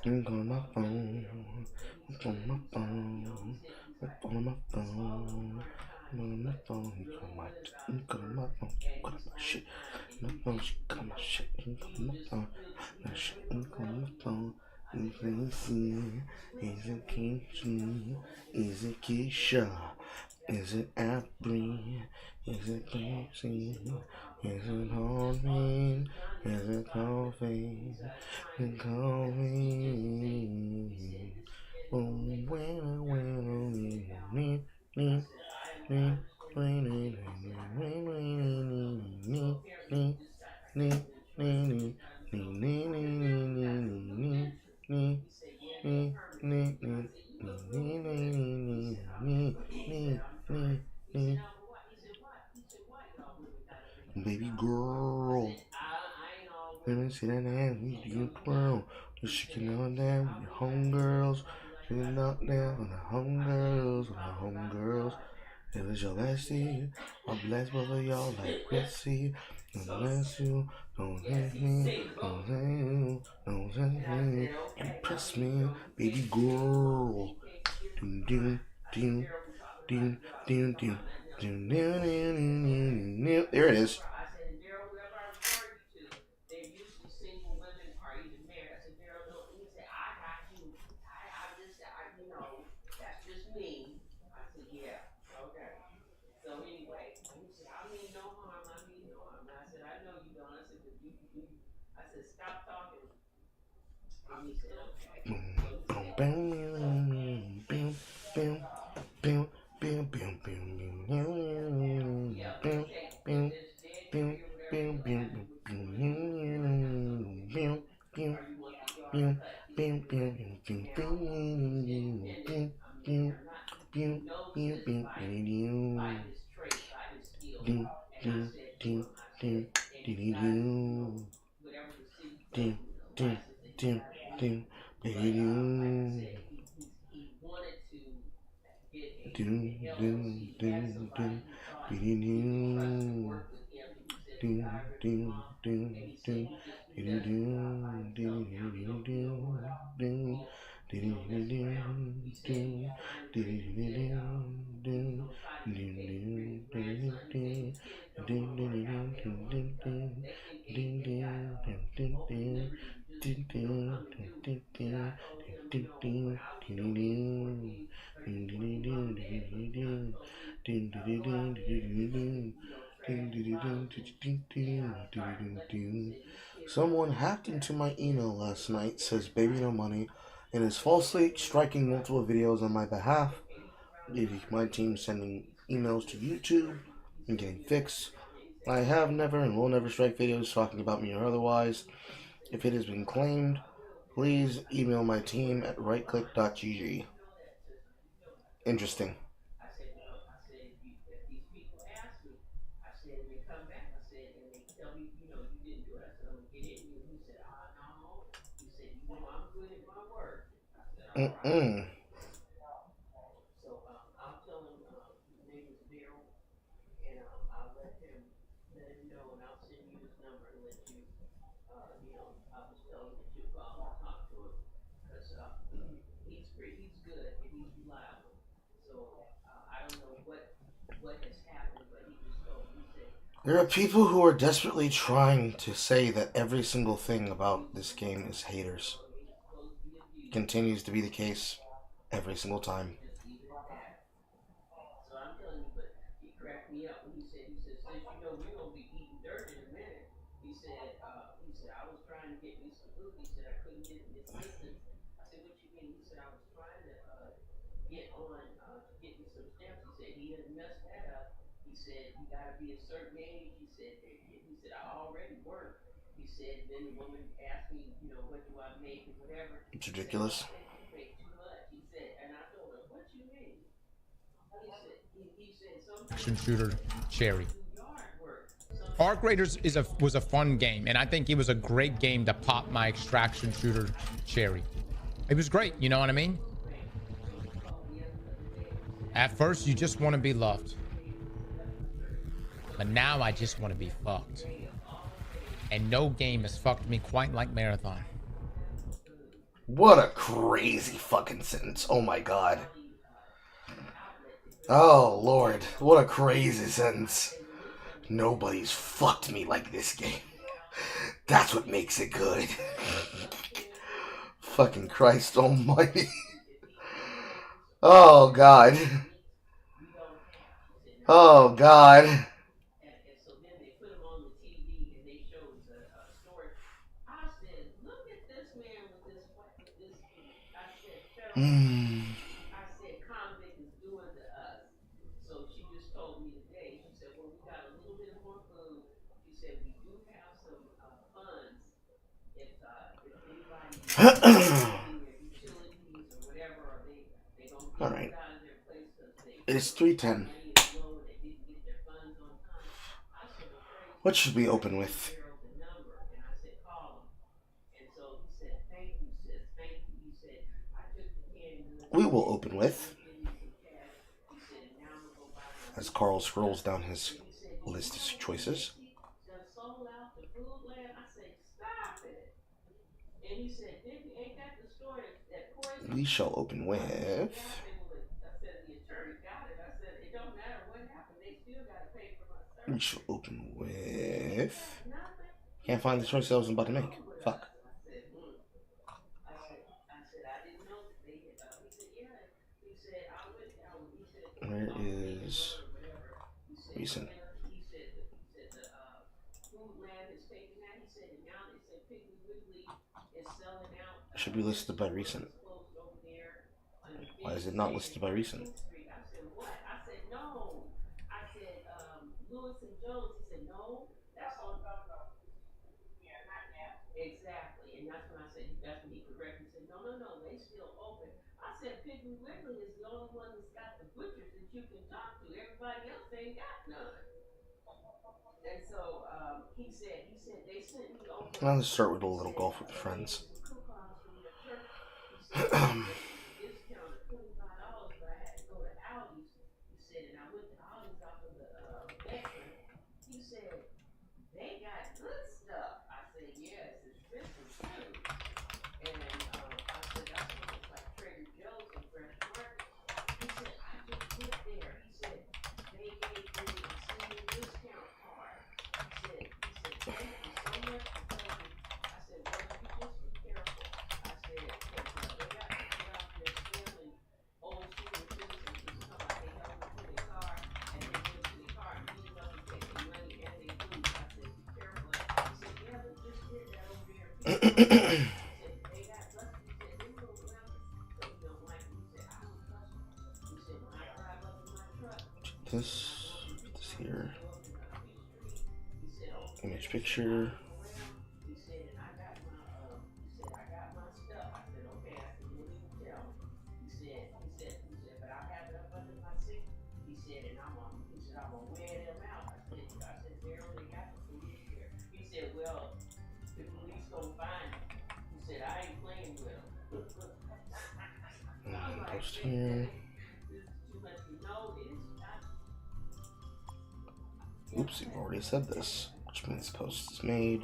I'm calling my phone. I'm calling my phone. I'm calling my phone. I'm on my phone. You call my. You calling my phone. You calling my shit. My phone. She calling my shit. You calling my phone. My shit. You calling my phone. You can see. Is it Keisha? Is it Keisha? Is it April? Is it Casey? Is it Halloween? Is it coffee? And coffee. Oh, when me, me, me, baby girl. Let me see that ass, you twirl. Just shaking on down with your homegirls. Shaking out there with the homegirls, with the homegirls. It was your last year. I bless both of y'all like Chrissy. Don't bless you, don't hit me, don't hit you, don't hit me. Impress me, baby girl. Ding, ding, ding, ding, ding, ding. There it is. Someone hacked into my email last night, says Baby No Money, and is falsely striking multiple videos on my behalf. My team sending emails to YouTube and getting fixed. I have never and will never strike videos talking about me or otherwise. If it has been claimed, please email my team at rightclick.gg. Interesting. Mm-mm. There are people who are desperately trying to say that every single thing about this game is haters. Continues to be the case every single time. It's ridiculous. Action shooter cherry. Arc Raiders was a fun game, and I think it was a great game to pop my extraction shooter cherry. It was great, you know what I mean? At first, you just want to be loved. But now I just want to be fucked. And no game has fucked me quite like Marathon. What a crazy fucking sentence. Oh my god. Oh lord. What a crazy sentence. Nobody's fucked me like this game. That's what makes it good. Fucking Christ almighty. Oh god. Oh god. Mm. Alright. It's 3:10. What should we open with? We will open with, as Carl scrolls down his list of choices, we shall open with... We shall open with... Can't find the choice I was about to make. Fuck. Where is recent? It should be listed by recent. Why is it not listed by recent? Well, let's start with a little golf with friends. This here. Image picture. Post here. Oops, you've already said this, which means post is made.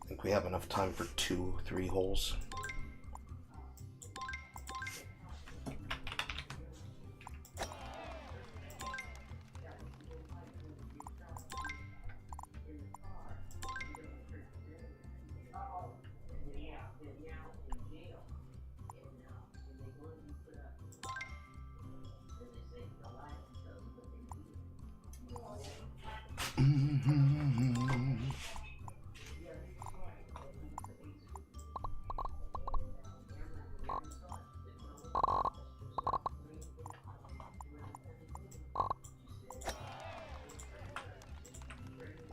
I think we have enough time for 2-3 holes.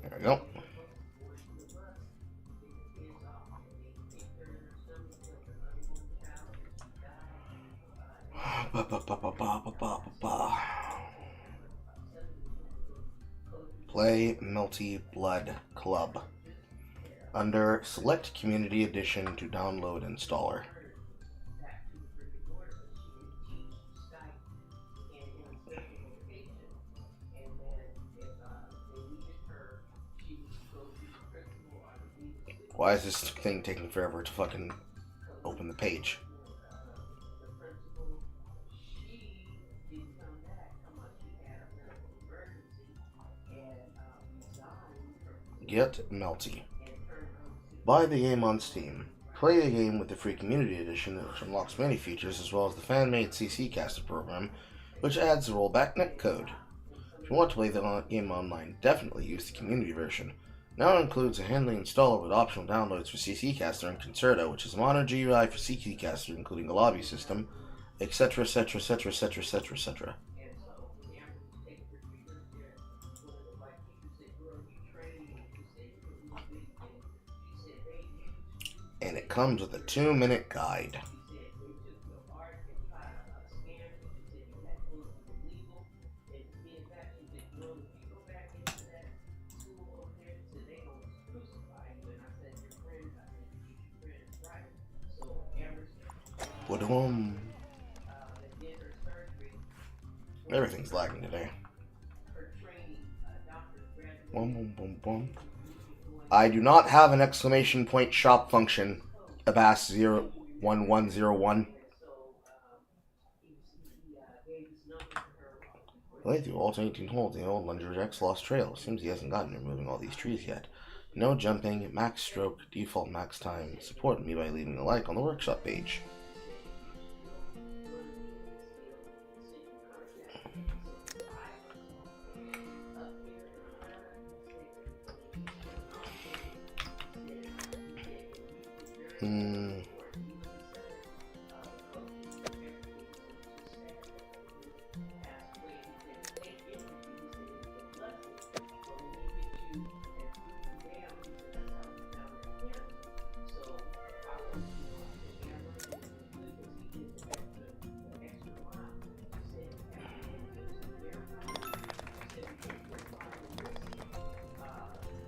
There we go. Play Melty Blood Club. under Select Community Edition to download installer. Why is this thing taking forever to fucking open the page? Get Melty. Buy the game on Steam. Play the game with the free Community Edition, which unlocks many features, as well as the fan-made CC Caster program, which adds the rollback netcode. If you want to play the game online, definitely use the Community version. Now it includes a handy installer with optional downloads for CC Caster and Concerto, which is a modern GUI for CC Caster, including a lobby system, etc., etc., etc., etc., etc., etc. And it comes with a 2-minute guide. Everything's lagging today. I do not have an exclamation point shop function. Abass 01101. Play through all 18 holes in the old Lungerjack's Lost Trail. Seems he hasn't gotten removing all these trees yet. No jumping, max stroke, default max time. Support me by leaving a like on the workshop page.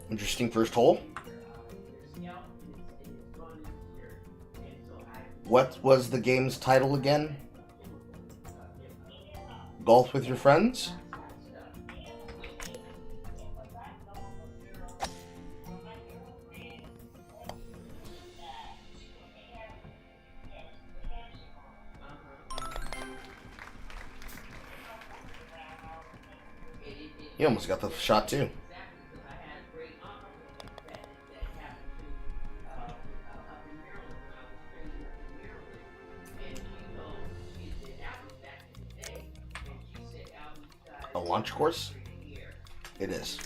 Interesting first hole. What was the game's title again? Golf with your friends? You almost got the shot too. A launch course? It is.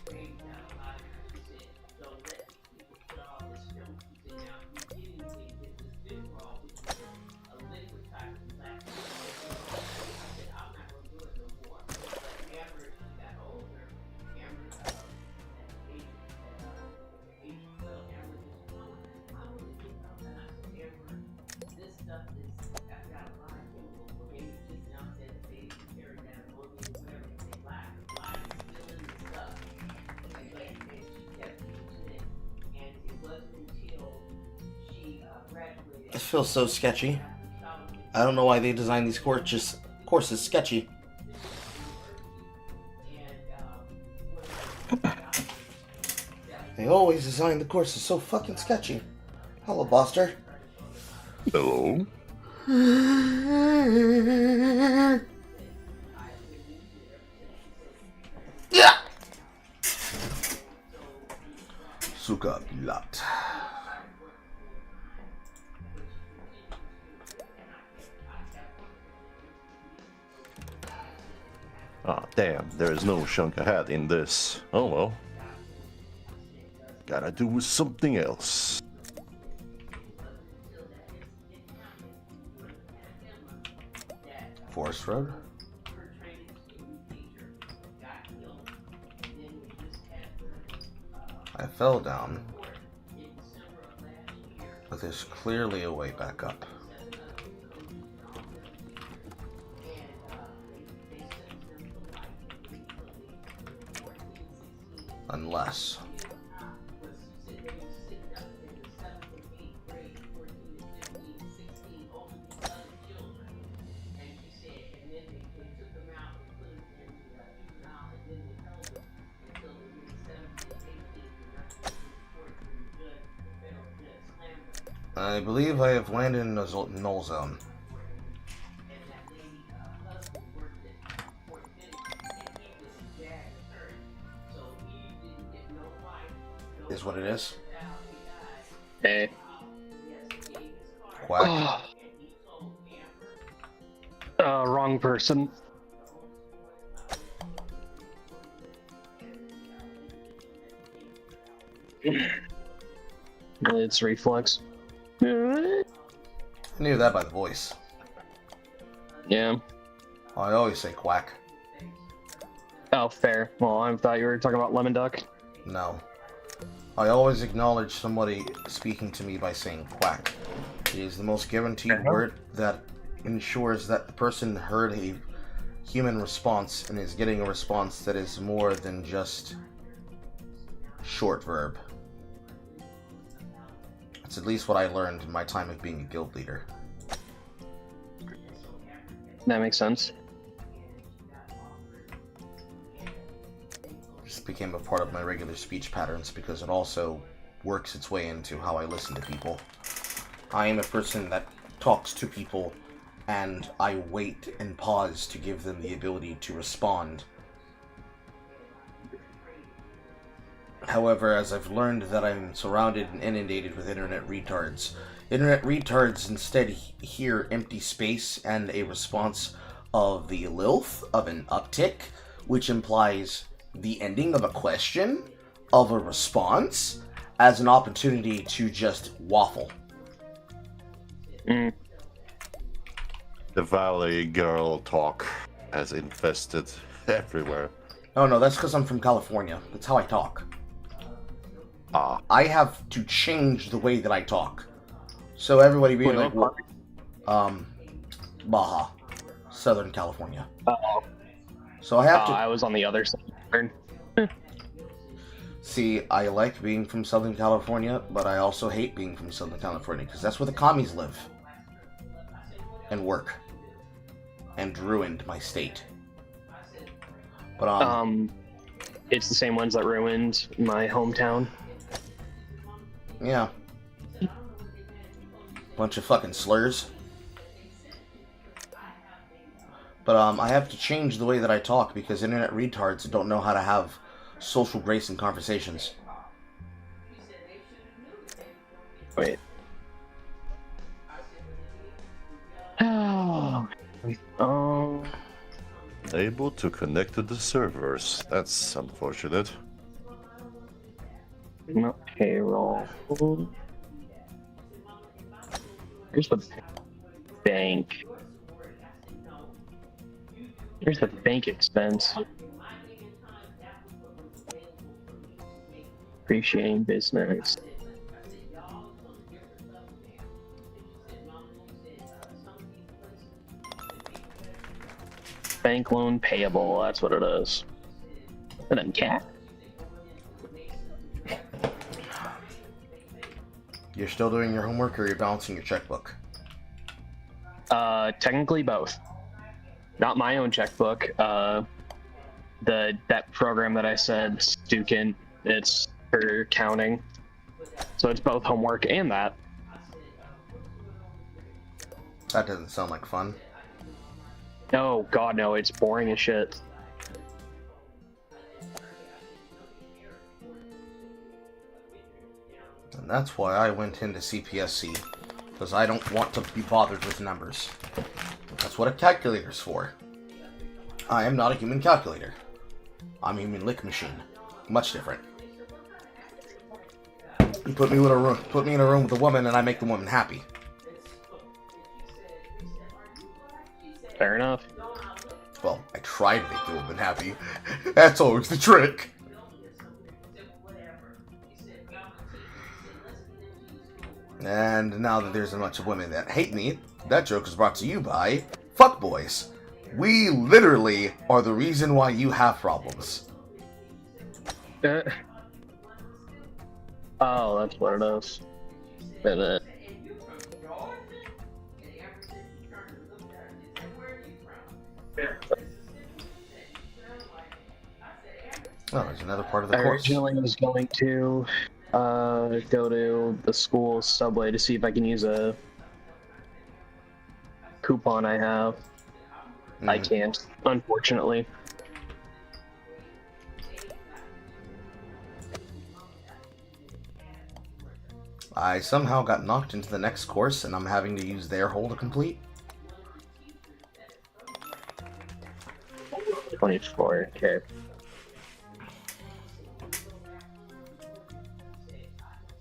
This feels so sketchy. I don't know why they designed these courses sketchy. They always design the courses so fucking sketchy. Hello, Buster. Hello. Yeah. Suka Pilat. Ah, damn, there is no Shunka hat in this. Oh well. Gotta do something else. Forest Road. I fell down, but there's clearly a way back up. Unless I believe I have landed in a null zone. Is what it is. Hey. Quack. Wrong person. It's reflex. I knew that by the voice. Yeah. I always say quack. Oh, fair. Well, I thought you were talking about lemon duck. No. I always acknowledge somebody speaking to me by saying quack. It is the most guaranteed word that ensures that the person heard a human response and is getting a response that is more than just short verb. That's at least what I learned in my time of being a guild leader. That makes sense. Just became a part of my regular speech patterns because it also works its way into how I listen to people. I am a person that talks to people and I wait and pause to give them the ability to respond. However, as I've learned that I'm surrounded and inundated with internet retards, internet retards instead hear empty space and a response of the lilth of an uptick, which implies the ending of a question, of a response, as an opportunity to just waffle. The Valley Girl talk has infested everywhere. Oh no, that's because I'm from California. That's how I talk. Ah. I have to change the way that I talk. So everybody being like, Baja, Southern California. Uh-oh. So I have to... I was on the other side. See, I like being from Southern California, but I also hate being from Southern California, because that's where the commies live. And work. And ruined my state. But, it's the same ones that ruined my hometown. Yeah. Bunch of fucking slurs. But, I have to change the way that I talk, because internet retards don't know how to have social grace in conversations. Wait. Oh. Able to connect to the servers. That's unfortunate. Not payroll. Here's the bank. Here's the bank expense. Appreciating business. Bank loan payable, that's what it is. And then cat. You're still doing your homework or you're balancing your checkbook? Technically both. Not my own checkbook. That program that I said, Stukin, it's for counting. So it's both homework and that. That doesn't sound like fun. No, God, no, it's boring as shit. And that's why I went into CPSC. Because I don't want to be bothered with numbers. That's what a calculator's for. I am not a human calculator. I'm a human lick machine. Much different. You put me in a room with a woman and I make the woman happy. Fair enough. Well, I try to make the woman happy. That's always the trick. And now that there's a bunch of women that hate me, that joke is brought to you by fuckboys. We literally are the reason why you have problems. Oh, that's what it is. Oh, there's another part of the I course. originally was going to Go to the school subway to see if I can use a coupon I have. I can't, unfortunately. I somehow got knocked into the next course, and I'm having to use their hole to complete. 24, okay.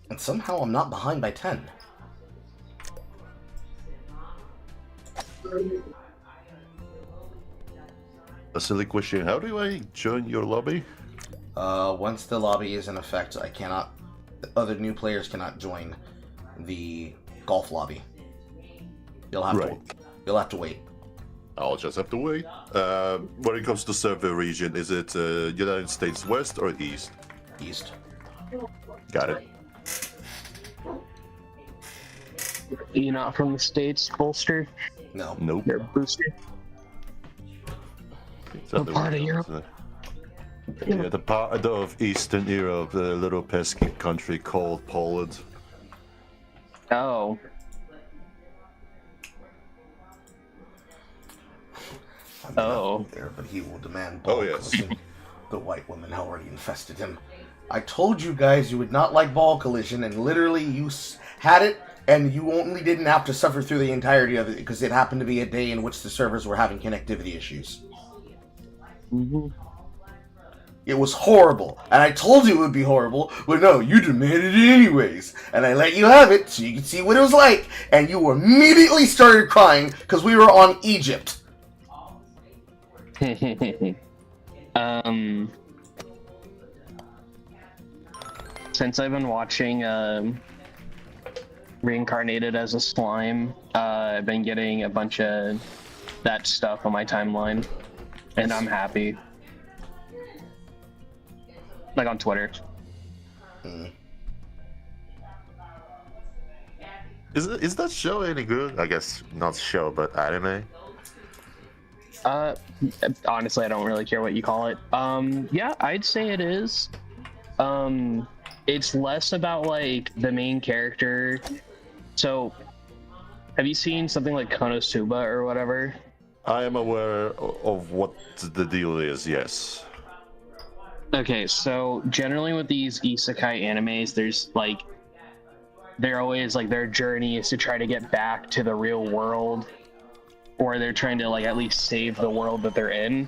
And somehow I'm not behind by 10. A silly question. How do I join your lobby? Once the lobby is in effect, other new players cannot join the golf lobby. You'll have to wait. I'll just have to wait. When it comes to server region, is it United States West or East? East. Got it. You're not from the States, Bolster? No. Nope. You're a booster? What part of Europe? Yeah, the part of Eastern Europe, the little pesky country called Poland. Oh. I'm Oh. not there, but he will demand Oh, ball yes. collision. The white woman already infested him. I told you guys you would not like ball collision, and literally you had it, and you only didn't have to suffer through the entirety of it because it happened to be a day in which the servers were having connectivity issues. Mm-hmm. It was horrible, and I told you it would be horrible, but no, you demanded it anyways, and I let you have it so you could see what it was like, and you immediately started crying because we were on Egypt. Since I've been watching Reincarnated as a Slime, I've been getting a bunch of that stuff on my timeline, and I'm happy. Like on Twitter. Is that show any good? I guess not show, but anime. Honestly, I don't really care what you call it. Yeah, I'd say it is. It's less about like the main character. So, have you seen something like Konosuba or whatever? I am aware of what the deal is. Yes. Okay, so generally with these isekai animes, they're always like their journey is to try to get back to the real world, or they're trying to like at least save the world that they're in.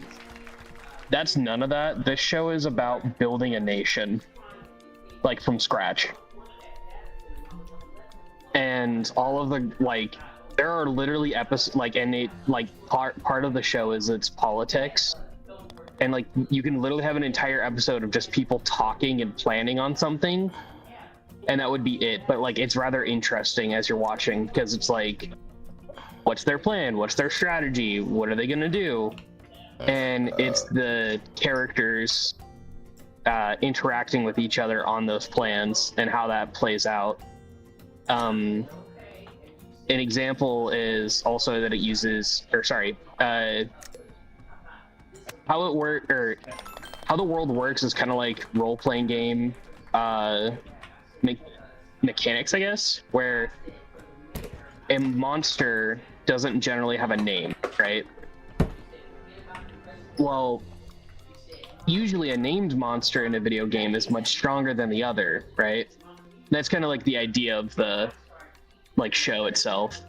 That's none of that. This show is about building a nation, like from scratch. And all of the like, there are literally episodes like, and it like part of the show is its politics. And like you can literally have an entire episode of just people talking and planning on something, and that would be it. But like it's rather interesting as you're watching because it's like, what's their plan? What's their strategy? What are they gonna do? And it's the characters interacting with each other on those plans and how that plays out. An example is also that it uses, how it work or how the world works is kind of like role-playing game mechanics, I guess, where a monster doesn't generally have a name, right? Well, usually a named monster in a video game is much stronger than the other, right? That's kind of like the idea of the like show itself.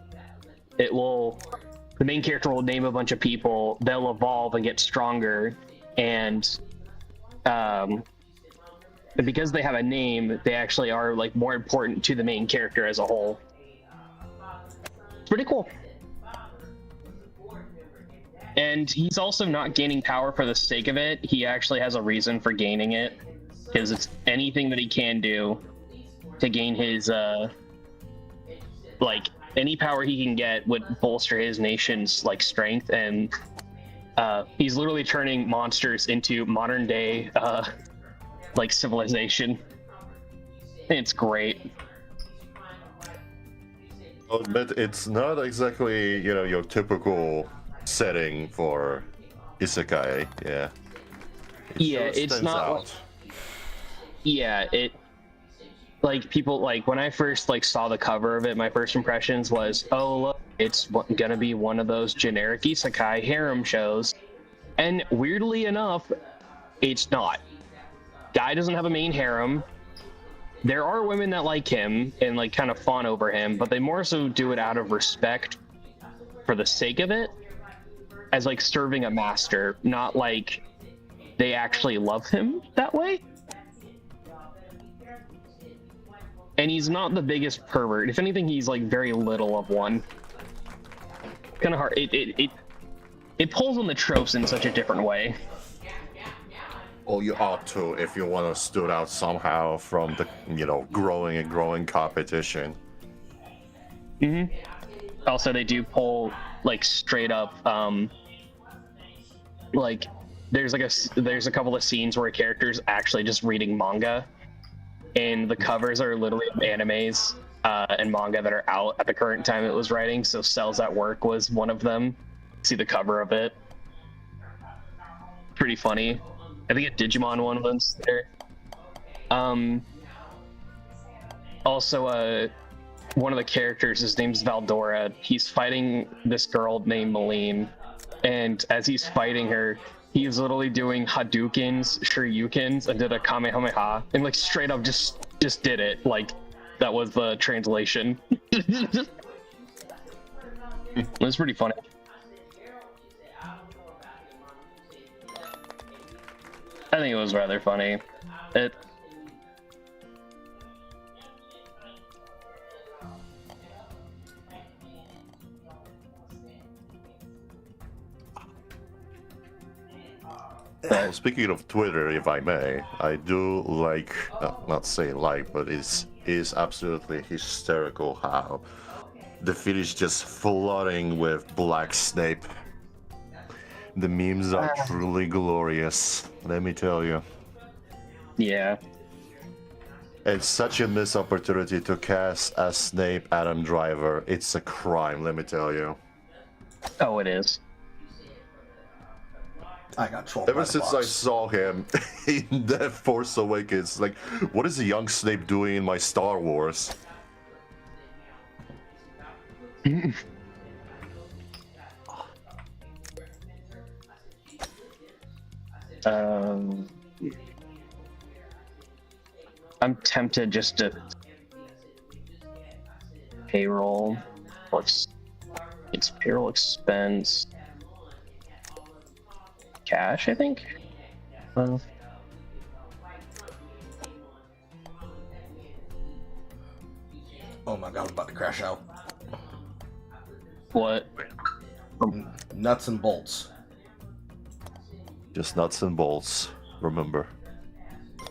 The main character will name a bunch of people, they'll evolve and get stronger, and because they have a name, they actually are like more important to the main character as a whole. It's pretty cool. And he's also not gaining power for the sake of it. He actually has a reason for gaining it, because it's anything that he can do to gain his like any power he can get would bolster his nation's like strength, and he's literally turning monsters into modern day like civilization. It's great. I'll admit it's not exactly, your typical setting for isekai. Yeah. Yeah, It sure it's stands not. out. Yeah, like people like when I first like saw the cover of it, my first impressions was, oh look, it's gonna be one of those generic isekai harem shows, and weirdly enough, it's not. Guy doesn't have a main harem. There are women that like him and like kind of fawn over him, but they more so do it out of respect for the sake of it, as like serving a master, not like they actually love him that way. And he's not the biggest pervert. If anything, he's like very little of one. Kind of hard. It pulls on the tropes in such a different way. Well, you ought to if you want to stood out somehow from the, growing and growing competition. Mm-hmm. Also, they do pull like straight up, like there's a couple of scenes where a character's actually just reading manga, and the covers are literally animes and manga that are out at the current time it was writing. So Cells at Work was one of them. See the cover of it. Pretty funny. I think a Digimon one was there. Also, one of the characters, his name's Valdora. He's fighting this girl named Maline, and as he's fighting her, he's literally doing Hadoukens, Shoryukens, and did a Kamehameha, and like straight up just did it. Like that was the translation. It was pretty funny. I think it was rather funny. Well, speaking of Twitter, if I may, I do like, not say like, but it is absolutely hysterical how the feed is just flooding with Black Snape. The memes are truly glorious, let me tell you. Yeah. It's such a missed opportunity to cast as Snape Adam Driver. It's a crime, let me tell you. Oh, it is. I got trolled. Ever since I saw him in The Force Awakens, like, what is the young Snape doing in my Star Wars? I'm tempted just to payroll. It's payroll expense. Cash, I think. Oh my god, I'm about to crash out. What? Nuts and bolts. Just nuts and bolts, remember.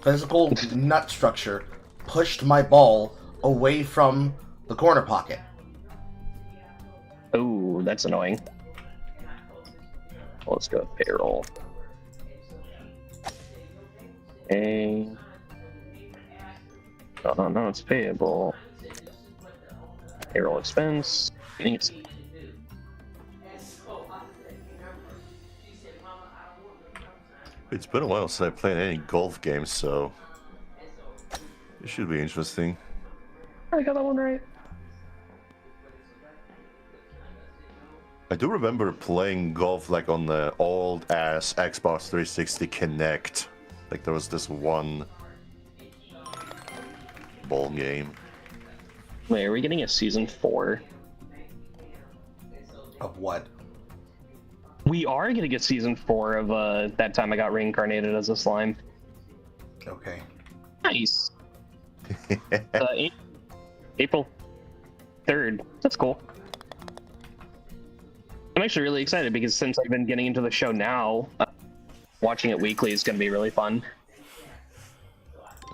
Physical nut structure pushed my ball away from the corner pocket. Oh, that's annoying. Let's go with payroll. Okay. Oh no, it's payable. Payroll expense. I think it's It's been a while since I played any golf games, so it should be interesting. I got that one right. I do remember playing golf like on the old ass Xbox 360 Kinect. Like there was this one ball game. Wait, are we getting a season 4? Of what? We are gonna get season 4 of That Time I Got Reincarnated as a Slime. Okay. Nice. April 3rd. That's cool. I'm actually really excited because since I've been getting into the show now, watching it weekly is going to be really fun.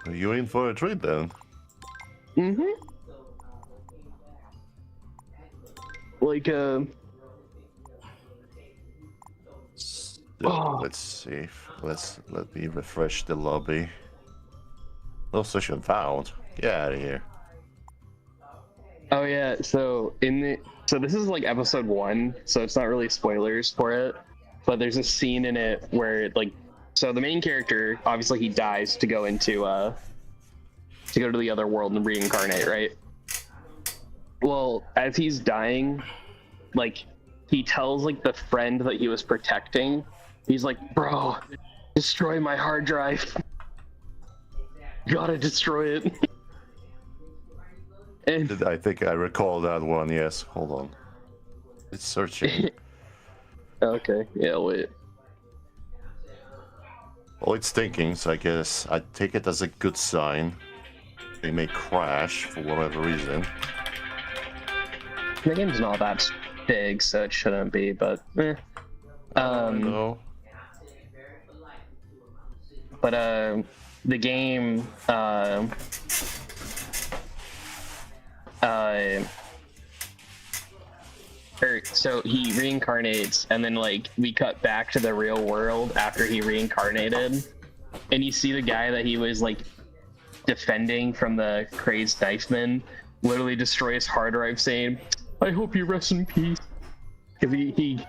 Are you in for a treat then? Mm-hmm. Like, Let's see. Let me refresh the lobby. No session found. Get out of here. Oh yeah, so this is like episode 1, so it's not really spoilers for it, but there's a scene in it where so the main character, obviously he dies to go into to go to the other world and reincarnate, right? Well, as he's dying, like, he tells, like, the friend that he was protecting, he's like, bro, destroy my hard drive. Gotta destroy it. And I think I recall that one, yes. Hold on. It's searching. okay, yeah, wait. Well, it's thinking, so I guess I take it as a good sign. They may crash for whatever reason. The game's not that big, so it shouldn't be, but No. But the game so he reincarnates, and then like we cut back to the real world after he reincarnated, and you see the guy that he was like defending from the crazed knifeman literally destroy his hard drive, saying, "I hope you rest in peace," because he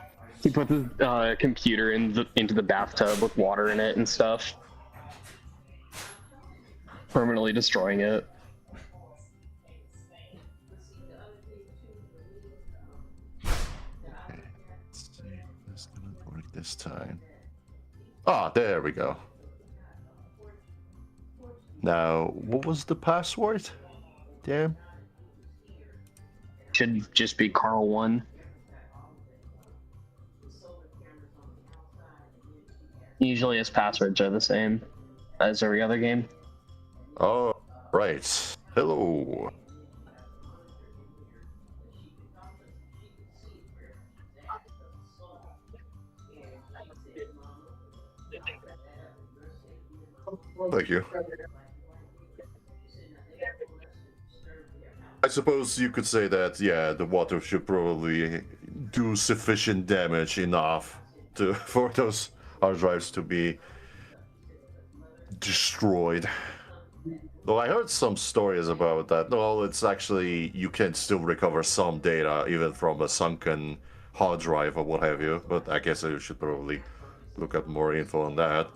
put the computer into the bathtub with water in it and stuff, permanently destroying it. Let's see if this is gonna work this time. Ah, there we go. Now, what was the password? Damn. Should just be Carl 1. Usually his passwords are the same as every other game. Oh, right. Hello. Thank you. I suppose you could say that, yeah, the water should probably do sufficient damage enough for those hard drives to be destroyed. Though I heard some stories about that. Well, it's actually, you can still recover some data even from a sunken hard drive or what have you, but I guess I should probably look at more info on that.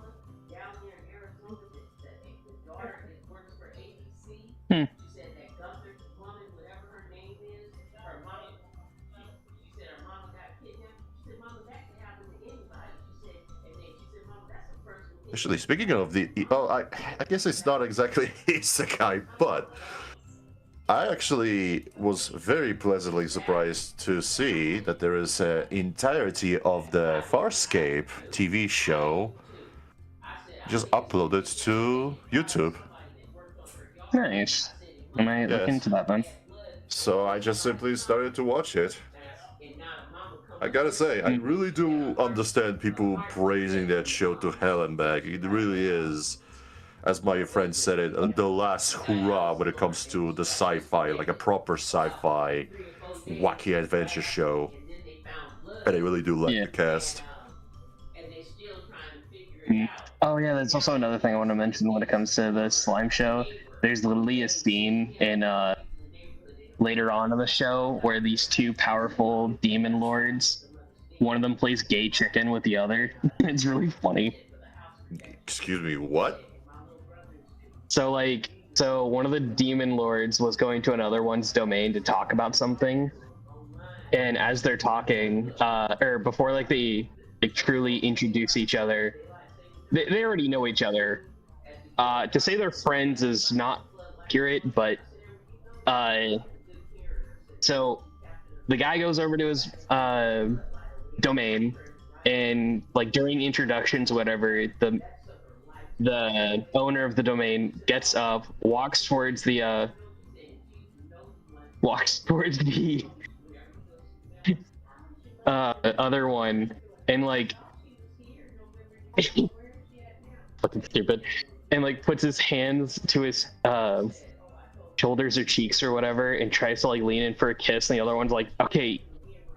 Actually, speaking of the, I guess it's not exactly isekai, but I actually was very pleasantly surprised to see that there is an entirety of the Farscape TV show just uploaded to YouTube. Nice. I might look into that then. So I just simply started to watch it. I gotta say, I really do understand people praising that show to hell and back. It really is, as my friend said it, the last hurrah when it comes to the sci-fi, like a proper sci-fi, wacky adventure show. And I really do like the cast. Oh yeah, that's also another thing I want to mention when it comes to the slime show. There's literally a scene in later on in the show where these two powerful demon lords, one of them plays gay chicken with the other. It's really funny. Excuse me, what? So one of the demon lords was going to another one's domain to talk about something, and as they're talking, or before like they truly introduce each other, they already know each other. To say they're friends is not accurate, but so the guy goes over to his domain, and like during introductions or whatever, the owner of the domain gets up, walks towards the other one, and like fucking stupid, and like puts his hands to his shoulders or cheeks or whatever, and tries to like lean in for a kiss, and the other one's like, okay,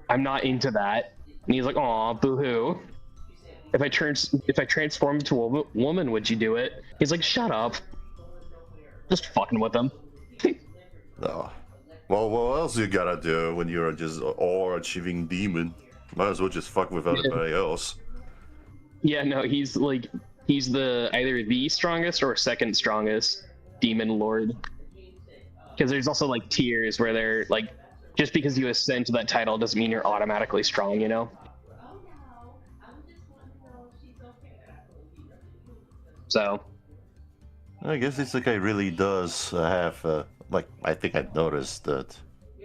I'm not into that, and he's like, aw, boo-hoo. If I transform into a woman, would you do it? He's like, shut up. Just fucking with him. Oh. Well, what else you gotta do when you're just all-achieving demon? Might as well just fuck with everybody else. Yeah, no, he's the either the strongest or second strongest. demon lord. Because there's also like tiers where they're like, just because you ascend to that title doesn't mean you're automatically strong, you know? So I guess this guy really does have, like, I think I noticed that.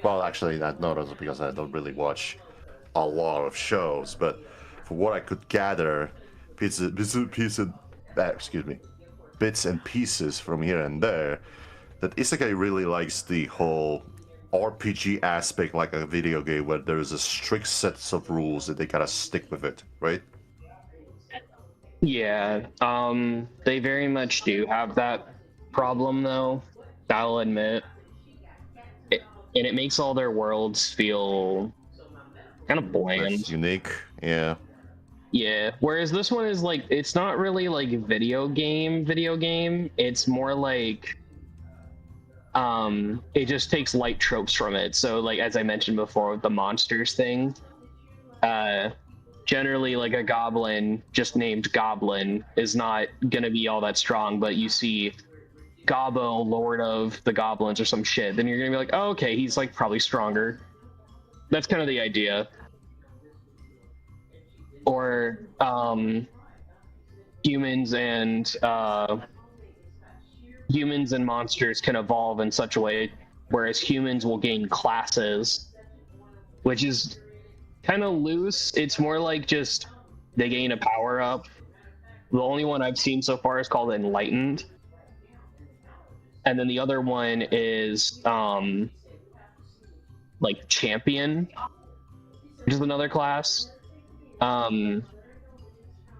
Well, actually, not noticed because I don't really watch a lot of shows, but from what I could gather, excuse me, bits and pieces from here and there, that Isekai really likes the whole RPG aspect, like a video game where there is a strict sets of rules that they gotta stick with it, right? yeah, they very much do have that problem though, I'll admit. It, and it makes all their worlds feel kind of Less bland. unique, yeah. Yeah, whereas this one is like, it's not really like video game. It's more like it just takes light tropes from it. So like as I mentioned before with the monsters thing, uh generally like a goblin just named Goblin is not gonna be all that strong, but you see Gobbo, Lord of the Goblins or some shit, then you're gonna be like, oh, okay, he's like probably stronger. That's kind of the idea. Or humans and humans and monsters can evolve in such a way, whereas humans will gain classes, which is kind of loose. It's more like just they gain a power up. The only one I've seen so far is called Enlightened, and then the other one is like Champion, which is another class. And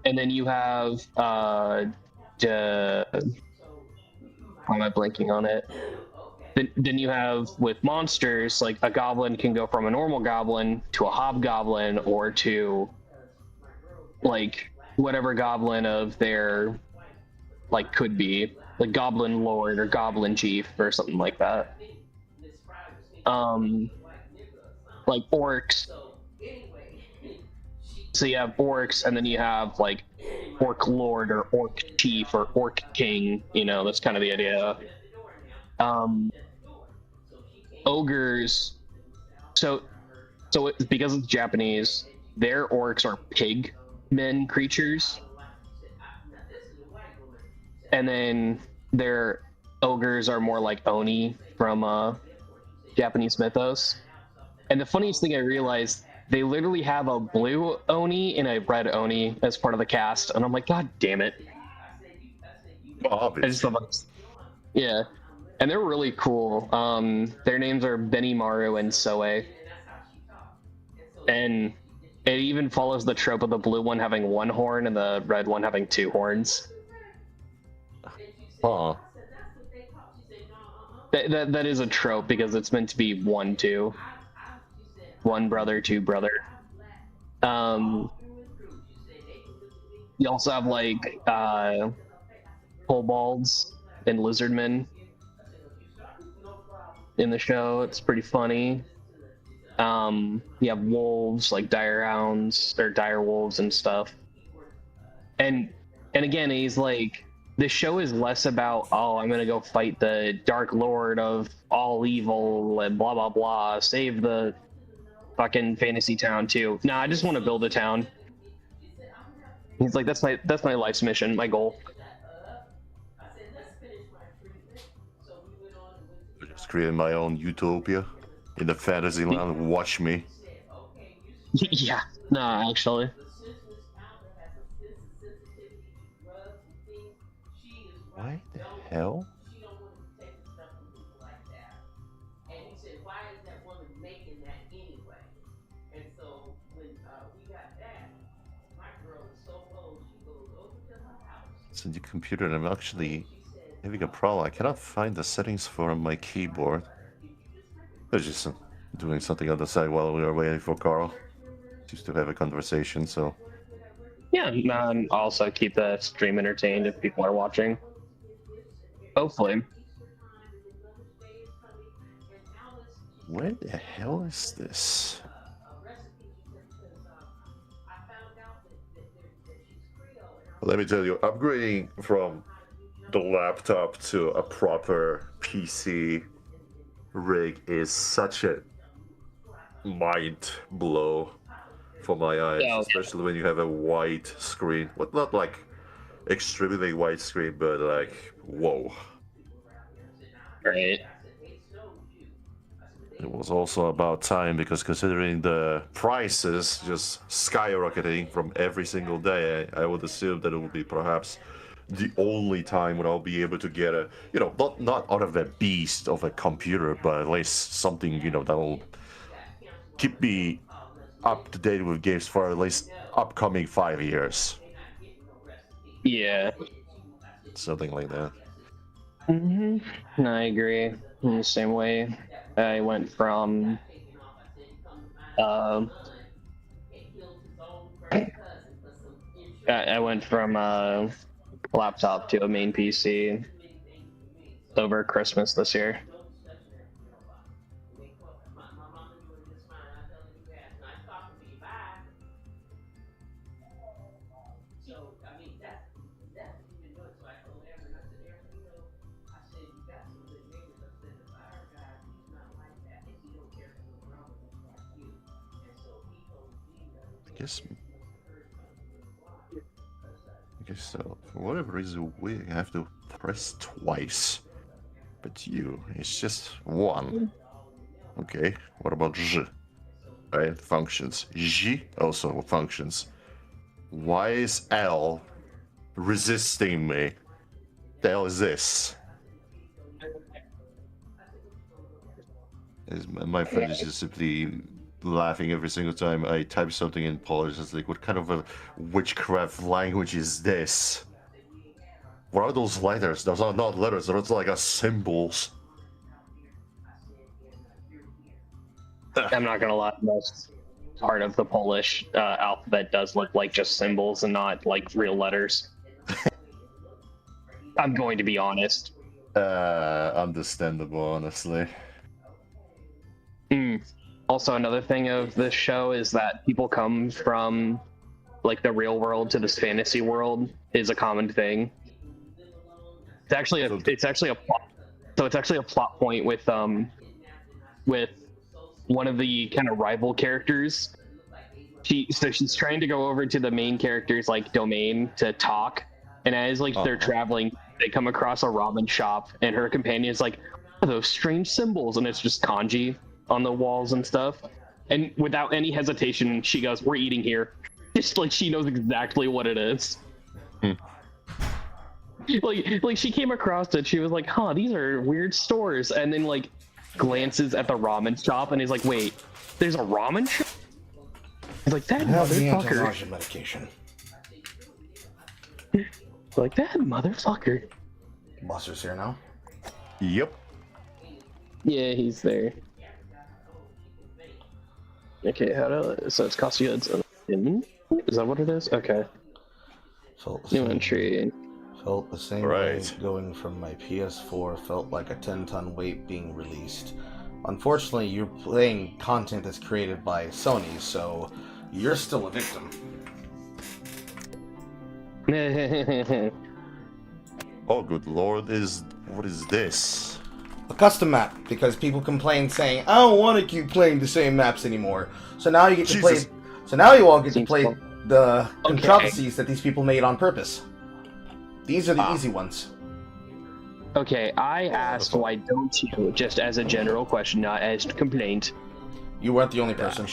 then you have why am I blanking on it? Then you have with monsters, like a goblin can go from a normal goblin to a hobgoblin or to like whatever goblin of their like could be, like goblin lord or goblin chief or something like that. Like orcs. So you have orcs, and then you have like orc lord or orc chief or orc king. You know, that's kind of the idea. Ogres. So because it's Japanese, their orcs are pig men creatures, and then their ogres are more like oni from Japanese mythos. And the funniest thing I realized, they literally have a blue oni and a red oni as part of the cast, and I'm like, God damn it! Well, I just obviously. thought, yeah, and they're really cool. Their names are Benimaru and Soe, and it even follows the trope of the blue one having one horn and the red one having two horns. Huh. That is a trope because it's meant to be 1-2, one brother, two brother. You also have like kobolds and lizardmen in the show. It's pretty funny. You have wolves like dire hounds or dire wolves and stuff. And again, he's like, the show is less about, oh, I'm gonna go fight the Dark Lord of all evil and blah blah blah, save the fucking fantasy town too. Nah, I just want to build a town. He's like, that's my life's mission, my goal. I just created my own utopia in the fantasy land. Watch me. Yeah, nah, actually. Why the hell? It's a new computer and I'm actually having a problem. I cannot find the settings for my keyboard. I was just doing something on the side while we were waiting for Carl. Just to have a conversation, so. Yeah, and also keep the stream entertained if people are watching. Hopefully. Where the hell is this? Let me tell you, upgrading from the laptop to a proper PC rig is such a mind blow for my eyes, Yeah. especially when you have a white screen. Well, not like extremely white screen, but like, whoa. Right. It was also about time, because considering the prices just skyrocketing from every single day, I would assume that it will be perhaps the only time when I'll be able to get a, not out of a beast of a computer, but at least something, that'll keep me up to date with games for at least upcoming 5 years. Yeah. Something like that. No, I agree. In the same way, I went from I went from laptop to a main PC over Christmas this year. I guess so. For whatever reason, we have to press twice. But it's just one. Okay, what about Z? Right, functions. G also functions. Why is L resisting me? The hell is this? My friend is just simply laughing every single time I type something in Polish. It's like, what kind of a witchcraft language is this? What are those letters? Those are not letters, those are like symbols. I'm not gonna lie, most part of the Polish alphabet does look like just symbols and not like real letters. I'm going to be honest. Understandable, honestly. Also, another thing of this show is that people come from like the real world to this fantasy world is a common thing. It's actually a plot point with one of the kind of rival characters. She's trying to go over to the main character's like domain to talk, and as like they're traveling, they come across a ramen shop, and her companion's like, "What are those strange symbols?" And it's just kanji on the walls and stuff. And without any hesitation, she goes, "We're eating here." Just like she knows exactly what it is. Like she came across it, she was like, "Huh, these are weird stores," and then like glances at the ramen shop and is like, "Wait, there's a ramen shop?" He's like, "That Have the motherfucker." anti-nausea medication. Like, that motherfucker. Buster's here now. Yep. Yeah, he's there. Okay, so it's cost you. Is that what it is? Okay. New entry. Felt the same Right. way going from my PS4 felt like a 10-ton weight being released. Unfortunately, you're playing content that's created by Sony, so you're still a victim. Oh, good lord, what is this? A custom map, because people complain saying, "I don't want to keep playing the same maps anymore." So now you get to play. So now you all get to play the controversies that these people made on purpose. These are the easy ones. Okay, I asked why don't you, just as a general question, not as a complaint. You weren't the only person.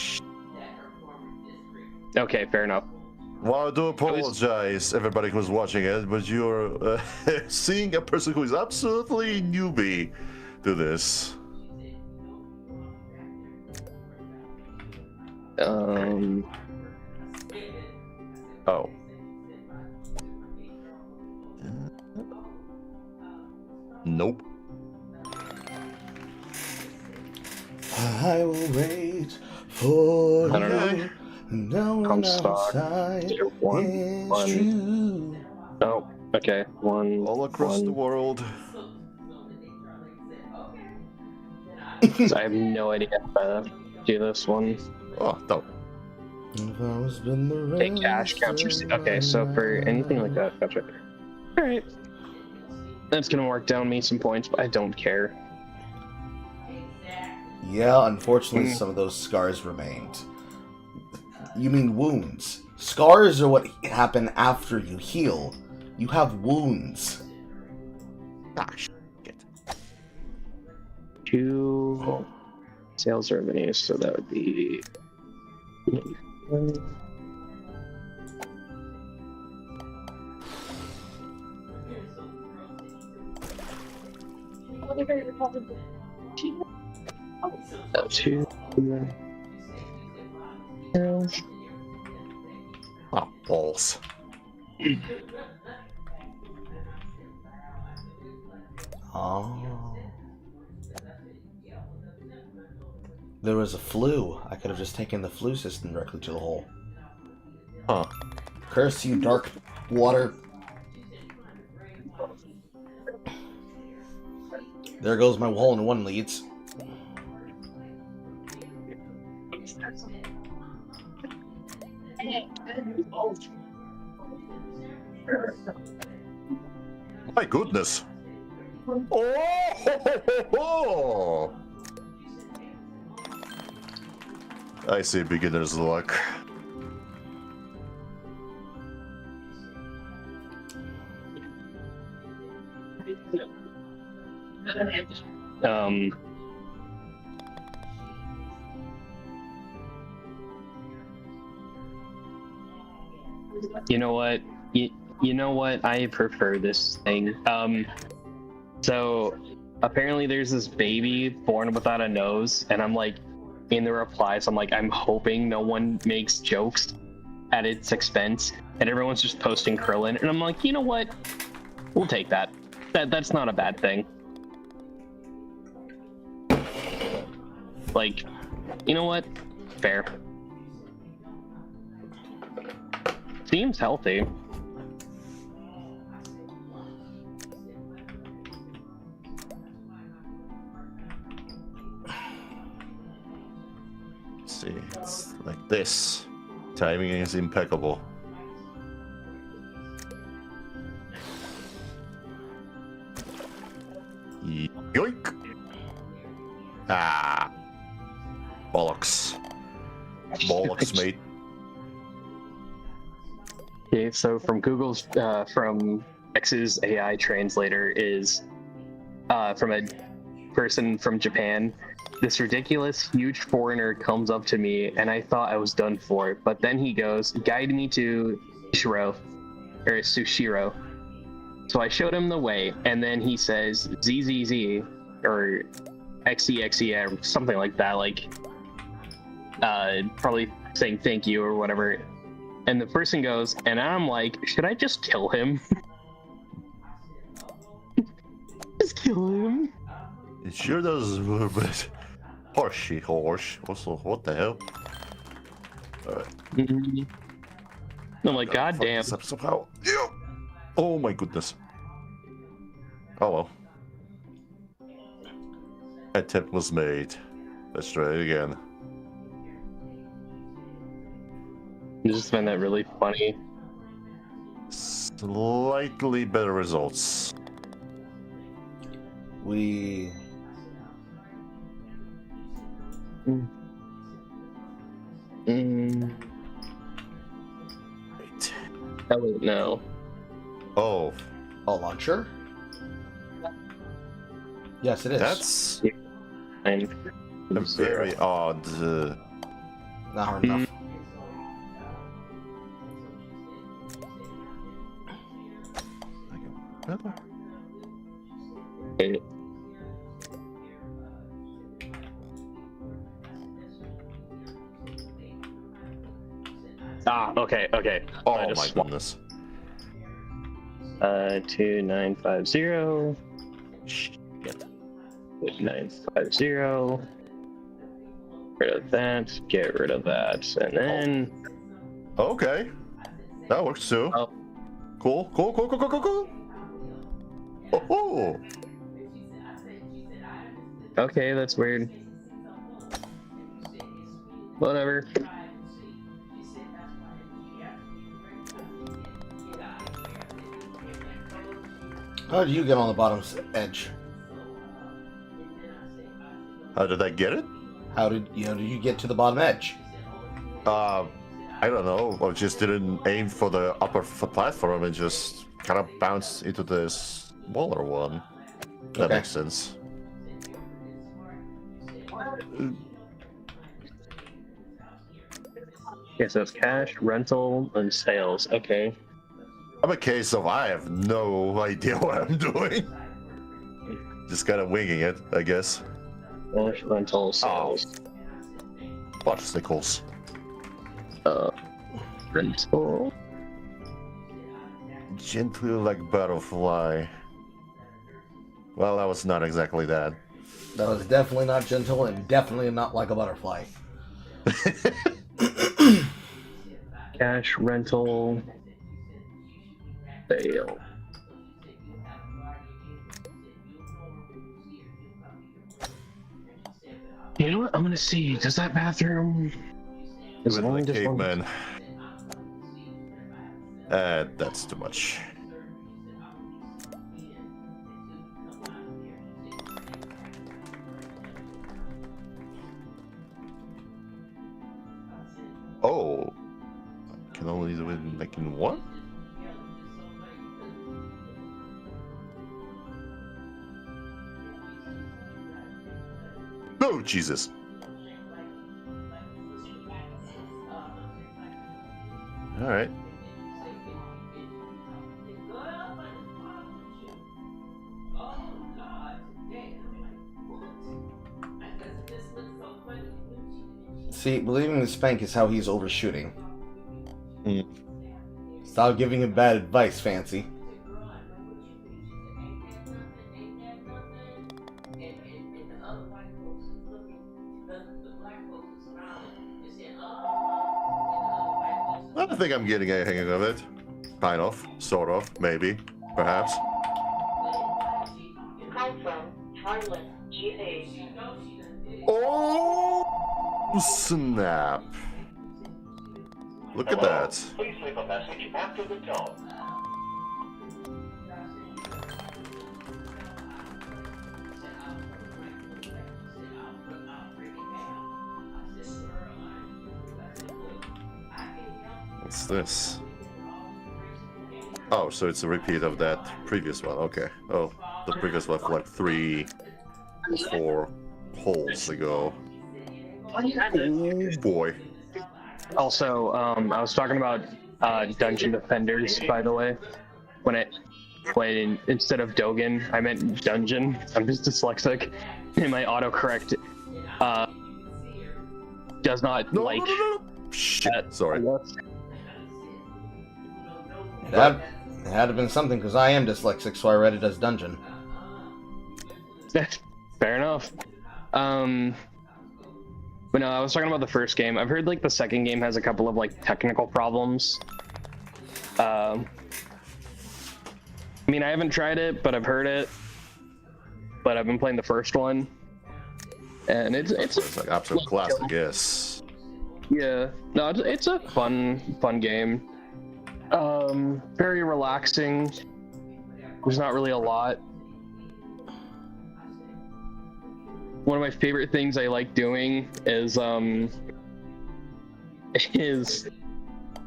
Okay, fair enough. Well, I do apologize, everybody who's watching it, but you're seeing a person who is absolutely newbie to this. Oh. Nope. I will wait for I don't know. you. No one Come stock. outside One. is true. Oh, okay. One. All across the world. So I have no idea how to do this one. Oh, no. If I was been the Take cash, rest count your of Okay, so for anything like that, gotcha. Alright. That's gonna mark down me some points, but I don't care. Yeah, unfortunately, some of those scars remained. You mean wounds? Scars are what happen after you heal. You have wounds. Ah, shit. 2 sales revenue, so that would be. Oh, 2. Oh, balls. Oh. There was a flu. I could have just taken the flu system directly to the hole. Huh. Curse you, dark water. There goes my hole-in-one leads. My goodness. Oh, ho, ho, ho, ho. I see beginner's luck. Um. You know what? You know what? I prefer this thing. So apparently there's this baby born without a nose, and I'm like, in the replies, I'm like, I'm hoping no one makes jokes at its expense, and everyone's just posting Krillin, and I'm like, you know what? We'll take that. That's not a bad thing. Like, you know what? Fair. Seems healthy. Let's see, it's like this. Timing is impeccable. Yoink! Ah! Bollocks. Bollocks, mate. Okay, so from Google's, from X's AI translator is, from a person from Japan. This ridiculous, huge foreigner comes up to me, and I thought I was done for. But then he goes, "Guide me to Sushiro." So I showed him the way, and then he says, "ZZZ," or XEXE, or something like that, like, probably saying thank you or whatever. And the person goes, and I'm like, should I just kill him? Just kill him. It sure does, but horsey horse. Also, what the hell? Alright. I'm like, God damn. Somehow. Ew. Oh my goodness. Oh well. Attempt was made. Let's try it again. I just find that really funny. Slightly better results. We... Mm. Wait. I wouldn't know. Oh, A launcher? Yes, it is. that's I'm a very odd. Not hard enough. Okay. Oh I my just goodness. 2950. Shit. 950. Rid of that. Get rid of that, and then. Okay, that works too. Oh. Cool. Oh. Okay, that's weird. Whatever. How did you get on the bottom edge? How did I get it? How did you get to the bottom edge? I don't know. I just didn't aim for the upper platform and just kind of bounced into the smaller one. That Okay. makes sense. Okay, so it's cash, rental, and sales. Okay. I'm a case of I have no idea what I'm doing. Just kind of winging it, I guess. Cash, rental, sales. Popsicles. Rental. Gently like butterfly. Well, that was not exactly that. That was definitely not gentle and definitely not like a butterfly. Cash, rental, sale. You know what? I'm gonna see. Does that bathroom? Is it With only the just one? caveman. That's too much. Oh, can only do it like in one? Oh, Jesus. All right. See, believing the spank is how he's overshooting. Mm. Stop giving him bad advice, Fancy. I think I'm getting a hang of it. Kind of, sort of, maybe, perhaps. Call from Thailand, GA. Oh, snap. Look at that. Please leave a message after the tone. What's this? Oh, so it's a repeat of that previous one. Okay. Oh, the previous one for like 3, 4 holes ago. Oh boy. Also, I was talking about Dungeon Defenders, by the way. When instead of Dogen, I meant Dungeon. I'm just dyslexic, and my autocorrect does not No, like. no, no, no. Shit. that. Sorry. That had to have been something because I am dyslexic, so I read it as dungeon. Fair enough. But no, I was talking about the first game. I've heard like the second game has a couple of like technical problems. I mean, I haven't tried it, but I've heard it. But I've been playing the first one, and it's like absolute classic, yes. yeah. No, it's a fun game. Very relaxing. There's not really a lot. One of my favorite things I like doing is well,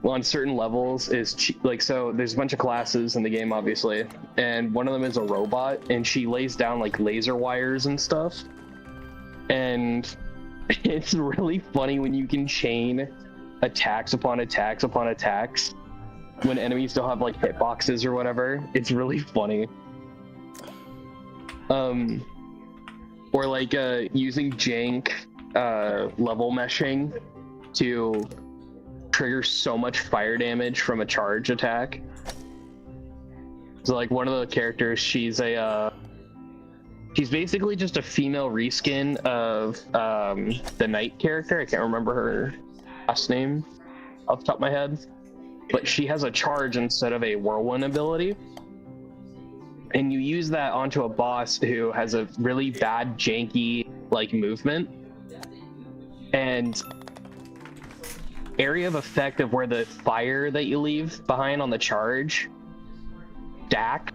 on certain levels is like, so there's a bunch of classes in the game, obviously, and one of them is a robot, and she lays down like laser wires and stuff, and it's really funny when you can chain attacks upon attacks upon attacks when enemies don't have like hitboxes or whatever. It's really funny. Or like using jank level meshing to trigger so much fire damage from a charge attack. So like one of the characters, she's basically just a female reskin of the Knight character. I can't remember her last name off the top of my head, but she has a charge instead of a whirlwind ability. And you use that onto a boss who has a really bad janky like movement, and area of effect of where the fire that you leave behind on the charge stack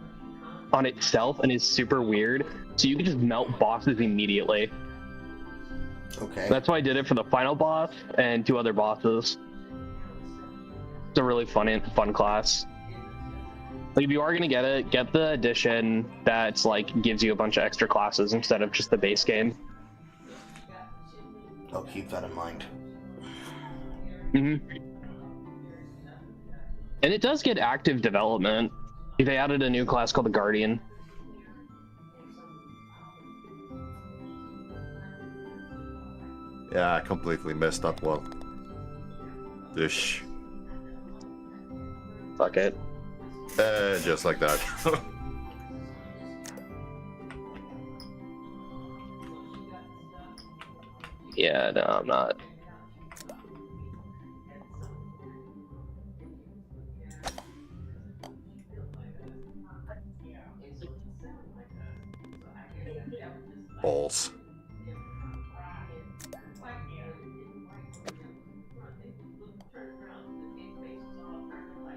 on itself and is super weird. So you can just melt bosses immediately. Okay. That's why I did it for the final boss and 2 other bosses. It's a really fun class. Like if you are gonna get it, get the edition that's like gives you a bunch of extra classes instead of just the base game. I'll keep that in mind. And it does get active development. They added a new class called the Guardian. Yeah, I completely messed that one. Dish. Fuck it. Just like that. Yeah, no, I'm not. Balls.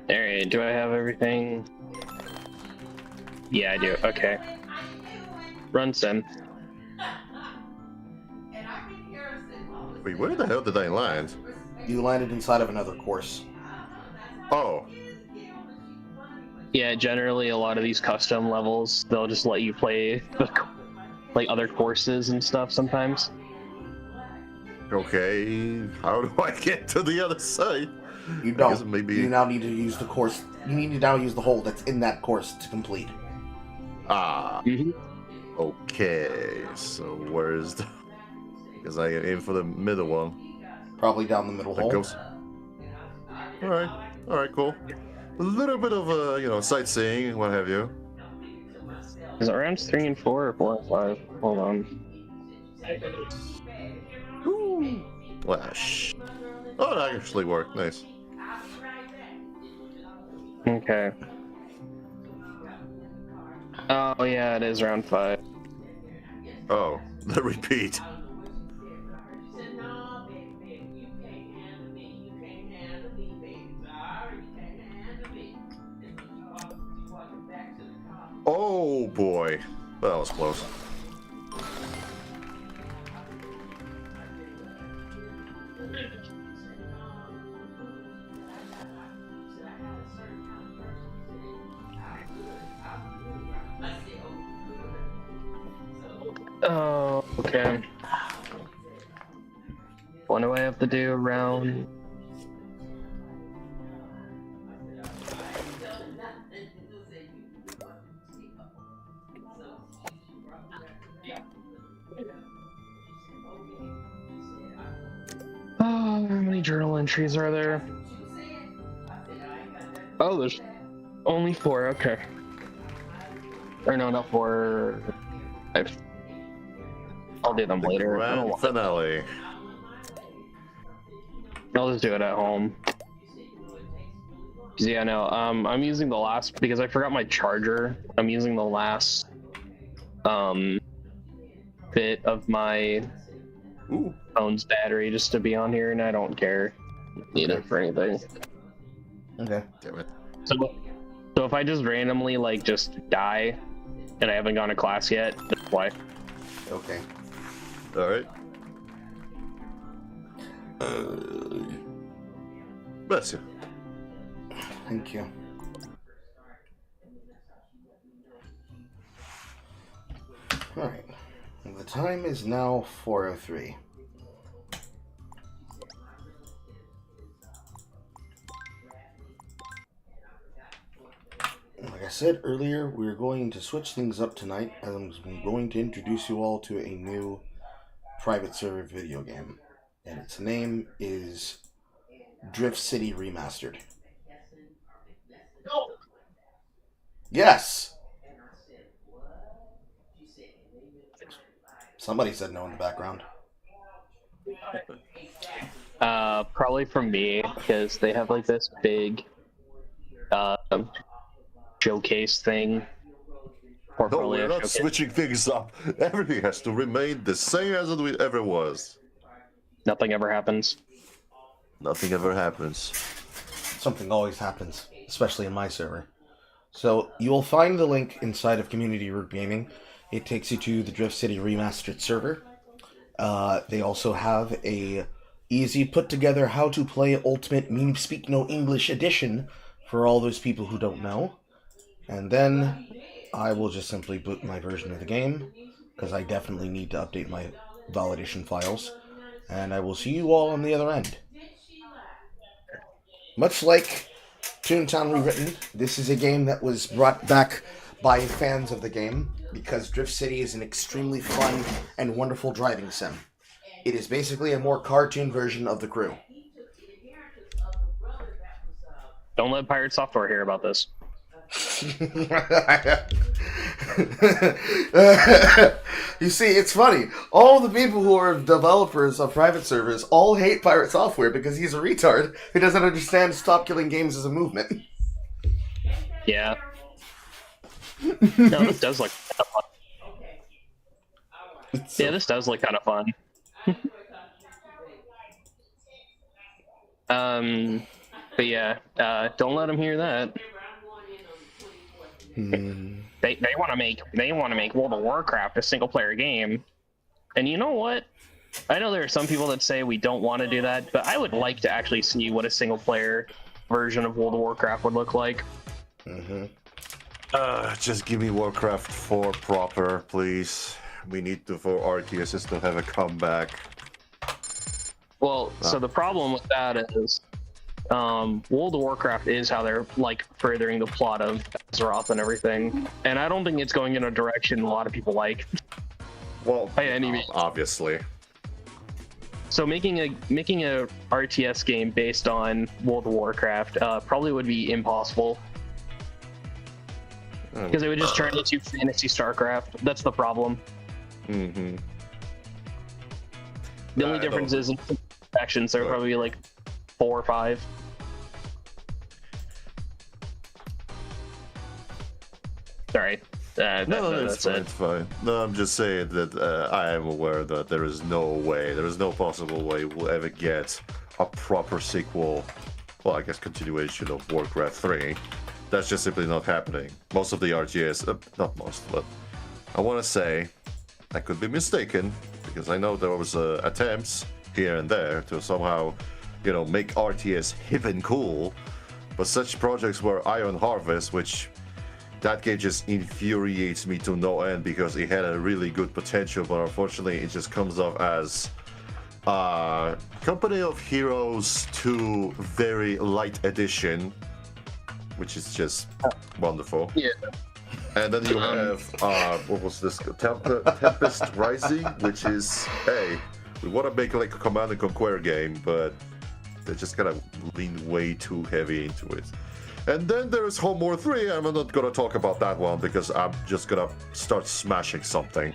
Alright, do I have everything? Yeah, I do. Okay. Run sim. Wait, where the hell did I land? You landed inside of another course. Oh. Yeah, generally a lot of these custom levels, they'll just let you play like other courses and stuff sometimes. Okay, how do I get to the other side? You I guess don't. maybe... You now need to use the course. You need to now use the hole that's in that course to complete. Ah. Okay, so where's the... Because I aim for the middle one. Probably down the middle That hole. goes... Alright, cool. A little bit of, sightseeing, what have you. Is it rounds 3 and 4 or 4 and 5? Hold on. Ooh. Flash. Oh, that actually worked. Nice. Okay. Oh yeah, it is round 5. Oh, the repeat. Oh boy, that was close. Oh, okay. What do I have to do around? Oh, how many journal entries are there? Oh, there's only 4, okay. Or no, not 4. 5. I'll do them later. I don't Grand want- finale. I'll just do it at home. 'Cause, yeah, no, I'm using the last, because I forgot my charger. I'm using the last, bit of my Ooh. phone's battery just to be on here, and I don't care. Need it for anything. Okay. Damn it. So if I just randomly, like, just die, and I haven't gone to class yet, that's why. Okay. Alright. Bless you. Thank you. Alright. The time is now 4:03. Like I said earlier, we're going to switch things up tonight, as I'm going to introduce you all to a new private server video game. And its name is Drift City Remastered. Yes! Somebody said no in the background. Probably from me, because they have, like, this big, showcase thing. No, Portfolio we're not showcase. switching things up. Everything has to remain the same as it ever was. Nothing ever happens. Nothing ever happens. Something always happens, especially in my server. So you will find the link inside of Community Root Gaming. It takes you to the Drift City Remastered server. They also have a easy put together how to play Ultimate Me Speak No English edition for all those people who don't know. And then I will just simply boot my version of the game, because I definitely need to update my validation files. And I will see you all on the other end. Much like Toontown Rewritten, this is a game that was brought back by fans of the game because Drift City is an extremely fun and wonderful driving sim. It is basically a more cartoon version of The Crew. Don't let Pirate Software hear about this. You see, it's funny. All the people who are developers of private servers all hate Pirate Software because he's a retard who doesn't understand stop killing games as a movement. Yeah. No, this does look kind of fun. Yeah, this does look kind of fun. But yeah, don't let them hear that. They want to make World of Warcraft a single player game, and you know what? I know there are some people that say we don't want to do that, but I would like to actually see what a single player version of World of Warcraft would look like. Just give me Warcraft 4 proper, please. We need for RTSs to have a comeback. Well, so the problem with that is, World of Warcraft is how they're like furthering the plot of Azeroth and everything, and I don't think it's going in a direction a lot of people like. Well, by any means. Obviously. So making a RTS game based on World of Warcraft probably would be impossible, because it would just turn into fantasy StarCraft. That's the problem. The only difference is in factions. There are probably like 4 or 5. Sorry. It's fine. No, I'm just saying that I am aware that there is no possible way we'll ever get a proper sequel, well, I guess continuation of Warcraft 3. That's just simply not happening. Most of the RTS, not most, but I want to say, I could be mistaken, because I know there was attempts here and there to somehow, make RTS hip and cool, but such projects were Iron Harvest, which that game just infuriates me to no end because it had a really good potential, but unfortunately it just comes off as Company of Heroes 2 very light edition, which is just wonderful. Yeah. And then you have, what was this? Tempest Rising, which is, hey, we want to make like a Command and Conquer game, but they just kind of lean way too heavy into it. And then there's Homeward 3, I'm not going to talk about that one because I'm just going to start smashing something.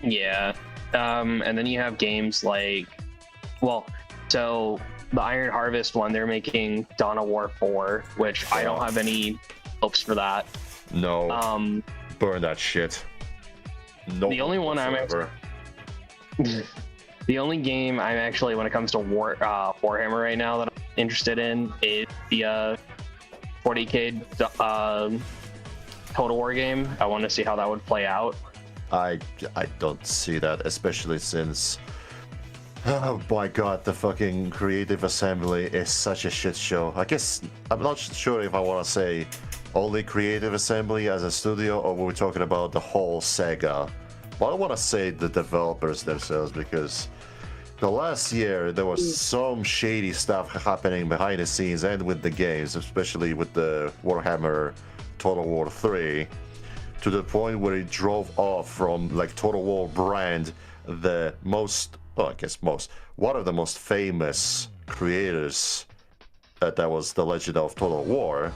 Yeah. And then you have games like, so the Iron Harvest one, they're making Dawn of War 4, which I don't have any hopes for that. No. Burn that shit. No. The only one the only game I'm actually, when it comes to Warhammer right now that I'm interested in is the 40k Total War game. I want to see how that would play out. I don't see that, especially since, oh my god, the fucking Creative Assembly is such a shit show. I guess, I'm not sure if I want to say only Creative Assembly as a studio, or we're talking about the whole Sega. But I want to say the developers themselves, because the last year there was some shady stuff happening behind the scenes and with the games, especially with the Warhammer Total War 3, to the point where it drove off from like Total War brand, the most, well, I guess one of the most famous creators that was the Legend of Total War.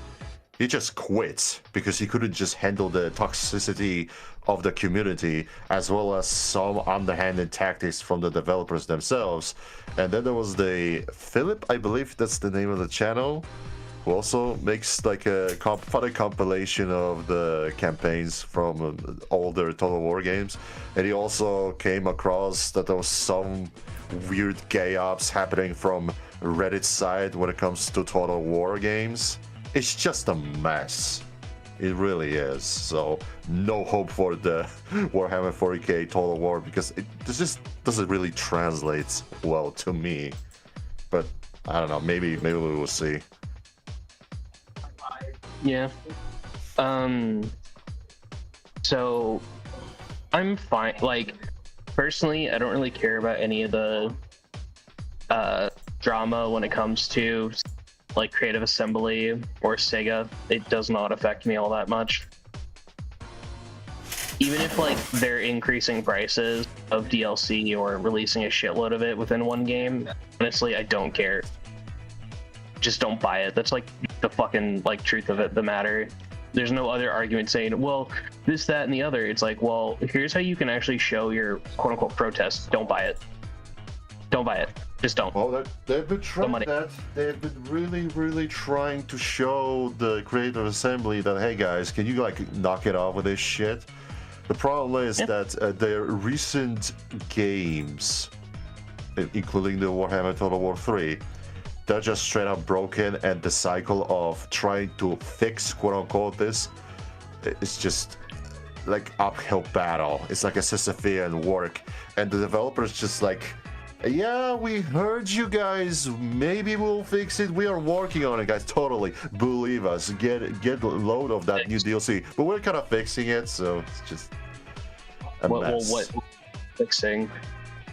He just quit because he couldn't just handle the toxicity of the community, as well as some underhanded tactics from the developers themselves. And then there was the Philip, I believe that's the name of the channel, who also makes like a funny compilation of the campaigns from older Total War games. And he also came across that there was some weird gay ops happening from Reddit side when it comes to Total War games. it's just a mess. It really is. So no hope for the Warhammer 40k Total War because it just doesn't really translate well to me. But I don't know. Maybe we will see. Yeah. So I'm fine. Like, personally, I don't really care about any of the drama when it comes to like Creative Assembly or Sega. It does not affect me all that much. Even if like they're increasing prices of DLC or releasing a shitload of it within one game, honestly, I don't care. Just don't buy it. That's like the fucking like truth of it, the matter. There's no other argument saying, well, this, that, and the other. It's like, well, here's how you can actually show your quote-unquote protest. Don't buy it. Don't buy it. Just don't. Well, they've been trying money. that. They've been really trying to show the Creative Assembly that, hey guys, can you like knock it off with this shit? The problem is that their recent games, including the Warhammer Total War 3, they're just straight up broken, and the cycle of trying to fix quote-unquote this, it's just like uphill battle. It's like a Sisyphean work, and the developers just like, yeah, we heard you guys, maybe we'll fix it, we are working on it, guys. Totally believe us, get a load of that new DLC, but we're kind of fixing it, so it's just a mess. What fixing?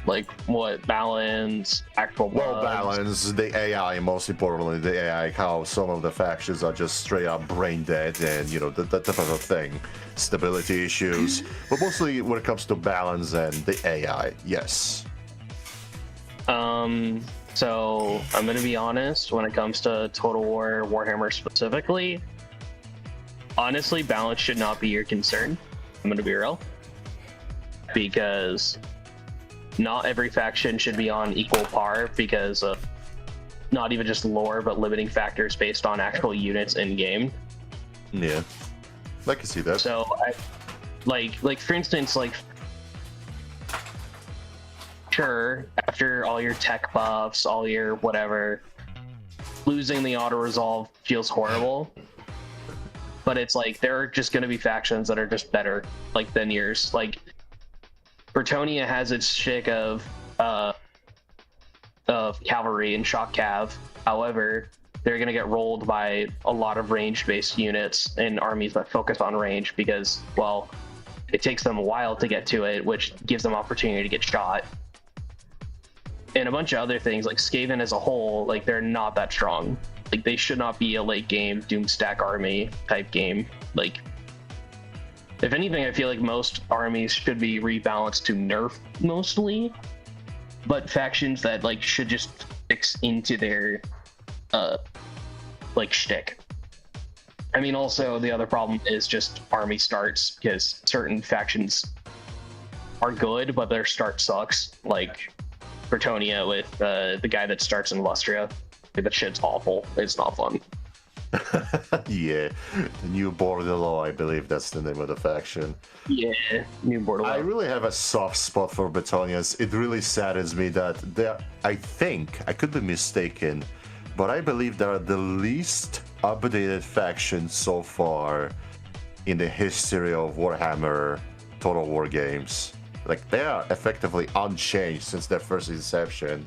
Like what? Balance, actual bugs? Well, balance, the AI, most importantly, the AI, how some of the factions are just straight up brain dead, and you know, that type of a thing. Stability issues, but mostly when it comes to balance and the AI, yes. So I'm gonna be honest, when it comes to Total War Warhammer specifically, honestly, balance should not be your concern. I'm gonna be real. Because not every faction should be on equal par because of not even just lore, but limiting factors based on actual units in game. Yeah, I can see that. So, like for instance, like, sure, after all your tech buffs, all your whatever, losing the auto resolve feels horrible. But it's like there are just going to be factions that are just better, like than yours. Like, Bretonnia has its shtick of cavalry and shock cav. However, they're going to get rolled by a lot of range-based units and armies that focus on range because, well, it takes them a while to get to it, which gives them opportunity to get shot. And a bunch of other things, like Skaven as a whole, like they're not that strong. Like they should not be a late game Doomstack army type game. Like, if anything, I feel like most armies should be rebalanced to nerf mostly, but factions that like should just fix into their like shtick. I mean, also the other problem is just army starts, because certain factions are good, but their start sucks. Like Bretonnia with the guy that starts in Lustria. Like, that shit's awful. It's not fun. Yeah, the New Bordello, I believe that's the name of the faction. Yeah, New Bordello. I really have a soft spot for Bretonnias. It really saddens me that they're, I think, I could be mistaken, but I believe they're the least updated faction so far in the history of Warhammer Total War games. Like, they are effectively unchanged since their first inception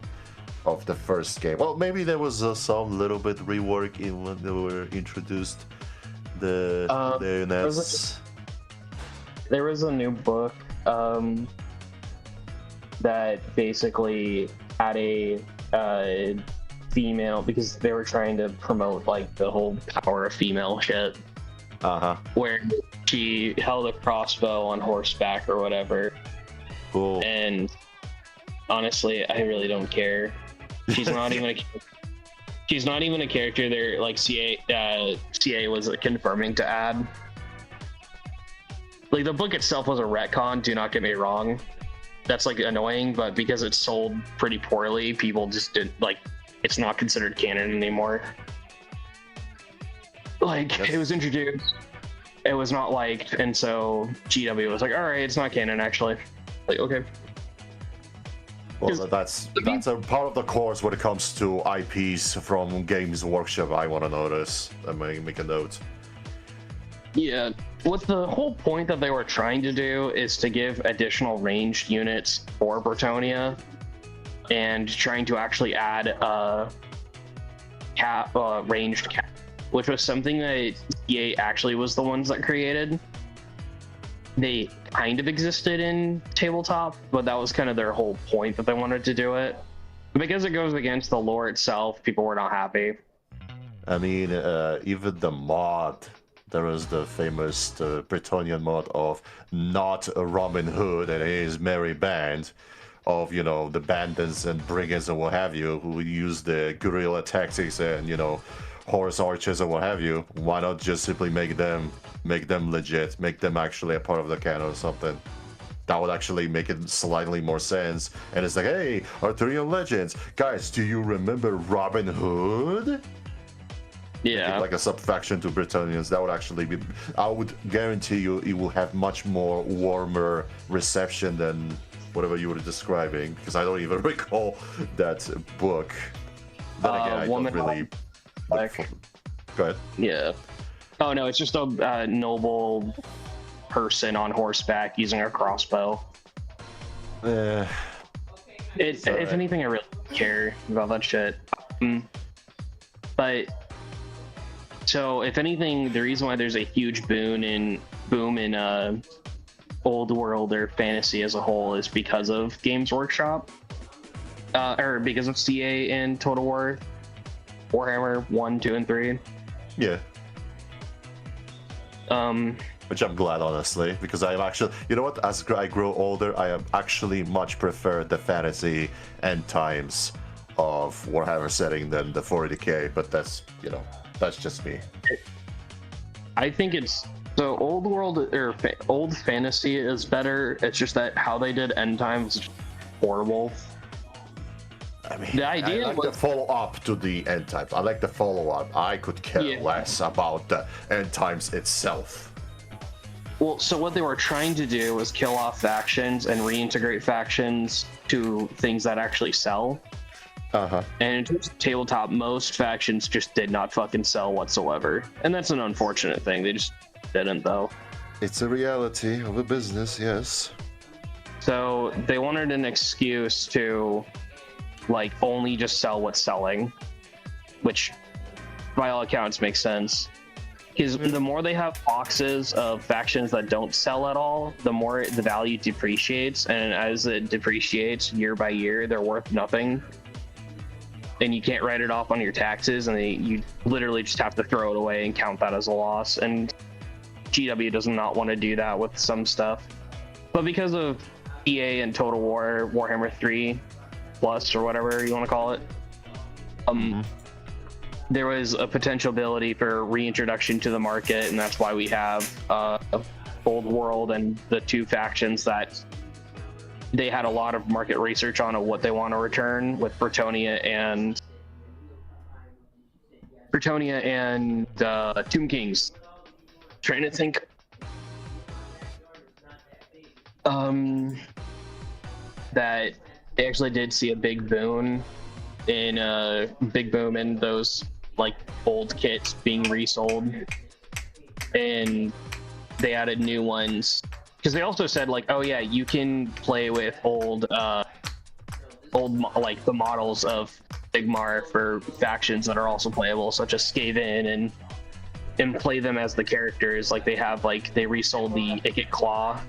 of the first game. Well, maybe there was some little bit rework in when they were introduced. The units. There was a new book that basically had a female, because they were trying to promote like the whole power of female shit. Where she held a crossbow on horseback or whatever. Cool. And honestly, I really don't care. She's not even a character there, like CA was confirming to add. Like, the book itself was a retcon, do not get me wrong. That's like annoying, but because it's sold pretty poorly, people just didn't like, it's not considered canon anymore. Like, it was introduced, it was not liked, and so GW was like, all right, it's not canon actually. Like, okay. Well, that's a part of the course when it comes to IPs from Games Workshop. I want to notice. I may make a note. Yeah, what the whole point that they were trying to do is to give additional ranged units for Bretonia, and trying to actually add a ranged cap, which was something that EA actually was the ones that created. They kind of existed in tabletop, but that was kind of their whole point that they wanted to do it. Because it goes against the lore itself, people were not happy. I mean, even the mod, there was the famous Bretonian mod of not a Robin Hood and his merry band of, you know, the bandits and brigands and what have you, who use the guerrilla tactics and, you know, horse archers and what have you. Why not just simply make them legit, make them actually a part of the canon or something? That would actually make it slightly more sense. And it's like, hey, Arthurian legends, guys, do you remember Robin Hood? Yeah, Like a sub-faction to Bretonians. That would actually be, I would guarantee you it will have much more warmer reception than whatever you were describing, because I don't even recall that book. Then again, I don't really look for... Go ahead. Yeah. Oh no, it's just a noble person on horseback using a crossbow. Right. If anything, I really don't care about that shit. But so, if anything, the reason why there's a huge boom in old world or fantasy as a whole is because of Games Workshop, or because of CA and Total War, Warhammer 1, 2, and 3. Yeah. Which I'm glad, honestly, because I'm actually, you know what, as I grow older, I am actually much prefer the fantasy end times of Warhammer setting than the 40k, but that's, you know, that's just me. I think it's, so old world or old fantasy is better. It's just that how they did end times is horrible. I mean, The idea I like was- the follow-up to the end times. I like the follow-up. I could care Yeah. less about the end times itself. Well, so what they were trying to do was kill off factions and reintegrate factions to things that actually sell. Uh-huh. And in terms of tabletop, most factions just did not fucking sell whatsoever. And that's an unfortunate thing. They just didn't, though. It's a reality of a business, yes. So they wanted an excuse to, like, only just sell what's selling, which, by all accounts, makes sense. Because the more they have boxes of factions that don't sell at all, the more the value depreciates. And as it depreciates year by year, they're worth nothing. And you can't write it off on your taxes, and you literally just have to throw it away and count that as a loss. And GW does not want to do that with some stuff. But because of EA and Total War, Warhammer 3 Plus, or whatever you want to call it, there was a potential ability for reintroduction to the market, and that's why we have Old World and the two factions that they had a lot of market research on of what they want to return, with Bretonia and Tomb Kings. Trying to think. That they actually did see a big boom in those like old kits being resold, and they added new ones because they also said like, oh yeah, you can play with old like the models of Sigmar for factions that are also playable, such as Skaven, and play them as the characters. Like they have, like, they resold the Ikit Claw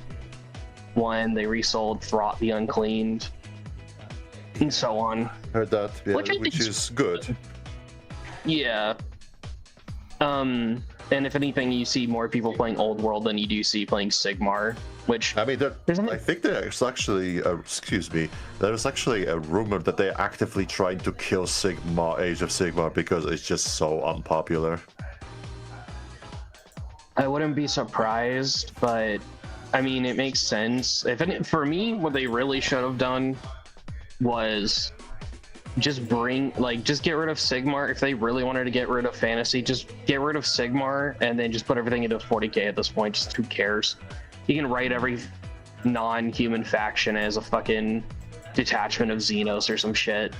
one, they resold Throt the Uncleaned, and so on. Heard that, yeah, Which I think is good. Yeah. And if anything, you see more people playing Old World than you do see playing Sigmar, which I mean, I think there's actually, there's actually a rumor that they're actively trying to kill Sigmar, Age of Sigmar, because it's just so unpopular. I wouldn't be surprised, but I mean, it makes sense. For me, what they really should have done was just get rid of Sigmar. If they really wanted to get rid of fantasy, just get rid of Sigmar and then just put everything into 40k at this point. Just who cares? You can write every non-human faction as a fucking detachment of Xenos or some shit.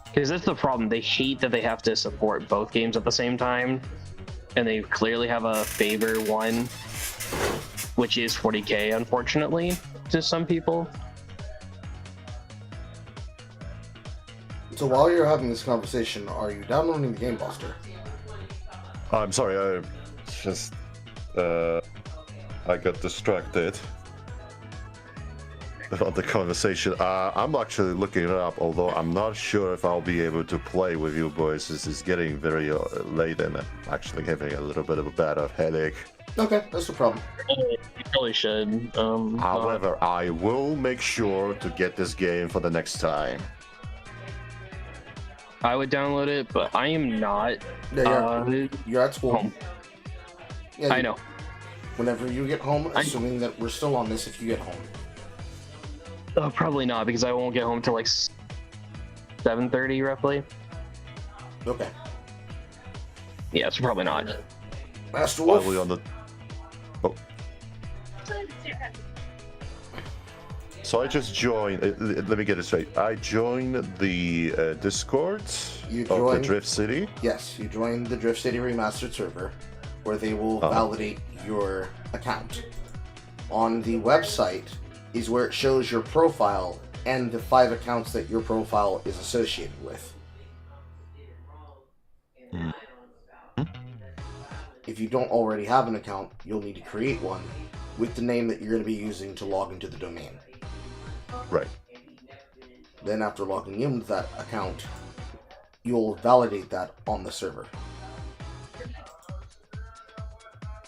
Because that's the problem. They hate that they have to support both games at the same time, and they clearly have a favor one, which is 40K, unfortunately, to some people. So while you're having this conversation, are you downloading the Game Buster? I'm sorry, I just I got distracted on the conversation. I'm actually looking it up, although I'm not sure if I'll be able to play with you boys. This is getting very late, and I'm actually having a little bit of a bad headache. Okay, that's no problem. You probably should. However, I will make sure to get this game for the next time. I would download it, but I am not. Yeah, you're at school. Home. Yeah, I know. Whenever you get home, assuming that we're still on this, if you get home. Probably not, because I won't get home till like 7:30 roughly. Okay. Yeah, so probably not. Master While Wolf. we're on the... Oh. So I just joined, let me get it straight. I joined the Discord of the Drift City. Yes, you joined the Drift City Remastered server, where they will validate your account. On the website is where it shows your profile and the 5 accounts that your profile is associated with. If you don't already have an account, you'll need to create one with the name that you're going to be using to log into the domain. Right. Then after logging into that account, you'll validate that on the server.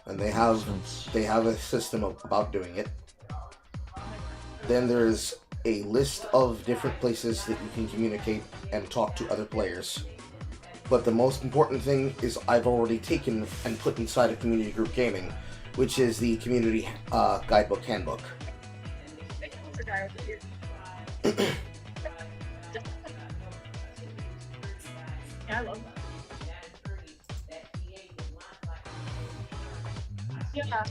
And they have a system about doing it. Then there's a list of different places that you can communicate and talk to other players. But the most important thing is I've already taken and put inside of Community Group Gaming, which is the community guidebook handbook. I love that. Yeah.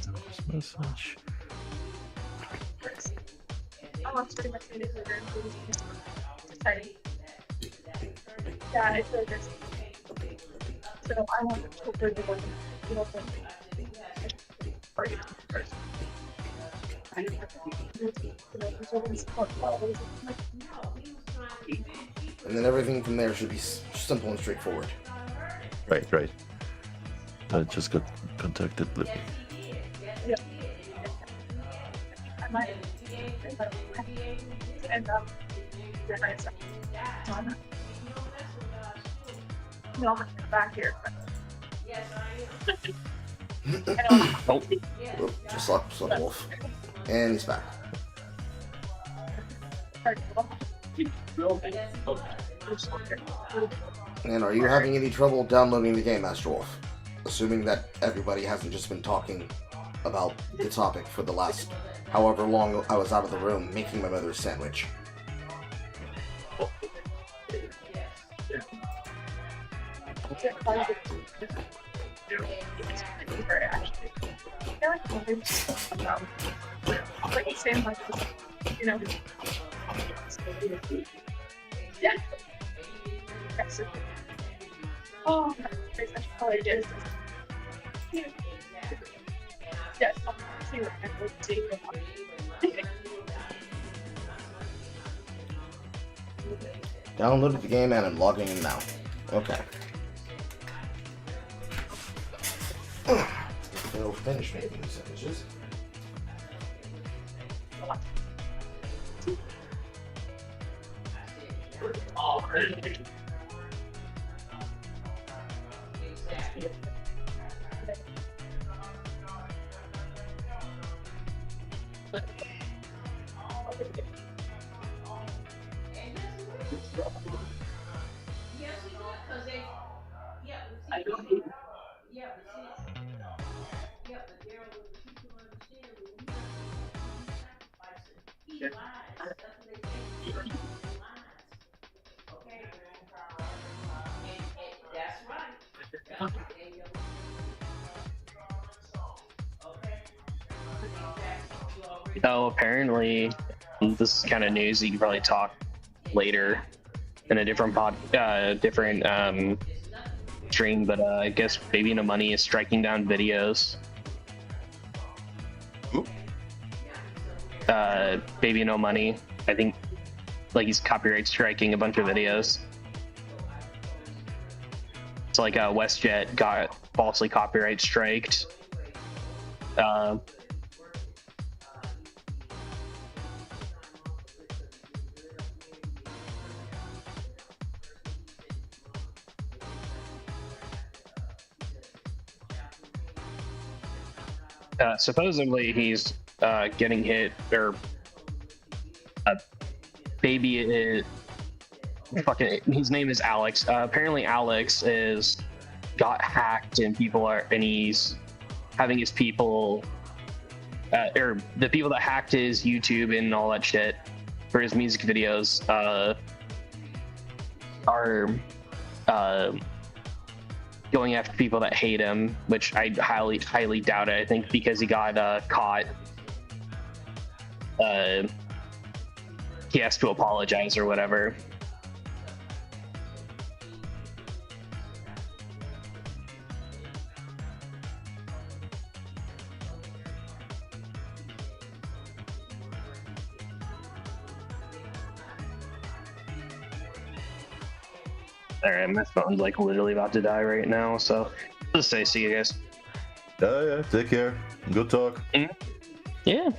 Message. I watched pretty much any of the exciting. Yeah, it's really good. So I want to go the one, you know, And then everything from there should be simple and straightforward. Right. I just got contacted. Yeah. I might. And no, I'm back here. Oh, Oop, just left Wolf. And he's back. And are you having any trouble downloading the game, Master Wolf? Assuming that everybody hasn't just been talking about the topic for the last however long I was out of the room making my mother's sandwich. Yeah. Oh, that's probably just. Yes, I'll see what I will see. Downloaded the game and I'm logging in now. Okay. They'll finish making these images. so apparently This is kind of news you can probably talk later in a different stream, but I guess Baby No Money is striking down videos. Who? Baby No Money, I think, like he's copyright striking a bunch of videos. It's like WestJet got falsely copyright striked. Supposedly he's getting hit, or baby fucking, his name is Alex. Apparently Alex got hacked, and he's having his people, or the people that hacked his YouTube and all that shit for his music videos are going after people that hate him, which I highly doubt it. I think because he got caught, he has to apologize or whatever. All right, my phone's like literally about to die right now, so let's say see you guys. Yeah, take care. Good talk. Yeah.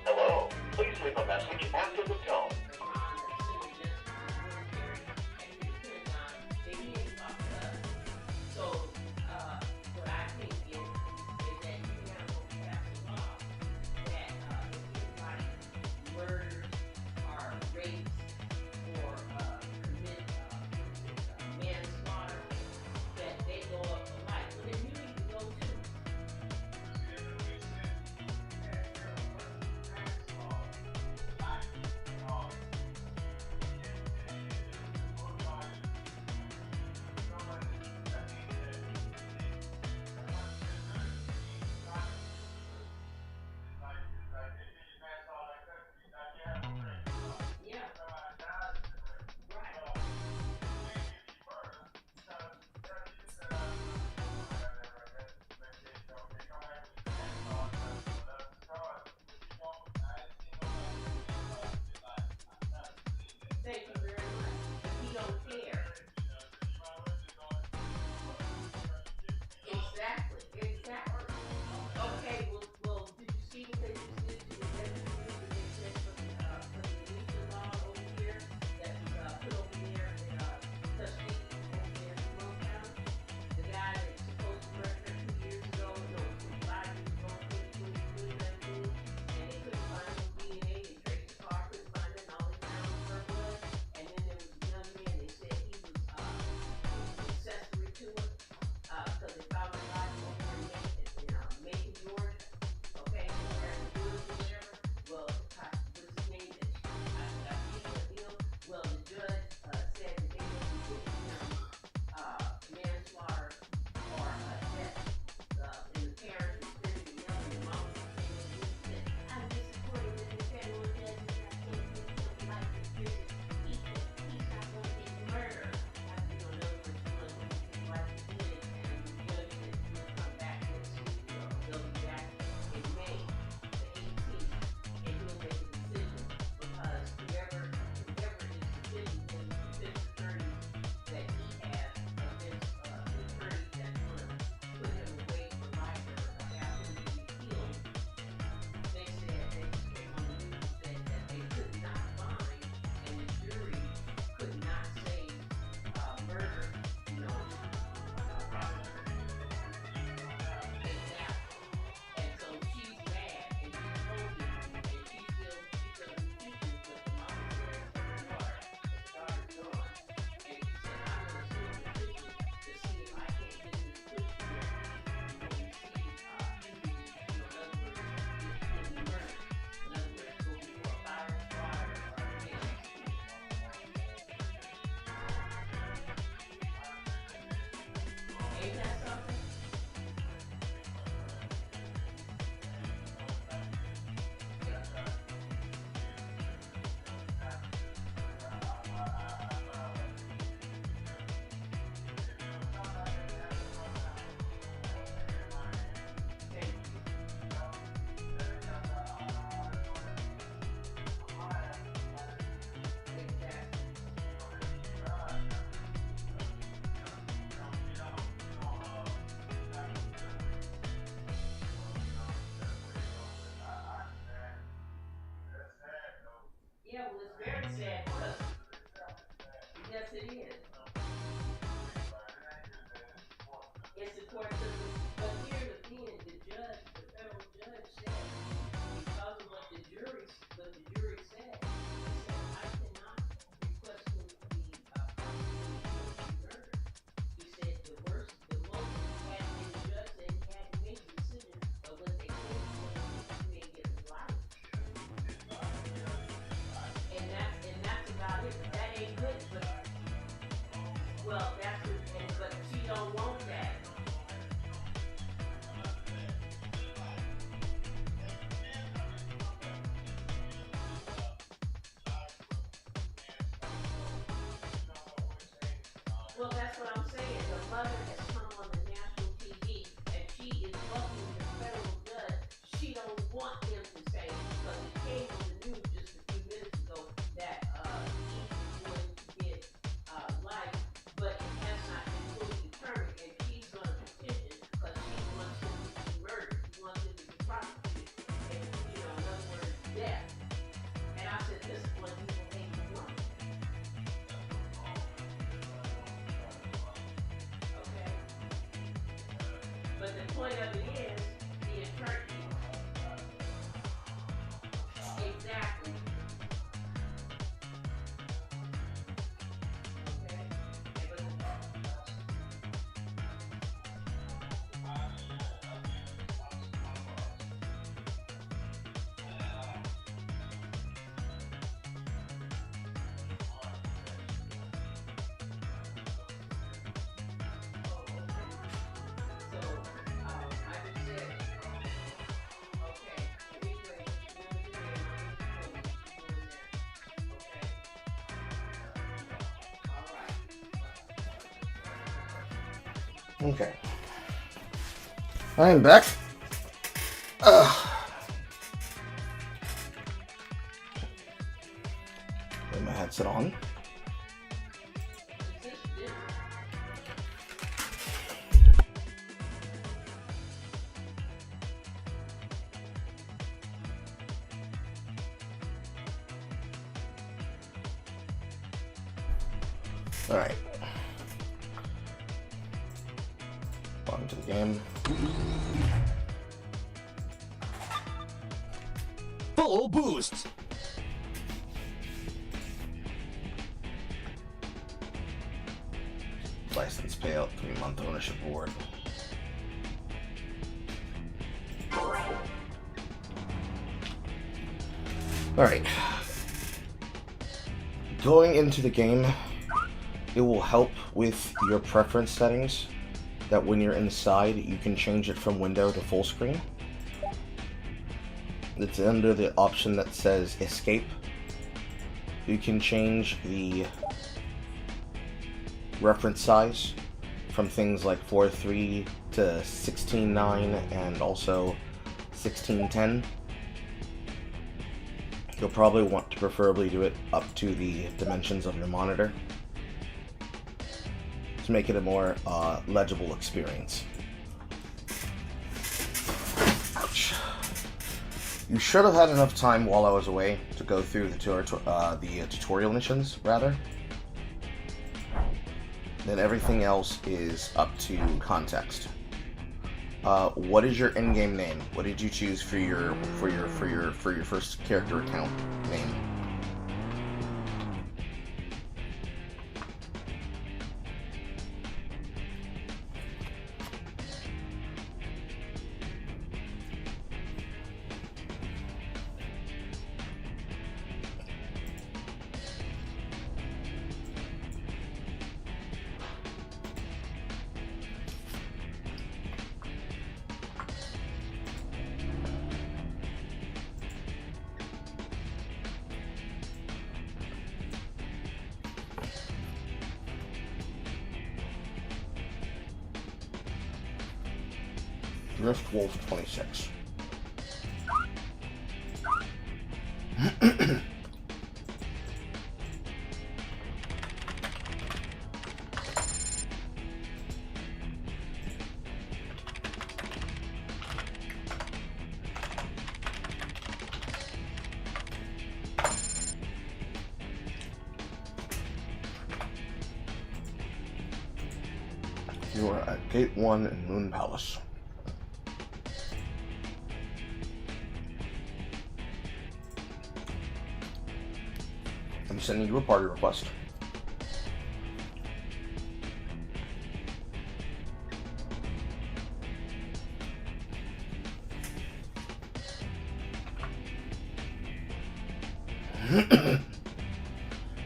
Hello, please leave a message after the tone. Well, that's it, but she don't want that. Well, that's what I'm saying. The mother has come on the national TV and she is bucking the federal judge. She don't want him to say because it came on the news just a few minutes ago that he's going to get life, but it has not been fully determined, and she's going to petition because she wants him to be murdered. She wants him to be prosecuted, and in other words, death. And I said, this is what you will hate one. Okay. But the point of it is, the attorney. Exactly. Okay. So, I just said, okay, anyway, okay. All right. Okay. I am back. Put my headset on. Is this different? Alright. On to the game. Full boost. License payout, 3-month ownership award. Alright. Going into the game, it will help with your preference settings, that when you're inside, you can change it from window to full screen. It's under the option that says escape. You can change the reference size from things like 4:3 to 16:9 and also 16:10. You'll probably want to preferably do it up to the dimensions of your monitor to make it a more legible experience. Ouch. You should have had enough time while I was away to go through the tutorial missions, rather. Then everything else is up to context. What is your in-game name? What did you choose for your first character account name? Drift Wolf 26. You are at Gate 1 in Moon Palace. I'm sending you a party request.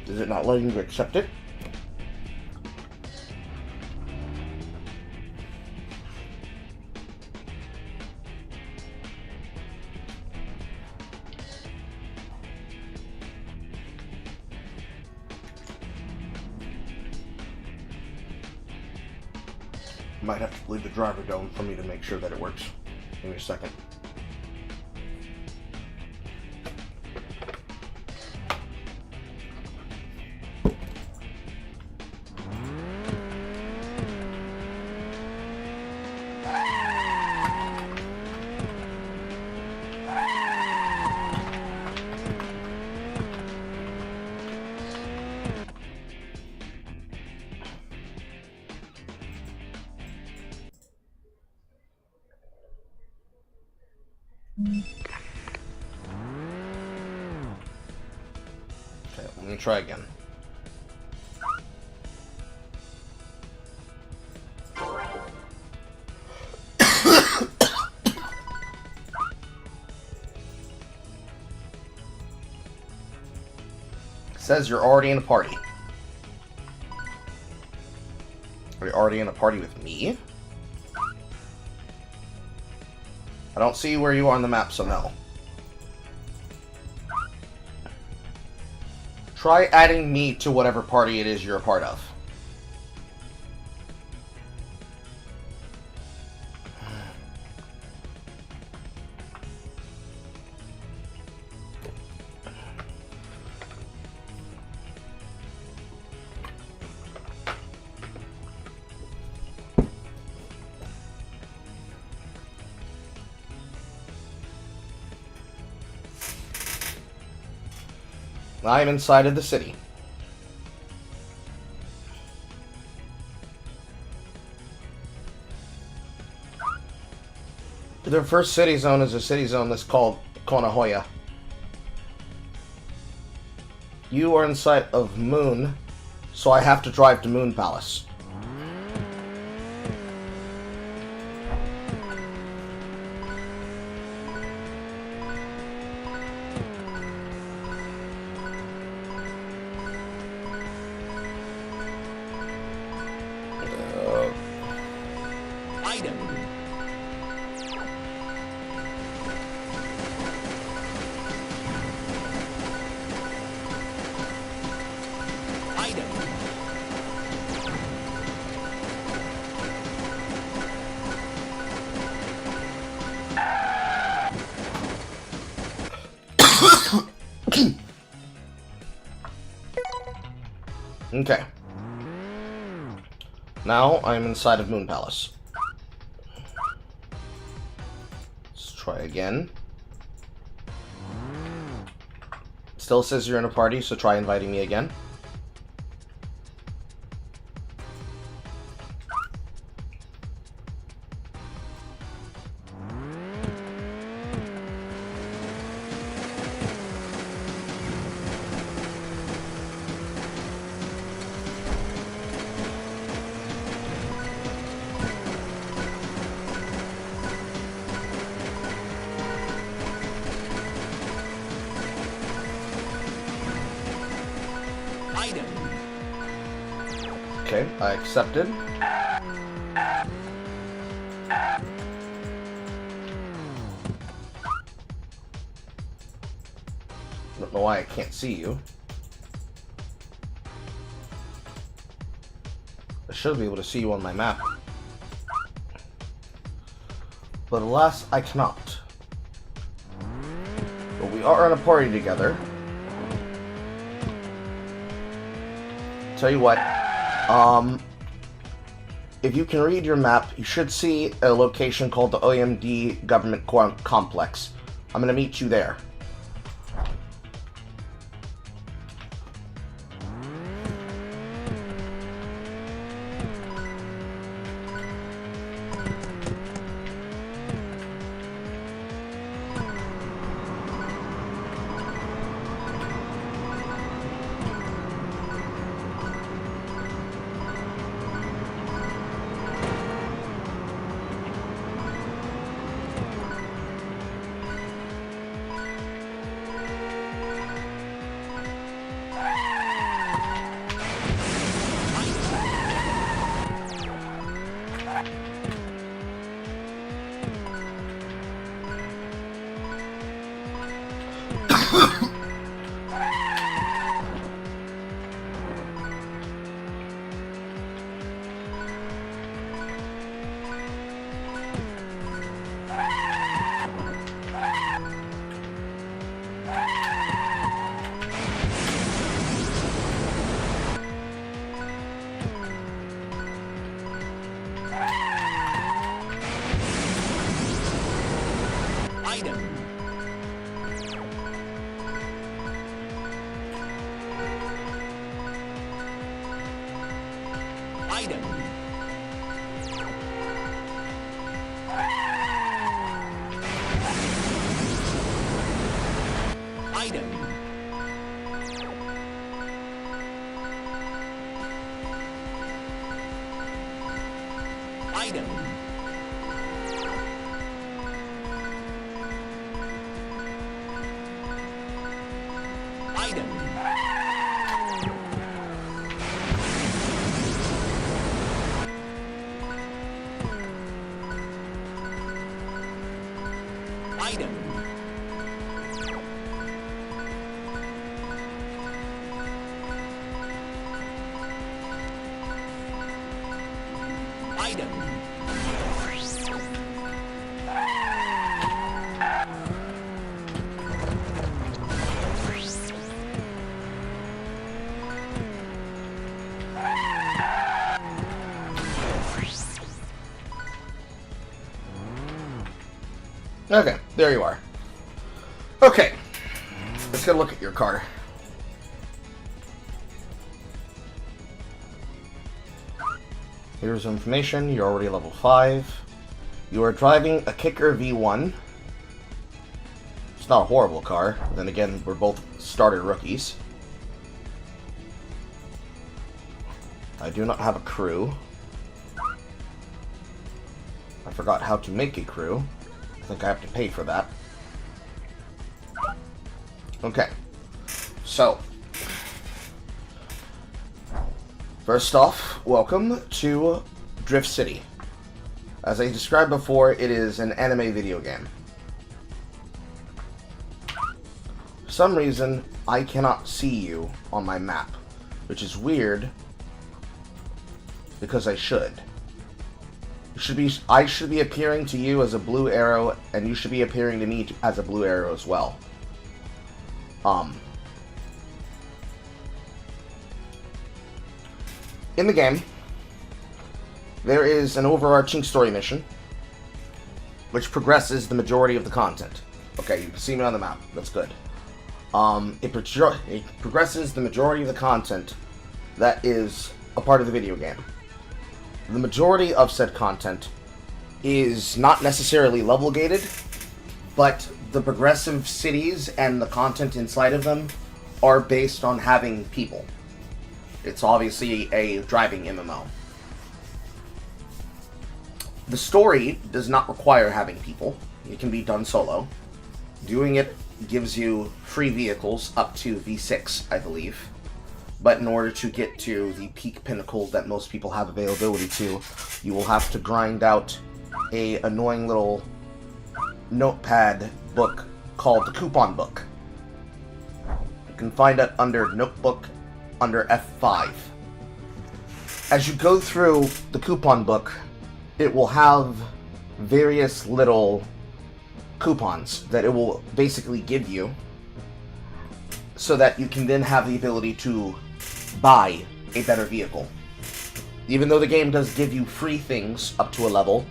Is it not letting you accept it? Might have to leave the driver going for me to make sure that it works. Give me a second. Okay, let me try again. Says you're already in a party. Are you already in a party with me? I don't see where you are on the map, so no. Try adding me to whatever party it is you're a part of. I'm inside of the city. The first city zone is a city zone that's called Konohaya. You are inside of Moon, so I have to drive to Moon Palace. Item. Item. Okay. Now I'm inside of Moon Palace. Let's try again. Still says you're in a party, so try inviting me again. Item. Okay, I accepted. Don't know why I can't see you. I should be able to see you on my map. But alas, I cannot. But we are in a party together. Tell you what, if you can read your map, you should see a location called the OMD Government Complex. I'm gonna meet you there. Item. Item. Item. Item. Item. Item. Okay, there you are. Okay, let's get a look at your car. Here's information. You're already level 5. You are driving a Kicker V1. It's not a horrible car. Then again, we're both starter rookies. I do not have a crew. I forgot how to make a crew. I think I have to pay for that. Okay. So, first off, welcome to Drift City. As I described before, it is an anime video game. For some reason, I cannot see you on my map, which is weird, because I should. I should be appearing to you as a blue arrow, and you should be appearing to me as a blue arrow as well. In the game, there is an overarching story mission, which progresses the majority of the content. Okay, you can see me on the map. That's good. It progresses the majority of the content that is a part of the video game. The majority of said content is not necessarily level gated, but the progressive cities and the content inside of them are based on having people. It's obviously a driving MMO. The story does not require having people. It can be done solo. Doing it gives you free vehicles up to V6, I believe. But in order to get to the peak pinnacle that most people have availability to, you will have to grind out a annoying little notepad book called the Coupon Book. You can find it under Notebook under F5. As you go through the Coupon Book, it will have various little coupons that it will basically give you so that you can then have the ability to buy a better vehicle. Even though the game does give you free things up to a level,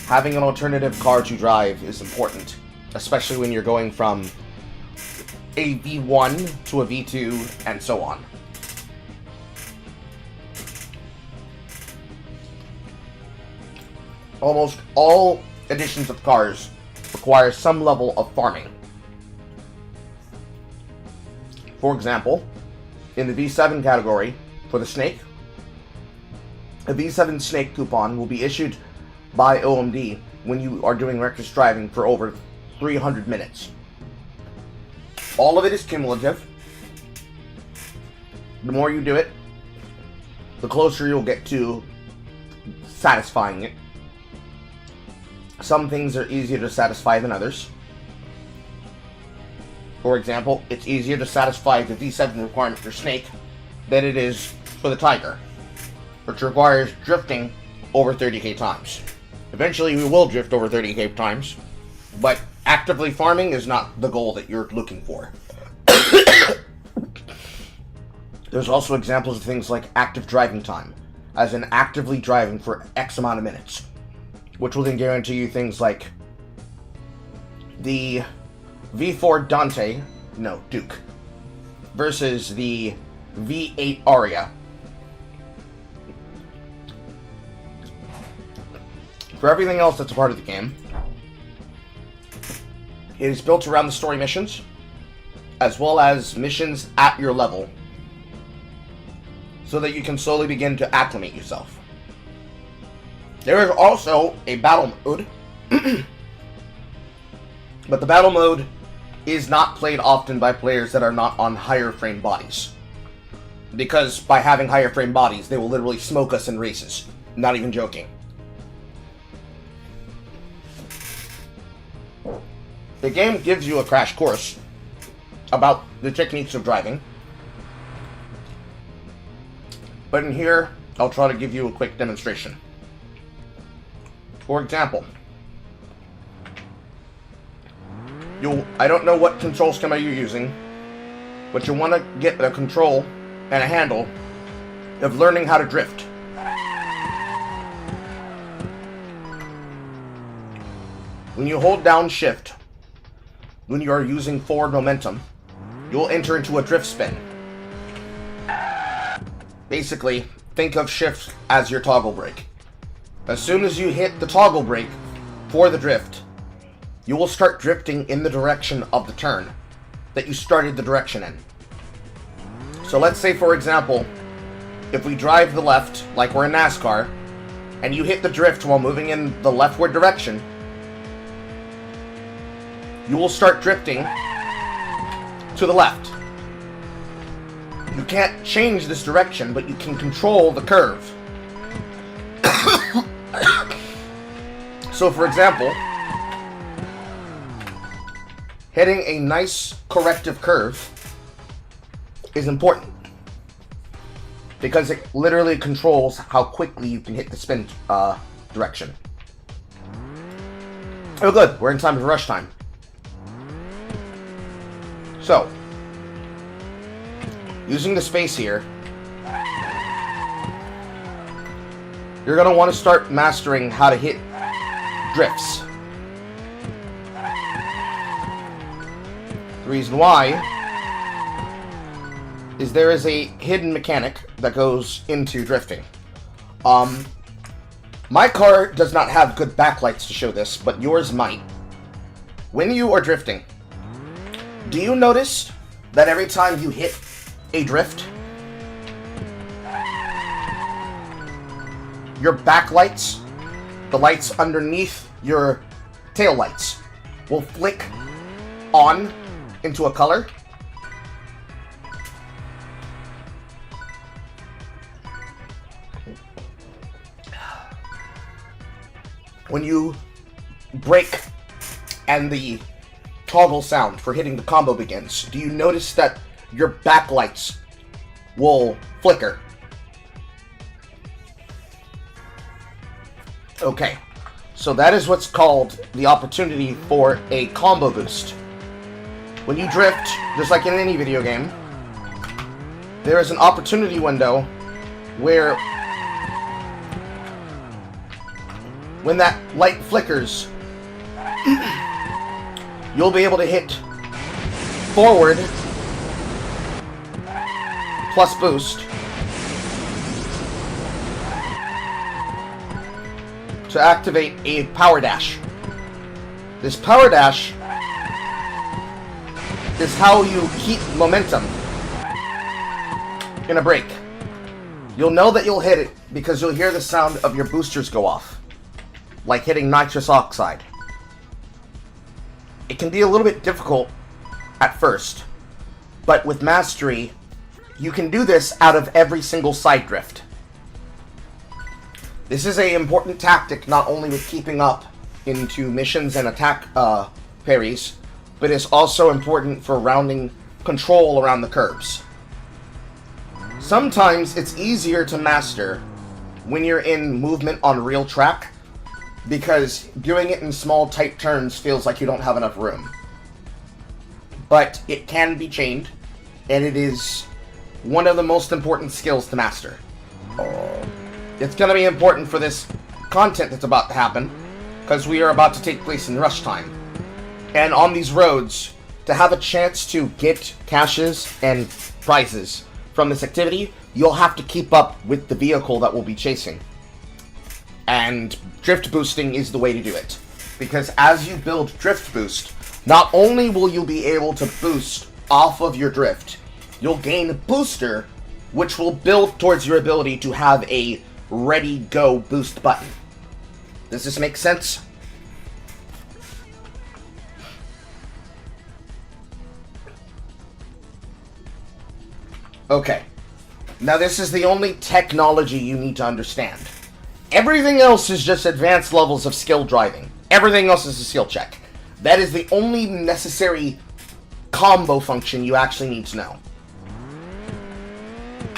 having an alternative car to drive is important, especially when you're going from a V1 to a V2 and so on. Almost all editions of cars require some level of farming. For example, in the V7 category, for the Snake, a V7 Snake coupon will be issued by OMD when you are doing reckless driving for over 300 minutes. All of it is cumulative. The more you do it, the closer you'll get to satisfying it. Some things are easier to satisfy than others. For example, it's easier to satisfy the V7 requirement for Snake than it is for the Tiger, which requires drifting over 30k times. Eventually we will drift over 30k times, but actively farming is not the goal that you're looking for. There's also examples of things like active driving time, as in actively driving for X amount of minutes, which will then guarantee you things like the V4 Duke versus the V8 Aria. For everything else that's a part of the game, it is built around the story missions, as well as missions at your level, so that you can slowly begin to acclimate yourself. There is also a battle mode, but the battle mode is not played often by players that are not on higher frame bodies. Because by having higher frame bodies, they will literally smoke us in races. Not even joking. The game gives you a crash course about the techniques of driving. But in here, I'll try to give you a quick demonstration. For example, I don't know what control schema you're using, but you want to get a control and a handle of learning how to drift. When you hold down shift, when you are using forward momentum, you'll enter into a drift spin. Basically, think of shift as your toggle brake. As soon as you hit the toggle brake for the drift, you will start drifting in the direction of the turn that you started the direction in. So let's say, for example, if we drive the left, like we're in NASCAR, and you hit the drift while moving in the leftward direction, you will start drifting to the left. You can't change this direction, but you can control the curve. So, for example, hitting a nice corrective curve is important, because it literally controls how quickly you can hit the spin direction. Oh good, we're in time for rush time. So, using the space here, you're going to want to start mastering how to hit drifts. The reason why is there is a hidden mechanic that goes into drifting. My car does not have good backlights to show this, but yours might. When you are drifting, do you notice that every time you hit a drift, your backlights, the lights underneath your tail lights, will flick on into a color? When you brake and the toggle sound for hitting the combo begins, do you notice that your backlights will flicker? Okay, so that is what's called the opportunity for a combo boost. When you drift, just like in any video game, there is an opportunity window where when that light flickers, you'll be able to hit forward plus boost to activate a power dash. This power dash is how you keep momentum in a break. You'll know that you'll hit it because you'll hear the sound of your boosters go off, like hitting nitrous oxide. It can be a little bit difficult at first, but with mastery, you can do this out of every single side drift. This is an important tactic not only with keeping up into missions and attack parries, but it's also important for rounding control around the curves. Sometimes it's easier to master when you're in movement on real track, because doing it in small tight turns feels like you don't have enough room. But it can be chained, and it is one of the most important skills to master. It's going to be important for this content that's about to happen, because we are about to take place in rush time. And on these roads, to have a chance to get caches and prizes from this activity, you'll have to keep up with the vehicle that we'll be chasing. And drift boosting is the way to do it. Because as you build drift boost, not only will you be able to boost off of your drift, you'll gain booster, which will build towards your ability to have a ready go boost button. Does this make sense? Okay. Now this is the only technology you need to understand. Everything else is just advanced levels of skill driving. Everything else is a skill check. That is the only necessary combo function you actually need to know.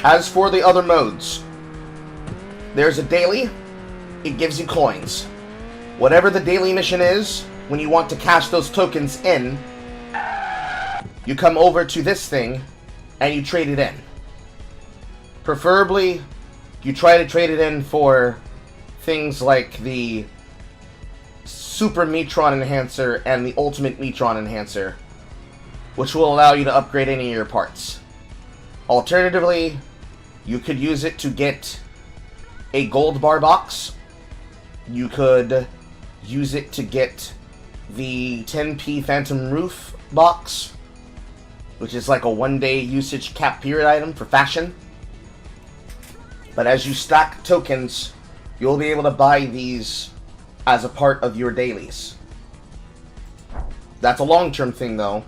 As for the other modes, there's a daily. It gives you coins. Whatever the daily mission is, when you want to cash those tokens in, you come over to this thing and you trade it in. Preferably, you try to trade it in for things like the Super Metron Enhancer and the Ultimate Metron Enhancer, which will allow you to upgrade any of your parts. Alternatively, you could use it to get a gold bar box. You could use it to get the 10p Phantom Roof box, which is like a one-day usage cap period item for fashion. But as you stack tokens, you'll be able to buy these as a part of your dailies. That's a long-term thing, though.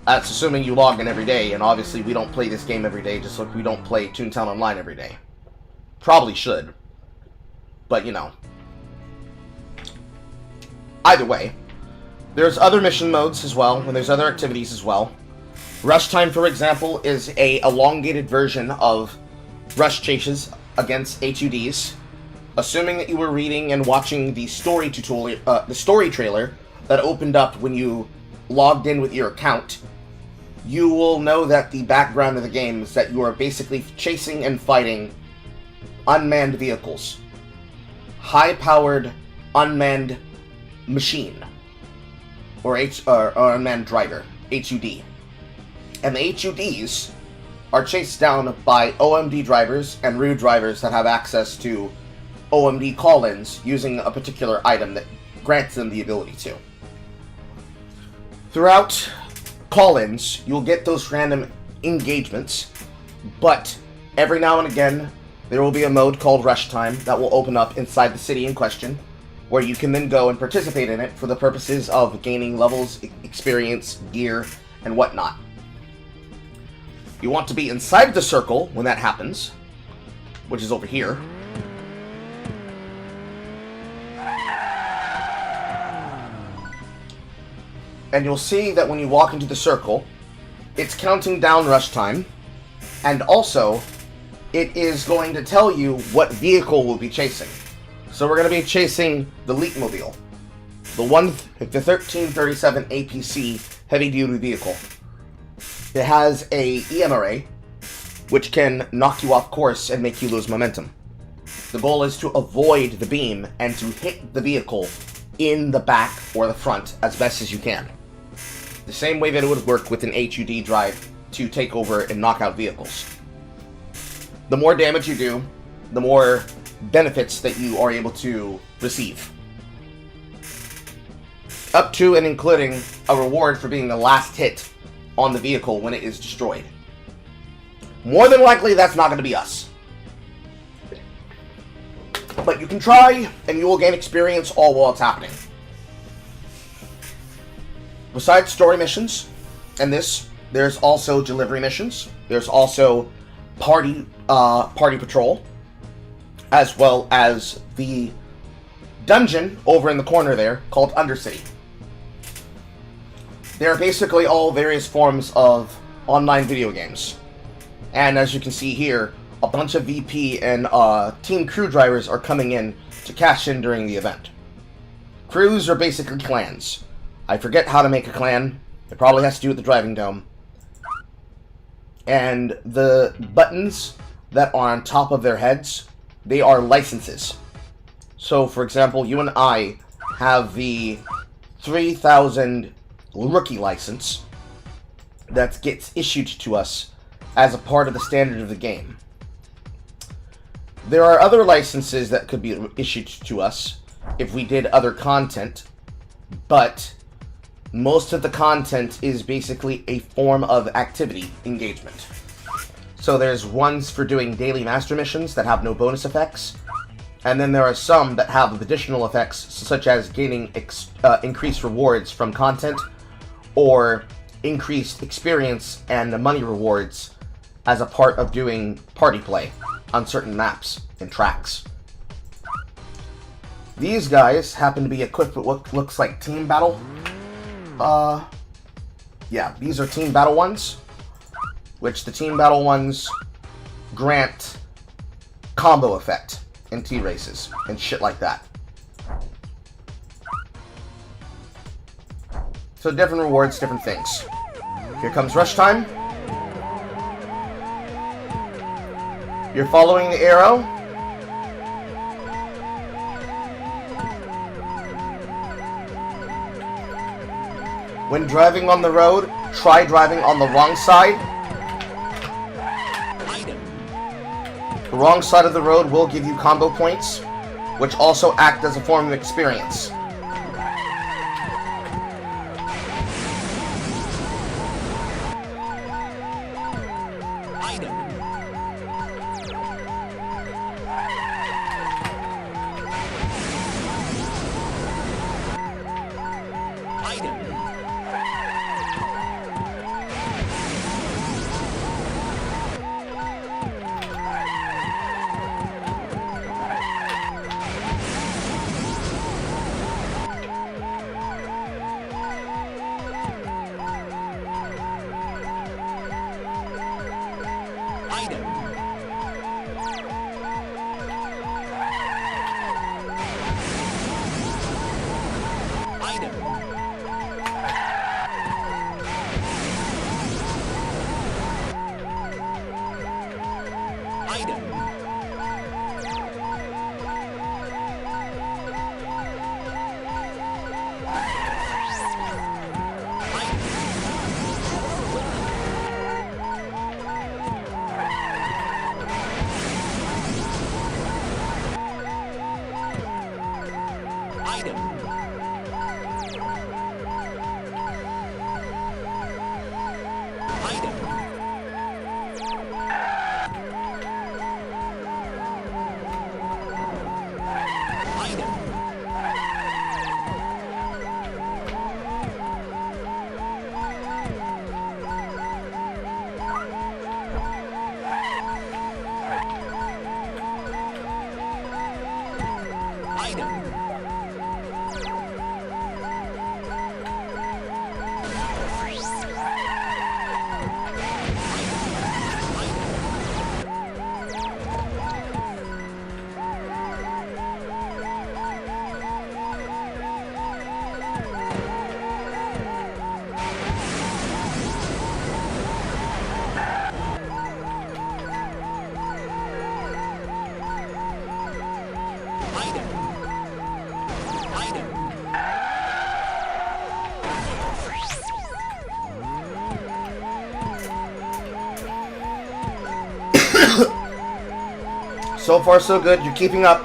That's assuming you log in every day, and obviously we don't play this game every day, just like we don't play Toontown Online every day. Probably should. But, you know. Either way, there's other mission modes as well, and there's other activities as well. Rush Time, for example, is a elongated version of rush chases against HUDs. Assuming that you were reading and watching the story tutorial, the story trailer that opened up when you logged in with your account, you will know that the background of the game is that you are basically chasing and fighting unmanned vehicles. High-powered unmanned machine. Or unmanned driver. HUD. And the HUDs are chased down by OMD drivers and RU drivers that have access to OMD call-ins using a particular item that grants them the ability to. Throughout call-ins, you'll get those random engagements, but every now and again, there will be a mode called Rush Time that will open up inside the city in question, where you can then go and participate in it for the purposes of gaining levels, experience, gear, and whatnot. You want to be inside the circle when that happens, which is over here. And you'll see that when you walk into the circle, it's counting down rush time, and also, it is going to tell you what vehicle we'll be chasing. So we're going to be chasing the Leapmobile, the 1337 APC heavy-duty vehicle. It has a EMRA, which can knock you off course and make you lose momentum. The goal is to avoid the beam and to hit the vehicle in the back or the front as best as you can. The same way that it would work with an HUD drive to take over and knock out vehicles. The more damage you do, the more benefits that you are able to receive. Up to and including a reward for being the last hit on the vehicle when it is destroyed. More than likely, that's not going to be us. But you can try, and you will gain experience all while it's happening. Besides story missions, and this, there's also delivery missions. There's also party patrol, as well as the dungeon over in the corner there called Undercity. They're basically all various forms of online video games. And as you can see here, a bunch of VP and team crew drivers are coming in to cash in during the event. Crews are basically clans. I forget how to make a clan. It probably has to do with the driving dome. And the buttons that are on top of their heads, they are licenses. So, for example, you and I have the 3000 rookie license that gets issued to us as a part of the standard of the game. There are other licenses that could be issued to us if we did other content, but most of the content is basically a form of activity engagement. So there's ones for doing daily master missions that have no bonus effects, and then there are some that have additional effects, such as gaining increased rewards from content, or increased experience and money rewards as a part of doing party play on certain maps and tracks. These guys happen to be equipped with what looks like team battle. Yeah, these are team battle ones, which the team battle ones grant combo effect in T-races and shit like that. So different rewards, different things. Here comes rush time. You're following the arrow. When driving on the road, try driving on the wrong side. The wrong side of the road will give you combo points, which also act as a form of experience. So far, so good. You're keeping up.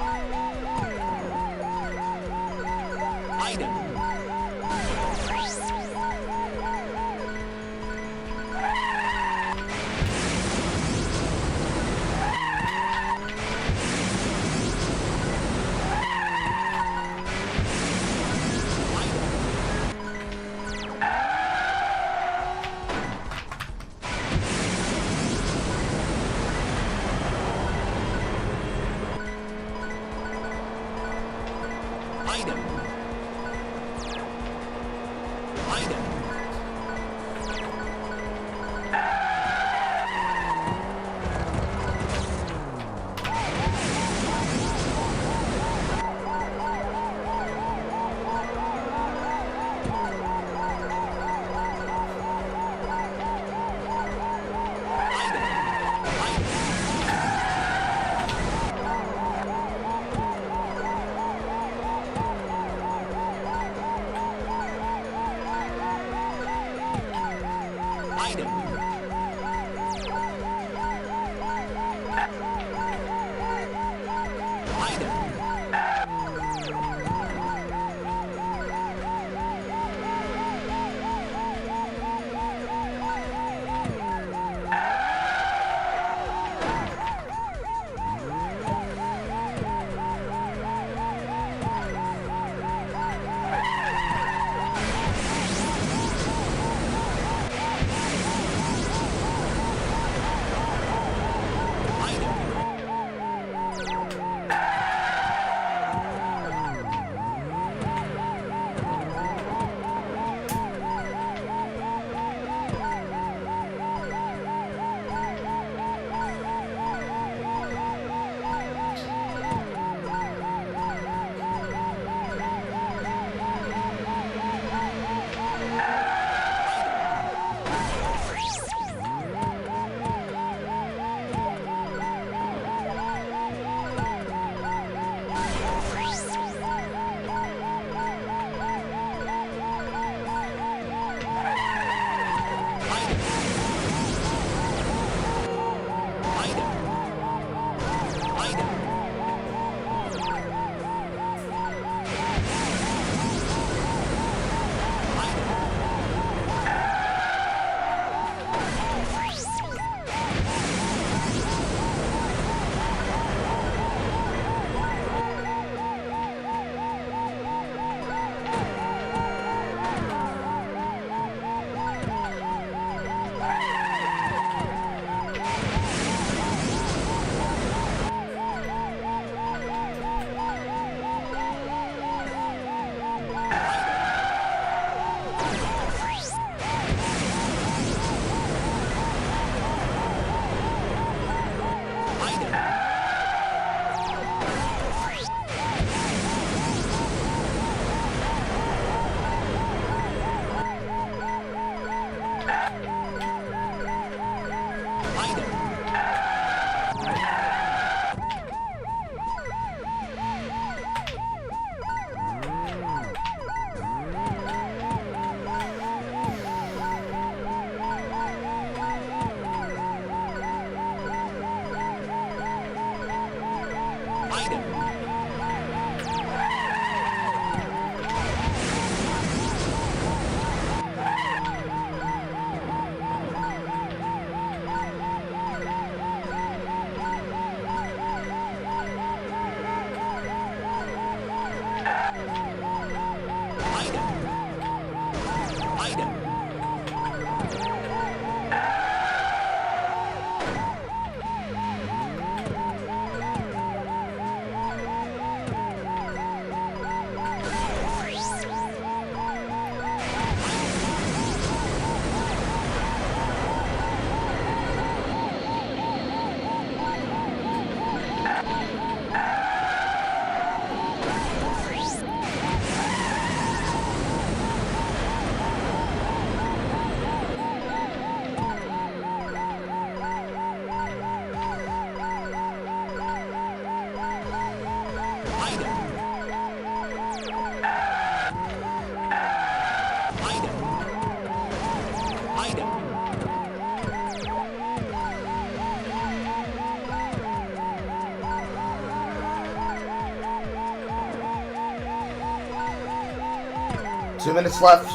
2 minutes left.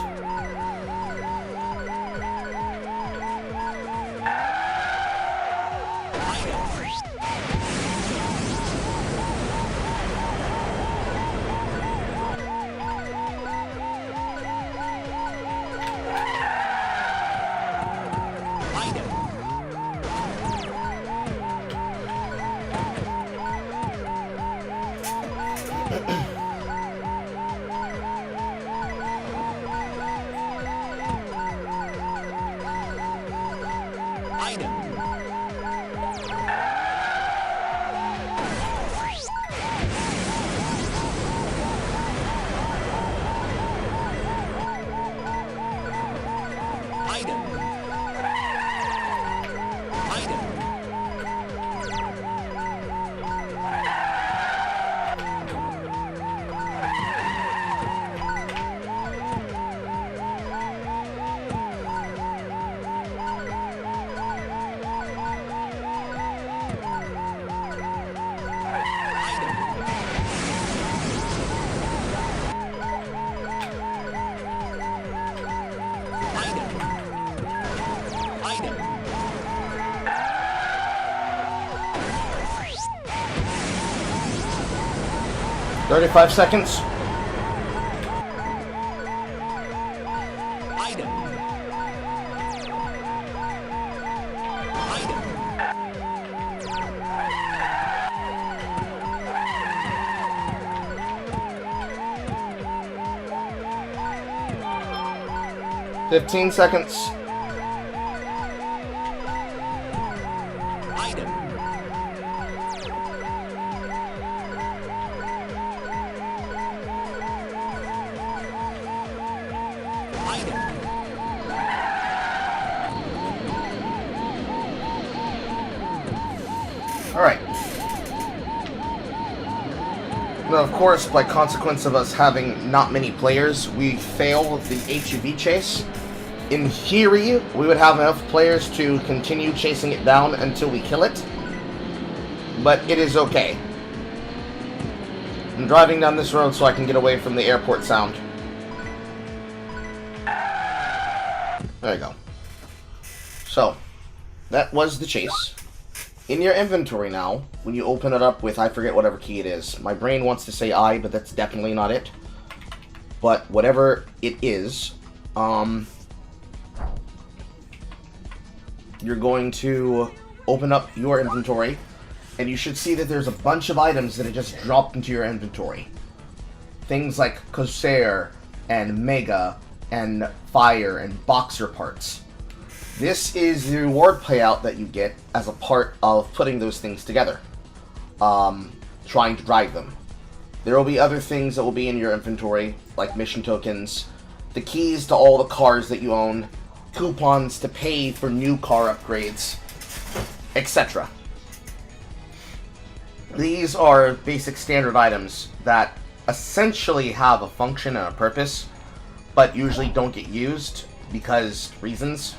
Item. 35 seconds. Item. Item. 15 seconds. Item. 'Alright. Now, of course, by consequence of us having not many players, we fail the HUV chase. In theory, we would have enough players to continue chasing it down until we kill it. But it is okay. I'm driving down this road so I can get away from the airport sound. There you go. So, that was the chase. In your inventory now, when you open it up with, I forget whatever key it is. My brain wants to say I, but that's definitely not it. But whatever it is, you're going to open up your inventory, and you should see that there's a bunch of items that have just dropped into your inventory. Things like Corsair, and Mega, and Fire, and Boxer parts. This is the reward payout that you get as a part of putting those things together. Trying to drive them. There will be other things that will be in your inventory, like mission tokens, the keys to all the cars that you own, coupons to pay for new car upgrades, etc. These are basic standard items that essentially have a function and a purpose, but usually don't get used because reasons.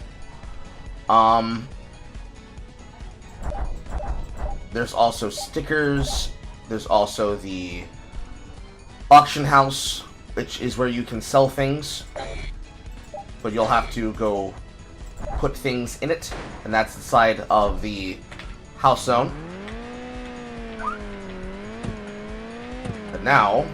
There's also stickers. There's also the auction house, which is where you can sell things, but you'll have to go put things in it, and that's the side of the house zone. But now,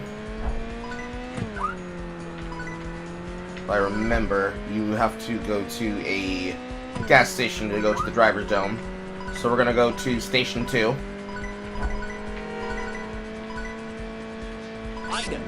if I remember, you have to go to a gas station to go to the driver's dome. So we're gonna go to Station 2. Item.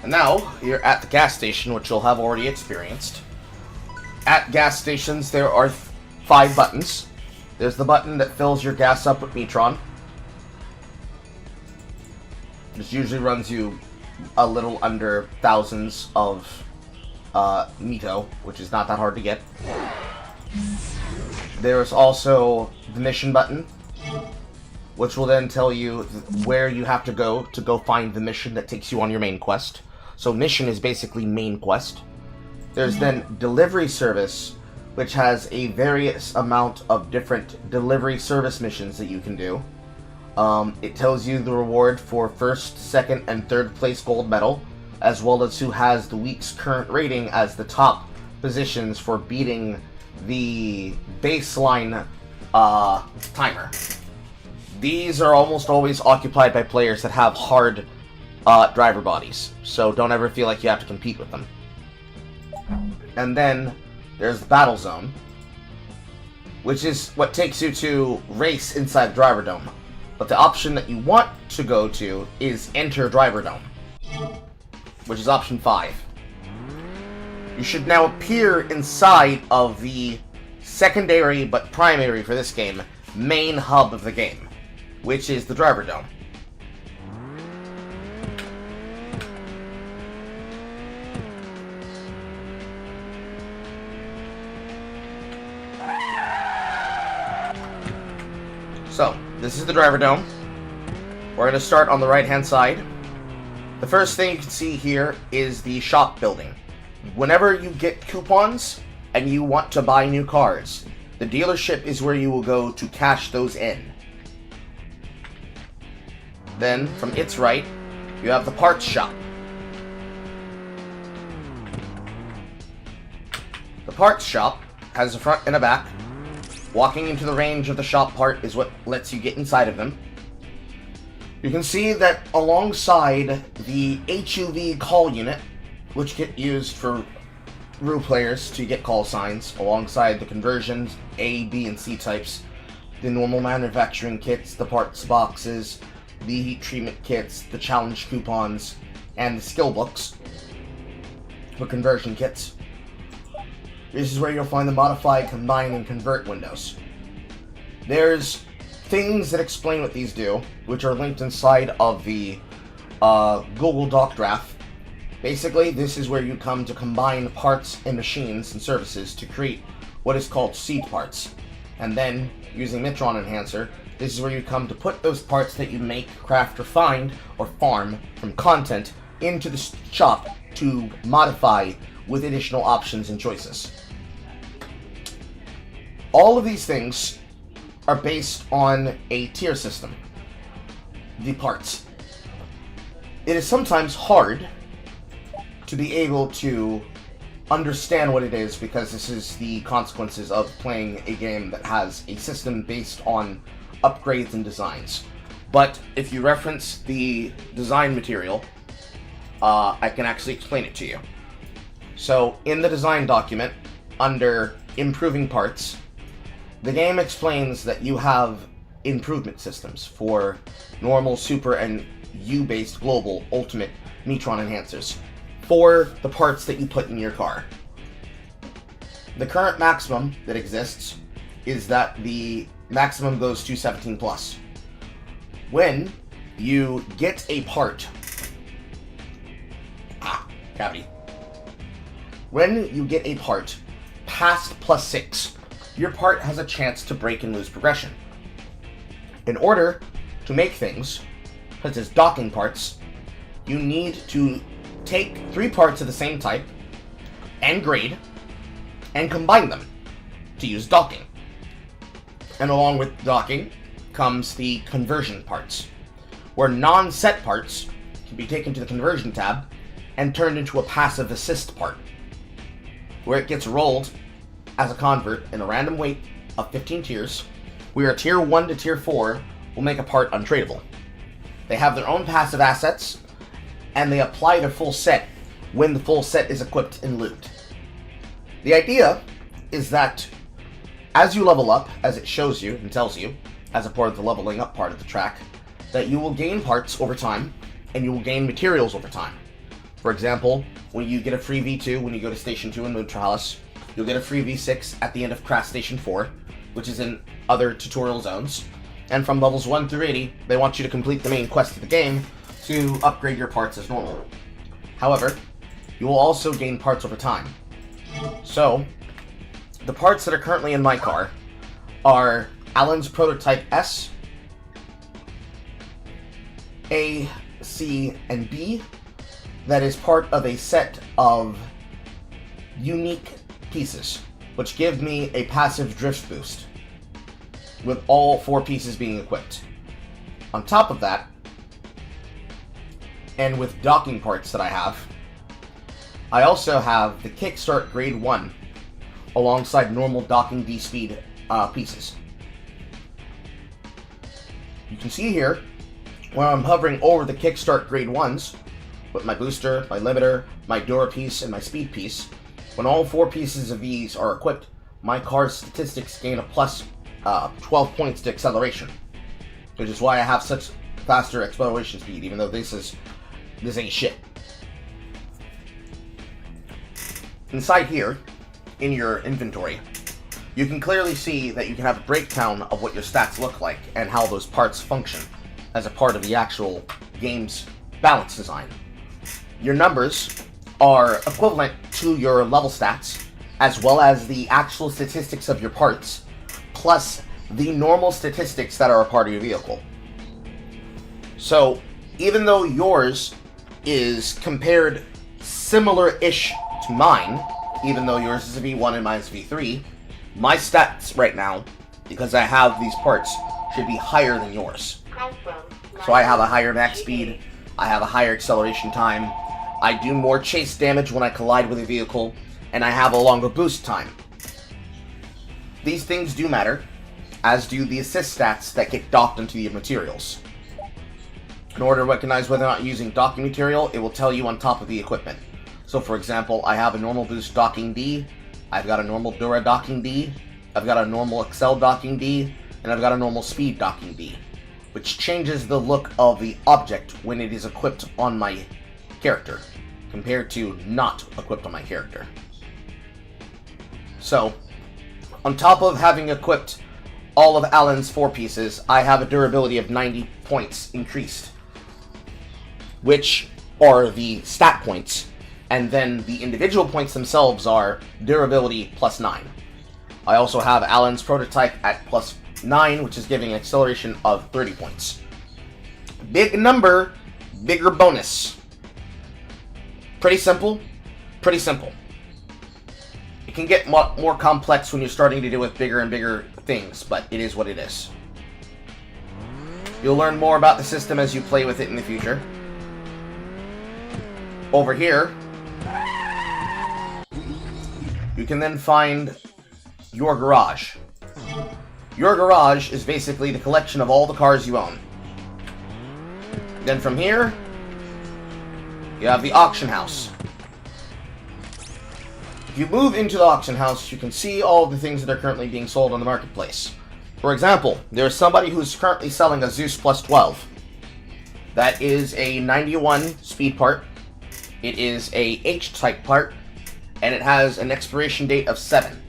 And now, you're at the gas station, which you'll have already experienced. at gas stations, there are 5 buttons. There's the button that fills your gas up with Metron. This usually runs you a little under thousands of Mito, which is not that hard to get. There's also the mission button, which will then tell you where you have to go find the mission that takes you on your main quest. So mission is basically main quest. There's then delivery service, which has a various amount of different delivery service missions that you can do. It tells you the reward for 1st, 2nd, and 3rd place gold medal, as well as who has the week's current rating as the top positions for beating the baseline timer. These are almost always occupied by players that have hard driver bodies, so don't ever feel like you have to compete with them. And then there's the battle zone, which is what takes you to race inside the driver dome. But the option that you want to go to is enter driver dome, which is option 5. You should now appear inside of the secondary but primary for this game main hub of the game, which is the driver dome. So, this is the driver dome. We're going to start on the right-hand side. The first thing you can see here is the shop building. Whenever you get coupons and you want to buy new cars, the dealership is where you will go to cash those in. Then, from its right, you have the parts shop. The parts shop has a front and a back. Walking into the range of the shop part is what lets you get inside of them. You can see that alongside the HUV call unit, which get used for Rue players to get call signs, alongside the conversions, A, B, and C types, the normal manufacturing kits, the parts boxes, the heat treatment kits, the challenge coupons, and the skill books for conversion kits. This is where you'll find the modify, combine, and convert windows. There's things that explain what these do, which are linked inside of the Google Doc draft. Basically, this is where you come to combine parts and machines and services to create what is called seed parts. And then, using Metron Enhancer, this is where you come to put those parts that you make, craft, or find, or farm from content into the shop to modify with additional options and choices. All of these things are based on a tier system. The parts. It is sometimes hard to be able to understand what it is, because this is the consequences of playing a game that has a system based on upgrades and designs. But if you reference the design material, I can actually explain it to you. So, in the design document, under Improving Parts, the game explains that you have improvement systems for normal, super, and U-based global ultimate Metron enhancers for the parts that you put in your car. The current maximum that exists is that the maximum goes to 17 plus. When you get a part... cavity. When you get a part past +6, your part has a chance to break and lose progression. In order to make things, such as docking parts, you need to take 3 parts of the same type and grade and combine them to use docking. And along with docking comes the conversion parts, where non-set parts can be taken to the conversion tab and turned into a passive assist part, where it gets rolled as a convert in a random weight of 15 tiers, where tier 1 to tier 4 will make a part untradeable. They have their own passive assets, and they apply their full set when the full set is equipped and looted. The idea is that as you level up, as it shows you and tells you, as a part of the leveling up part of the track, that you will gain parts over time, and you will gain materials over time. For example, when you get a free V2 when you go to Station 2 in Moontralis, You'll get a free V6 at the end of Craft Station 4, which is in other tutorial zones. And from levels 1 through 80, they want you to complete the main quest of the game to upgrade your parts as normal. However, you will also gain parts over time. So, the parts that are currently in my car are Alan's Prototype S, A, C, and B. That is part of a set of unique pieces, which give me a passive drift boost, with all 4 pieces being equipped. On top of that, and with docking parts that I have, I also have the Kickstart Grade 1 alongside normal docking D-Speed pieces. You can see here, when I'm hovering over the Kickstart Grade 1s, with my booster, my limiter, my Dura piece, and my speed piece, when all 4 pieces of these are equipped, my car's statistics gain a plus 12 points to acceleration, which is why I have such faster acceleration speed, even though this ain't shit. Inside here, in your inventory, you can clearly see that you can have a breakdown of what your stats look like and how those parts function as a part of the actual game's balance design. Your numbers are equivalent to your level stats, as well as the actual statistics of your parts, plus the normal statistics that are a part of your vehicle. So, even though yours is compared similar-ish to mine, even though yours is a V1 and mine is V3, my stats right now, because I have these parts, should be higher than yours. So I have a higher max speed, I have a higher acceleration time, I do more chase damage when I collide with a vehicle, and I have a longer boost time. These things do matter, as do the assist stats that get docked into your materials. In order to recognize whether or not you're using docking material, it will tell you on top of the equipment. So for example, I have a normal boost docking D, I've got a normal Dura docking D, I've got a normal Excel docking D, and I've got a normal speed docking D, which changes the look of the object when it is equipped on my character, compared to not equipped on my character. So, on top of having equipped all of Alan's 4 pieces, I have a durability of 90 points increased, which are the stat points, and then the individual points themselves are durability plus 9. I also have Alan's Prototype at plus 9, which is giving an acceleration of 30 points. Big number, bigger bonus. Pretty simple, pretty simple. It can get more complex when you're starting to deal with bigger and bigger things, but it is what it is. You'll learn more about the system as you play with it in the future. Over here, you can then find your garage. Your garage is basically the collection of all the cars you own. Then from here, you have the auction house. If you move into the auction house, you can see all of the things that are currently being sold on the marketplace. For example, there's somebody who's currently selling a Zeus Plus 12. That is a 91 speed part. It is a H-type part, and it has an expiration date of 7.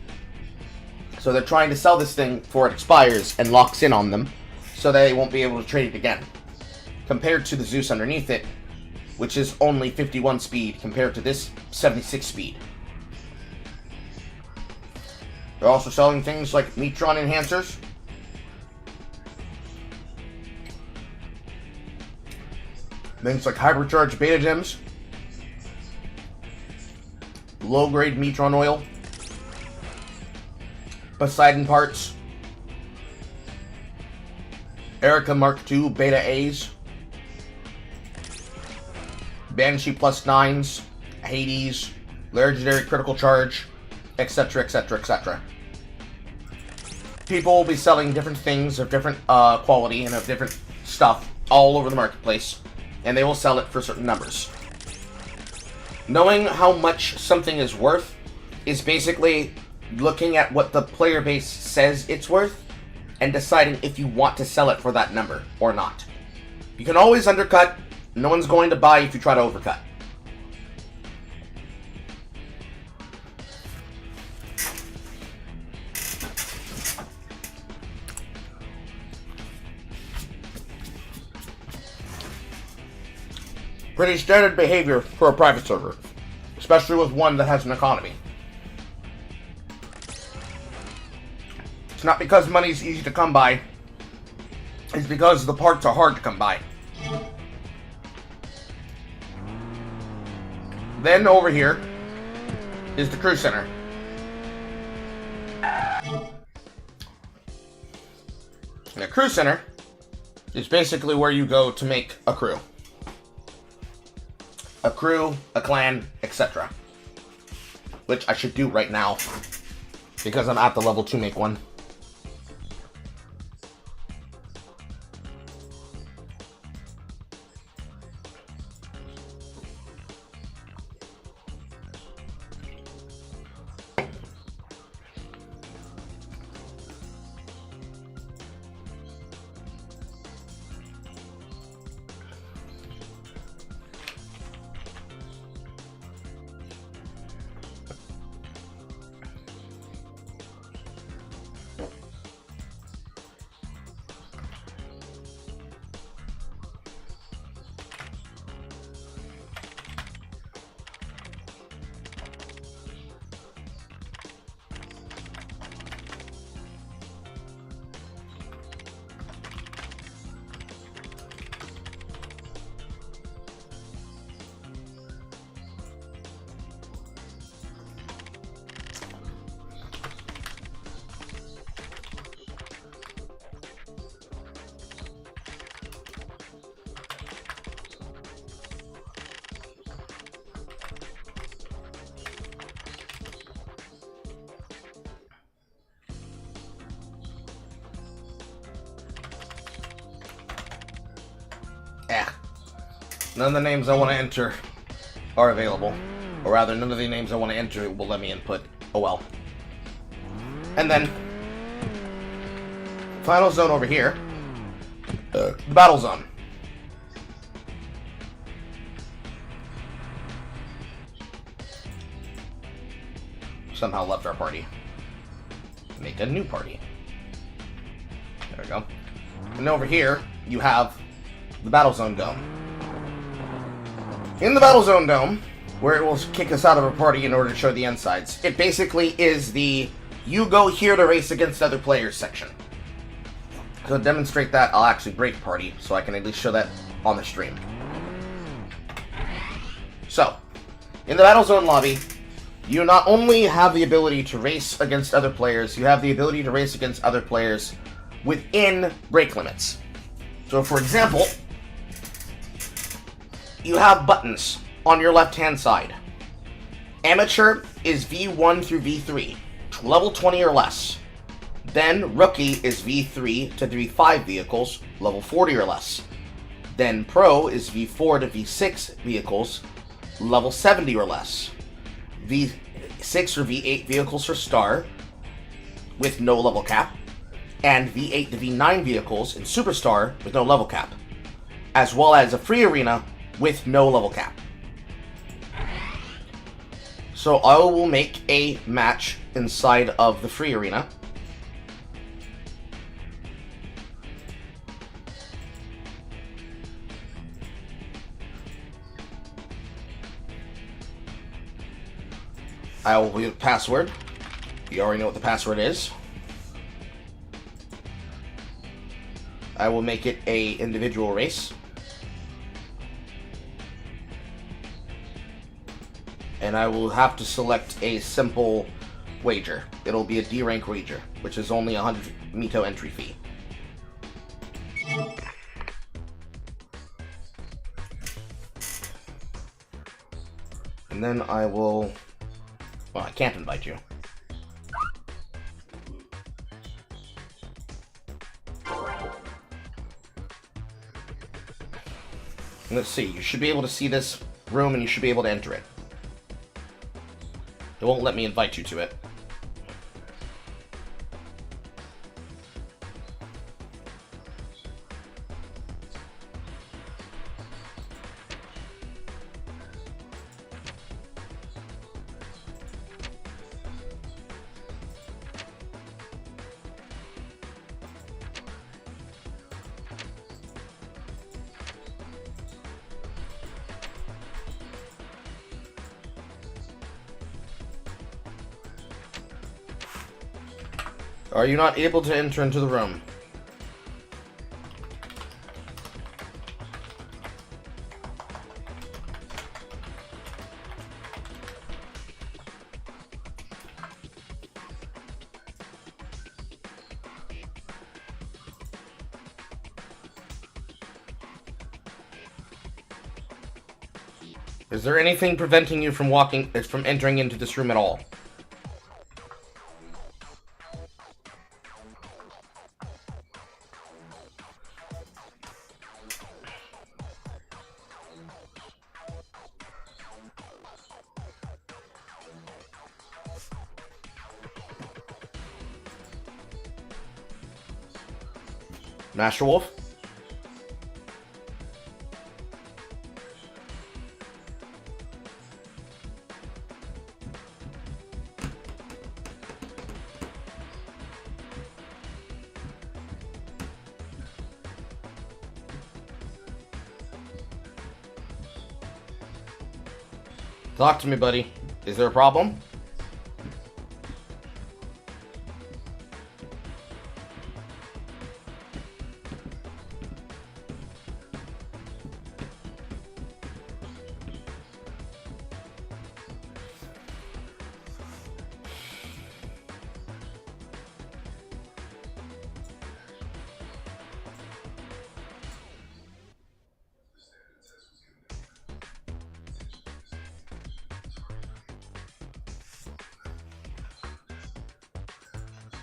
So they're trying to sell this thing before it expires and locks in on them, so they won't be able to trade it again. Compared to the Zeus underneath it, which is only 51 speed compared to this 76 speed. They're also selling things like Metron enhancers, things like hypercharged beta gems, low-grade Metron oil, Poseidon parts, Erica Mark II Beta A's, Banshee Plus 9s, Hades, Legendary Critical Charge, etc, etc, etc. People will be selling different things of different quality and of different stuff all over the marketplace, and they will sell it for certain numbers. Knowing how much something is worth is basically looking at what the player base says it's worth and deciding if you want to sell it for that number or not. You can always undercut. No one's going to buy if you try to overcut. Pretty standard behavior for a private server, especially with one that has an economy. It's not because money's easy to come by, it's because the parts are hard to come by. Then over here is the crew center. The crew center is basically where you go to make a crew. A crew, a clan, etc. Which I should do right now, because I'm at the level to make one. None of the names I want to enter are available. Or rather, none of the names I want to enter will let me input. Oh well. And then, final zone over here. The battle zone. Somehow left our party. Make a new party. There we go. And over here, you have the battle zone dome. In the battle zone dome, where it will kick us out of a party in order to show the insides, it basically is the you go here to race against other players section. So to demonstrate that, I'll actually break party so I can at least show that on the stream. So, in the battle zone lobby, you not only have the ability to race against other players, you have the ability to race against other players within break limits. So for example, you have buttons on your left-hand side. Amateur is V1 through V3, level 20 or less. Then Rookie is V3 to V5 vehicles, level 40 or less. Then Pro is V4 to V6 vehicles, level 70 or less. V6 or V8 vehicles for Star, with no level cap. And V8 to V9 vehicles in Superstar with no level cap. As well as a free arena with no level cap. So I will make a match inside of the free arena. I will give the password. You already know what the password is. I will make it a individual race. And I will have to select a simple wager. It'll be a D rank wager, which is only 100 Mito entry fee. And then I will... Well, I can't invite you. Let's see, you should be able to see this room and you should be able to enter it. It won't let me invite you to it. Are you not able to enter into the room? Is there anything preventing you from entering into this room at all? Master Wolf? Talk to me, buddy. Is there a problem?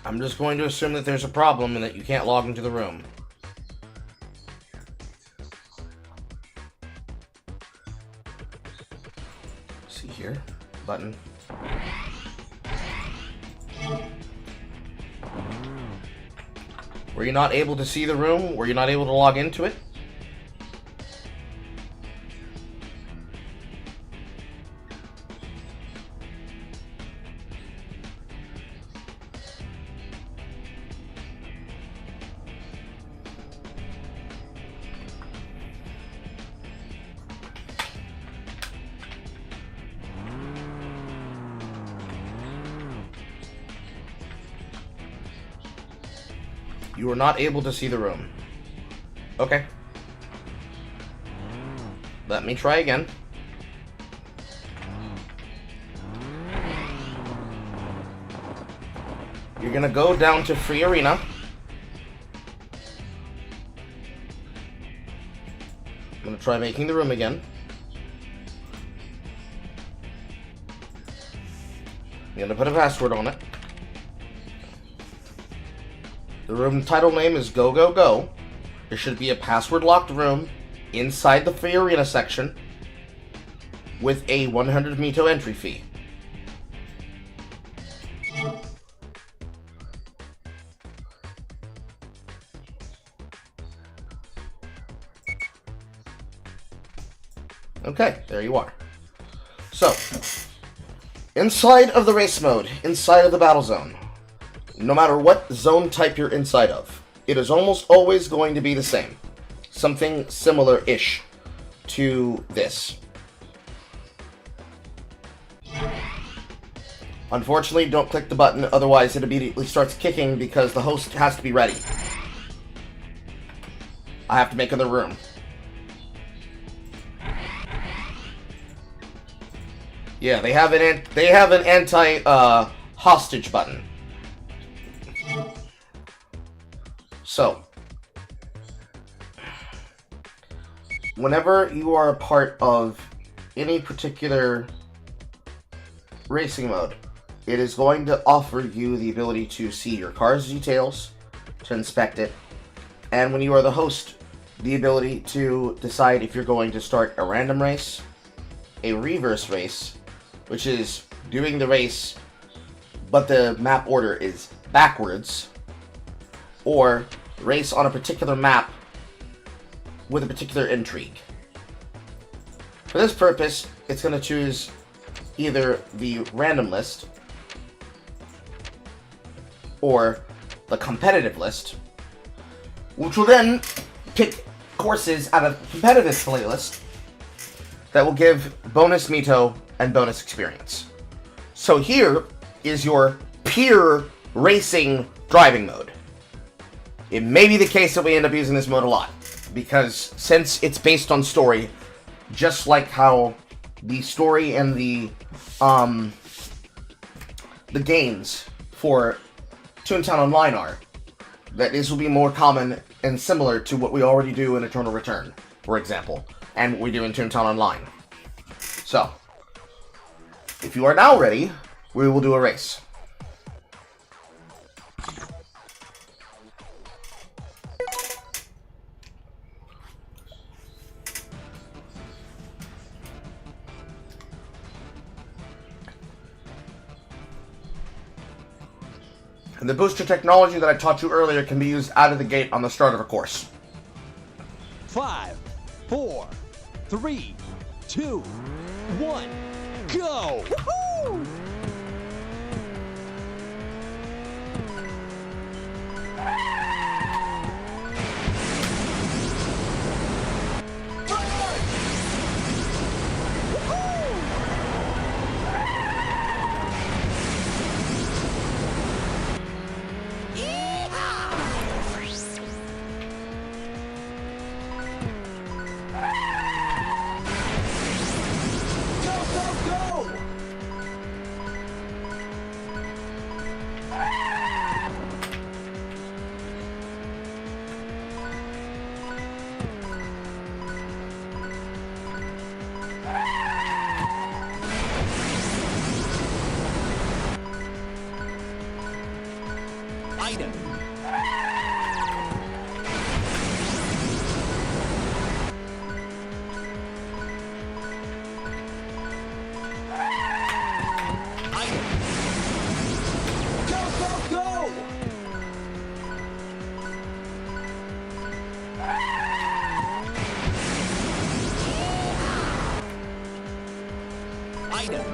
I'm just going to assume that there's a problem and that you can't log into the room. See here, button. Were you not able to see the room? Were you not able to log into it? You were not able to see the room. Okay. Let me try again. You're gonna go down to Free Arena. I'm gonna try making the room again. I'm gonna put a password on it. The room title name is Go Go Go. There should be a password locked room inside the Free Arena section with a 100 Mito entry fee. Okay, there you are. So, inside of the race mode, inside of the battle zone, no matter what zone type you're inside of, it is almost always going to be the same. Something similar-ish to this. Unfortunately, don't click the button, otherwise it immediately starts kicking because the host has to be ready. I have to make another room. Yeah, they have an anti hostage button. So, whenever you are a part of any particular racing mode, it is going to offer you the ability to see your car's details, to inspect it, and when you are the host, the ability to decide if you're going to start a random race, a reverse race, which is doing the race, but the map order is backwards, or race on a particular map with a particular intrigue. For this purpose, it's going to choose either the random list or the competitive list, which will then pick courses out of the competitive playlist that will give bonus Mito and bonus experience. So here is your pure racing driving mode. It may be the case that we end up using this mode a lot, because since it's based on story, just like how the story and the games for Toontown Online are, that this will be more common and similar to what we already do in Eternal Return, for example, and what we do in Toontown Online. So, if you are now ready, we will do a race. And the booster technology that I taught you earlier can be used out of the gate on the start of a course. 5, 4, 3, 2, 1, go! Woohoo! Item. Item. Go, go, go! Item.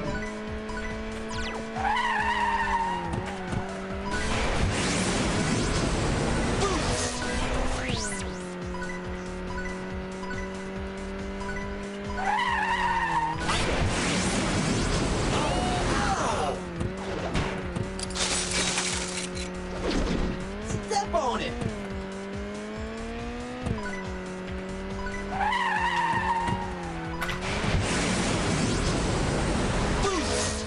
Step on it! Boost!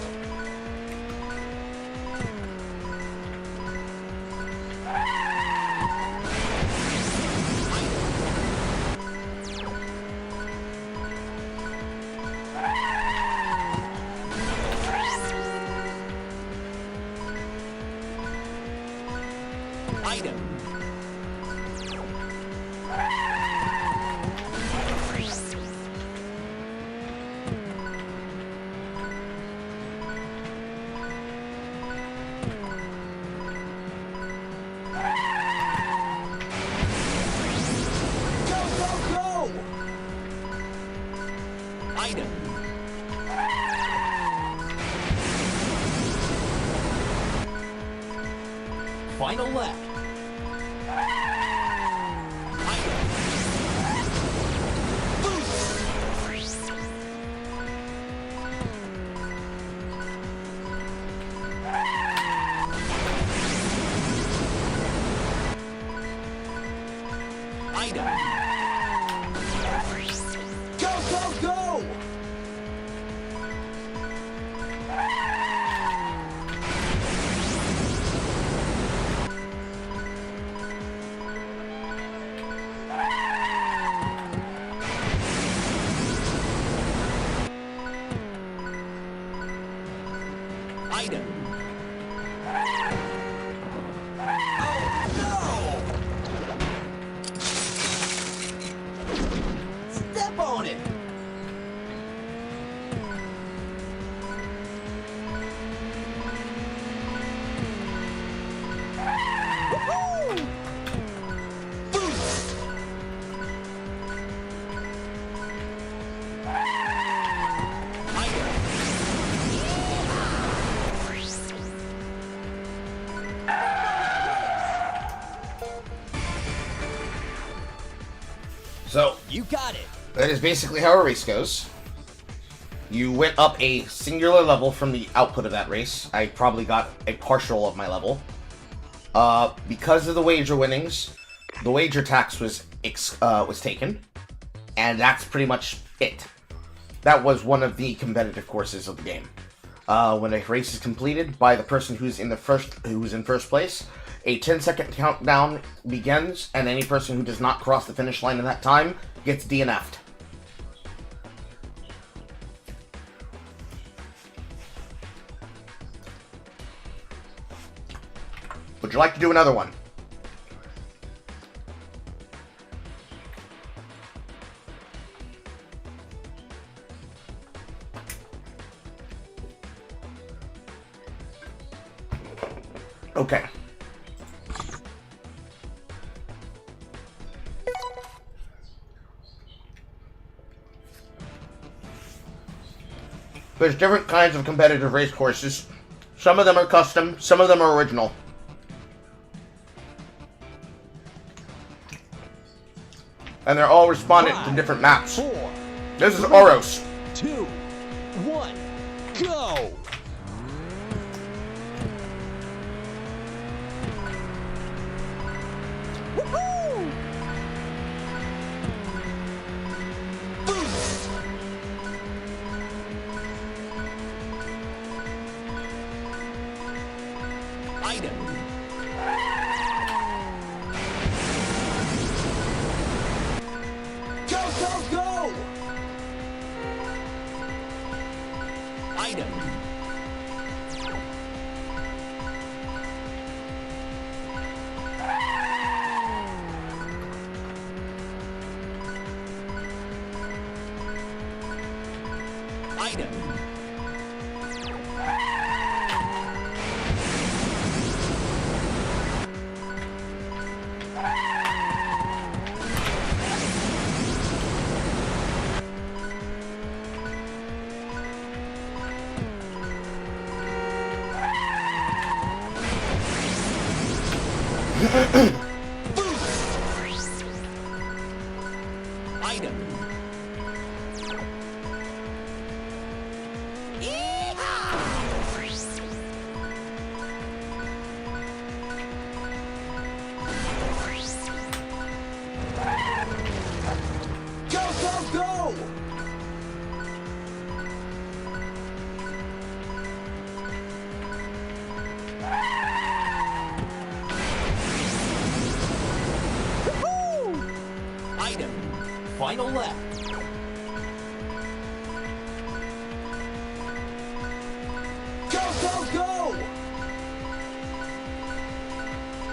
Item. Go, go, go! Item. Final lap. Item. Go, go, go! Item. Step on it! Woohoo! Boost! So, You got it! that is basically how a race goes. You went up a singular level from the output of that race. I probably got a partial of my level. Because of the wager winnings, the wager tax was taken, and that's pretty much it. That was one of the competitive courses of the game. When a race is completed by the person who's in first place, a 10-second countdown begins, and any person who does not cross the finish line in that time gets DNF'd. Would you like to do another one? Okay. There's different kinds of competitive race courses. Some of them are custom, some of them are original. And they're all respondent to different maps. 4, This is Oros. 2, 1, go! Woohoo! Boost! Item. Go, go, go! Item. Item. Boost! Item. Go, go, go! Woohoo! Item. Final lap. Go, go, go!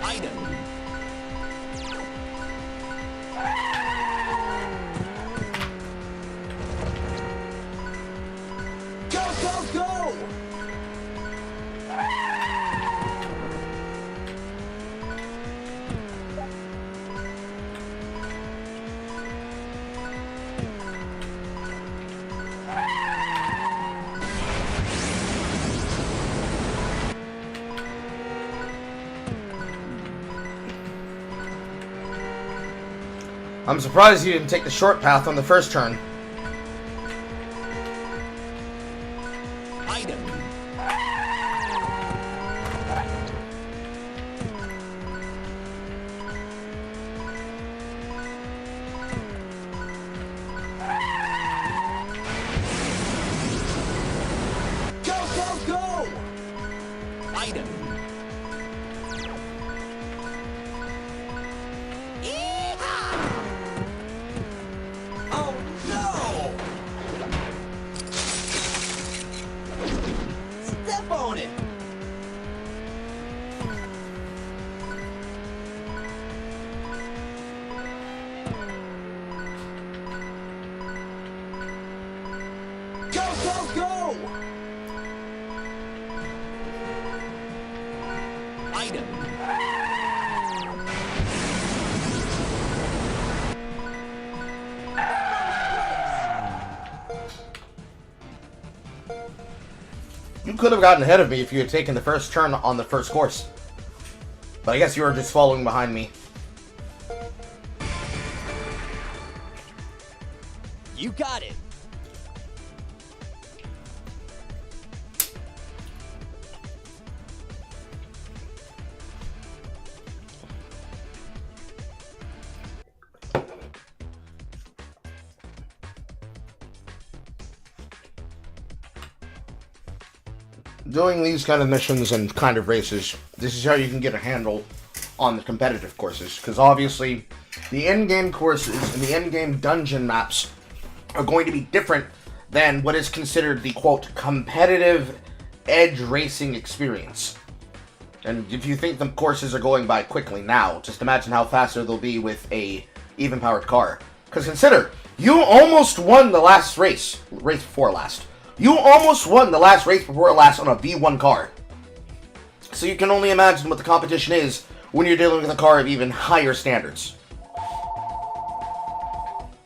Item. Go, go, go! I'm surprised you didn't take the short path on the first turn. Item. Go, go, go! Item. Oh no! Step on it! Go, go, go! Item. You could have gotten ahead of me if you had taken the first turn on the first course. But I guess you were just following behind me. You got it! doing these kind of missions and kind of races, this is how you can get a handle on the competitive courses. Because obviously, the in-game courses and the in-game dungeon maps are going to be different than what is considered the, quote, competitive edge racing experience. And if you think the courses are going by quickly now, just imagine how faster they'll be with a even-powered car. Because consider, you almost won the last race before last. You almost won the last race before last on a V1 car. So you can only imagine what the competition is when you're dealing with a car of even higher standards.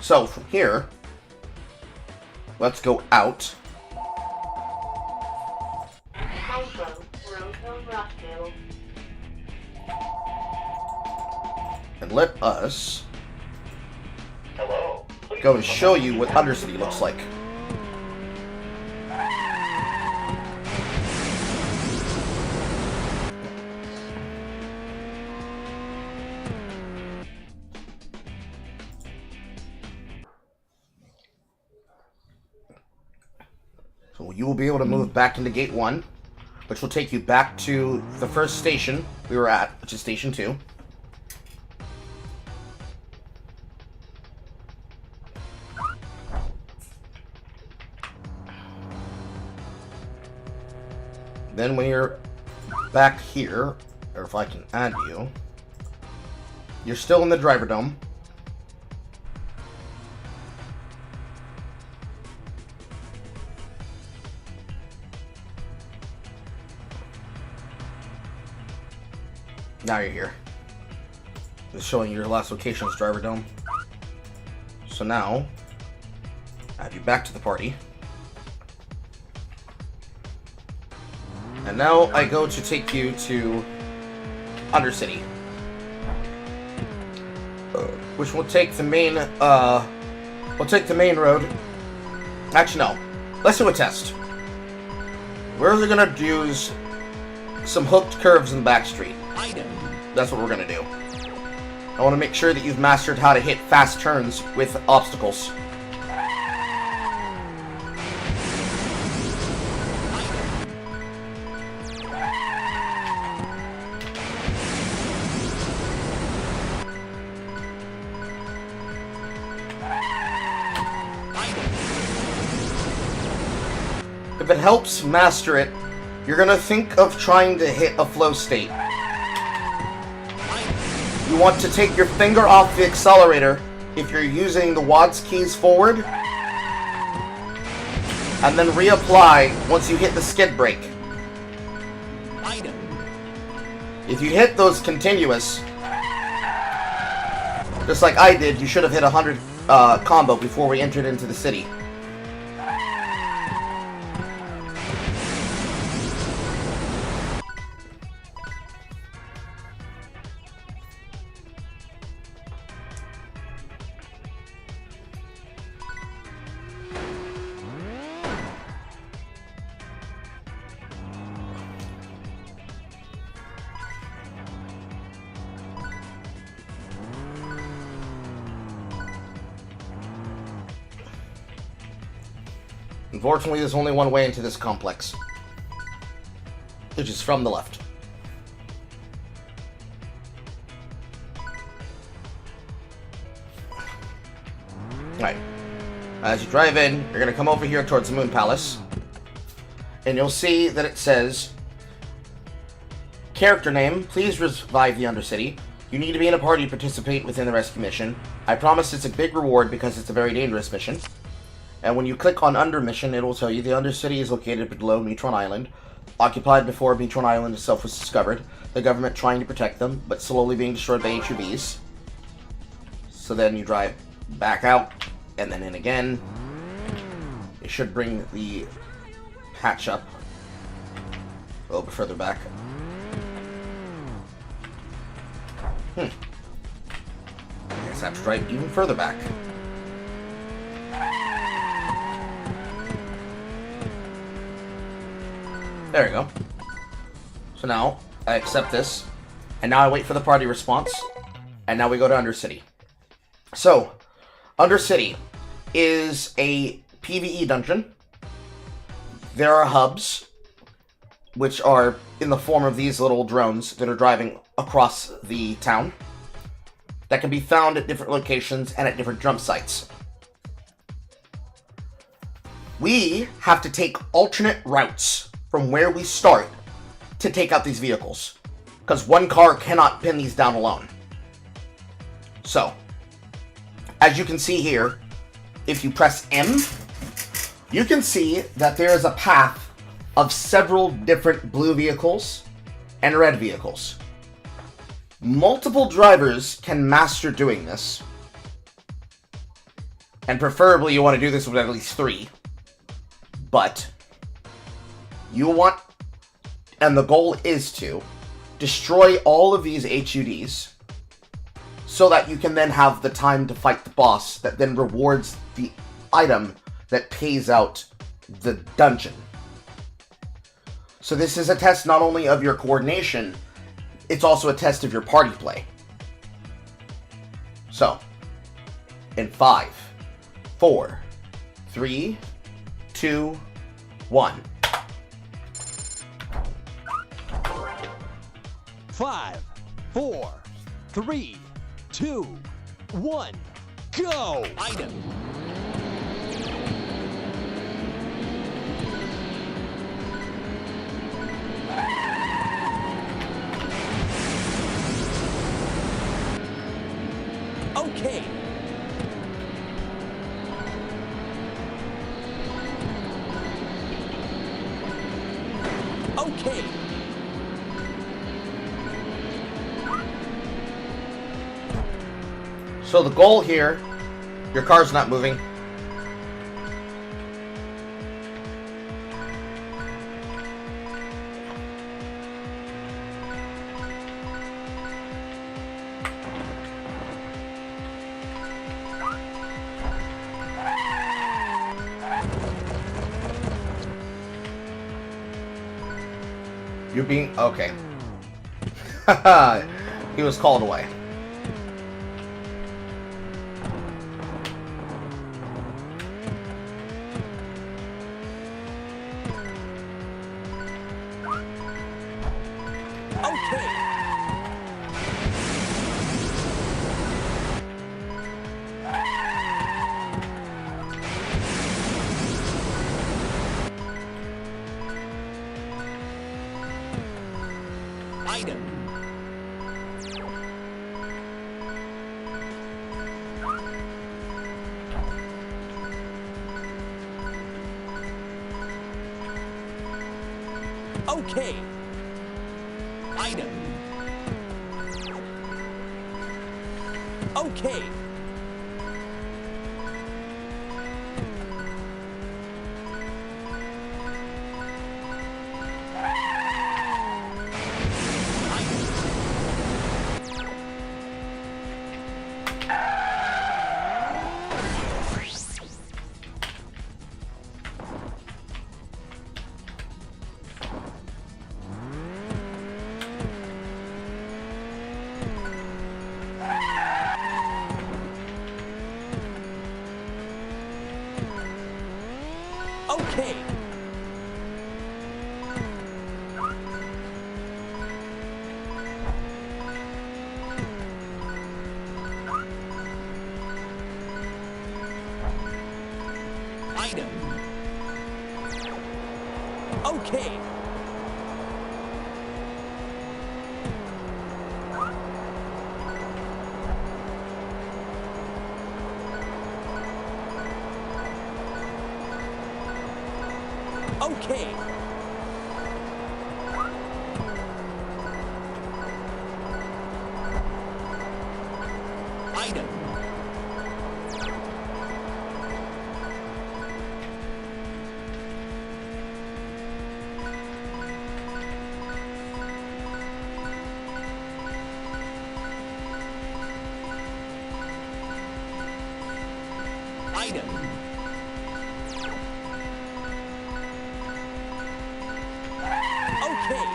So, from here, let's go out. Household, Rosehill, Rockville. And let us Hello. Please go and show you what Undercity looks like. So you will be able to move back into Gate 1, which will take you back to the first station we were at, which is Station 2. Then when you're back here, or if I can add you, you're still in the driver dome. Now you're here. It's showing your last location is driver dome. So now, add you back to the party. And now I go to take you to Undercity, which will take the main, road. Actually, no. Let's do a test. We're gonna use some hooked curves in the back street. That's what we're gonna do. I want to make sure that you've mastered how to hit fast turns with obstacles. If it helps master it, you're gonna think of trying to hit a flow state. You want to take your finger off the accelerator if you're using the WADS keys forward, and then reapply once you hit the skid brake. If you hit those continuous, just like I did, you should have hit 100 combo before we entered into the city. Unfortunately, there's only one way into this complex, which is from the left. Alright. As you drive in, you're going to come over here towards the Moon Palace, and you'll see that it says, character name, please revive the Undercity. You need to be in a party to participate within the rescue mission. I promise it's a big reward because it's a very dangerous mission. And when you click on Under Mission, it will tell you the Undercity is located below Metron Island, occupied before Metron Island itself was discovered, the government trying to protect them, but slowly being destroyed by HUVs. So then you drive back out, and then in again. It should bring the hatch up a little bit further back. I guess I have to drive even further back. There we go. So now, I accept this, and now I wait for the party response, and now we go to Undercity. So, Undercity is a PvE dungeon. There are hubs, which are in the form of these little drones that are driving across the town, that can be found at different locations and at different jump sites. We have to take alternate routes from where we start to take out these vehicles, because one car cannot pin these down alone. So, as you can see here, if you press M, you can see that there is a path of several different blue vehicles and red vehicles. Multiple drivers can master doing this, and preferably you want to do this with at least 3. But you want, and the goal is to destroy all of these HUDs so that you can then have the time to fight the boss that then rewards the item that pays out the dungeon. So this is a test not only of your coordination, it's also a test of your party play. So, in 5, 4, 3, 2, 1. 5, 4, 3, 2, 1, go! Item. Okay. Okay. So the goal here, your car's not moving. You're being... okay. He was called away. Okay. Item. Okay. Item. Okay. Okay. Item. Okay. Okay. Item. Item. Okay.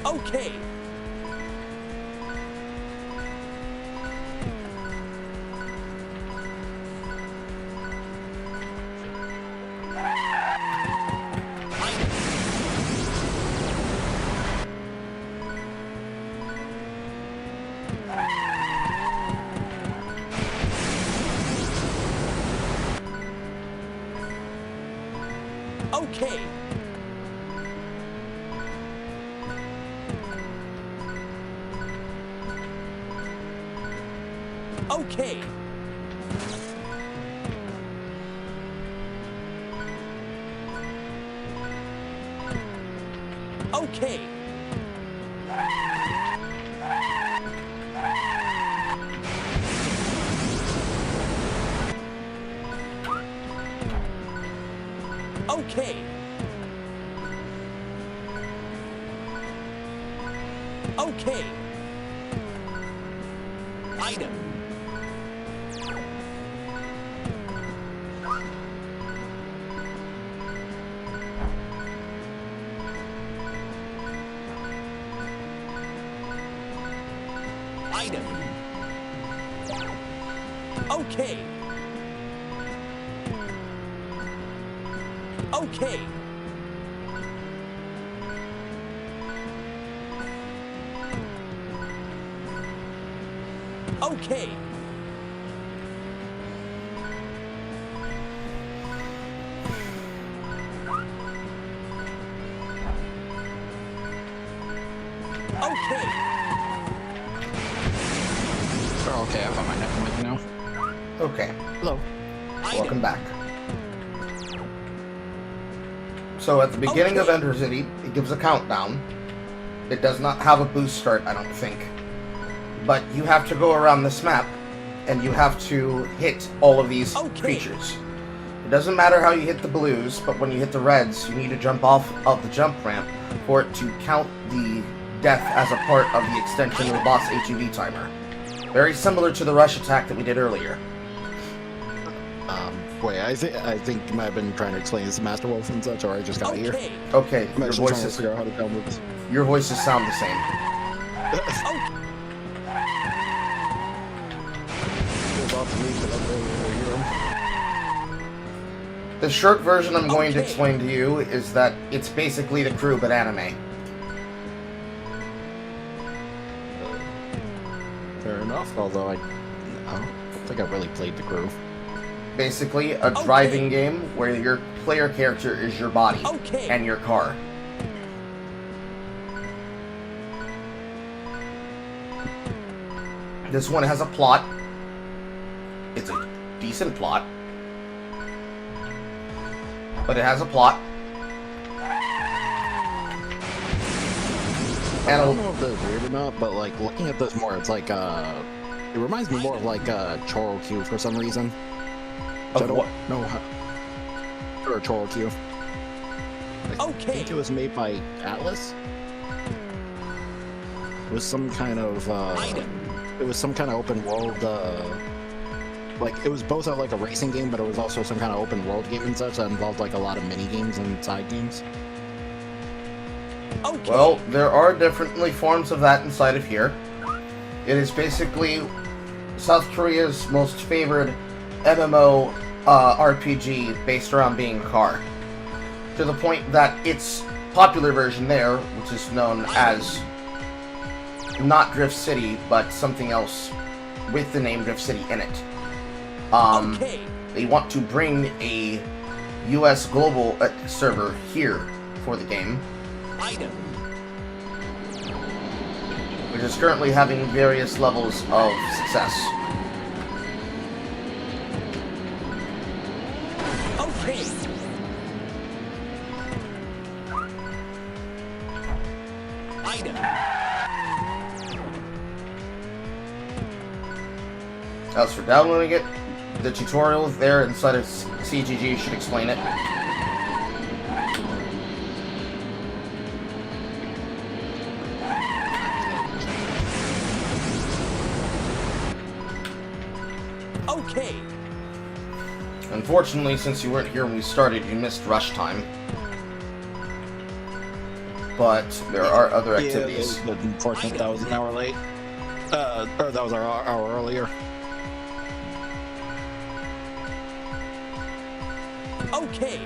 Okay. Okay. Okay. Okay. Okay. Okay. Item. Item. Okay. Okay. Okay. Okay. Oh, okay, I found my neck mic now. Okay, Hello. welcome back. So at the beginning of Ender City, it gives a countdown. It does not have a boost start, I don't think. But you have to go around this map, and you have to hit all of these creatures. It doesn't matter how you hit the blues, but when you hit the reds, you need to jump off of the jump ramp for it to count the death as a part of the extension of the boss HEV timer. Very similar to the rush attack that we did earlier. Wait, I think you might have been trying to explain this to Master Wolf and such, or I just got here. Okay, I'm your actually trying to voices, figure out how to download this. your voices sound the same. The short version I'm going to explain to you is that it's basically the crew but anime. Fair enough, although I don't think I really played the crew. Basically, a driving game where your player character is your body and your car. This one has a plot. It's a decent plot. But it has a plot. I don't know if that's weird or not, but like looking at this more, it's like it reminds me more of like Choro Q for some reason. Of what? No, or Choro Q. I think it was made by Atlas. It was some kind of it was some kind of open world. Like it was both like a racing game, but it was also some kind of open world game and such that involved like a lot of mini games and side games. Well, there are definitely forms of that inside of here. It is basically South Korea's most favored MMO RPG based around being a car. To the point that its popular version there, which is known as not Drift City, but something else with the name Drift City in it. They want to bring a US global server here for the game. Which is currently having various levels of success. As for downloading it, the tutorial there inside of CGG should explain it. Okay. Unfortunately, since you weren't here when we started, you missed rush time. but there are other Yeah, activities. but unfortunately that was an hour late. Or that was our hour earlier. Okay.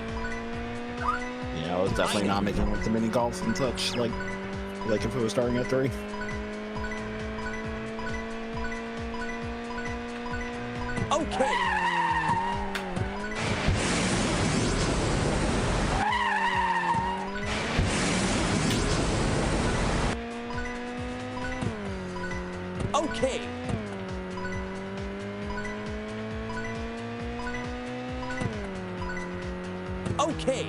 Yeah, I was definitely not making like the mini golf and such. Like if it was starting at 3. Okay. Okay. Okay.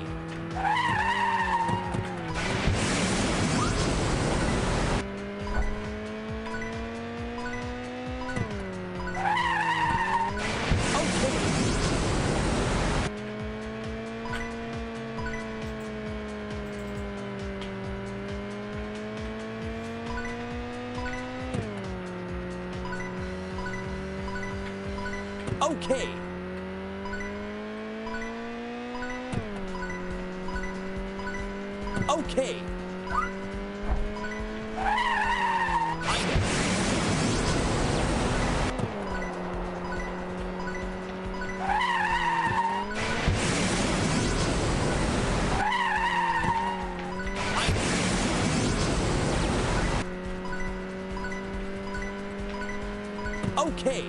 Okay. Okay. Okay.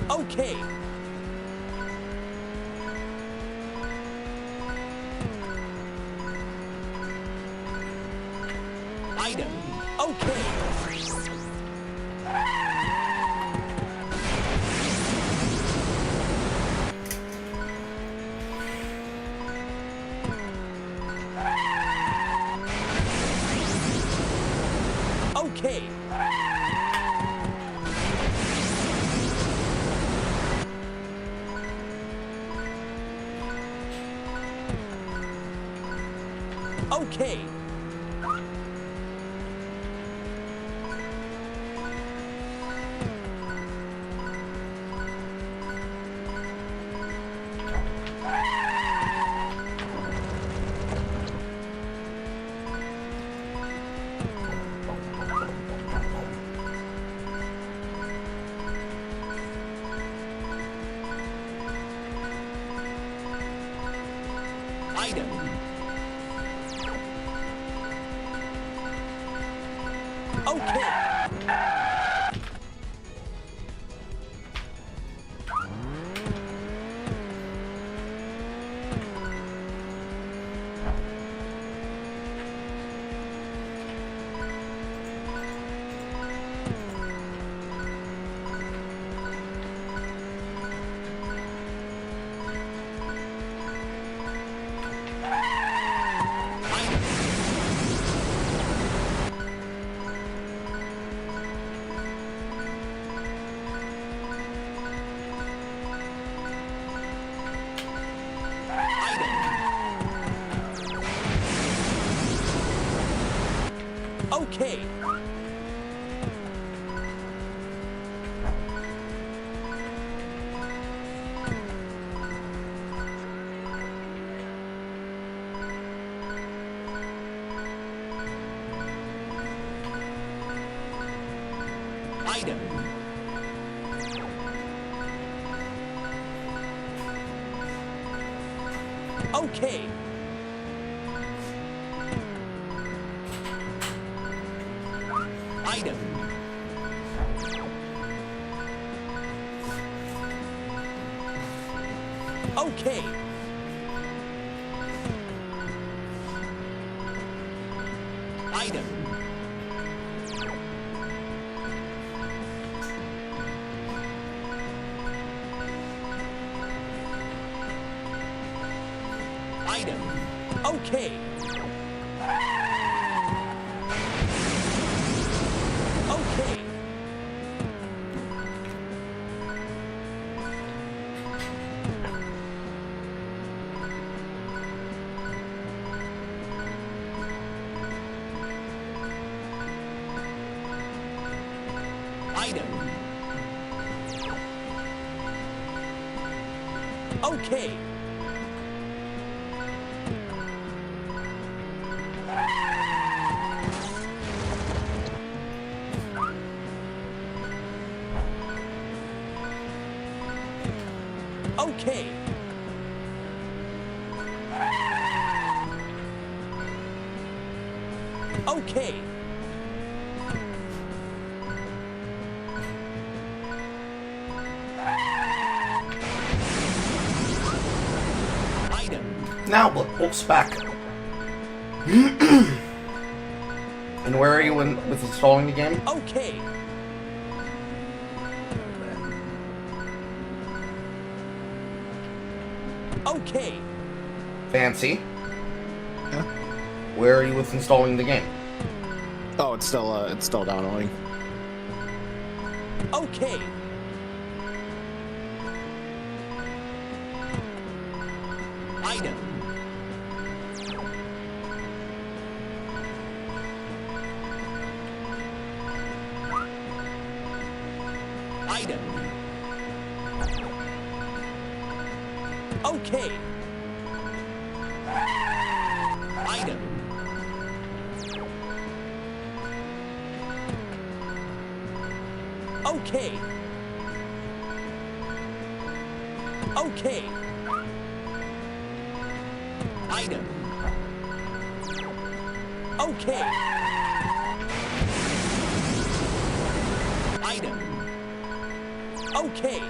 Okay. Item. Okay. Okay. Okay. Item. Okay. Okay. Item. Okay. Item. Okay. Item. Item. Okay. Okay. Item. Okay. Okay. Okay. Item. Now, Wolf's back. And where are you with installing the game? Okay. Okay. Fancy. Yeah. Where are you with installing the game? Oh, it's still downloading. Okay. Item. Item. Okay. Item. Okay. Okay. Item. Okay. Item. Okay.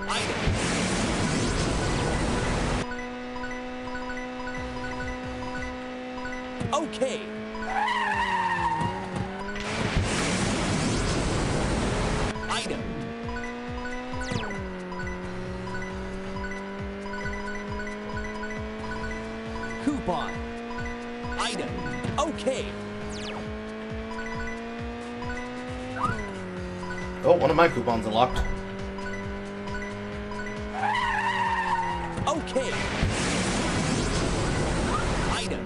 Item. Okay. Item. Coupon. Item. Okay. Oh, one of my coupons unlocked. Okay. Item.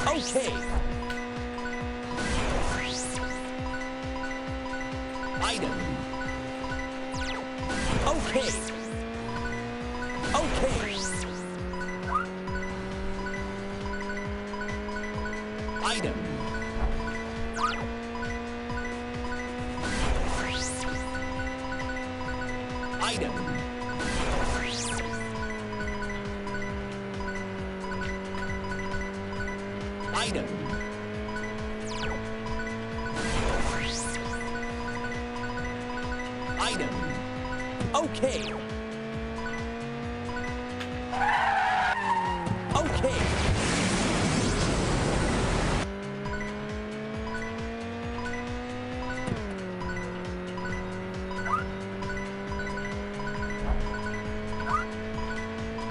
Okay. Item. Okay. Okay. Item. Item. Item. Item. Okay. Okay.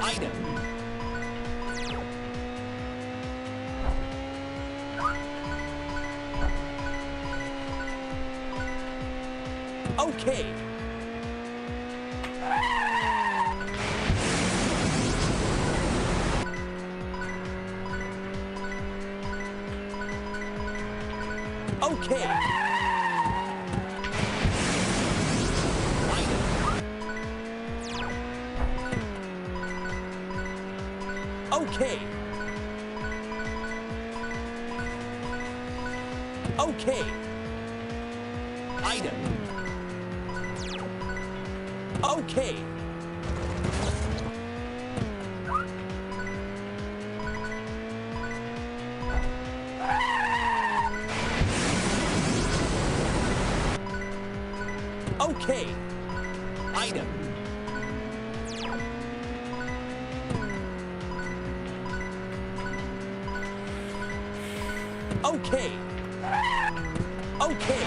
Item. Okay. Okay. Item. Okay. Okay. Item. Okay. Okay. Item. Okay. Okay.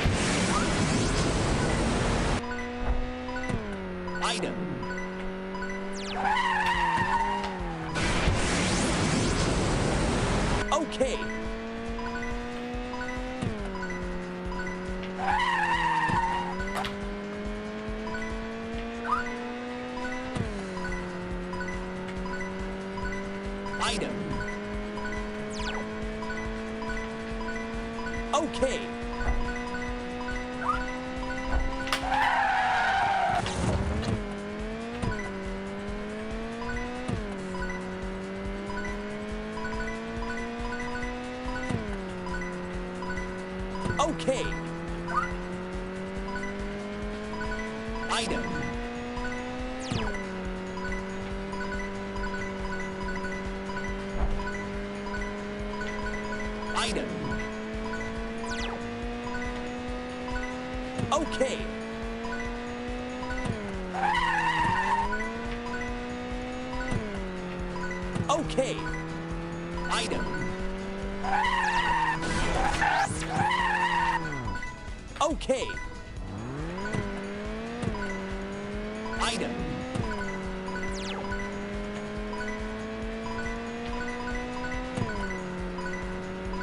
Item. Okay. Okay. Okay. Item. Item. Okay. Okay. Item. Okay. Item.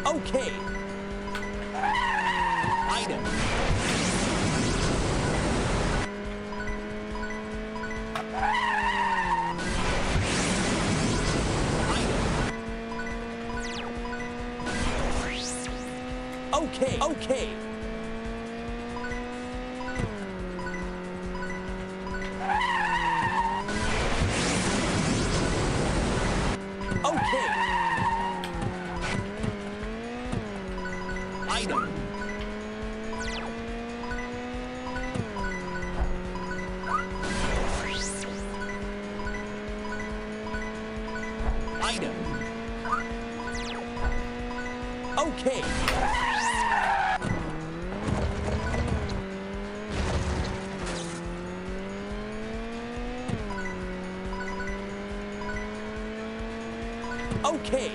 Okay. Item. Okay. Okay. Okay. Item. Item. Okay. Okay.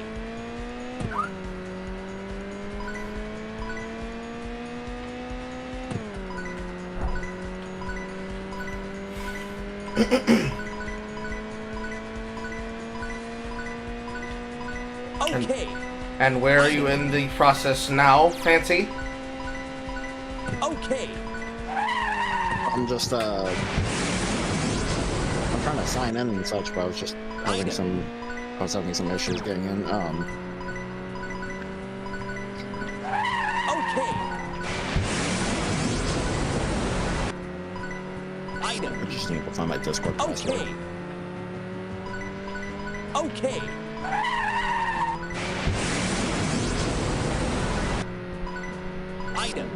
Okay. And where are you in the process now, Fancy? Okay. I'm just I'm trying to sign in and such, but I was just having some issues getting in. Okay. Item. I just need to find my Discord password. Okay. Okay. Item.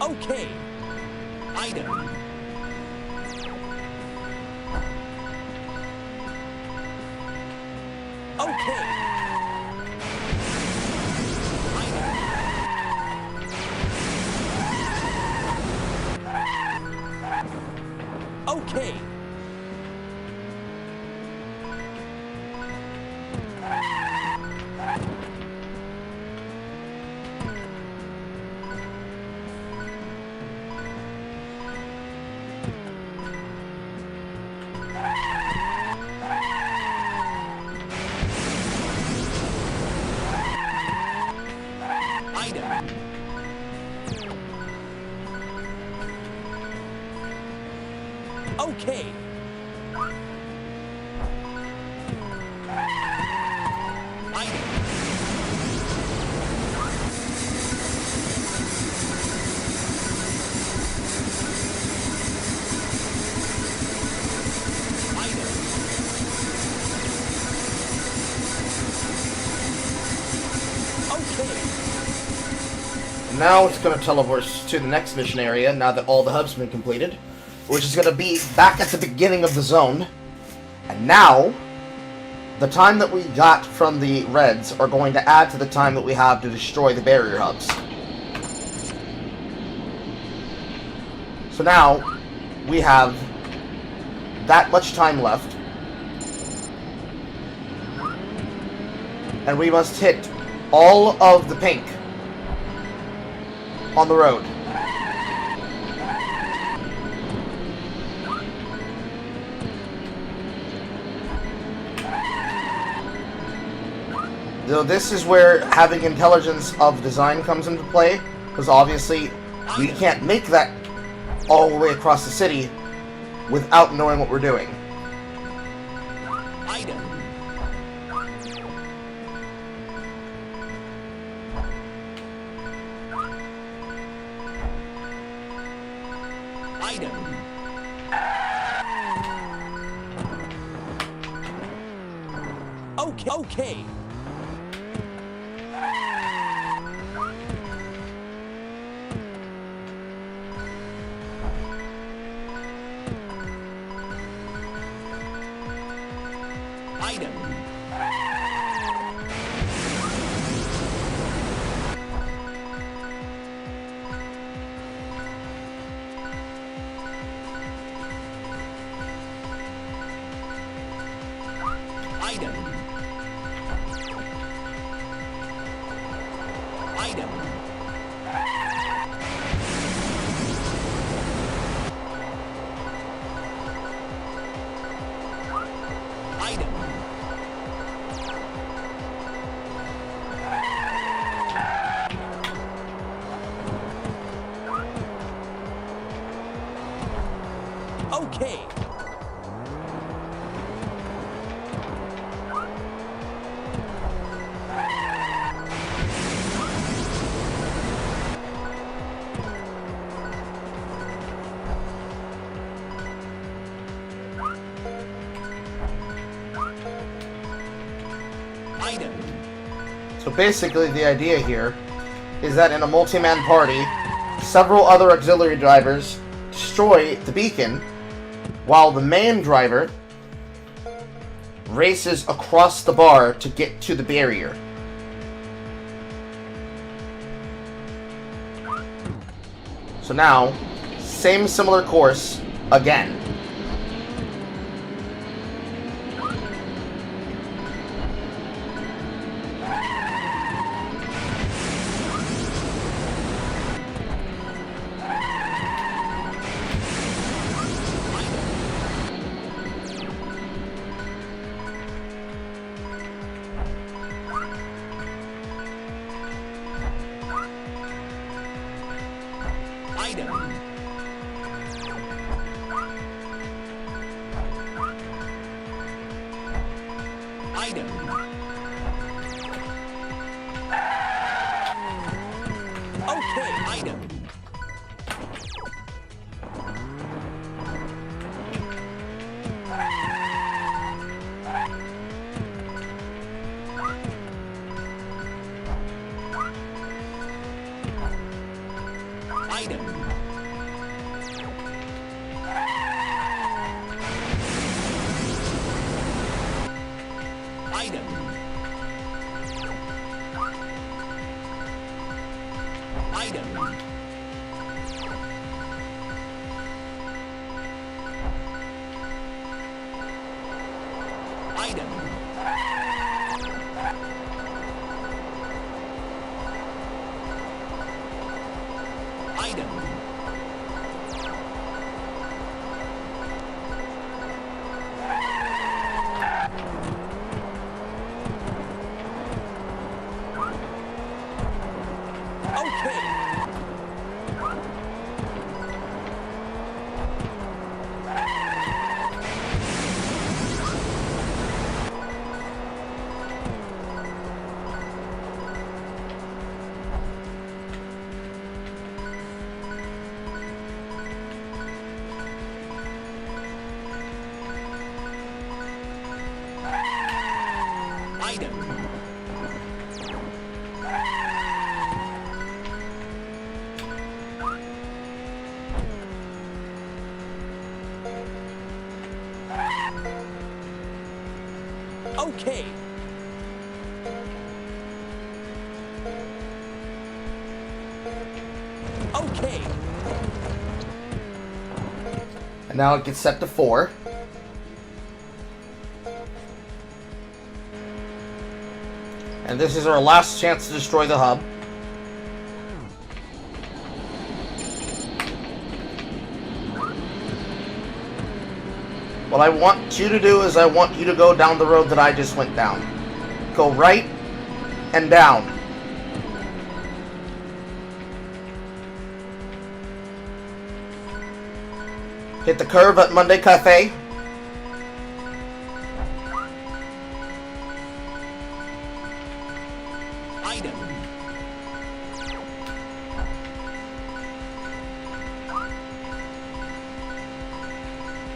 Okay. Item. Okay. Okay. Item. Okay. Item. Now it's going to teleport us to the next mission area, now that all the hubs have been completed, which is going to be back at the beginning of the zone. And now, the time that we got from the Reds are going to add to the time that we have to destroy the barrier hubs. So now, we have that much time left. And we must hit all of the pink on the road. Though this is where having intelligence of design comes into play, because obviously we can't make that all the way across the city without knowing what we're doing. Item. Item. Okay. Okay. Item. Item. Item. Item. Okay. Item. So basically the idea here is that in a multi-man party, several other auxiliary drivers destroy the beacon while the main driver races across the bar to get to the barrier. So now, same similar course again. Item. Item. Okay, item. Item. Item. Item. Item. Item. Okay. Item. Okay. Okay. And now it gets set to 4. And this is our last chance to destroy the hub. What I want you to do is I want you to go down the road that I just went down. Go right, and down. Hit the curve at Monday Cafe. Item.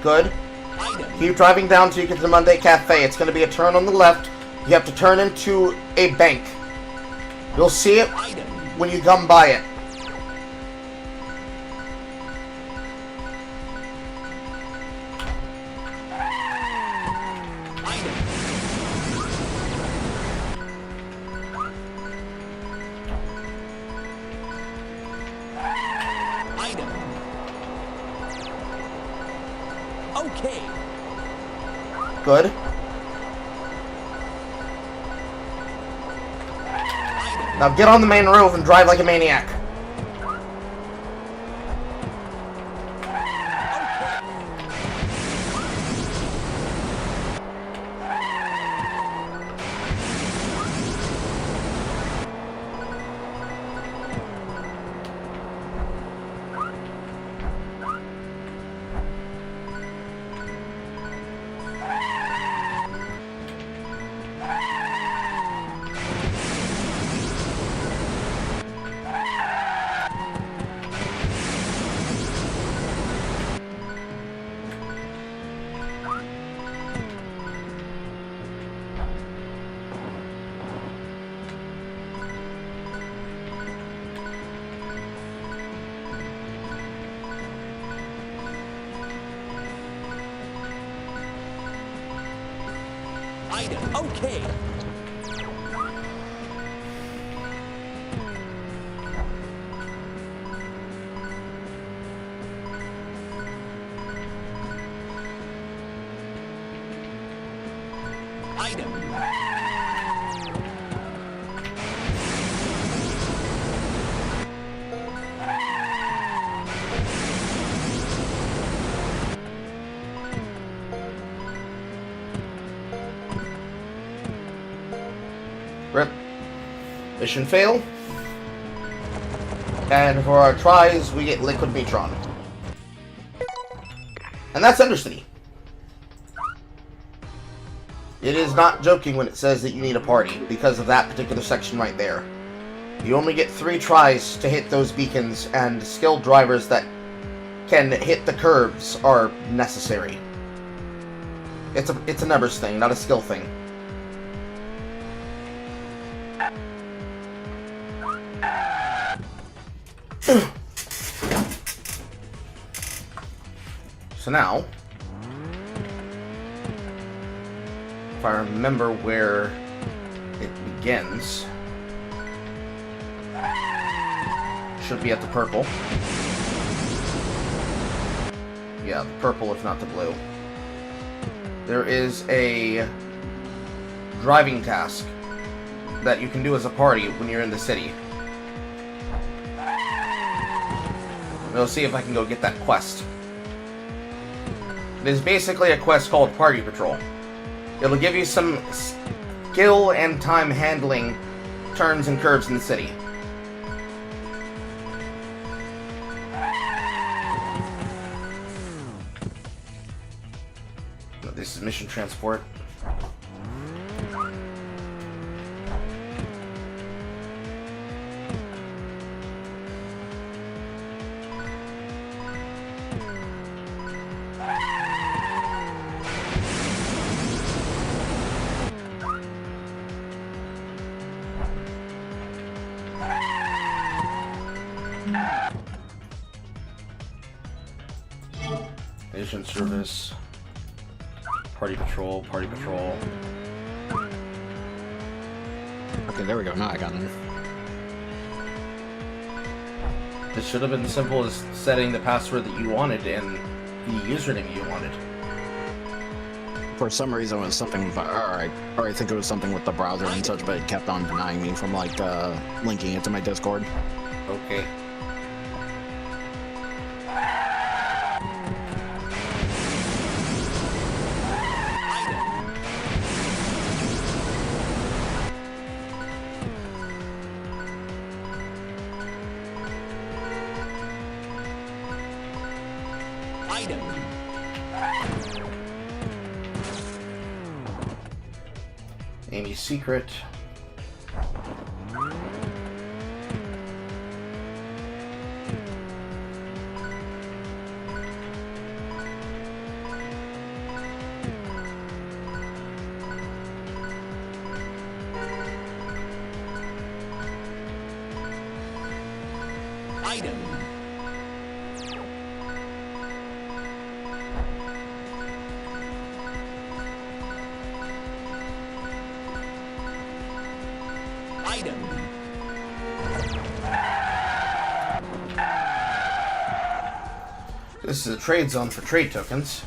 Good. Item. Keep driving down till you get to the Monday Cafe. It's going to be a turn on the left. You have to turn into a bank. You'll see it Item. when you come by it. Item. Okay. Good. Now get on the main road and drive like a maniac. Item. Okay. Item. Rip. Mission fail. And for our tries, we get Liquid Metron. And that's Undercity. It is not joking when it says that you need a party, because of that particular section right there. You only get 3 tries to hit those beacons, and skilled drivers that can hit the curves are necessary. It's a numbers thing, not a skill thing. So now, if I remember where it begins, should be at the purple. Yeah, the purple if not the blue. There is a driving task that you can do as a party when you're in the city. We'll see if I can go get that quest. It is basically a quest called Party Patrol. It'll give you some skill and time handling turns and curves in the city. This is mission transport. Agent service, party patrol, party patrol. Okay, there we go. Now I got them. This should have been simple as setting the password that you wanted and the username you wanted. For some reason, it was something. Or I think it was something with the browser and such, but it kept on denying me from like linking it to my Discord. Okay. Item. Amy's secret. Item. Item. This is a trade zone for trade tokens.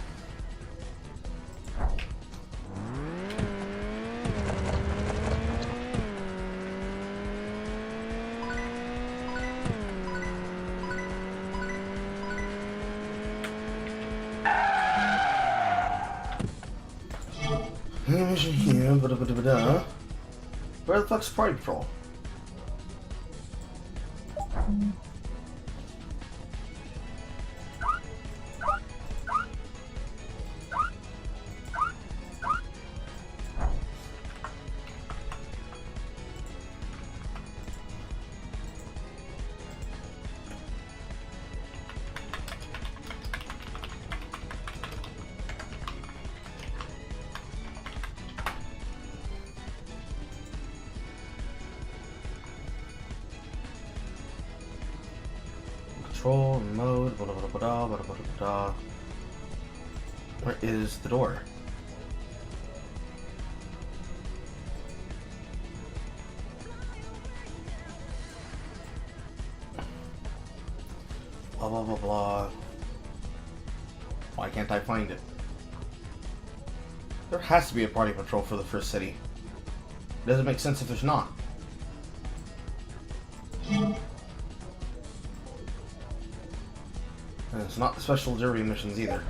Where the fuck's Party Patrol? Control, mode, blah, blah, blah, blah, blah, blah, blah, blah. Where is the door? Blah, blah, blah, blah. Why can't I find it? There has to be a party patrol for the first city. It doesn't make sense if there's not. And it's not the special derby missions either.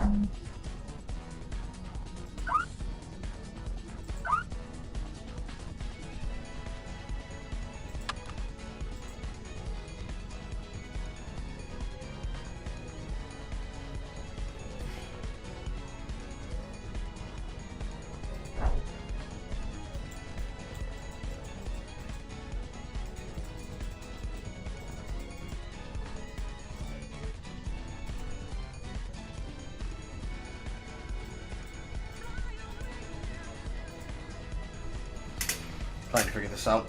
Trying to figure this out.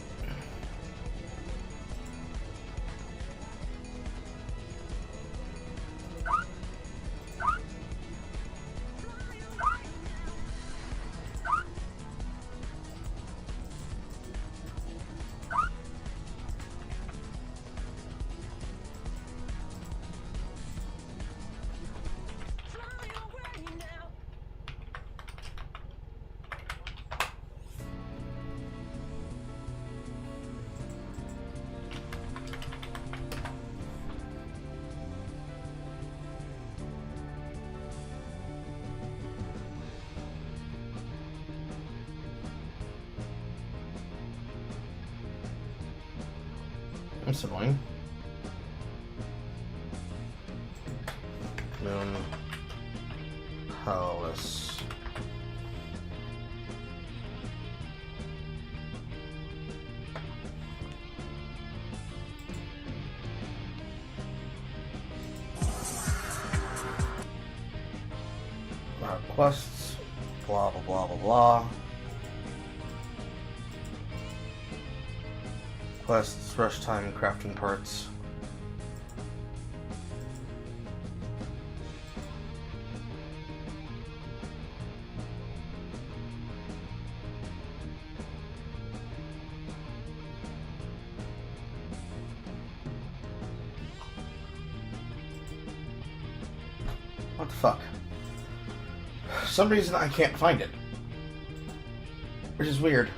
That's annoying. Moon Palace. Quests, blah blah blah blah blah. Quests, rush time, crafting parts. What the fuck? For some reason I can't find it. Which is weird.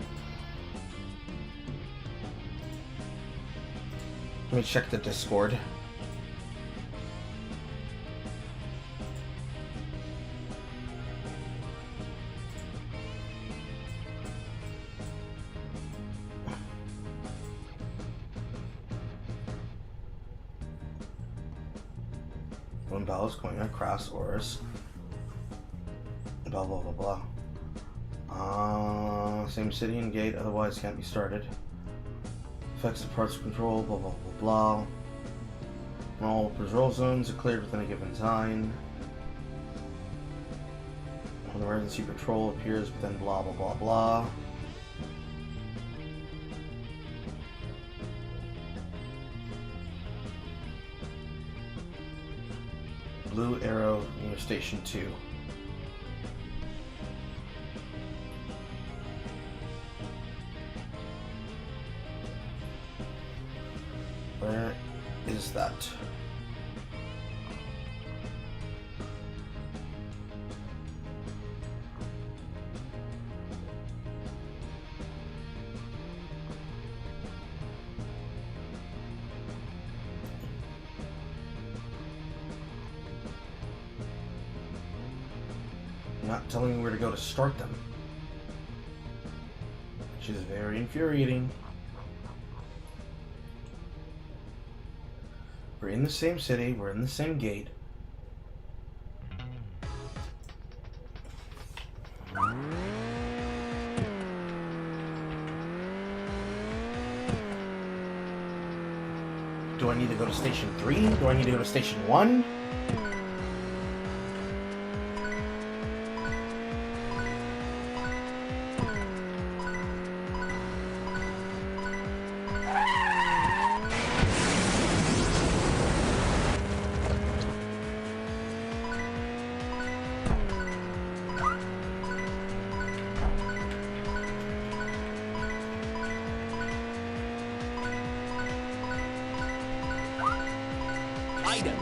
Let me check the Discord. When Bell is going across Oris. Blah, blah, blah, blah. Same city and gate, otherwise can't be started. Effects of parts control, blah, blah, blah, blah. All patrol zones are cleared within a given time. When emergency patrol appears within blah, blah, blah, blah. Blue arrow near station 2. Where is that? Not telling me where to go to start them, which is very infuriating. We're in the same city, we're in the same gate. Do I need to go to station 3? Do I need to go to station 1? Item.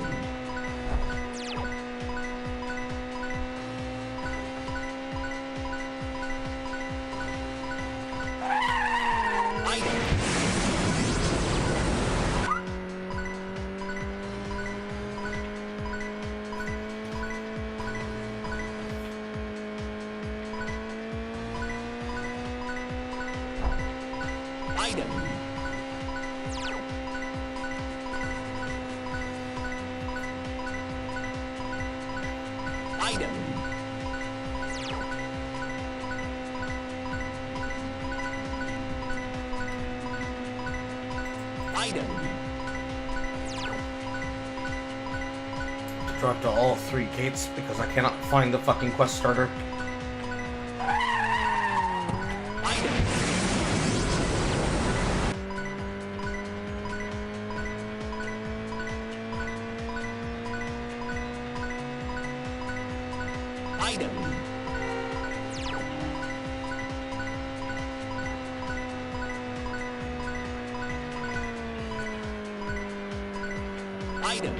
Item. Item. Item. Drop to all 3 gates because I cannot find the fucking quest starter. Item. Item. Item.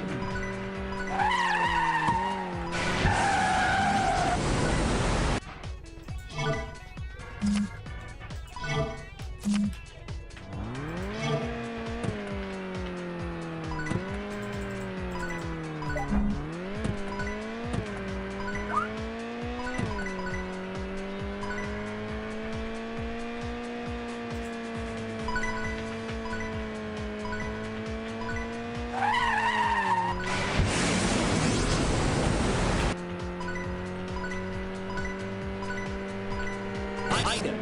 Item.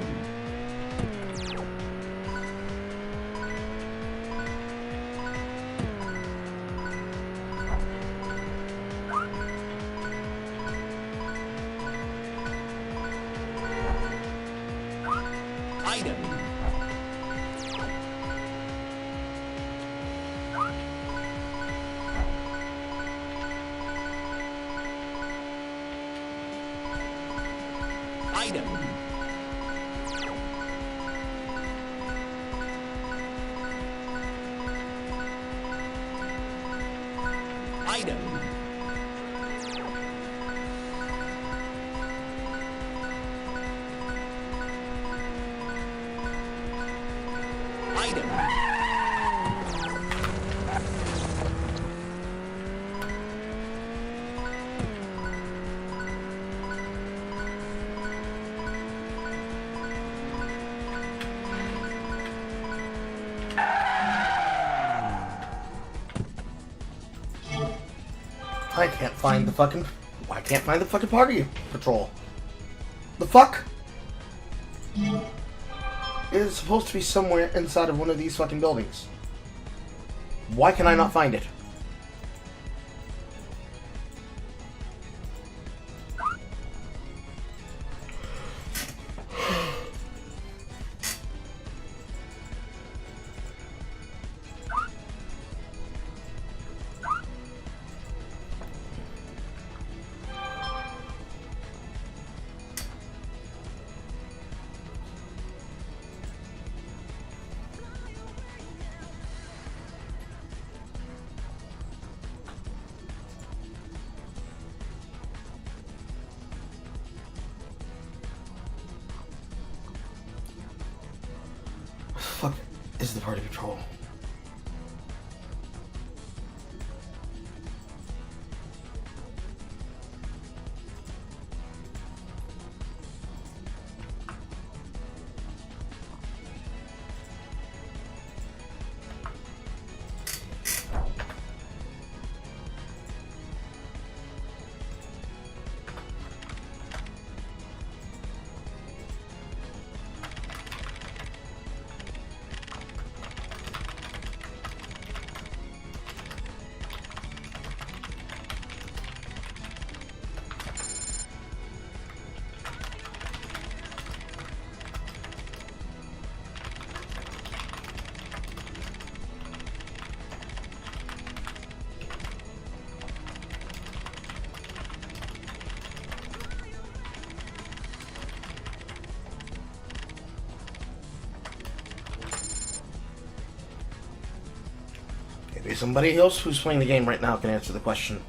Item. Item. Item. I can't find the fucking... I can't find the fucking party patrol. The fuck? It is supposed to be somewhere inside of one of these fucking buildings. Why can I not find it? Fuck is the party patrol? Maybe somebody else who's playing the game right now can answer the question.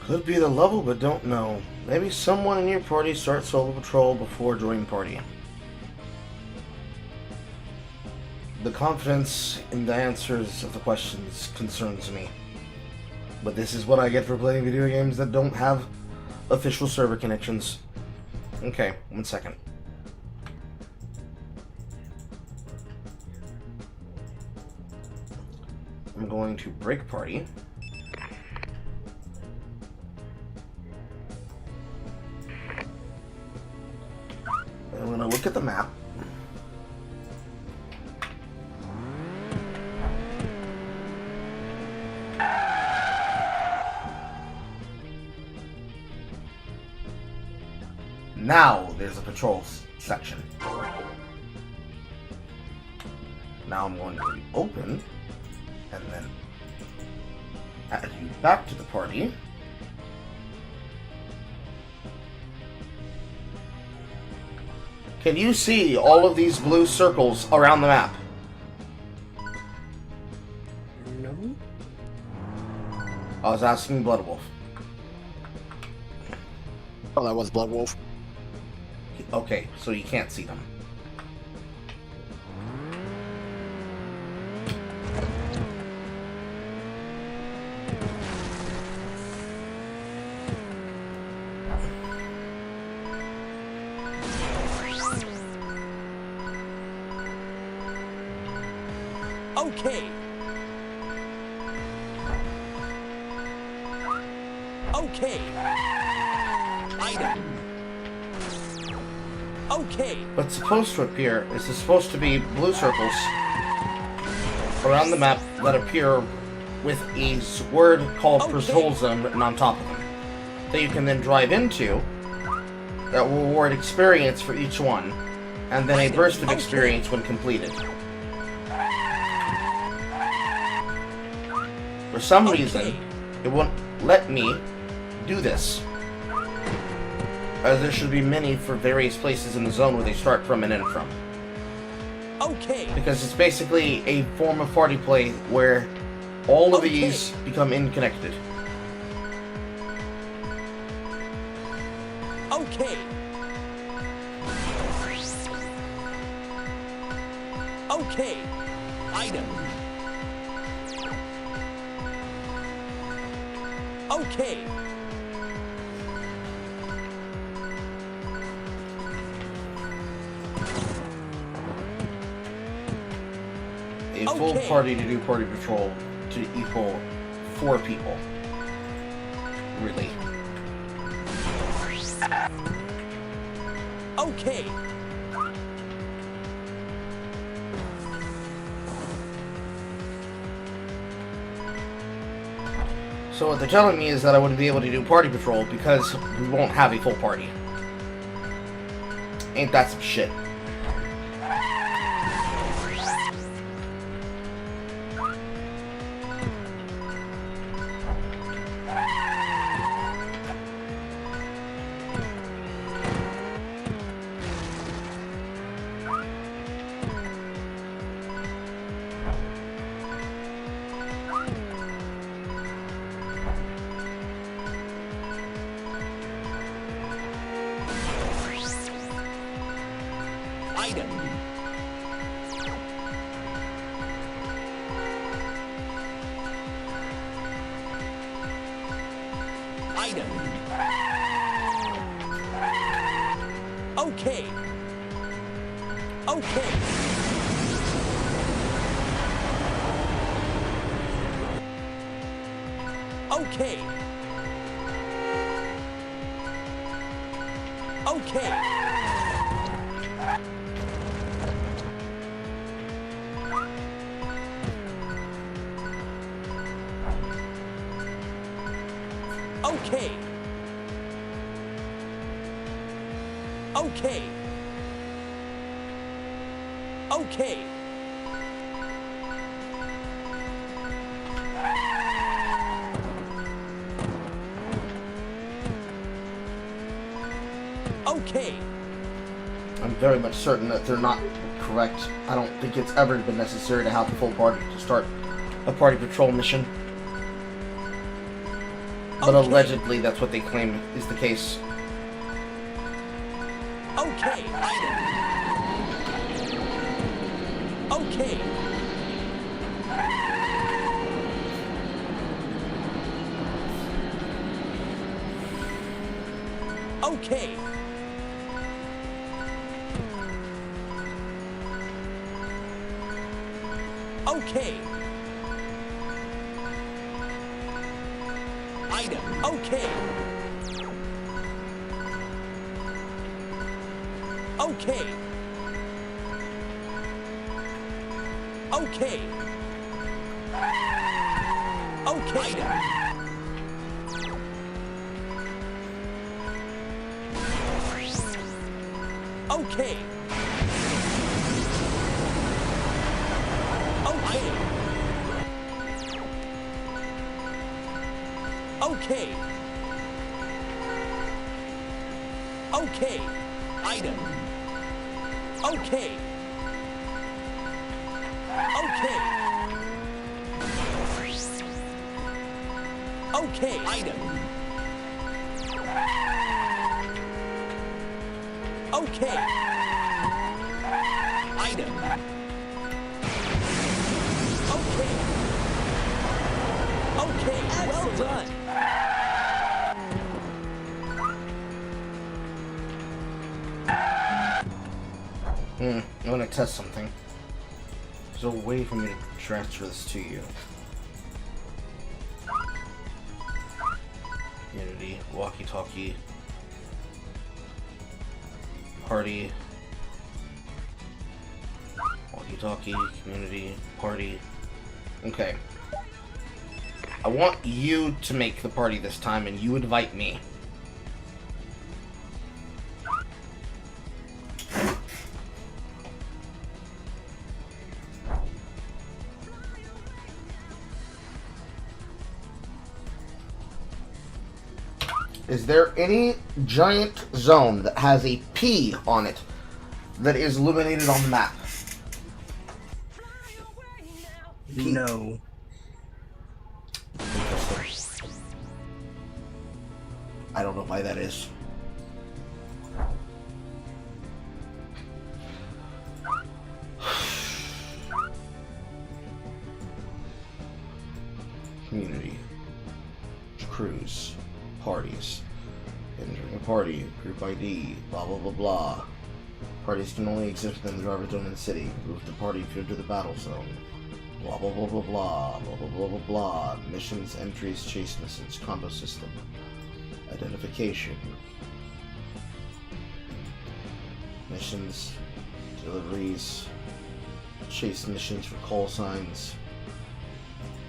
Could be the level, but don't know. Maybe someone in your party starts solo patrol before joining party. The confidence in the answers of the questions concerns me. But this is what I get for playing video games that don't have official server connections. Okay, 1 second. I'm going to break party. I'm gonna look at the map. Now there's a patrol section. Now I'm going to open and then add you back to the party. Can you see all of these blue circles around the map? No. I was asking Blood Wolf. Oh, that was Blood Wolf. Okay, so you can't see them. Okay. Okay. Item. Okay. What's supposed to appear is there's supposed to be blue circles around the map that appear with a word called patrol zone written on top of them that you can then drive into that will reward experience for each one, and then a burst of experience when completed. For some reason, it won't let me do this, as there should be many for various places in the zone where they start from and end from. Okay. Because it's basically a form of party play where all of these become interconnected. Okay. Okay. Item. Okay. A full party to do party patrol to equal 4 people. Really. Okay. So what they're telling me is that I wouldn't be able to do party patrol because we won't have a full party. Ain't that some shit? Item. Item. Okay. Okay. Okay. Okay. Okay. Okay. Okay. Okay. I'm very much certain that they're not correct. I don't think it's ever been necessary to have a full party to start a party patrol mission. But allegedly, that's what they claim is the case. Okay. Item. Okay. Okay. Okay. Item. Okay. Okay. Okay. Okay. Item. Okay. Okay. Okay. Okay. Item. Okay. Okay. Okay. Item. Okay. Item. Okay. Okay. Well done. I want to test something. So still waiting for me to transfer this to you. Community, walkie-talkie, party, walkie-talkie, community, party. Okay. I want you to make the party this time, and you invite me. Is there any giant zone that has a P on it that is illuminated on the map? P. No. I don't know why that is. Community. Cruise. Parties. Entering a party. Group ID. Blah blah blah blah. Parties can only exist within the driver zone in the city. Move the party if you enter the battle zone. Blah blah blah blah blah. Blah blah blah blah blah. Missions, entries, chase missions, combo system. Identification. Missions, deliveries, chase missions for call signs,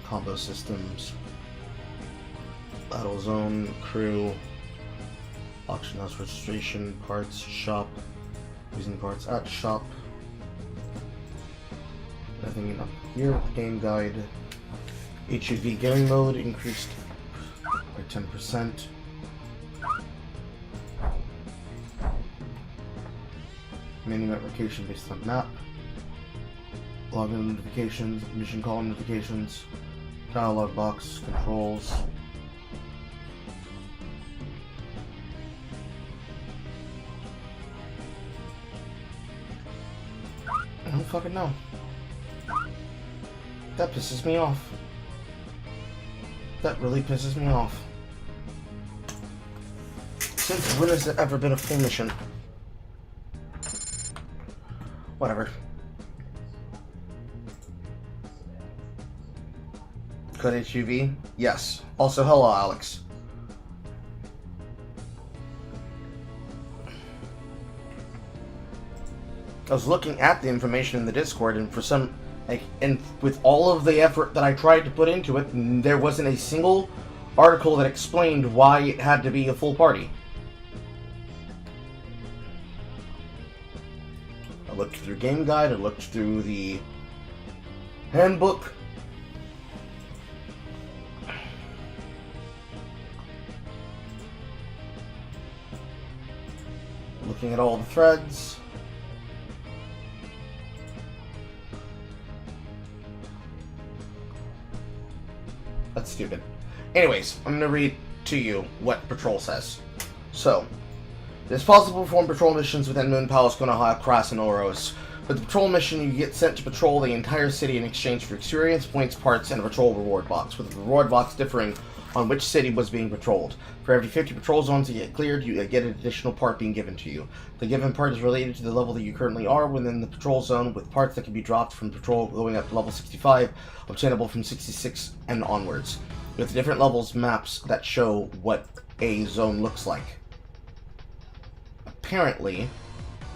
combo systems, battle zone, crew, auction house registration, parts, shop, using parts at shop. Nothing up here. Game guide. HUV game mode increased by 10%. Menu notification based on map. Login notifications, mission call notifications, dialog box, controls. I don't fucking know. That pisses me off. That really pisses me off. Since when has there ever been a full mission? Whatever. Code HUV? Yes. Also, hello, Alex. I was looking at the information in the Discord, and for some, and with all of the effort that I tried to put into it, there wasn't a single article that explained why it had to be a full party. I looked through Game Guide, I looked through the handbook. Looking at all the threads. That's stupid. Anyways, I'm gonna read to you what Patrol says. So, it is possible to perform patrol missions within Moon Palace, Konoha, Kras, and Oros. With the patrol mission, you get sent to patrol the entire city in exchange for experience, points, parts, and a patrol reward box, with the reward box differing on which city was being patrolled. For every 50 patrol zones you get cleared, you get an additional part being given to you. The given part is related to the level that you currently are within the patrol zone, with parts that can be dropped from patrol going up to level 65, obtainable from 66 and onwards, with different levels maps that show what a zone looks like. Apparently,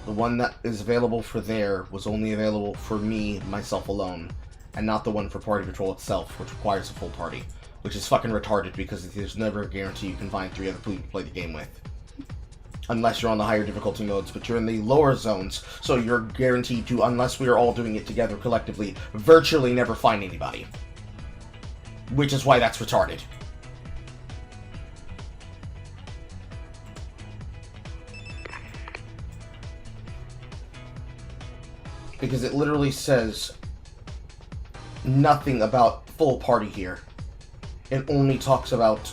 the one that is available for there was only available for me, myself alone, and not the one for Party Patrol itself, which requires a full party. Which is fucking retarded, because there's never a guarantee you can find 3 other people to play the game with. Unless you're on the higher difficulty modes, but you're in the lower zones, so you're guaranteed to, unless we are all doing it together collectively, virtually never find anybody. Which is why that's retarded. Because it literally says nothing about full party here. It only talks about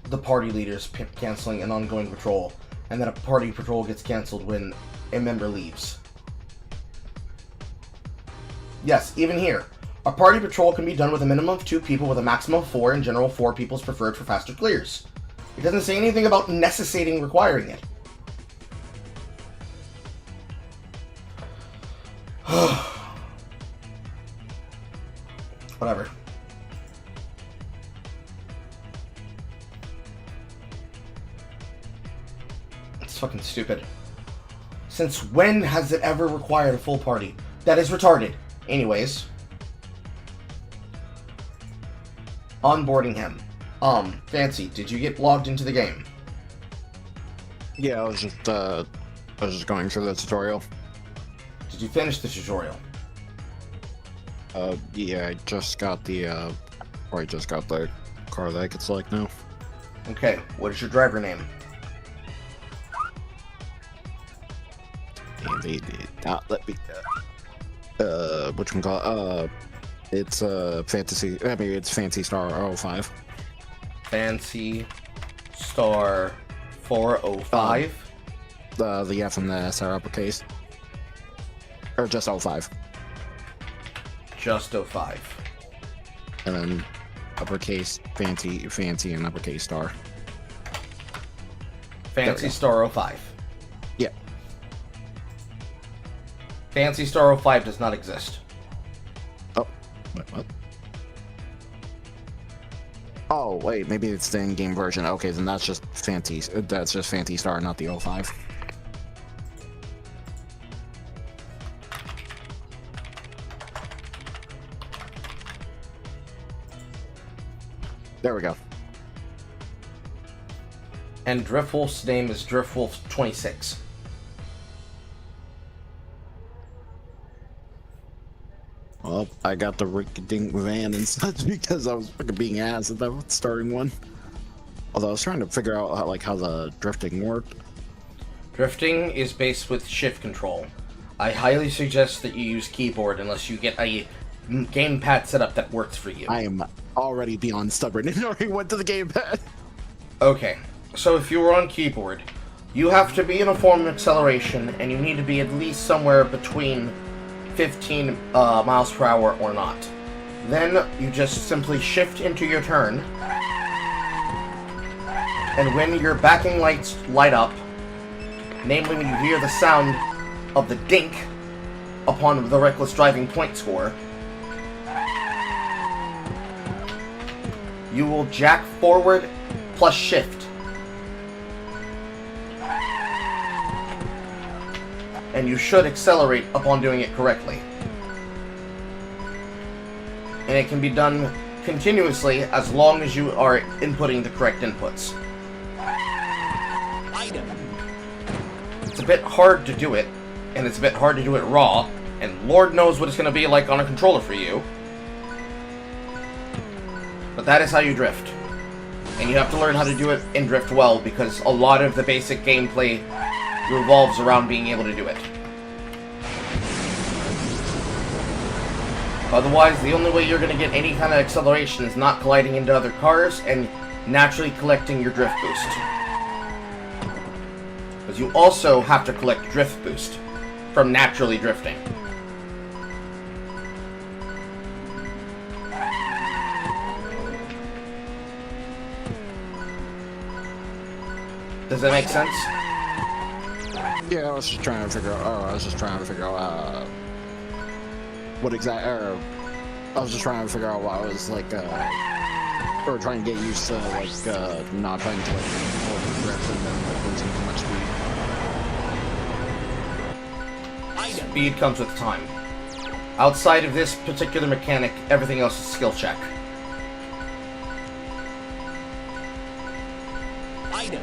the party leaders canceling an ongoing patrol, and that a party patrol gets canceled when a member leaves. Yes, even here. A party patrol can be done with a minimum of 2 people with a maximum of 4. In general, 4 people is preferred for faster clears. It doesn't say anything about necessitating requiring it. Whatever. It's fucking stupid. Since when has it ever required a full party? That is retarded. Anyways. Onboarding him. Fancy, did you get logged into the game? Yeah, I was just going through the tutorial. Did you finish the tutorial? Yeah, I just got the car that I could select now. Okay, what is your driver name? And they did not let me. Whatchamacallit? It's fantasy. I mean, it's Fancy Star 05. Fancy Star 405. The F and the S are uppercase, or just 05, Just 05. and then uppercase fancy, and uppercase star. Fancy Star 05. Yeah. Fancy Star 05 does not exist. Oh, wait, what? Oh wait, maybe it's the in-game version. Okay, then that's just Fancy. That's just Fancy Star, not the 05. There we go. And Driftwolf's name is Driftwolf 26. Well, I got the Rick-a-dink van and such because I was fucking being ass at that starting one. Although I was trying to figure out how the drifting worked. Drifting is based with shift control. I highly suggest that you use keyboard unless you get a gamepad setup that works for you. I am already beyond stubborn and already went to the gamepad. Okay, so if you were on keyboard, you have to be in a form of acceleration, and you need to be at least somewhere between 15 miles per hour or not. Then you just simply shift into your turn, and when your backing lights light up, namely when you hear the sound of the dink upon the reckless driving point score, you will jack forward plus shift. And you should accelerate upon doing it correctly. And it can be done continuously as long as you are inputting the correct inputs. Item. It's a bit hard to do it, and it's a bit hard to do it raw, and Lord knows what it's going to be like on a controller for you. But that is how you drift. And you have to learn how to do it and drift well, because a lot of the basic gameplay revolves around being able to do it. Otherwise, the only way you're going to get any kind of acceleration is not colliding into other cars and naturally collecting your drift boost. Because you also have to collect drift boost from naturally drifting. Does that make sense? Yeah, I was just trying to figure out. Oh, I was just trying to figure out what exact. I was just trying to figure out what I was like, or trying to get used to not trying to drift and then losing too much speed. Speed comes with time. Outside of this particular mechanic, everything else is skill check. Item.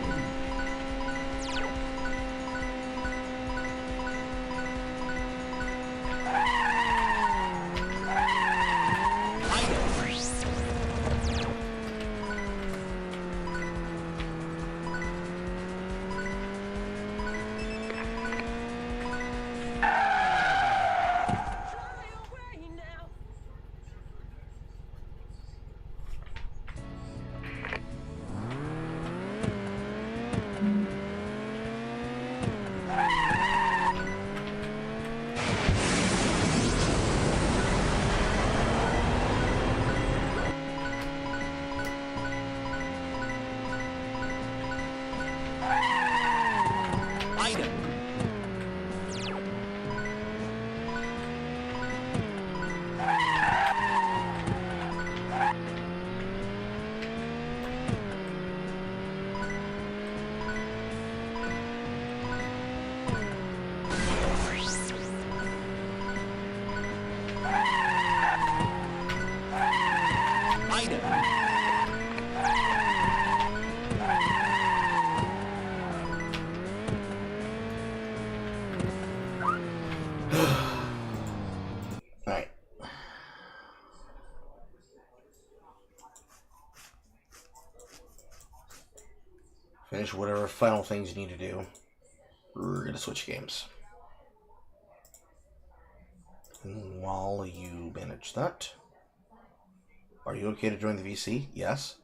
finish whatever final things you need to do, we're gonna switch games. And while you manage that, are you okay to join the VC? Yes.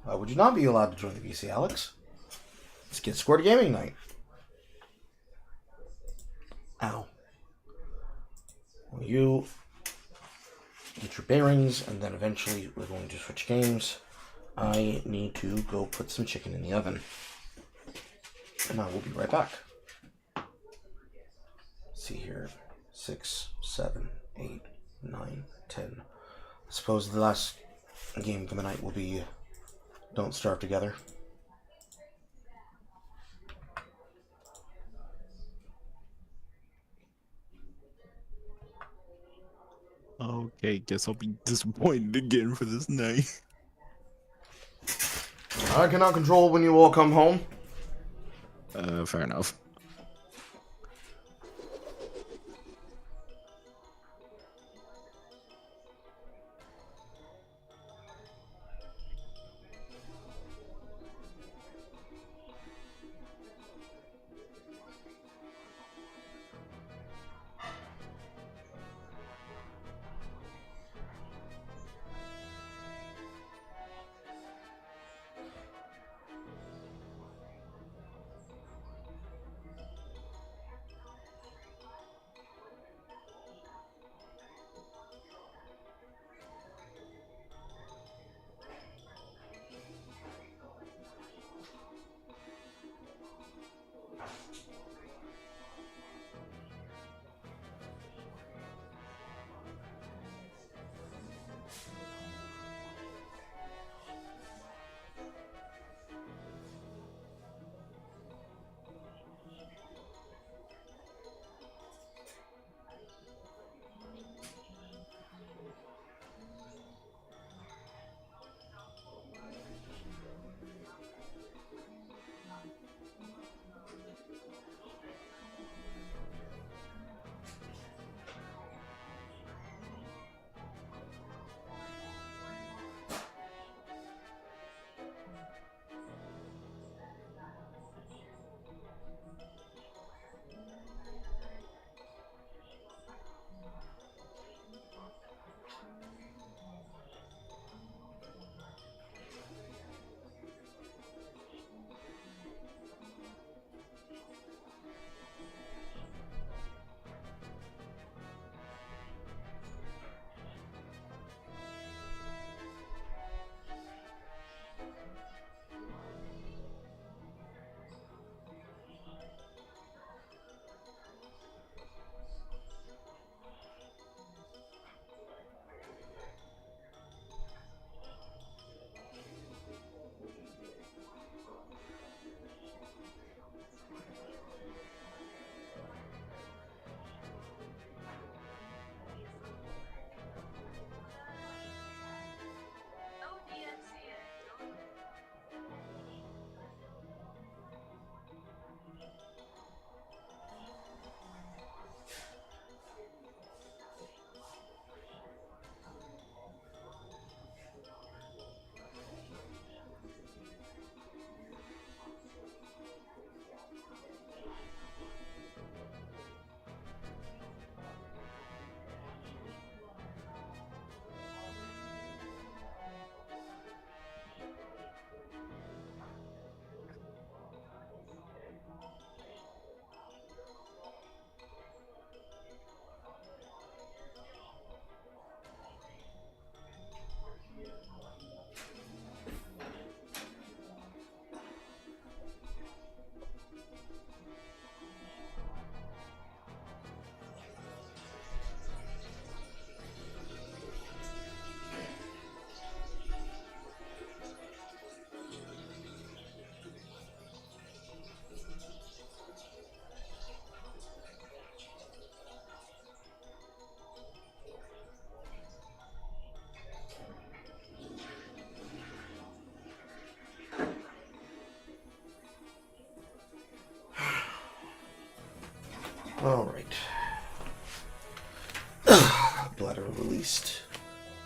Why would you not be allowed to join the VC, Alex? Let's get scored gaming night. Ow. Well, you get your bearings, and then eventually we're going to switch games. I need to go put some chicken in the oven. And I will be right back. Let's see here. 6, 7, 8, 9, 10. I suppose the last game for the night will be Don't Starve Together. Okay, guess I'll be disappointed again for this night. I cannot control when you all come home. Fair enough.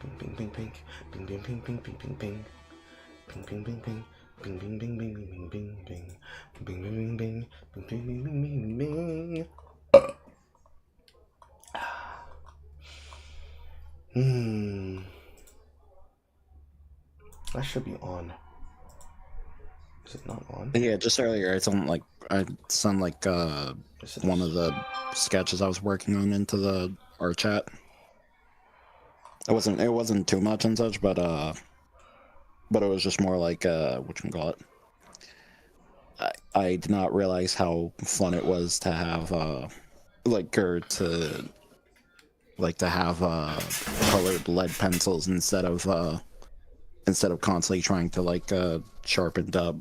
ping, ping, ping, ping, ping, ping, ping, ping, ping, ping. Ping ping ping ping ping ping ping ping ping ping ping ping ping ping ping ping ping ping ping ping. That should be on. Is it not on? Yeah, just earlier I sent like one of the sketches I was working on into our chat. It wasn't too much and such, but it was just more like whatchamacallit. I did not realize how fun it was to have to have colored lead pencils instead of constantly trying to sharpen up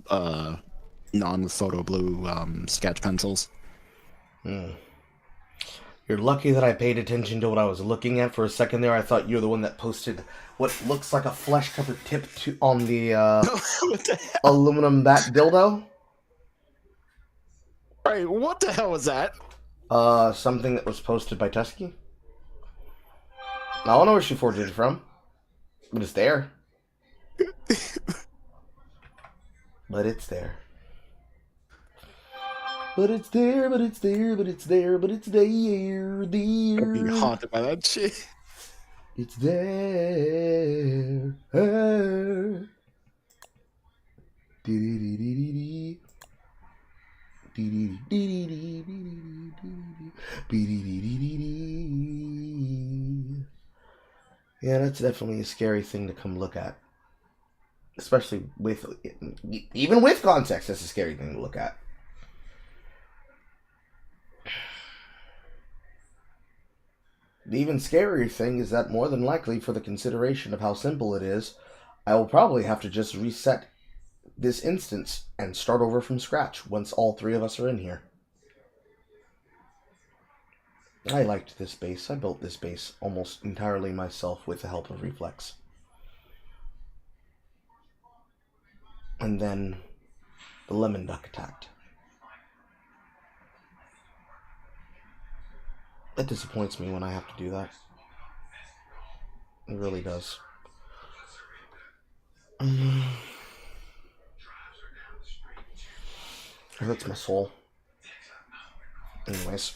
non-photo blue sketch pencils. You're lucky that I paid attention to what I was looking at. For a second there, I thought you were the one that posted what looks like a flesh-covered tip on the aluminum bat dildo. Alright, what the hell was that? Something that was posted by Tusky. I don't know where she forged it from, but it's there. But it's there. But it's there, but it's there, but it's there, but it's there, I'd be haunted by that shit. It's there. Yeah, that's definitely a scary thing to come look at. Especially even with context, that's a scary thing to look at. The even scarier thing is that more than likely, for the consideration of how simple it is, I will probably have to just reset this instance and start over from scratch once all three of us are in here. I liked this base. I built this base almost entirely myself with the help of Reflex. And then the lemon duck attacked. It disappoints me when I have to do that. It really does. It hurts my soul. Anyways.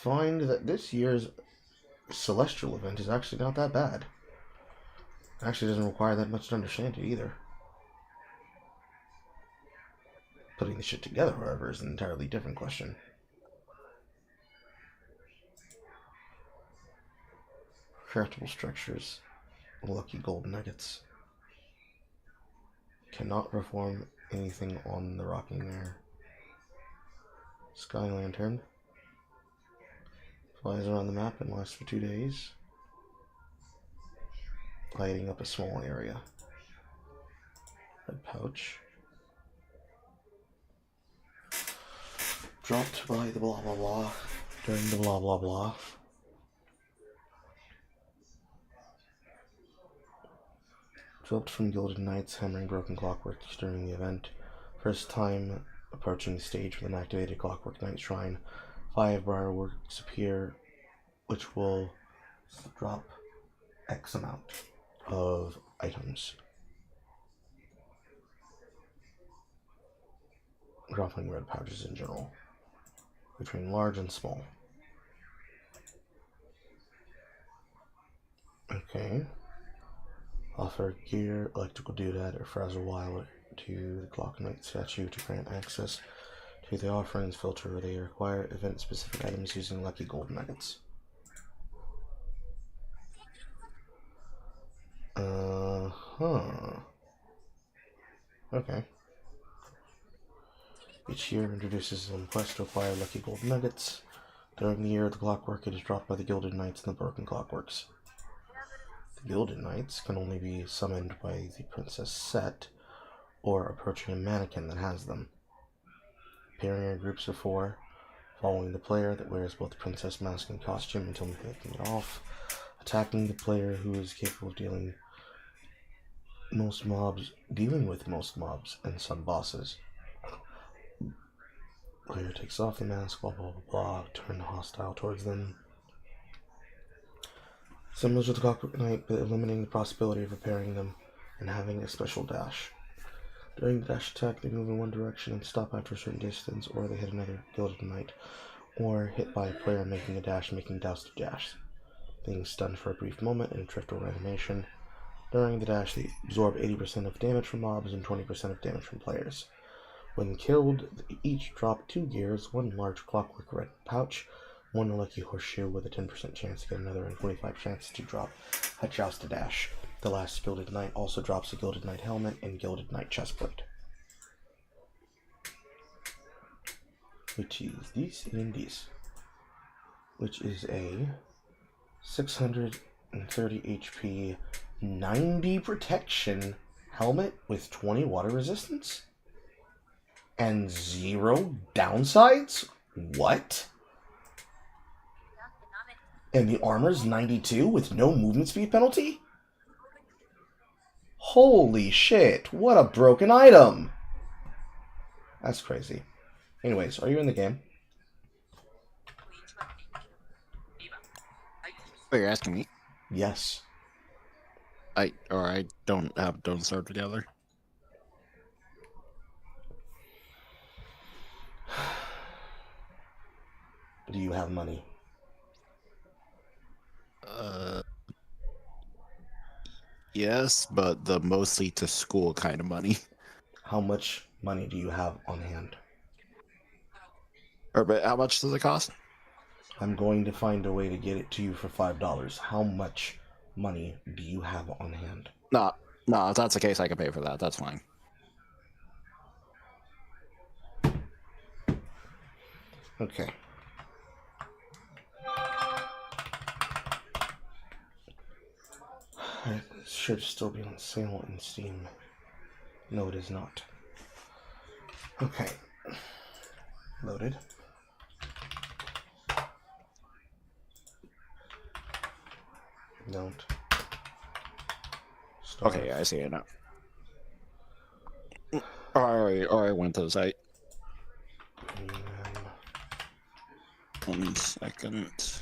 find that this year's Celestial event is actually not that bad. It actually doesn't require that much to understand it either. Putting the shit together, however, is an entirely different question. Craftable structures. Lucky gold nuggets. Cannot perform anything on the rocking mare. Sky lantern. Flies around the map and lasts for 2 days. Lighting up a small area. Red pouch. Dropped by the blah blah blah during the blah blah blah. Dropped from Gilded Knights, hammering broken clockworks during the event. First time approaching the stage with an activated Clockwork Knight Shrine. 5 Briarworks appear, which will drop X amount of items. Dropping red pouches in general, between large and small. Okay. Offer gear, electrical doodad, or frazzle wire to the Clock Knight statue to grant access to the offerings filter where they require event-specific items using lucky gold nuggets. Okay. Each year introduces a quest to acquire lucky gold nuggets. During the year of the clockwork, it is dropped by the Gilded Knights and the Broken Clockworks. The Gilded Knights can only be summoned by the Princess Set or approaching a mannequin that has them. Appearing in groups of 4, following the player that wears both princess mask and costume until taking it off, attacking the player who is capable of dealing with most mobs and some bosses. Player takes off the mask, blah blah blah blah, turn hostile towards them. Similar to the Clockwork Knight, but eliminating the possibility of repairing them and having a special dash. During the dash attack, they move in one direction and stop after a certain distance, or they hit another Gilded Knight, or hit by a player making a dash, making douse to dash. Being stunned for a brief moment in a drift or animation. During the dash, they absorb 80% of damage from mobs and 20% of damage from players. When killed, they each drop 2 gears, 1 large clockwork red pouch, 1 lucky horseshoe with a 10% chance to get another and 25% chance to drop a joust to dash. The last Gilded Knight also drops a Gilded Knight helmet and Gilded Knight chestplate. Which is this and this. Which is a 630 HP, 90 protection helmet with 20 water resistance? And 0 downsides? What? And the armor's 92 with no movement speed penalty? Holy shit, what a broken item! That's crazy. Anyways, are you in the game? Oh, you're asking me? Yes. I don't start together. Do you have money? Yes, but the mostly to school kind of money. How much money do you have on hand? But how much does it cost? I'm going to find a way to get it to you for $5. How much money do you have on hand? No, if that's the case, I can pay for that. That's fine. Okay. It should still be on sale in Steam. No, it is not. Okay. Loaded. Don't. Start. Okay, I see it now. Alright, went to the site. 1 second.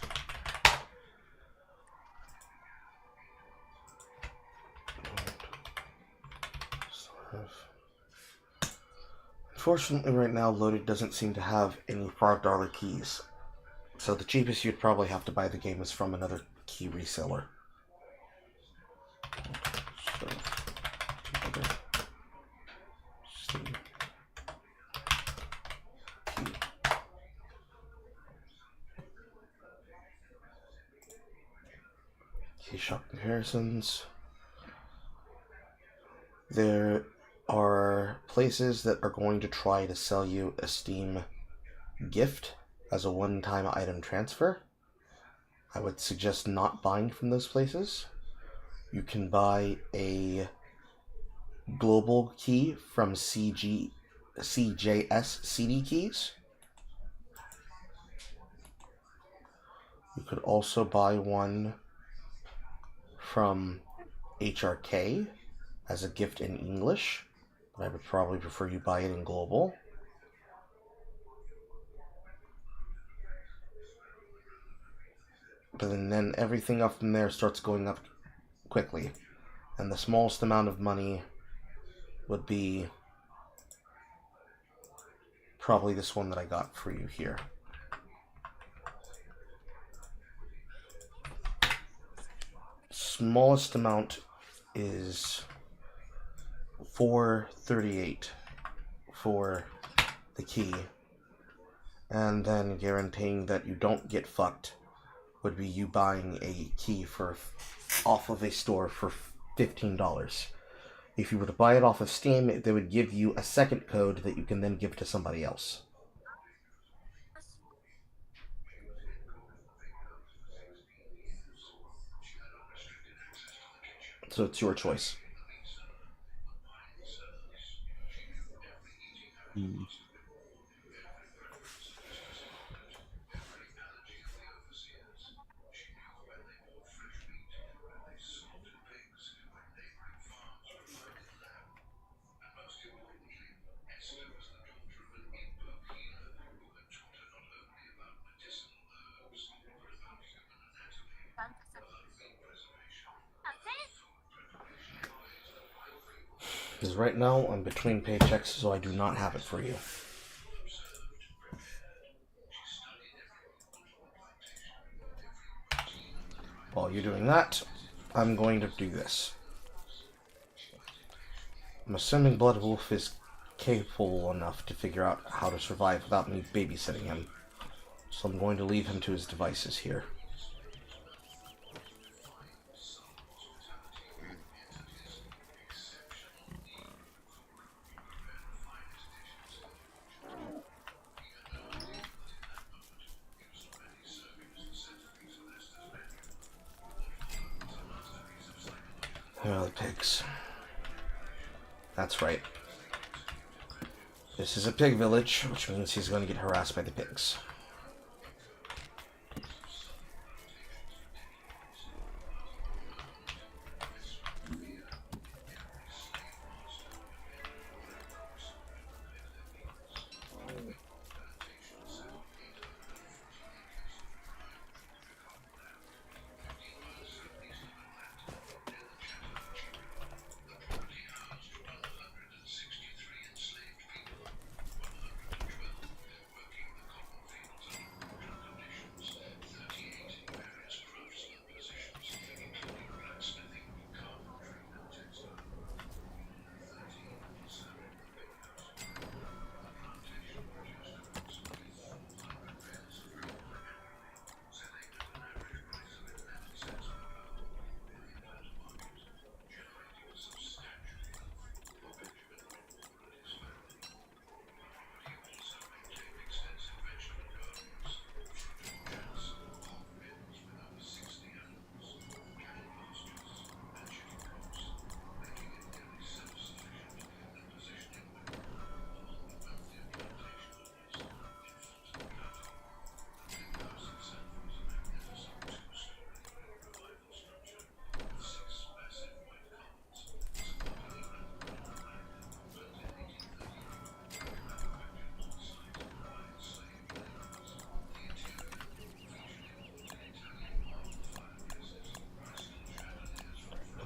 Unfortunately, right now, Loaded doesn't seem to have any $5 keys So the cheapest you'd probably have to buy the game is from another key reseller. So, other Steam key. Key shop comparisons. There are places that are going to try to sell you a Steam gift as a one-time item transfer. I would suggest not buying from those places. You can buy a global key from CJS CD Keys. You could also buy one from HRK as a gift in English, but I would probably prefer you buy it in global. But then everything up from there starts going up quickly. And the smallest amount of money would be probably this one that I got for you here. Smallest amount is $4.38 for the key, and then guaranteeing that you don't get fucked would be you buying a key for off of a store for $15. If you were to buy it off of Steam, they would give you a second code that you can then give to somebody else. So it's your choice. Because right now I'm between paychecks, so I do not have it for you. While you're doing that, I'm going to do this. I'm assuming Blood Wolf is capable enough to figure out how to survive without me babysitting him. So I'm going to leave him to his devices here. There are the pigs. That's right. This is a pig village, which means he's going to get harassed by the pigs.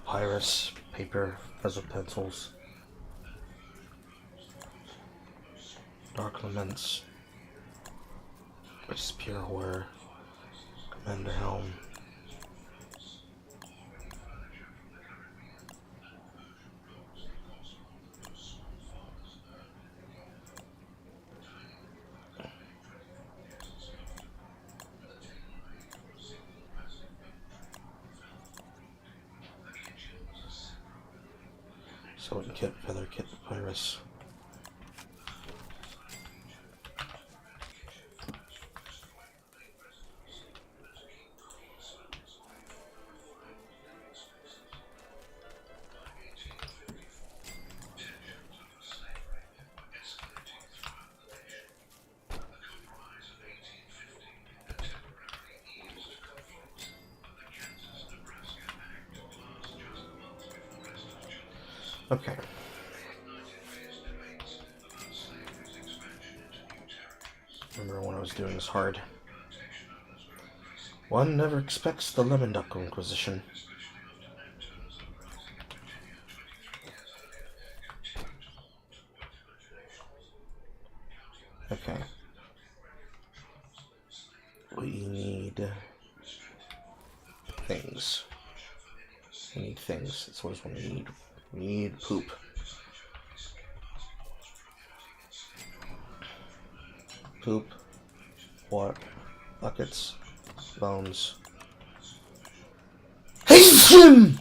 Papyrus, paper, puzzle pencils, Dark Laments, which is pure horror. And the helm. Sword kit, feather kit, papyrus. Okay. Remember when I was doing this hard? One never expects the lemon duck inquisition. Okay. We need things. We need things. That's what we need. We need poop. Poop. Water. Buckets. Bones. Hasten!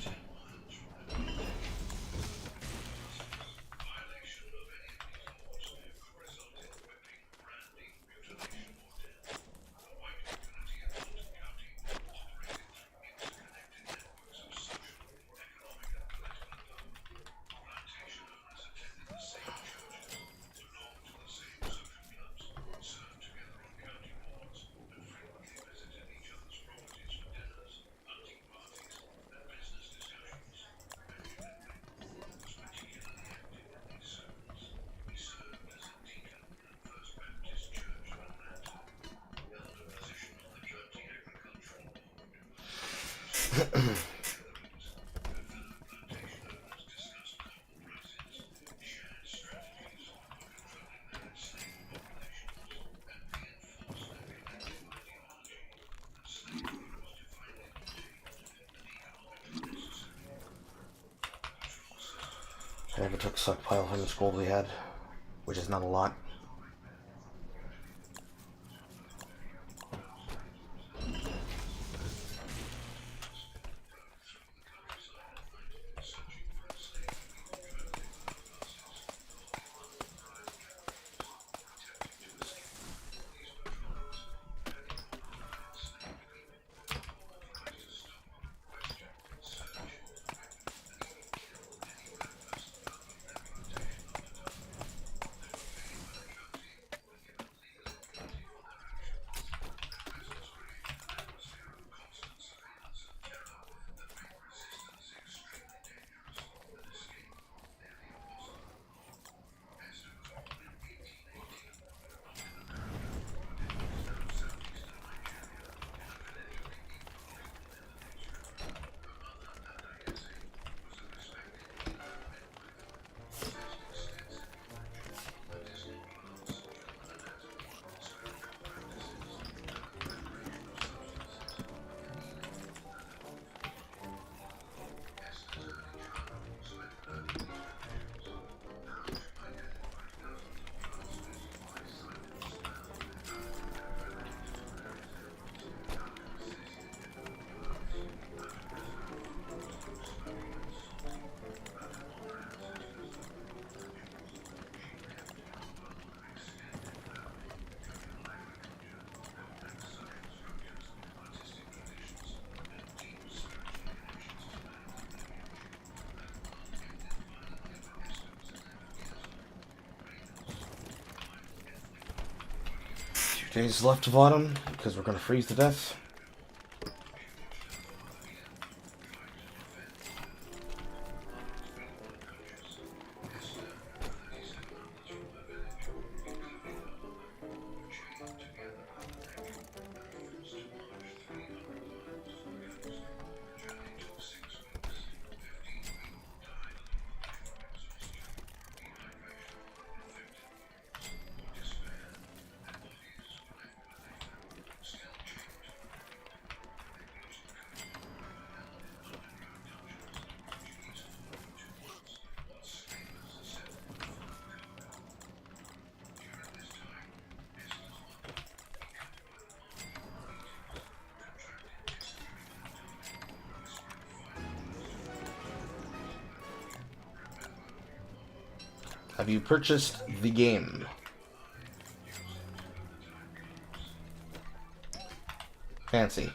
I never took stockpile how much gold we had, which is not a lot. Days left of autumn, because we're going to freeze to death. Have you purchased the game? Fancy.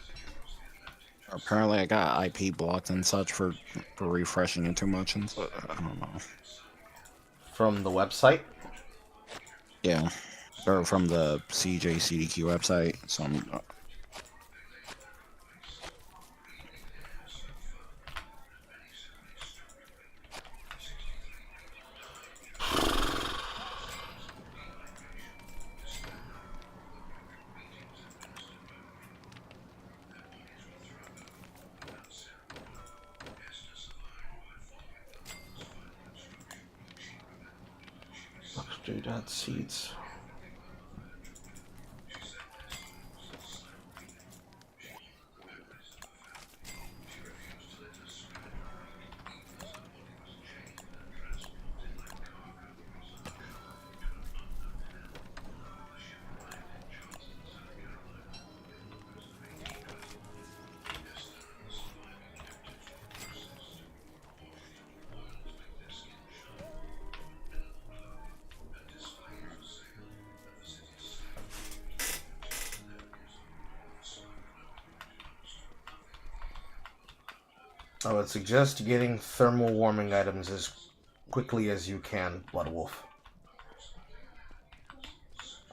Apparently, I got IP blocked and such for refreshing it too much, and so, I don't know. From the website? Yeah, or from the CJCDQ website. So Upstream seeds. I would suggest getting thermal warming items as quickly as you can, Blood Wolf.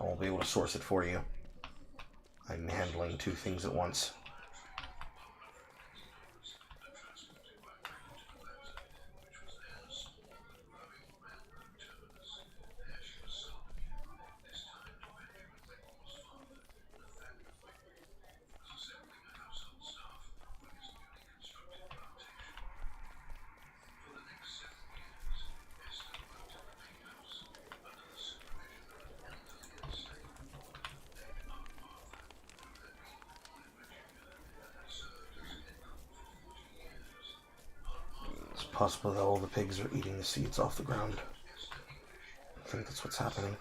I won't be able to source it for you. I'm handling two things at once. It's possible that all the pigs are eating the seeds off the ground. I think that's what's happening.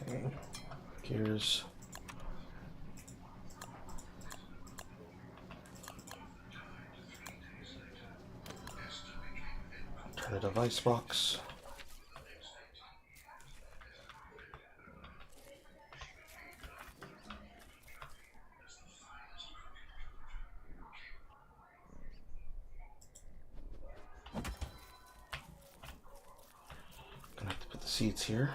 Okay, gears. Alternative icebox. Gonna have to put the seeds here.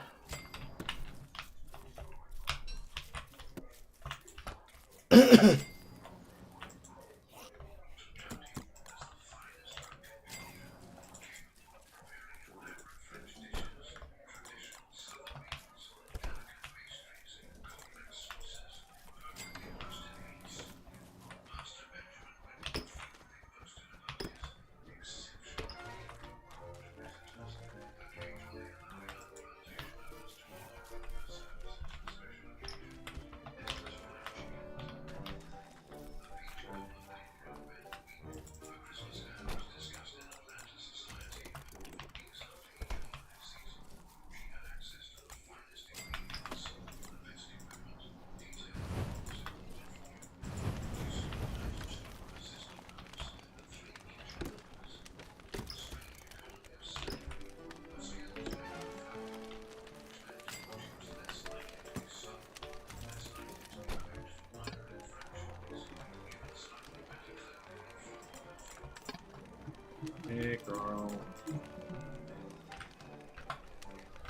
Hey, girl.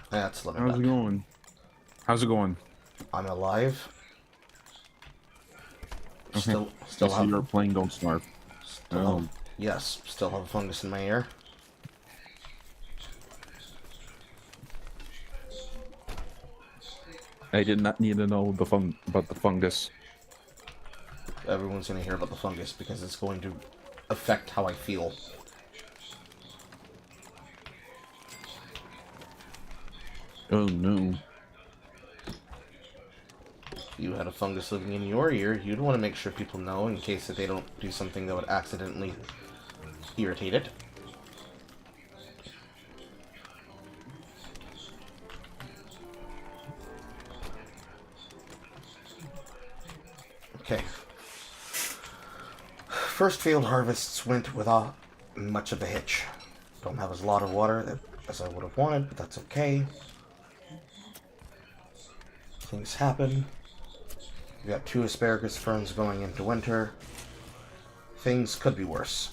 That's living How's it duck. going? How's it going? I'm alive. Okay. Still I see have. you're playing Don't Starve. Still have, yes, still have a fungus in my ear. I did not need to know about the fungus. Everyone's gonna hear about the fungus because it's going to affect how I feel. Oh no. If you had a fungus living in your ear, you'd want to make sure people know in case that they don't do something that would accidentally irritate it. Okay. First field harvests went without much of a hitch. Don't have as lot of water as I would have wanted, but that's okay. Things happen. We got 2 asparagus ferns going into winter. Things could be worse.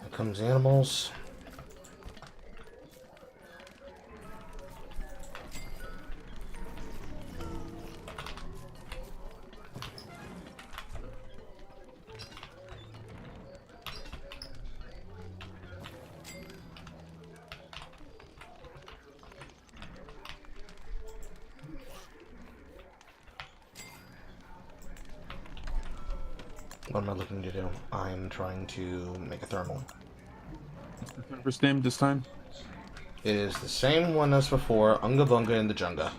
Here comes animals. What am I looking to do? I'm trying to make a thermal. What's the server's name this time? It is the same one as before, Unga Bunga in the Junga.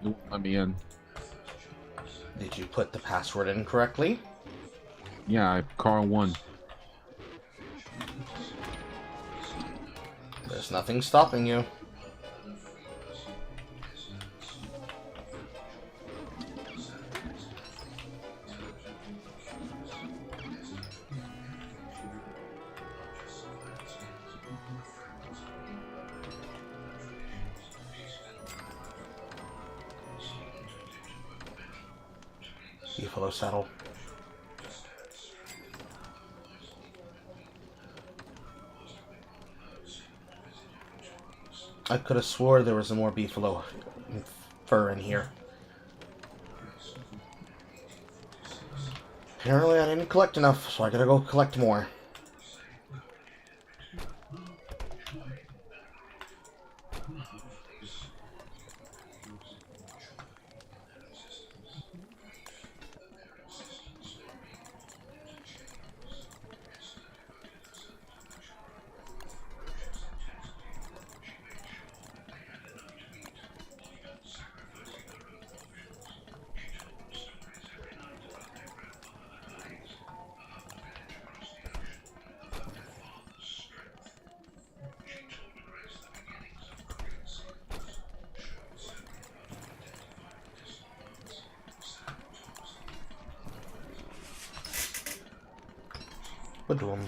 Nope, let me in. Did you put the password in correctly? Yeah, Carl won. There's nothing stopping you. Buffalo saddle. I could have swore there was more beefalo fur in here. Apparently I didn't collect enough, so I gotta go collect more. Badoom.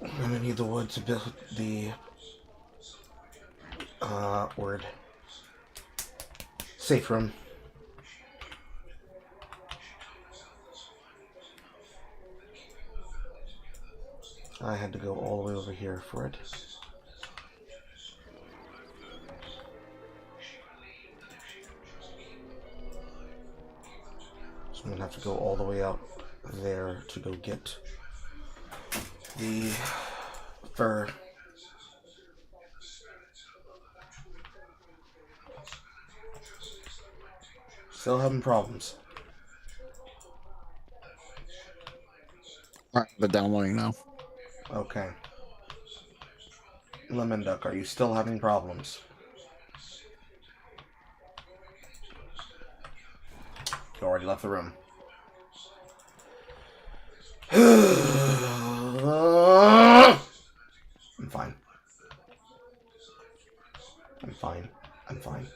I'm gonna need the wood to build the word safe room. I had to go all the way over here for it. So I'm gonna have to go all the way out there to go get the fur. Still having problems. Alright, but downloading now. Okay. Lemon Duck, are you still having problems? You already left the room. I'm fine. I'm fine. I'm fine.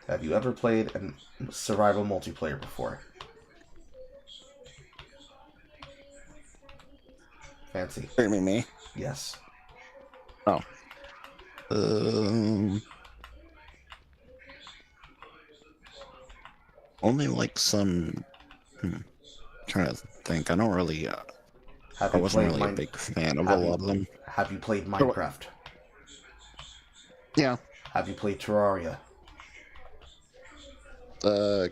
Have you ever played a survival multiplayer before? Fancy. You mean me? Yes. Oh. Only like some. Trying to think. I don't really. I wasn't really a big fan of a lot of them. Have you played Minecraft? Yeah. Have you played Terraria?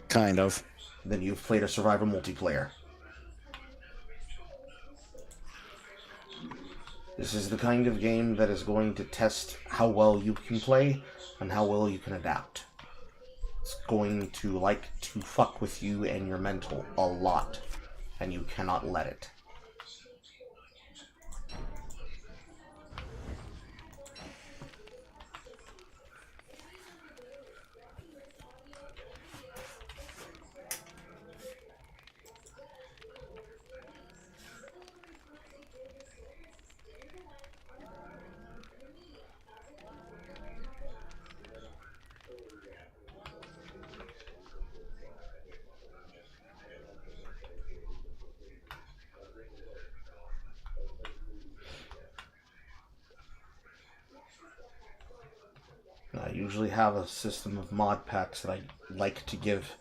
Kind of. Then you've played a survival multiplayer. This is the kind of game that is going to test how well you can play and how well you can adapt. It's going to like to fuck with you and your mental a lot, and you cannot let it. I usually have a system of mod packs that I like to give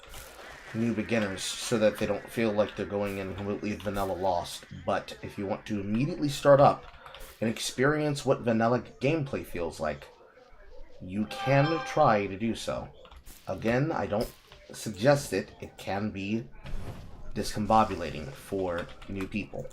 new beginners so that they don't feel like they're going in completely vanilla lost. But if you want to immediately start up and experience what vanilla gameplay feels like, you can try to do so. Again, I don't suggest it. It can be discombobulating for new people.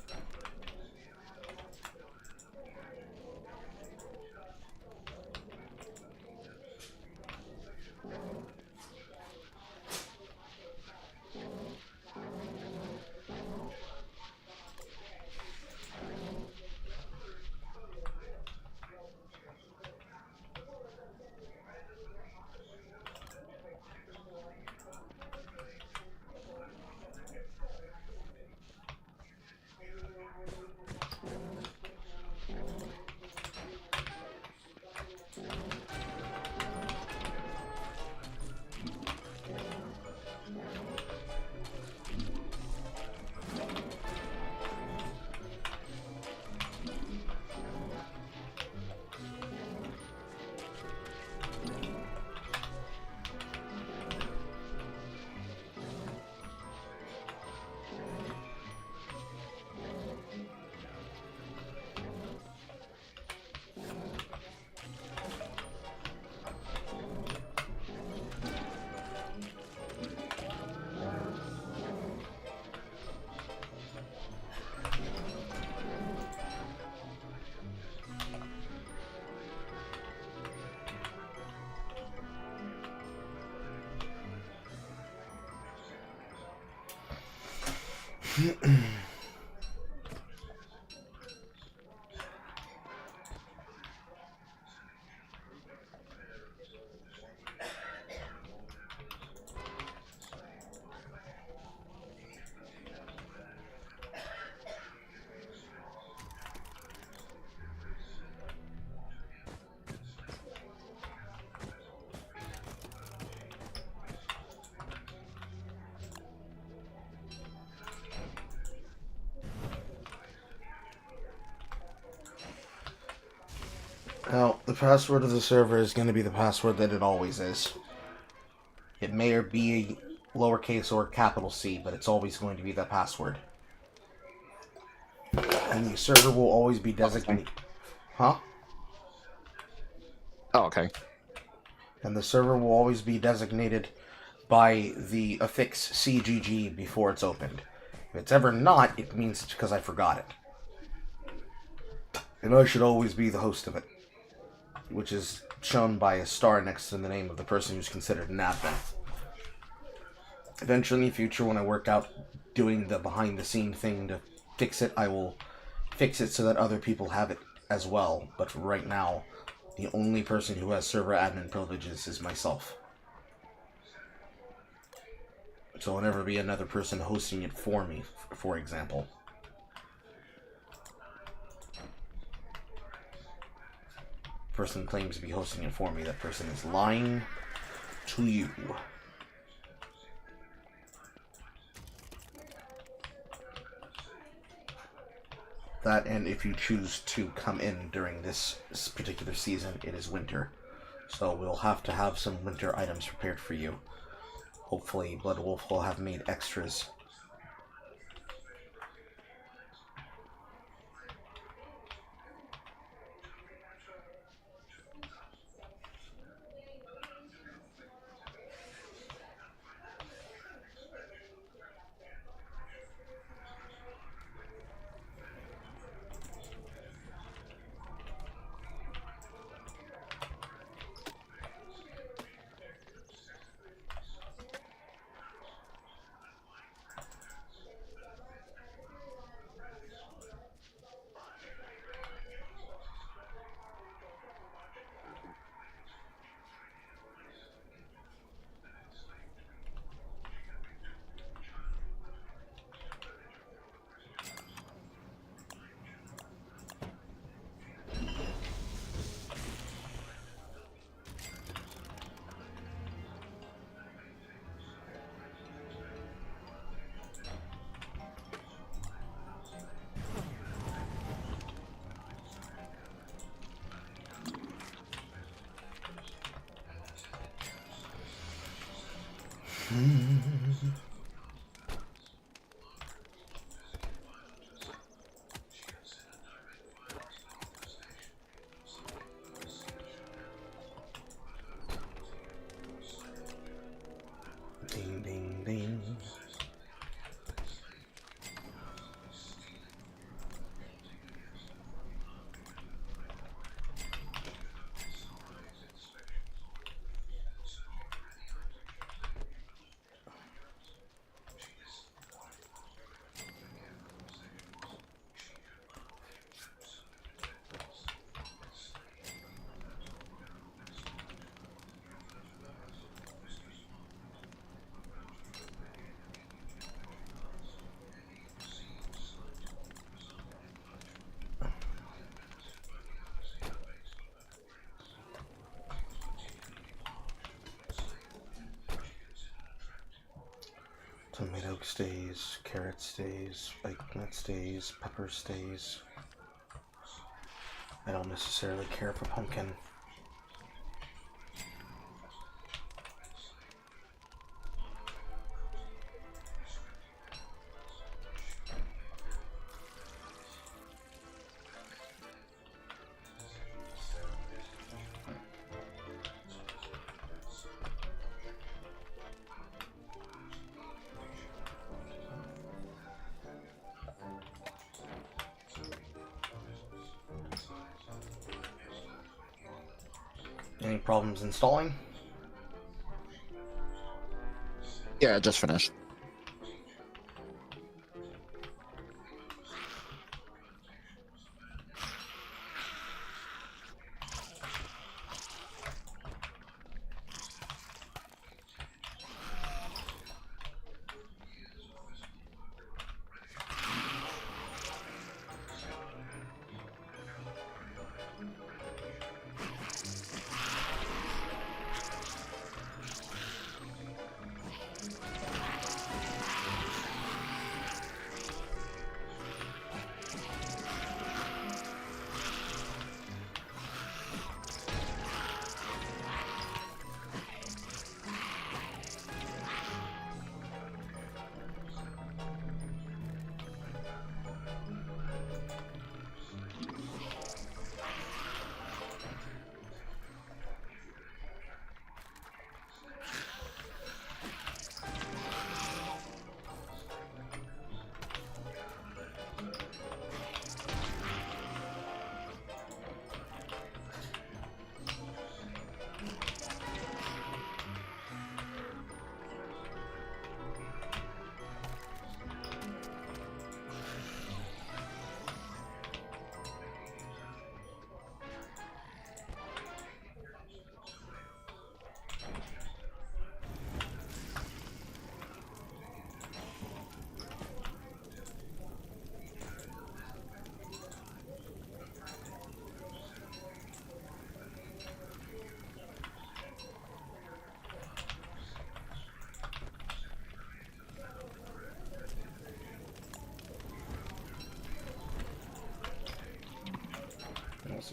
Now, the password of the server is going to be the password that it always is. It may or be lowercase or capital C, but it's always going to be that password. And the server will always be designated. Huh? Oh, okay. And the server will always be designated by the affix CGG before it's opened. If it's ever not, it means it's because I forgot it. And I should always be the host of it, which is shown by a star next to the name of the person who's considered an admin. Eventually in the future, when I work out doing the behind-the-scene thing to fix it, I will fix it so that other people have it as well. But for right now, the only person who has server admin privileges is myself. So there'll never be another person hosting it for me, for example. Person claims to be hosting it for me. That person is lying to you. That, and if you choose to come in during this particular season, it is winter. So we'll have to have some winter items prepared for you. Hopefully Blood Wolf will have made extras. Ding, ding, ding. Tomato stays, carrot stays, eggplant stays, pepper stays. I don't necessarily care for pumpkin. Any problems installing? Yeah, just finished.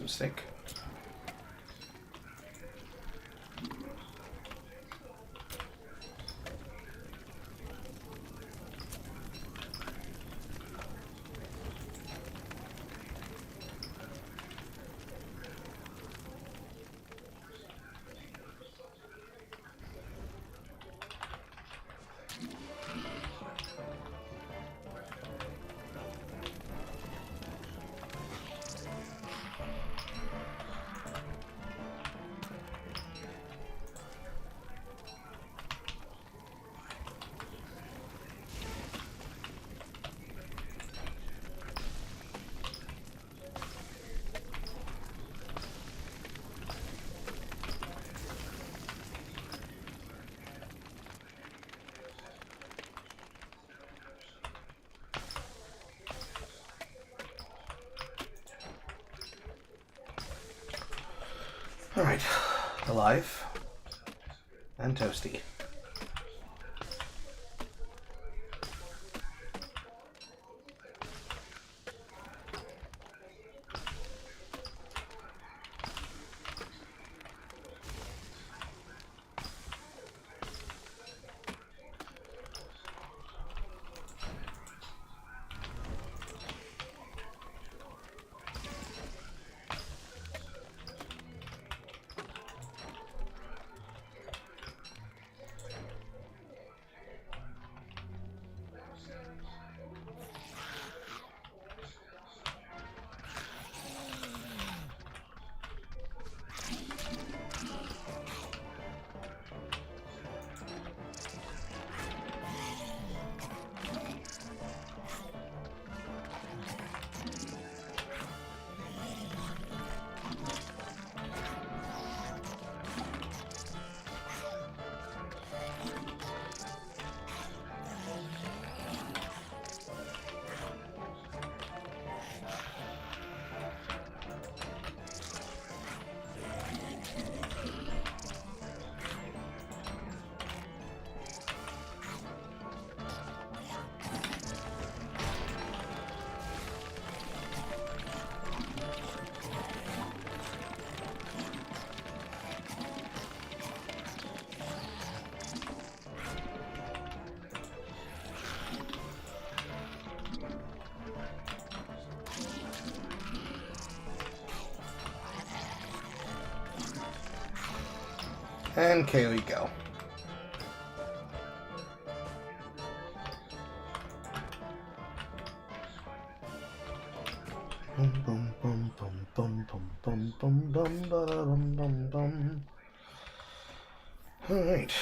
mistake. Alright, alive and toasty. And okay, we go. Bum bum bum bum bum bum bum bum bum bum bum. All right.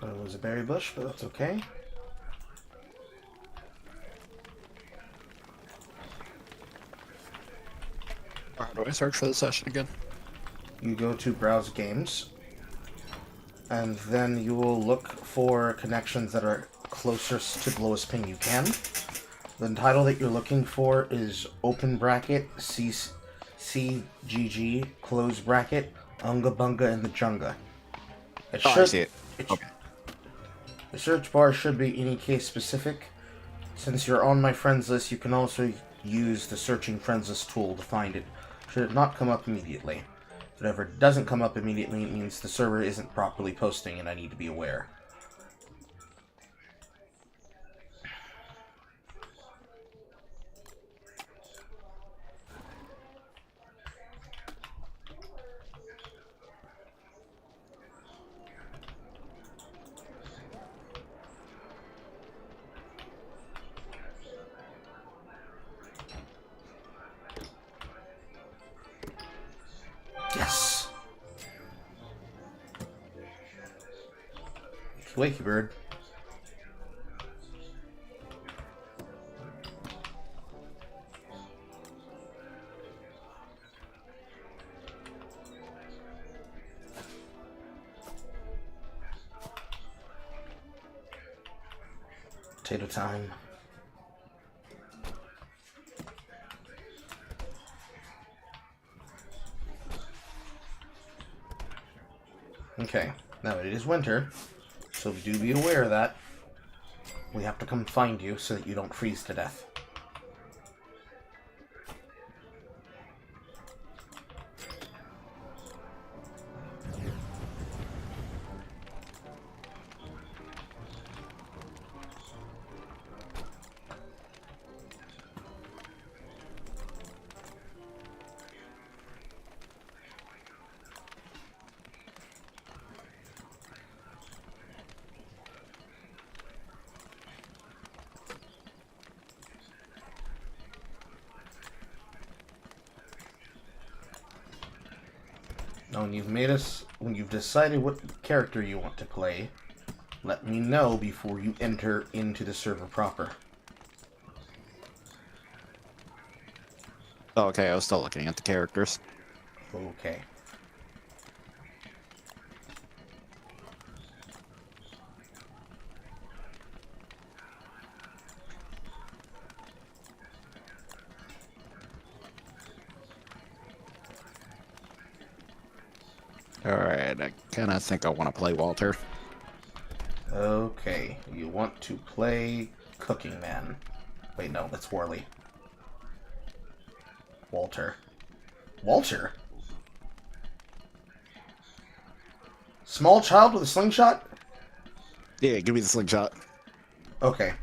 Gonna lose a berry bush, but that's okay. How do I search for the session again? You go to browse games, and then you will look for connections that are closest to the lowest ping you can. The title that you're looking for is open bracket CGG close bracket Unga Bunga and the Junga. It Oh, I see it. Okay. The search bar should be any case specific. Since you're on my friends list, you can also use the searching friends list tool to find it. Should it not come up immediately? Whatever doesn't come up immediately, it means the server isn't properly posting and I need to be aware. Yes! Wakey bird. Potato time. Okay, now it is winter, so do be aware that we have to come find you so that you don't freeze to death. When you've decided what character you want to play, let me know before you enter into the server proper. Okay, I was still looking at the characters. Okay. Alright, I kind of think I want to play Walter. Okay, you want to play Cooking Man. Wait, no, that's Worley. Walter. Walter? Small child with a slingshot? Yeah, give me the slingshot. Okay.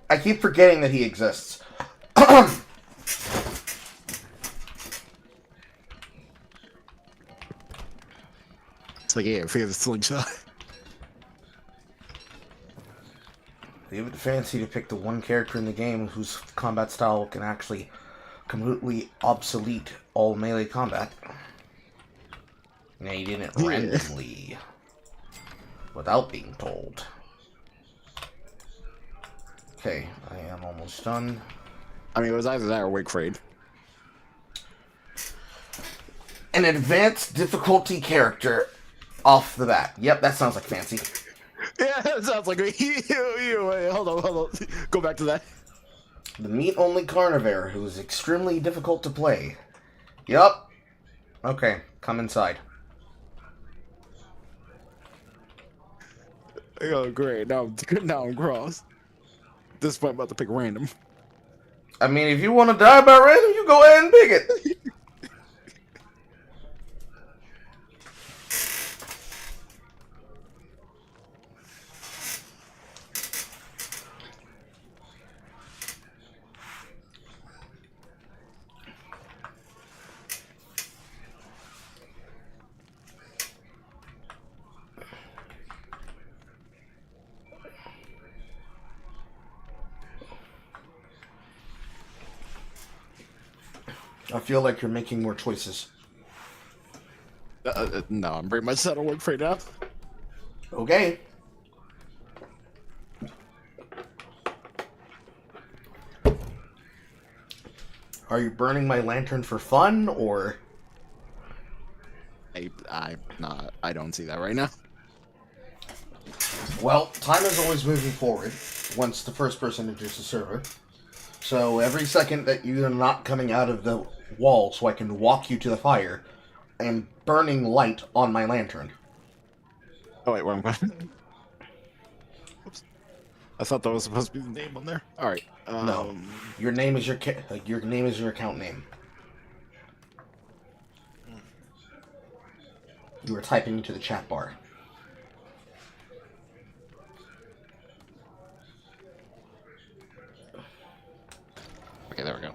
I keep forgetting that he exists. It's like, yeah, forget the slingshot. Leave it to fancy to pick the one character in the game whose combat style can actually completely obsolete all melee combat. Now you did it randomly, without being told. Okay, I am almost done. I mean, it was either that or Wigfried. An advanced difficulty character off the bat. Yep, that sounds like fancy. Yeah, that sounds like wait, hold on. Go back to that. The meat-only carnivore who is extremely difficult to play. Yup. Okay, come inside. Oh, great. Now I'm cross. At this point, I'm about to pick random. I mean, if you want to die by random, you go ahead and pick it. I feel like you're making more choices. No, I'm pretty much settled with right now. Okay. Are you burning my lantern for fun, or? I'm not. I don't see that right now. Well, time is always moving forward once the first person enters the server. So every second that you're not coming out of the wall so I can walk you to the fire, I am burning light on my lantern. Oh, wait, wrong one. Oops. I thought that was supposed to be the name on there. All right. No, your name is your name is your account name. You were typing into the chat bar. Okay, there we go.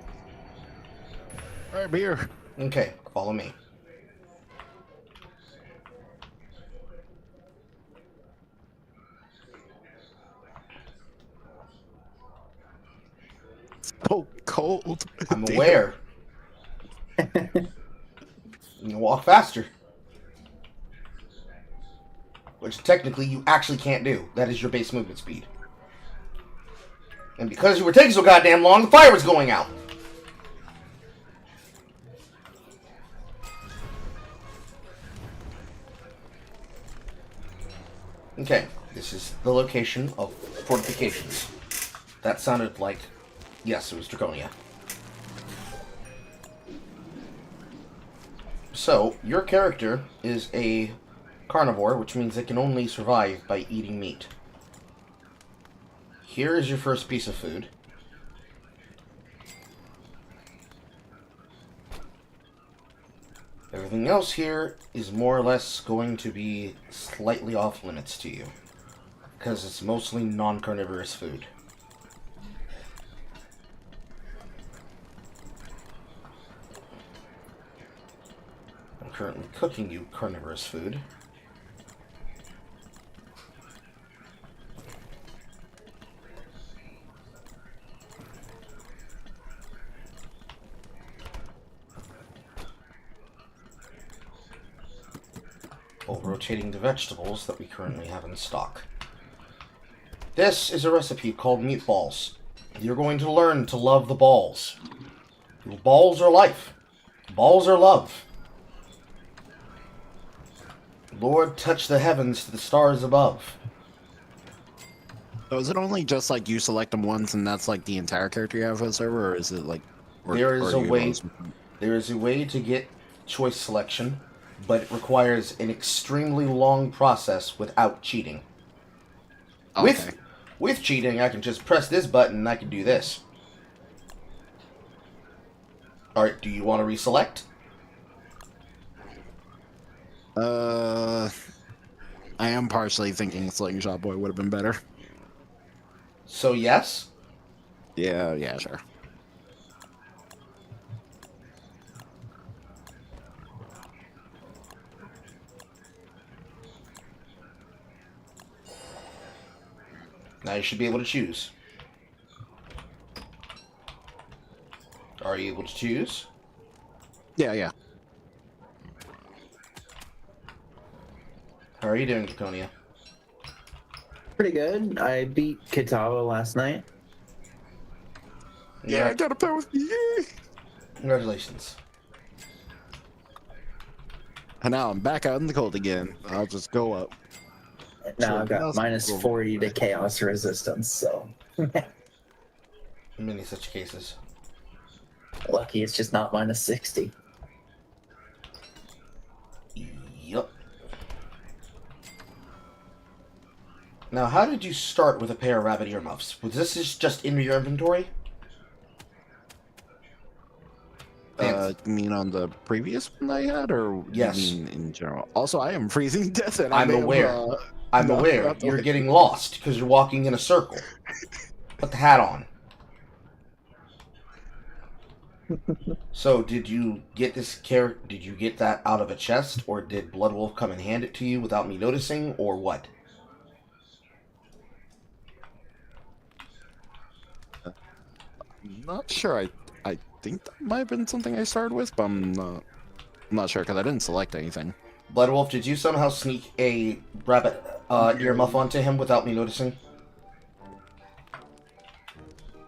All right, beer. Okay, follow me. So cold. I'm Damn. aware. You walk faster. Which technically you actually can't do. That is your base movement speed. And because you were taking so goddamn long, the fire was going out. Okay, this is the location of fortifications. That sounded like... Yes, it was Draconia. So, your character is a carnivore, which means it can only survive by eating meat. Here is your first piece of food. Everything else here is more or less going to be slightly off limits to you, because it's mostly non-carnivorous food. I'm currently cooking you carnivorous food. rotating the vegetables that we currently have in stock. This is a recipe called meatballs. You're going to learn to love the balls. Balls are life. Balls are love. Lord, touch the heavens to the stars above. So is it only just like you select them once and that's like the entire character you have for the server, or is it like... There is a you way. also- There is a way to get choice selection, but it requires an extremely long process without cheating. Okay. With cheating, I can just press this button and I can do this. Alright, do you want to reselect? I am partially thinking Slingshot Boy would have been better. So yes? Yeah, sure. Now you should be able to choose. Are you able to choose? Yeah. How are you doing, Draconia? Pretty good. I beat Kitawa last night. Yeah, I got a pair with me. Yay! Congratulations. And now I'm back out in the cold again. I'll just go up. Now I've got Sure, minus cool. 40 to chaos resistance, so Many such cases. lucky it's just not minus 60. Yup. Now, how did you start with a pair of rabbit earmuffs? Was this just in your inventory? You mean on the previous one I had, or Yes. you mean in general? Also, I am freezing to death, and I I'm may have, aware. I'm not aware. throughout the You're way. getting lost because you're walking in a circle. Put the hat on. So, did you get this character? Did you get that out of a chest, or did Bloodwolf come and hand it to you without me noticing, or what? I'm not sure. I think that might have been something I started with, but I'm not sure because I didn't select anything. Bloodwolf, did you somehow sneak a rabbit earmuff onto him without me noticing?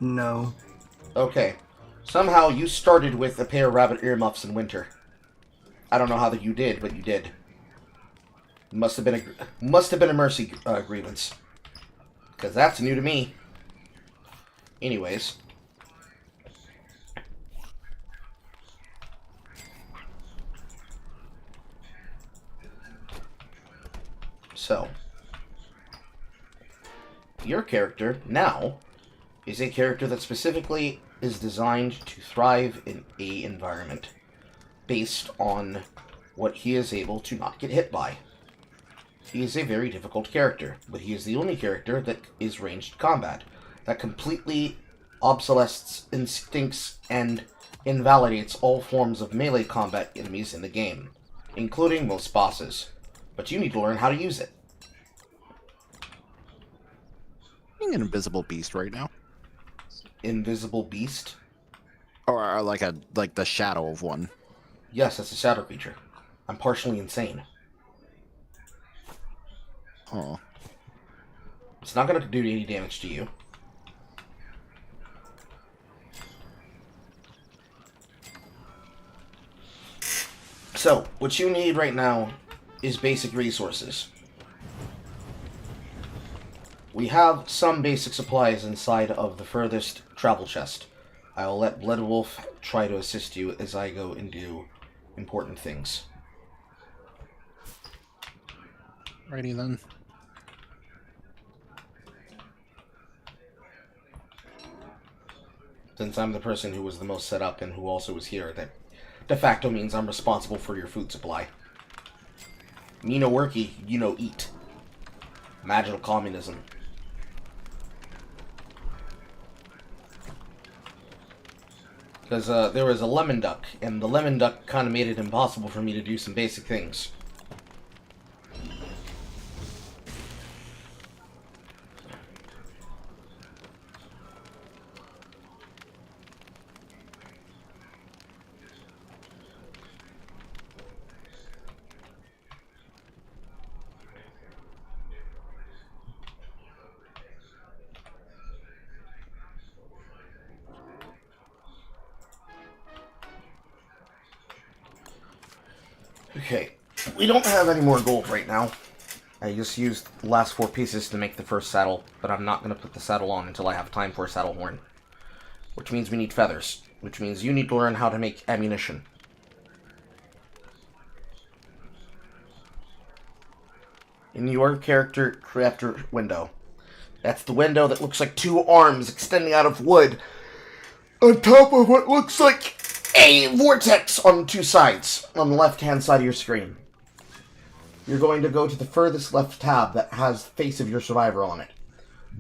No. Okay. Somehow you started with a pair of rabbit earmuffs in winter. I don't know how that you did, but you did. Must have been a mercy grievance, because that's new to me. Anyways. So, your character now is a character that specifically is designed to thrive in a environment based on what he is able to not get hit by. He is a very difficult character, but he is the only character that is ranged combat, that completely obsoletes instincts and invalidates all forms of melee combat enemies in the game, including most bosses. But you need to learn how to use it. I'm an invisible beast right now, Invisible beast? or like the shadow of one. Yes, that's a shadow creature. I'm partially insane. Huh. It's not going to do any damage to you. So, what you need right now is basic resources. We have some basic supplies inside of the furthest travel chest. I will let Bloodwolf try to assist you as I go and do important things. Righty then. Since I'm the person who was the most set up and who also was here, that de facto means I'm responsible for your food supply. Me no worky, you no eat. Magical communism. Because there was a lemon duck, and the lemon duck kind of made it impossible for me to do some basic things. Okay, we don't have any more gold right now. I just used the last 4 pieces to make the first saddle, but I'm not going to put the saddle on until I have time for a saddle horn. Which means we need feathers, which means you need to learn how to make ammunition. In your character crafter window. That's the window that looks like 2 arms extending out of wood on top of what looks like a vortex on 2 sides on the left-hand side of your screen. You're going to go to the furthest left tab that has the face of your survivor on it.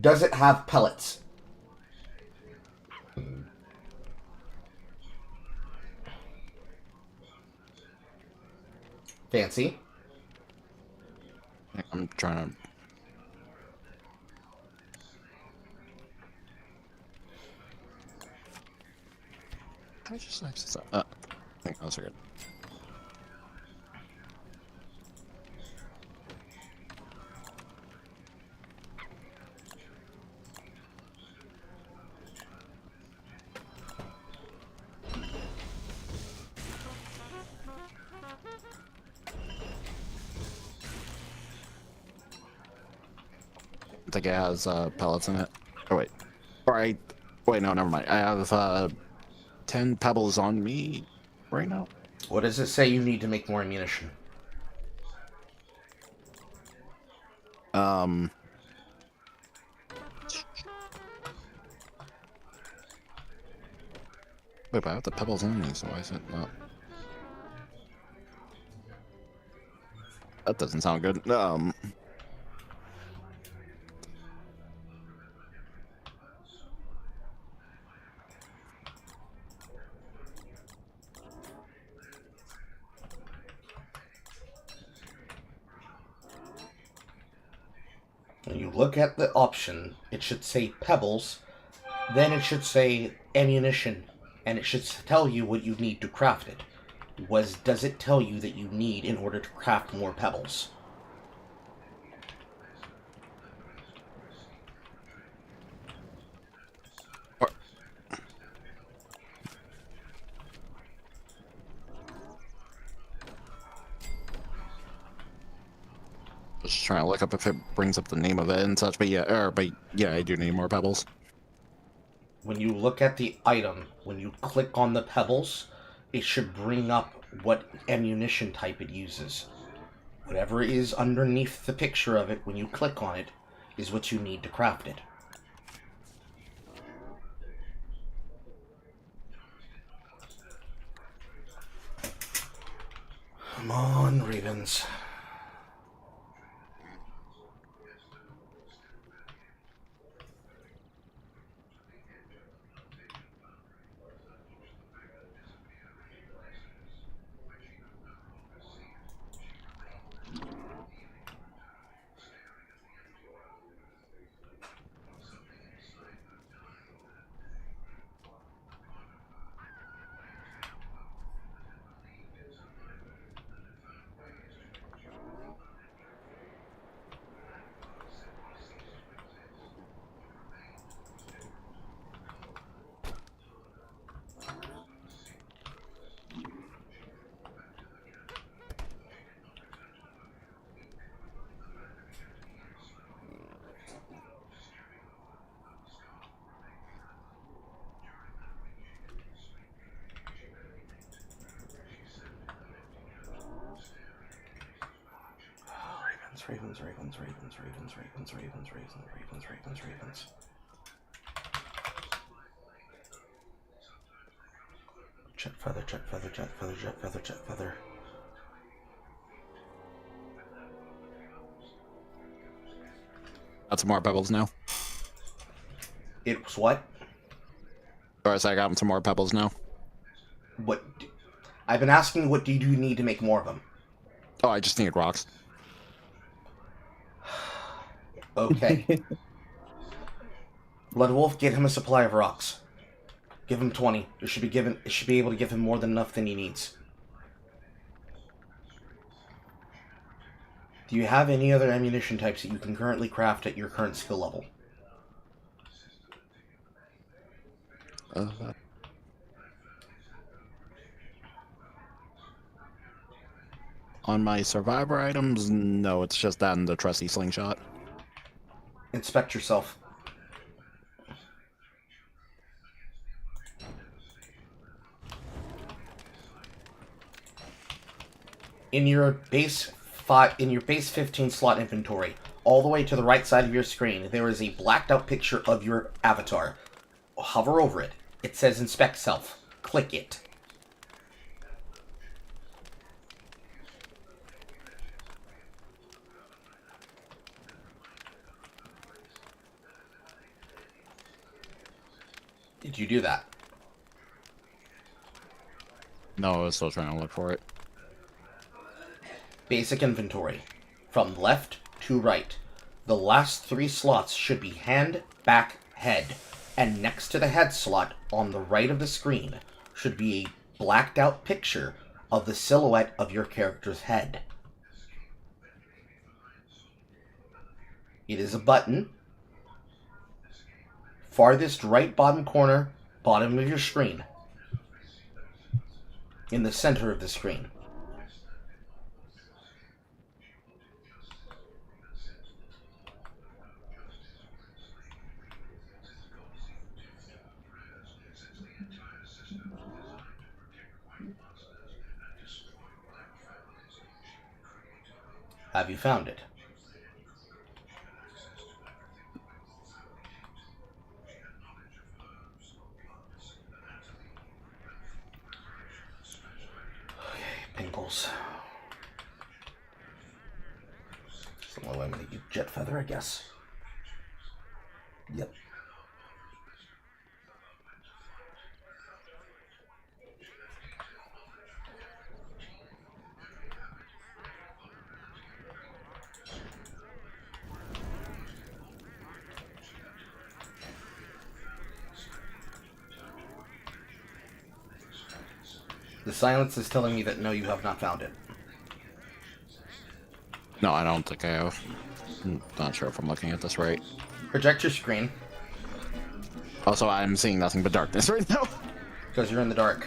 Does it have pellets? Fancy. I'm trying to... I just access that. I think that was good. I think it has pellets in it. Oh wait. Alright. Wait, no, never mind. I have 10 pebbles on me right now. What does it say you need to make more ammunition? Wait, but I have the pebbles on me, so why is it not? That doesn't sound good. When you look at the option, it should say pebbles, then it should say ammunition, and it should tell you what you need to craft it. Does it tell you that you need in order to craft more pebbles? Just trying to look up if it brings up the name of it and such, but yeah, I do need more pebbles. When you look at the item, when you click on the pebbles, it should bring up what ammunition type it uses. Whatever is underneath the picture of it, when you click on it, is what you need to craft it. Come on, Ravens. Ravens. Jet feather. Got some more pebbles now. It was what? Or so I got some more pebbles now. What? I've been asking, what do you need to make more of them? Oh, I just need rocks. Okay. Blood Wolf, get him a supply of rocks. Give him 20. It should be able to give him more than enough than he needs. Do you have any other ammunition types that you can currently craft at your current skill level? On my survivor items, no, it's just that and the trusty slingshot. Inspect yourself. In your base 15 slot inventory, all the way to the right side of your screen, there is a blacked out picture of your avatar. Hover over it. It says inspect self. Click it. Did you do that? No, I was still trying to look for it. Basic inventory. From left to right. The last 3 slots should be hand, back, head. And next to the head slot, on the right of the screen, should be a blacked out picture of the silhouette of your character's head. It is a button. Farthest right bottom corner, bottom of your screen. In the center of the screen. Have you found it? Pinkles. It's the only way I'm gonna use jet feather, I guess. Yep. The silence is telling me that no, you have not found it. No, I don't think I have. I'm not sure if I'm looking at this right. Project your screen. Also, I'm seeing nothing but darkness right now. Because you're in the dark.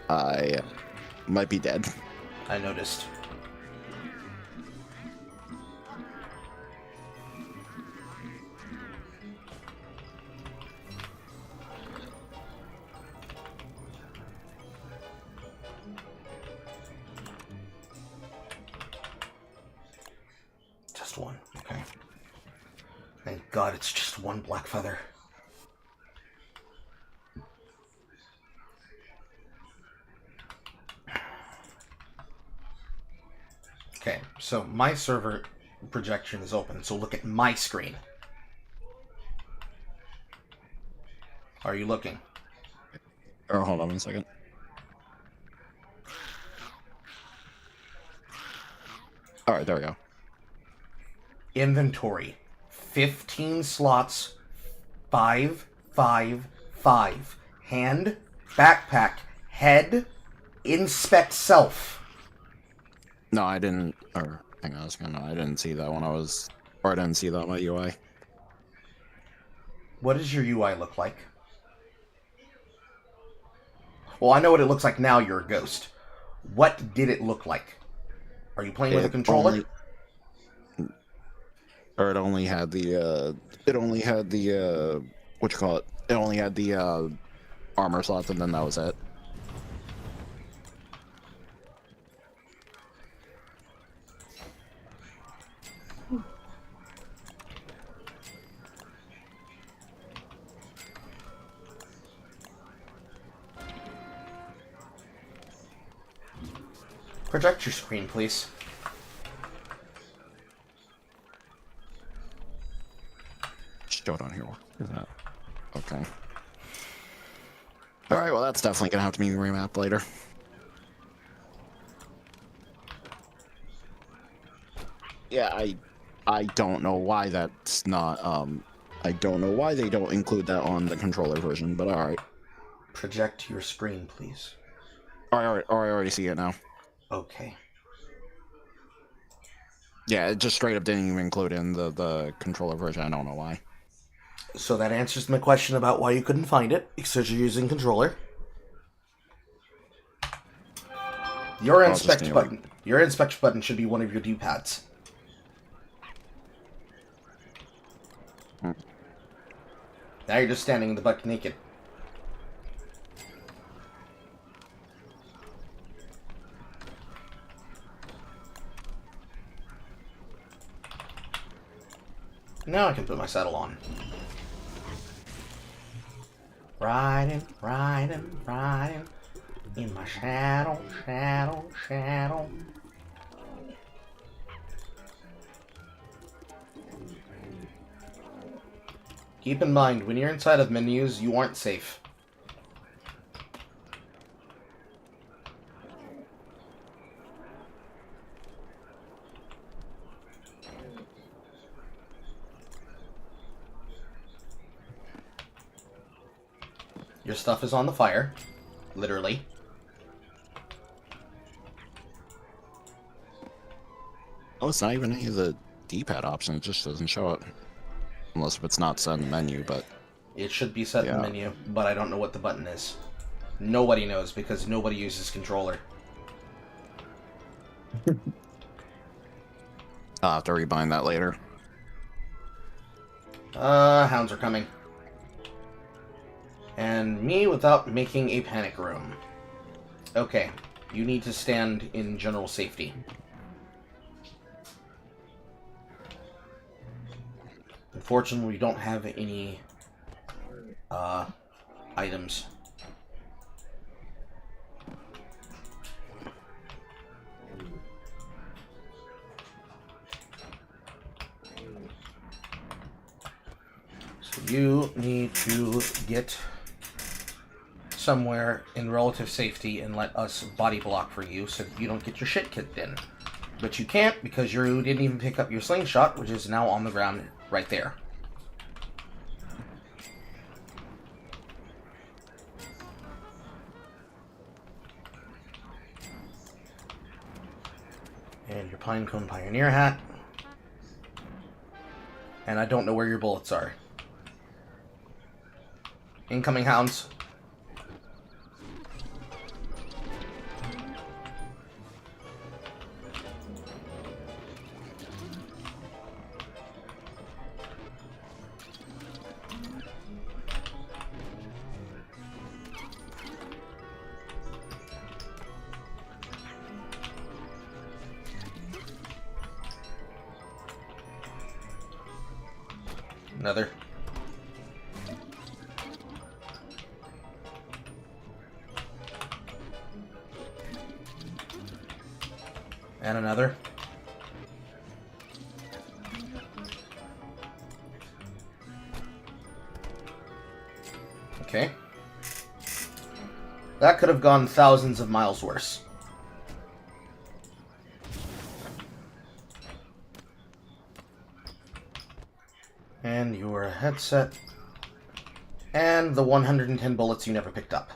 I might be dead. I noticed. Just one, okay. Thank God it's just one black feather. Okay, so my server projection is open, so look at my screen. Are you looking? Oh, hold on 1 second. Alright, there we go. Inventory. 15 slots. 5, 5, 5. Hand, backpack, head, inspect self. No, I didn't. Or hang on a second. No, I didn't see that when I was. Or I didn't see that on my UI. What does your UI look like? Well, I know what it looks like now. You're a ghost. What did it look like? Are you playing with a controller? Or it only had the. It only had the. What you call it? It only had the armor slots, and then that was it. Project your screen, please. Show it on here. What is that? Okay. Alright, well that's definitely gonna have to be remapped later. Yeah, I don't know why that's not I don't know why they don't include that on the controller version, but alright. Project your screen, please. Alright, I already see it now. Okay. Yeah, it just straight up didn't even include in the controller version. I don't know why. So that answers my question about why you couldn't find it, because you're using controller. Your I'll just inspect need, button. Your inspect button should be one of your D-pads. Hmm. Now you're just standing in the butt naked. Now I can put my saddle on. Riding, riding, riding in my shadow, shadow, shadow. Keep in mind, when you're inside of menus, you aren't safe. Your stuff is on the fire. Literally. Oh, it's not even any of the D-pad options. It just doesn't show it. Unless if it's not set in the menu, but... It should be set in the menu, but I don't know what the button is. Nobody knows, because nobody uses controller. I'll have to rebind that later. Hounds are coming. And me without making a panic room. Okay, you need to stand in general safety. Unfortunately, we don't have any items. So you need to get somewhere in relative safety and let us body block for you so you don't get your shit kicked in. But you can't because you didn't even pick up your slingshot, which is now on the ground right there. And your Pinecone Pioneer hat. And I don't know where your bullets are. Incoming hounds. Another. And another. Okay. That could have gone thousands of miles worse. And your headset. And the 110 bullets you never picked up.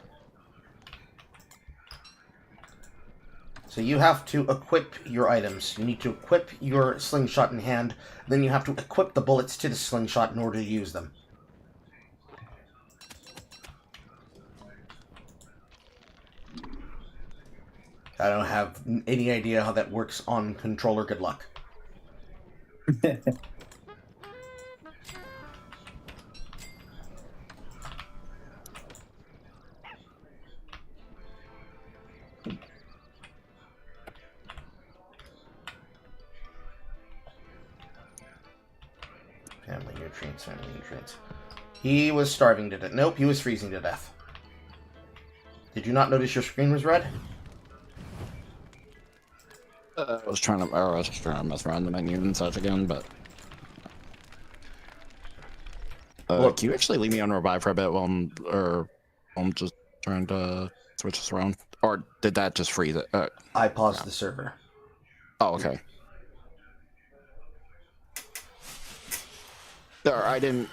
So you have to equip your items. You need to equip your slingshot in hand, then you have to equip the bullets to the slingshot in order to use them. I don't have any idea how that works on controller. Good luck. Family nutrients, family nutrients. He was starving to death. Nope, he was freezing to death. Did you not notice your screen was red? I was trying to mess around the menu and such again, but... can you actually leave me on revive for a bit while I'm just trying to switch this around? Or did that just freeze it? I paused the server. Oh, okay. Or I didn't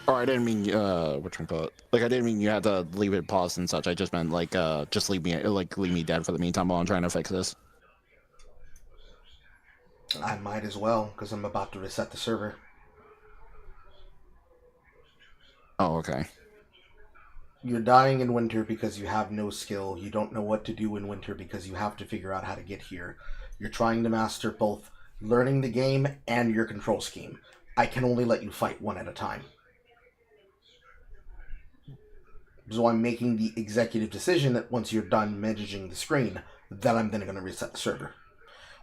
mean whatchamacallit. Like I didn't mean you had to leave it paused and such. I just meant like just leave me dead for the meantime while I'm trying to fix this. I might as well, because I'm about to reset the server. Oh, okay. You're dying in winter because you have no skill. You don't know what to do in winter because you have to figure out how to get here. You're trying to master both learning the game and your control scheme. I can only let you fight one at a time. So I'm making the executive decision that once you're done managing the screen, then I'm then going to reset the server.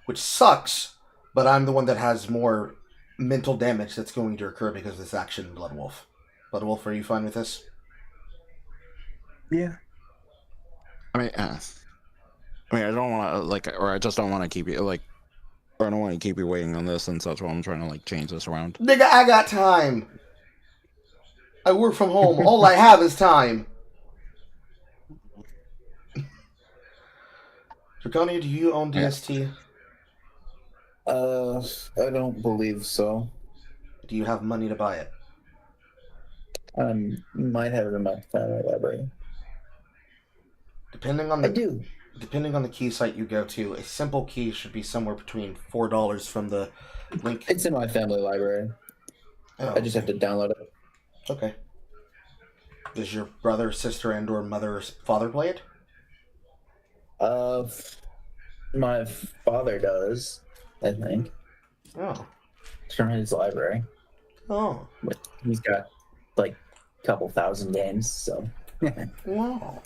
Which sucks, but I'm the one that has more mental damage that's going to occur because of this action in Blood Wolf. Blood Wolf, are you fine with this? Yeah. I mean, I don't want to like, or I just don't want to keep you like, or I don't want to keep you waiting on this, and so that's why I'm trying to like change this around. Nigga, I got time. I work from home. All I have is time. Draconia, do you own DST? I don't believe so. Do you have money to buy it? Might have it in my family library. Depending on I do. Depending on the key site you go to, a simple key should be somewhere between $4 from the link. It's in my family library. Oh, I just have to download it. Okay. Does your brother, sister, and/or mother, or father play it? My father does, I think. Oh. It's from his library. Oh. But he's got like a couple thousand games, so. Wow.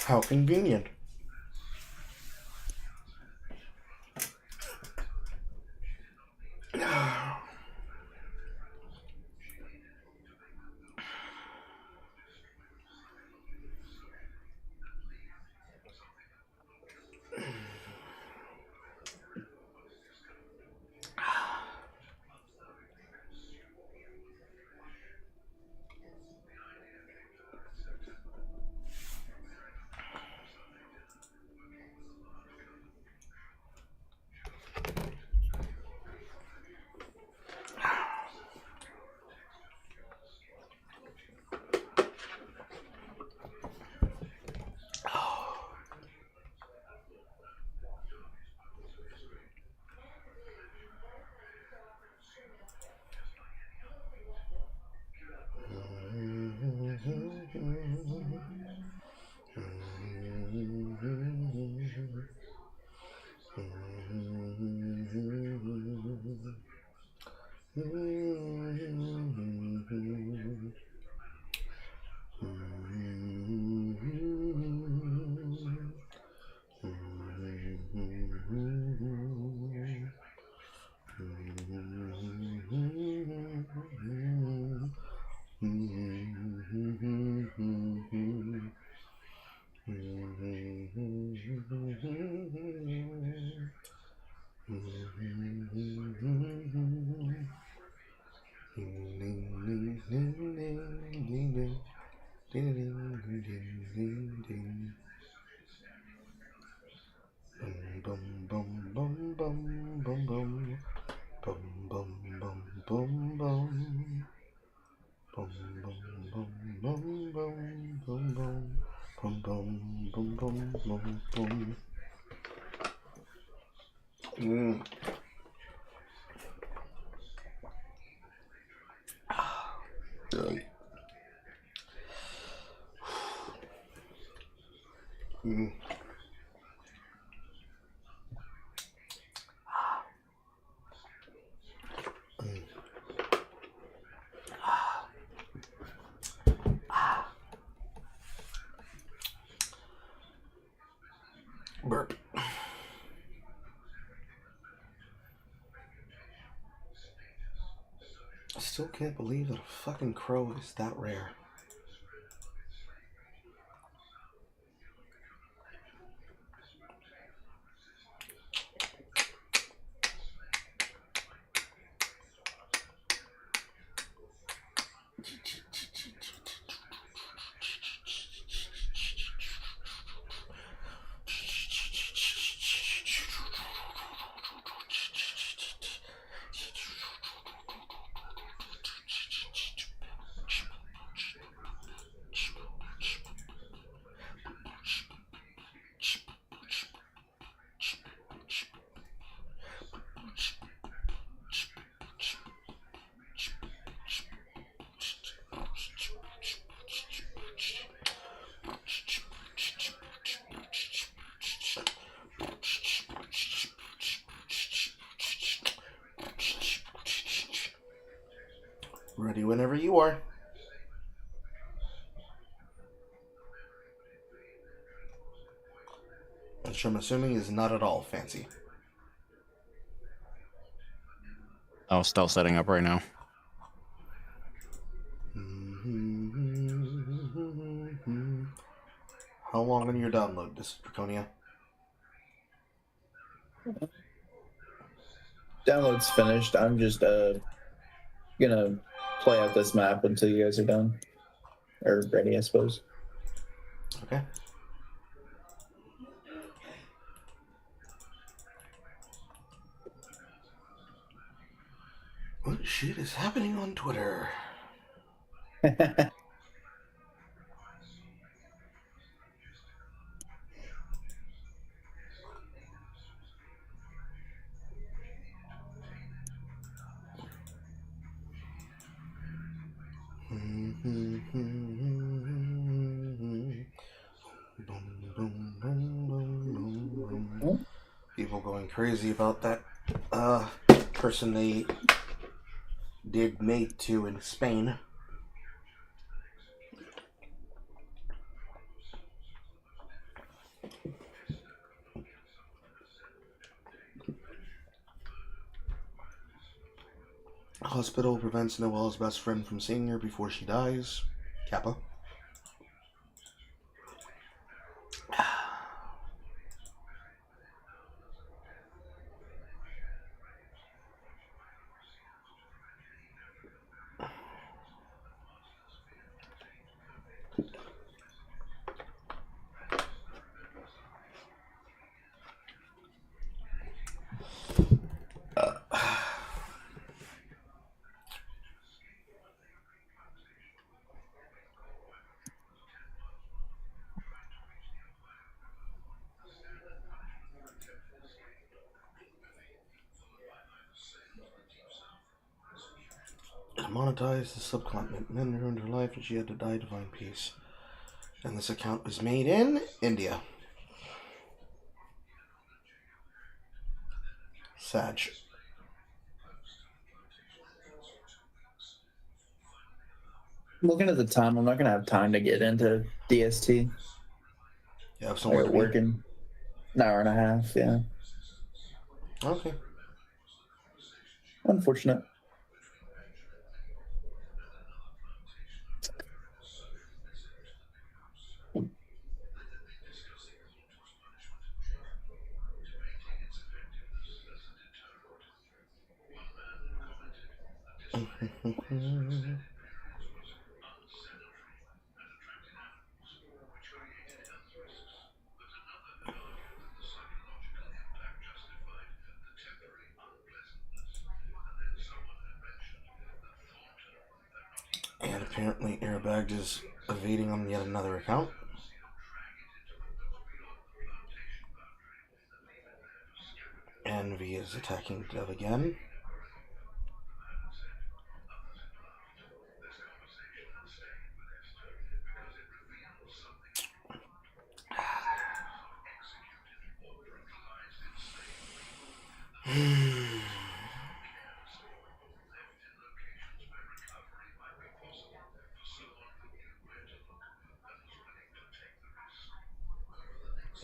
How convenient. Burp. I still can't believe that a fucking crow is that rare. Ready whenever you are. Which I'm assuming is not at all fancy. Oh, still setting up right now. How long on your download, this Draconia? Download's finished. I'm just gonna play out this map until you guys are done. Or ready, I suppose. Okay. What shit is happening on Twitter? People going crazy about that person they did mate to in Spain. Hospital prevents Noelle's best friend from seeing her before she dies. Kappa. Monetized the subcontinent. Men ruined her life and she had to die to find peace. And this account was made in India. Sag. Looking at the time, I'm not gonna have time to get into DST. You have somewhere to be? Working an hour and a half, yeah. Okay. Unfortunate. And apparently Airbag is evading on yet another account. Envy is attacking Dev again.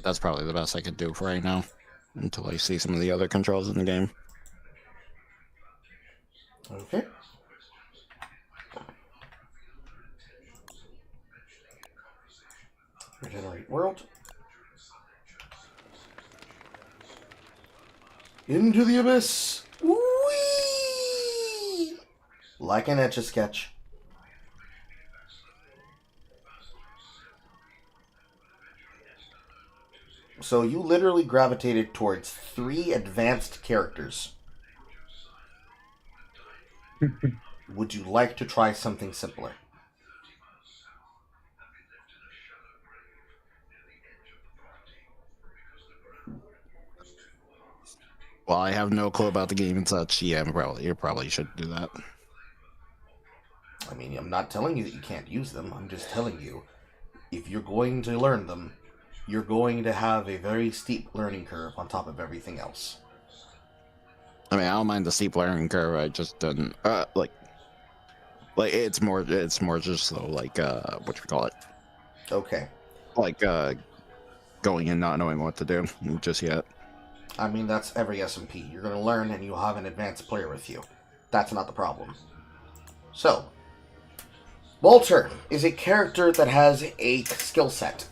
That's probably the best I could do for right now, until I see some of the other controls in the game. Okay. Regenerate world. Into the abyss. Whee! Like an Etch-a-Sketch. So you literally gravitated towards 3 advanced characters. Would you like to try something simpler? Well, I have no clue about the game and such. Yeah, you probably should do that. I mean, I'm not telling you that you can't use them. I'm just telling you, if you're going to learn them, you're going to have a very steep learning curve on top of everything else. I mean, I don't mind the steep learning curve. I just didn't like Like it's more just so like what you call it? Okay. Like going in not knowing what to do just yet. I mean, that's every SMP. You're going to learn and you'll have an advanced player with you. That's not the problem. So, Walter is a character that has a skill set.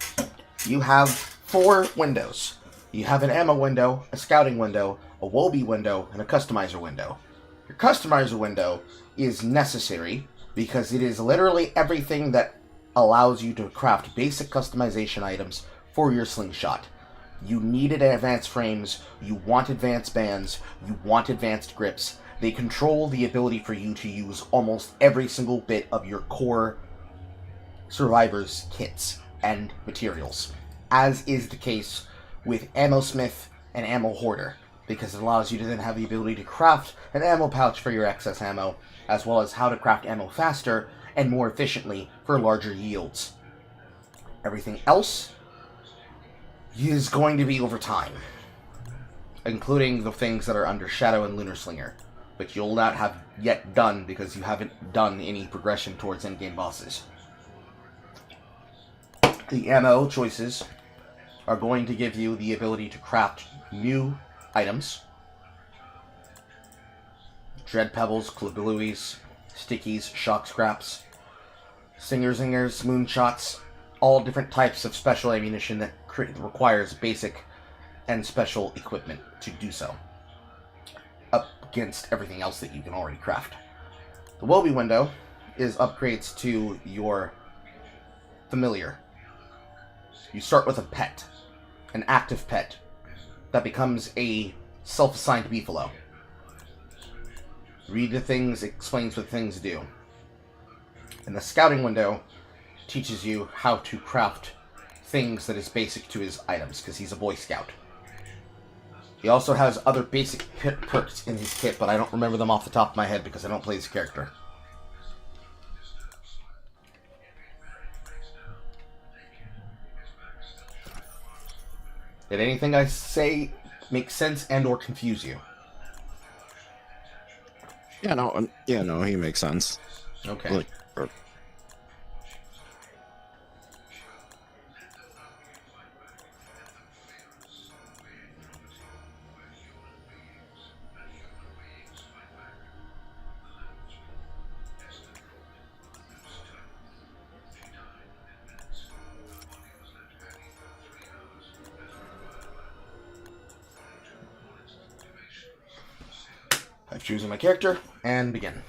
You have 4 windows. You have an ammo window, a scouting window, a Woby window, and a customizer window. Your customizer window is necessary because it is literally everything that allows you to craft basic customization items for your slingshot. You needed advanced frames, you want advanced bands, you want advanced grips. They control the ability for you to use almost every single bit of your core survivor's kits and materials, as is the case with Ammo Smith and Ammo Hoarder, because it allows you to then have the ability to craft an ammo pouch for your excess ammo, as well as how to craft ammo faster and more efficiently for larger yields. Everything else is going to be over time, including the things that are under Shadow and Lunar Slinger, which you'll not have yet done because you haven't done any progression towards endgame bosses. The ammo choices are going to give you the ability to craft new items. Dread Pebbles, Klabluis, Stickies, Shock Scraps, Zingers, Moonshots, all different types of special ammunition that requires basic and special equipment to do so, up against everything else that you can already craft. The Woby window is upgrades to your familiar. You start with a pet, an active pet, that becomes a self-assigned beefalo. Read the things, explains what things do. And the scouting window teaches you how to craft things that is basic to his items, because he's a Boy Scout. He also has other basic perks in his kit, but I don't remember them off the top of my head because I don't play this character. Did anything I say make sense and or confuse you? Yeah, no, he makes sense. Okay. Like, I've chosen my character, and begin.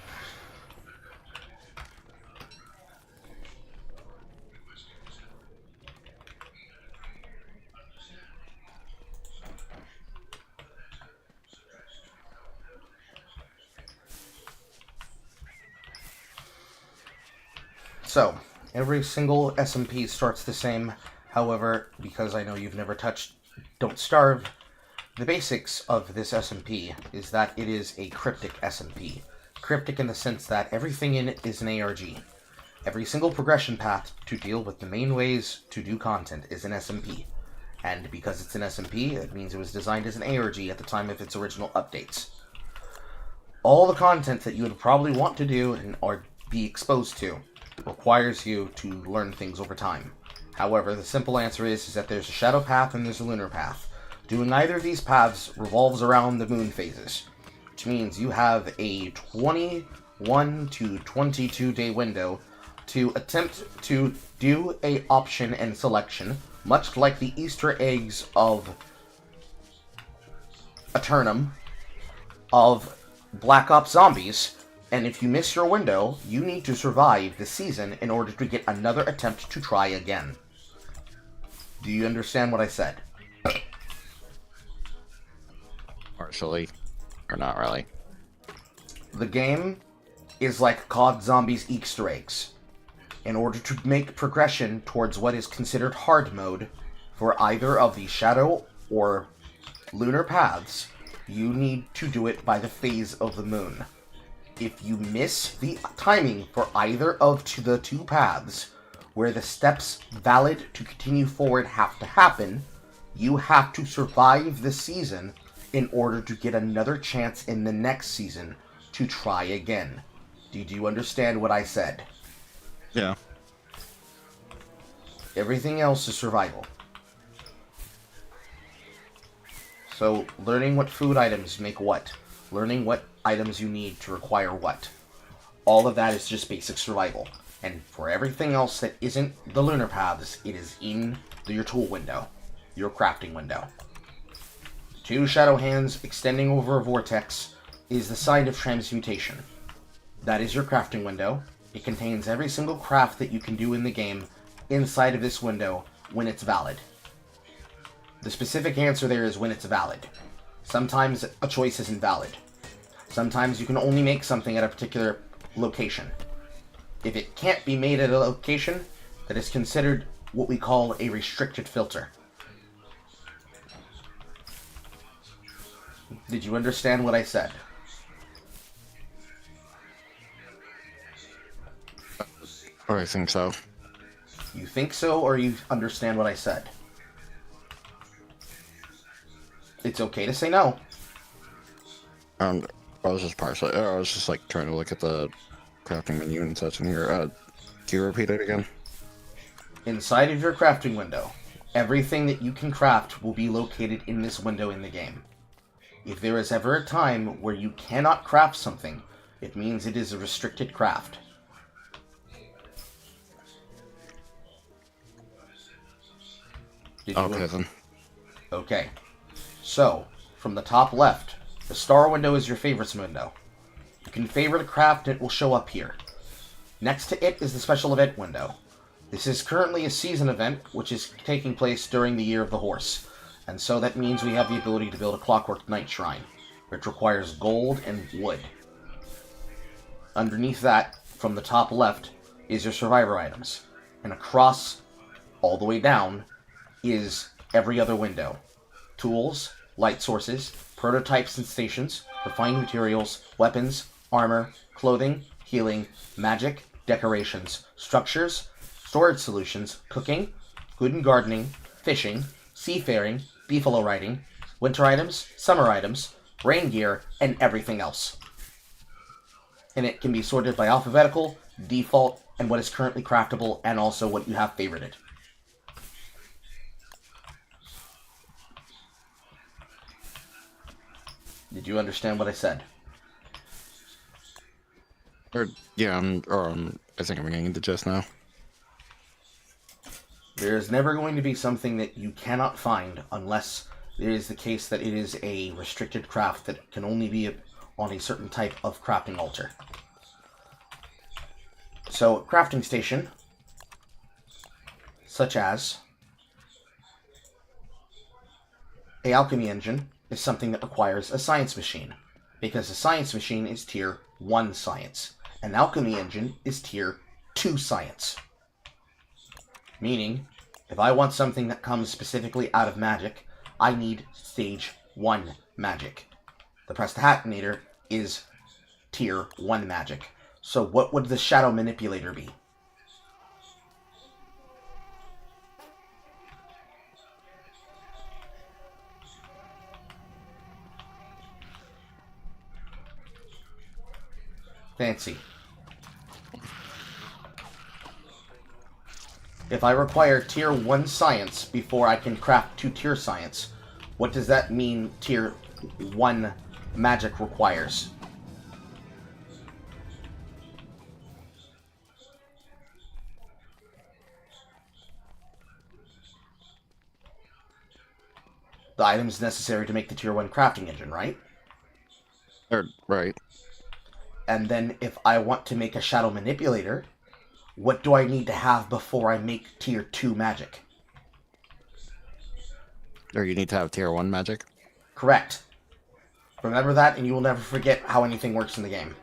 So, every single SMP starts the same. However, because I know you've never touched Don't Starve, the basics of this SMP is that it is a cryptic SMP. Cryptic in the sense that everything in it is an ARG. Every single progression path to deal with the main ways to do content is an SMP. And because it's an SMP, it means it was designed as an ARG at the time of its original updates. All the content that you would probably want to do or be exposed to requires you to learn things over time. However, the simple answer is that there's a shadow path and there's a lunar path. Doing either of these paths revolves around the moon phases, which means you have a 21 to 22 day window to attempt to do a option and selection, much like the Easter eggs of Eternum of Black Ops Zombies, and if you miss your window, you need to survive the season in order to get another attempt to try again. Do you understand what I said? partially, or not really. The game is like COD Zombies Easter eggs. In order to make progression towards what is considered hard mode for either of the Shadow or Lunar paths, you need to do it by the phase of the moon. If you miss the timing for either of the two paths, where the steps valid to continue forward have to happen, you have to survive the season in order to get another chance in the next season to try again. Do Did you understand what I said? Yeah. Everything else is survival. So, learning what food items make what. Learning what items you need to require what. All of that is just basic survival. And for everything else that isn't the lunar paths, it is in your tool window. Your crafting window. 2 shadow hands extending over a vortex is the sign of transmutation. That is your crafting window. It contains every single craft that you can do in the game inside of this window when it's valid. The specific answer there is when it's valid. Sometimes a choice isn't valid. Sometimes you can only make something at a particular location. If it can't be made at a location, that is considered what we call a restricted filter. Did you understand what I said? I think so. You think so, or you understand what I said? It's okay to say no. I was just partially. I was just like trying to look at the crafting menu and such in here. Can you repeat it again? Inside of your crafting window, everything that you can craft will be located in this window in the game. If there is ever a time where you cannot craft something, it means it is a restricted craft. Okay, then. Okay. So, from the top left, the star window is your favorites window. You can favorite a craft and it will show up here. Next to it is the special event window. This is currently a season event, which is taking place during the Year of the Horse. And so that means we have the ability to build a Clockwork Night Shrine, which requires gold and wood. Underneath that, from the top left, is your survivor items. And across, all the way down, is every other window. Tools, light sources, prototypes and stations, refined materials, weapons, armor, clothing, healing, magic, decorations, structures, storage solutions, cooking, food and gardening, fishing, seafaring, beefalo riding, winter items, summer items, rain gear, and everything else. And it can be sorted by alphabetical, default, and what is currently craftable, and also what you have favorited. Did you understand what I said? Yeah, I think I'm getting the gist now. There is never going to be something that you cannot find unless it is the case that it is a restricted craft that can only be on a certain type of crafting altar. So, crafting station, such as a alchemy engine, is something that requires a science machine, because a science machine is tier 1 science. An alchemy engine is tier 2 science. Meaning, if I want something that comes specifically out of magic, I need stage 1 magic. The Prestihatinator is tier 1 magic. So what would the Shadow Manipulator be? Fancy. If I require tier 1 science before I can craft 2 tier science, what does that mean tier 1 magic requires? The items necessary to make the tier 1 crafting engine, right? Right. And then if I want to make a Shadow Manipulator, what do I need to have before I make tier 2 magic? Or you need to have tier 1 magic? Correct. Remember that, and you will never forget how anything works in the game.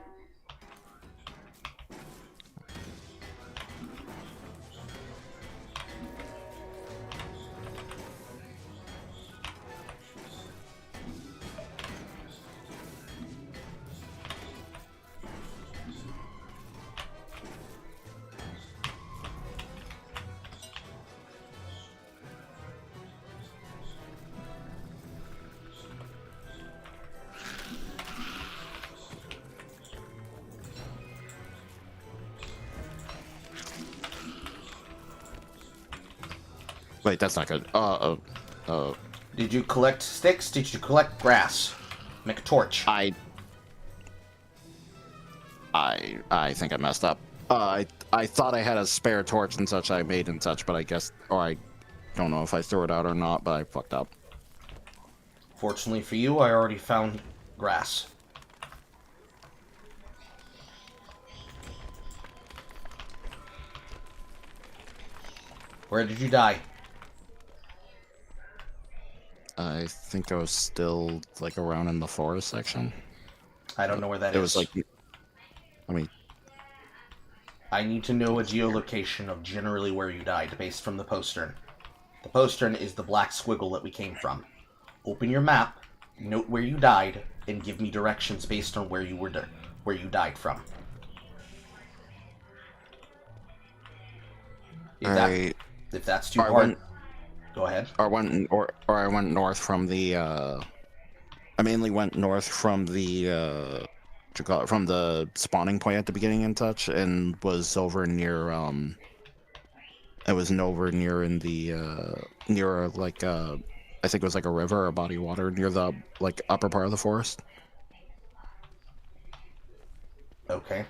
Wait, that's not good. Did you collect sticks? Did you collect grass? Make a torch. I think I messed up. I thought I had a spare torch and such I made and such, but I guess, or I don't know if I threw it out or not, but I fucked up. Fortunately for you, I already found grass. Where did you die? I think I was still like around in the forest section. I don't know where that is. It was like, I mean, I need to know a geolocation of generally where you died based from the postern. The postern is the black squiggle that we came from. Open your map, note where you died, and give me directions based on where you were where you died from. If that's too hard, go ahead. I went north from the. I mainly went north from the. From the spawning point at the beginning and such, and was over near. It was over near in the near like I think it was like a river or a body of water near the like upper part of the forest. Okay.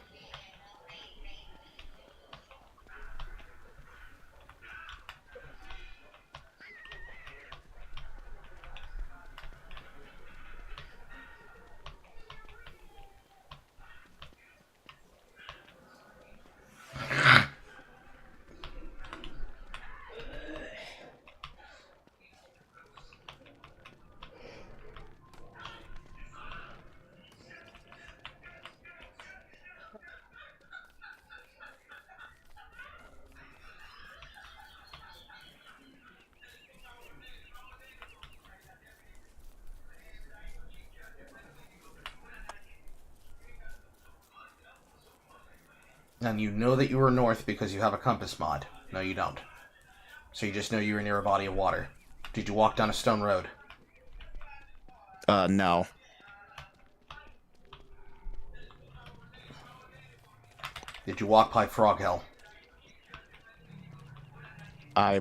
And you know that you were north because you have a compass mod. No, you don't. So you just know you were near a body of water. Did you walk down a stone road? No. Did you walk by Frog Hill? I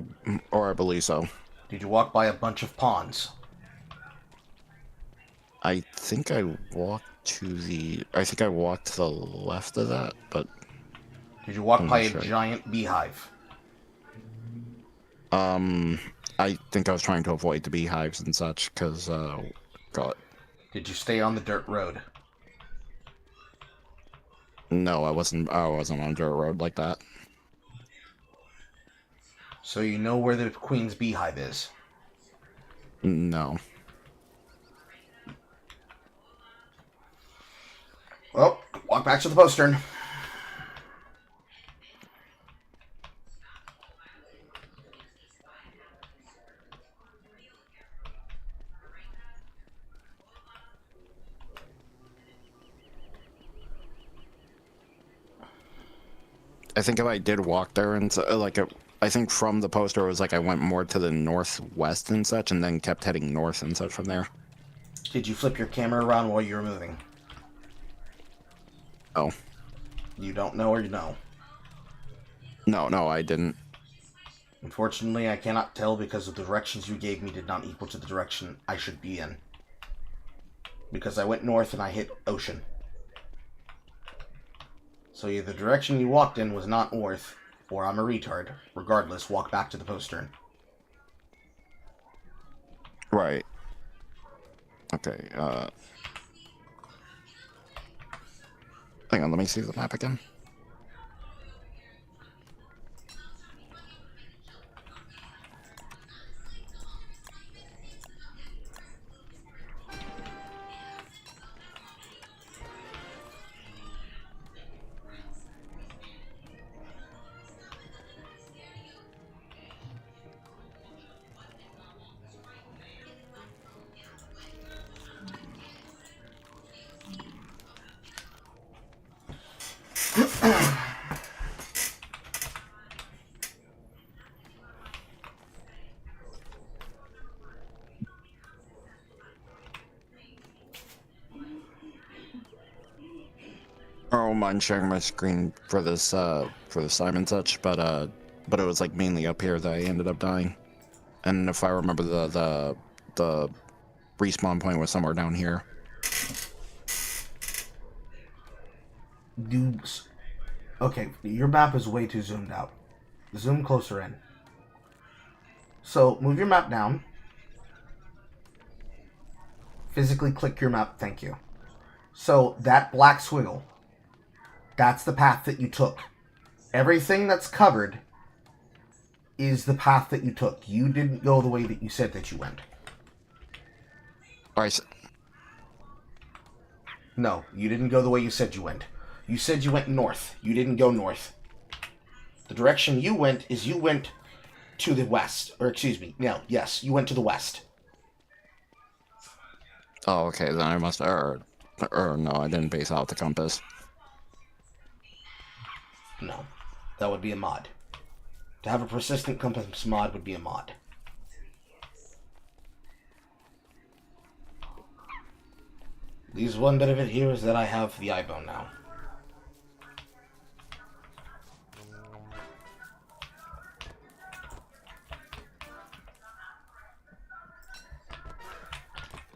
believe so. Did you walk by a bunch of ponds? I think I walked to the. I think I walked to the left of that, but. Did you walk by a giant beehive? I think I was trying to avoid the beehives and such, because, God. Did you stay on the dirt road? No, I wasn't on a dirt road like that. So you know where the Queen's beehive is? No. Well, walk back to the postern. I think if I did walk there and like I think from the poster it was like I went more to the northwest and such, and then kept heading north and such from there. Did you flip your camera around while you were moving? Oh. You don't know or you know? No, I didn't. Unfortunately, I cannot tell because the directions you gave me did not equal to the direction I should be in. Because I went north and I hit ocean. So either the direction you walked in was not north, or I'm a retard. Regardless, walk back to the postern. Right. Okay, hang on, let me see the map again. I don't mind sharing my screen for this time and such, but it was like mainly up here that I ended up dying. And if I remember, the respawn point was somewhere down here. Dudes. Okay, your map is way too zoomed out. Zoom closer in. So, move your map down. Physically click your map, thank you. So, that black swiggle, that's the path that you took. Everything that's covered is the path that you took. You didn't go the way that you said that you went. Alright. No, you didn't go the way you said you went. You said you went north. You didn't go north. The direction you went is you went to the west. Or, excuse me, no, yes, you went to the west. Oh, okay, then I must... Or no, I didn't base out the compass. No, that would be a mod. To have a persistent compass mod would be a mod. There's one benefit here is that I have the iBone now.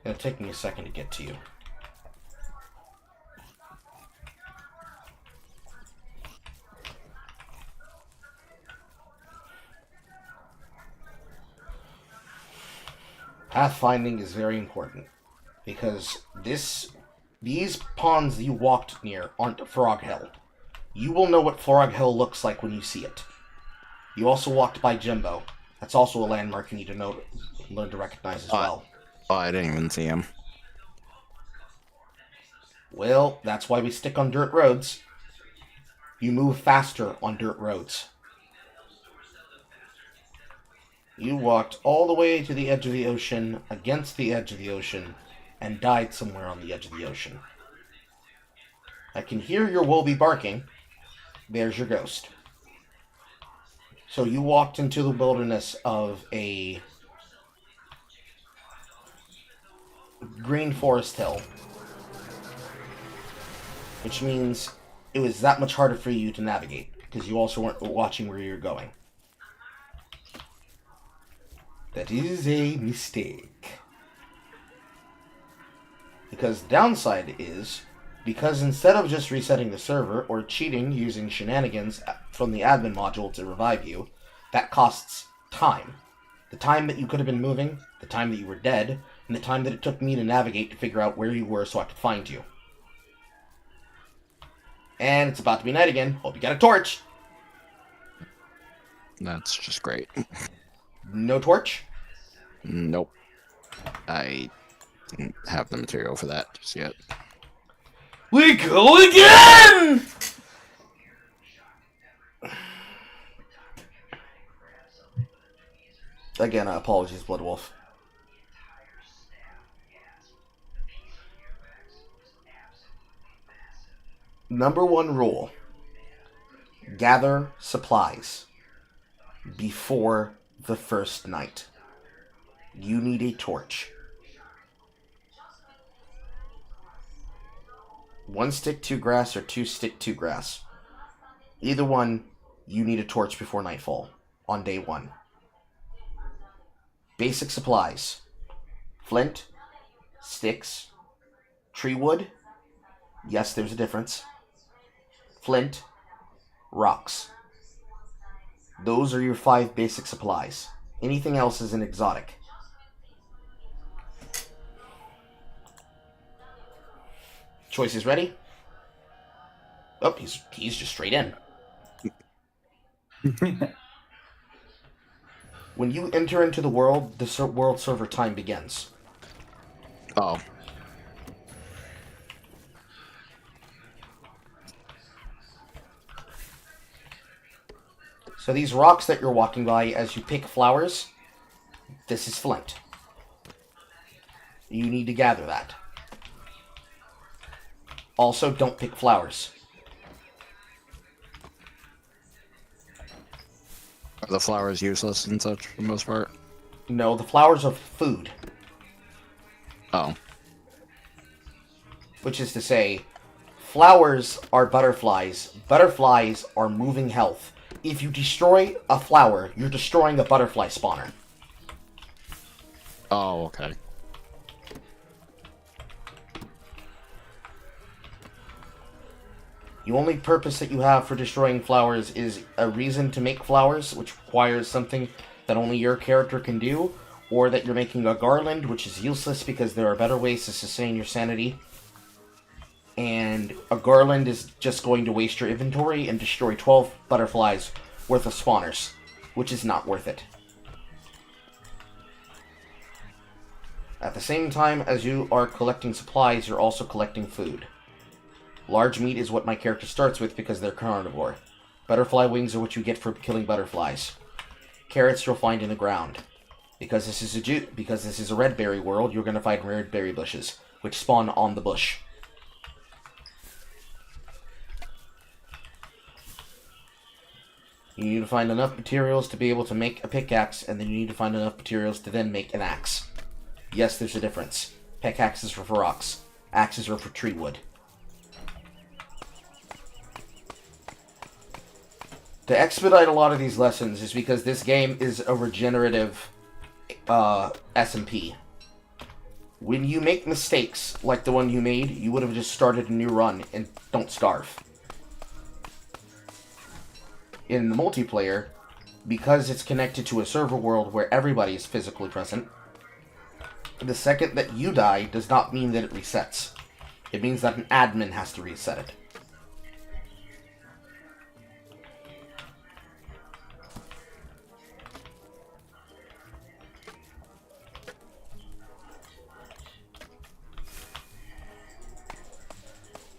It'll take me a second to get to you. Pathfinding is very important because these ponds you walked near aren't Frog Hill. You will know what Frog Hill looks like when you see it. You also walked by Jimbo. That's also a landmark you need to learn to recognize as well. Oh, I didn't even see him. Well, that's why we stick on dirt roads. You move faster on dirt roads. You walked all the way to the edge of the ocean, against the edge of the ocean, and died somewhere on the edge of the ocean. I can hear your Wolby barking. There's your ghost. So you walked into the wilderness of a green forest hill, which means it was that much harder for you to navigate, because you also weren't watching where you're going. That is a mistake. Because the downside is, because instead of just resetting the server or cheating using shenanigans from the admin module to revive you, that costs time. The time that you could have been moving, the time that you were dead, and the time that it took me to navigate to figure out where you were so I could find you. And it's about to be night again. Hope you got a torch. That's just great. No torch? Nope. I didn't have the material for that just yet. We go again! Again, apologies, Bloodwolf. Number one rule. Gather supplies before the first night. You need a torch. 1 stick, 2 grass, or 2 stick, 2 grass. Either one, you need a torch before nightfall on day 1. Basic supplies. Flint, sticks, tree wood. Yes, there's a difference. Flint, rocks. Those are your 5 basic supplies. Anything else is an exotic. Choices ready? Oh, he's just straight in. When you enter into the world, the world server time begins. Oh. So these rocks that you're walking by as you pick flowers, this is flint. You need to gather that. Also, don't pick flowers. Are the flowers useless and such for the most part? No, the flowers are food. Oh. Which is to say, flowers are butterflies. Butterflies are moving health. If you destroy a flower, you're destroying a butterfly spawner. Oh, okay. The only purpose that you have for destroying flowers is a reason to make flowers, which requires something that only your character can do, or that you're making a garland, which is useless because there are better ways to sustain your sanity. And a garland is just going to waste your inventory and destroy 12 butterflies worth of spawners, which is not worth it. At the same time as you are collecting supplies, you're also collecting food. Large meat is what my character starts with because they're carnivore. Butterfly wings are what you get for killing butterflies. Carrots you'll find in the ground. Because this is a red berry world, you're going to find red berry bushes, which spawn on the bush. You need to find enough materials to be able to make a pickaxe, and then you need to find enough materials to then make an axe. Yes, there's a difference. Pickaxes are for rocks. Axes are for tree wood. To expedite a lot of these lessons is because this game is a regenerative SMP. When you make mistakes like the one you made, you would have just started a new run and don't starve. In the multiplayer, because it's connected to a server world where everybody is physically present, the second that you die does not mean that it resets. It means that an admin has to reset it.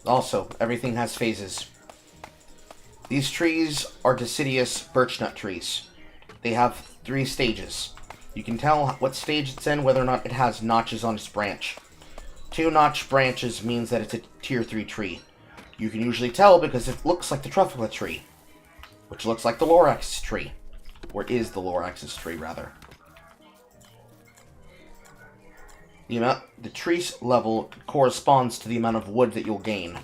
Also, everything has phases. These trees are deciduous birchnut trees. They have 3 stages. You can tell what stage it's in whether or not it has notches on its branch. 2 notch branches means that it's a tier 3 tree. You can usually tell because it looks like the truffula tree, which looks like the Lorax's tree. Or is the Lorax's tree, rather. The tree level corresponds to the amount of wood that you'll gain.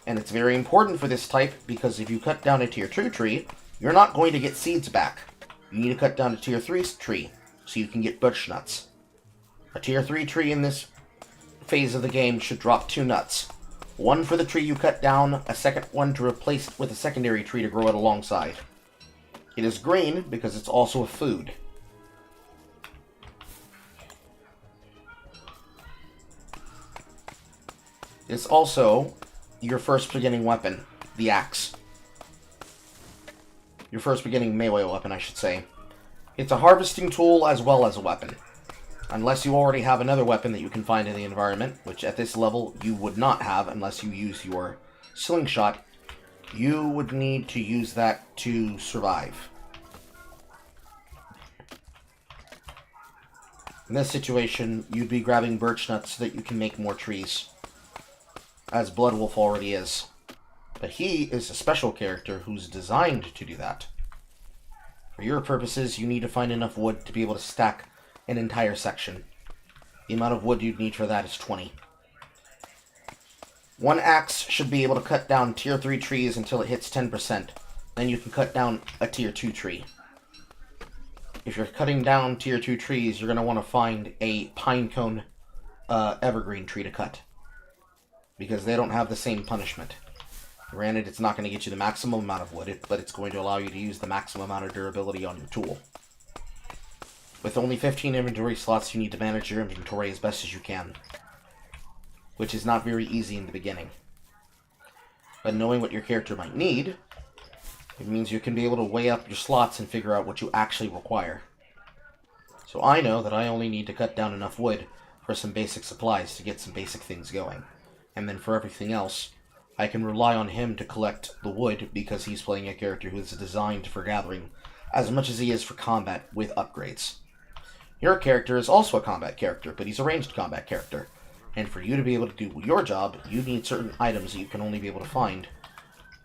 And it's very important for this type because if you cut down a tier 2 tree, you're not going to get seeds back. You need to cut down a tier 3 tree so you can get birch nuts. A tier 3 tree in this phase of the game should drop 2 nuts. One for the tree you cut down, a second one to replace it with a secondary tree to grow it alongside. It is green because it's also a food. It's also your first beginning weapon, the axe. Your first beginning melee weapon, I should say. It's a harvesting tool as well as a weapon. Unless you already have another weapon that you can find in the environment, which at this level you would not have unless you use your slingshot, you would need to use that to survive. In this situation, you'd be grabbing birch nuts so that you can make more trees, as Bloodwolf already is. But he is a special character who's designed to do that. For your purposes, you need to find enough wood to be able to stack an entire section. The amount of wood you'd need for that is 20. One axe should be able to cut down tier 3 trees until it hits 10%. Then you can cut down a tier 2 tree. If you're cutting down tier 2 trees, you're going to want to find a pine cone evergreen tree to cut, because they don't have the same punishment. Granted, it's not going to get you the maximum amount of wood, but it's going to allow you to use the maximum amount of durability on your tool. With only 15 inventory slots, you need to manage your inventory as best as you can, which is not very easy in the beginning. But knowing what your character might need, it means you can be able to weigh up your slots and figure out what you actually require. So I know that I only need to cut down enough wood for some basic supplies to get some basic things going. And then for everything else, I can rely on him to collect the wood because he's playing a character who is designed for gathering as much as he is for combat with upgrades. Your character is also a combat character, but he's a ranged combat character. And for you to be able to do your job, you need certain items that you can only be able to find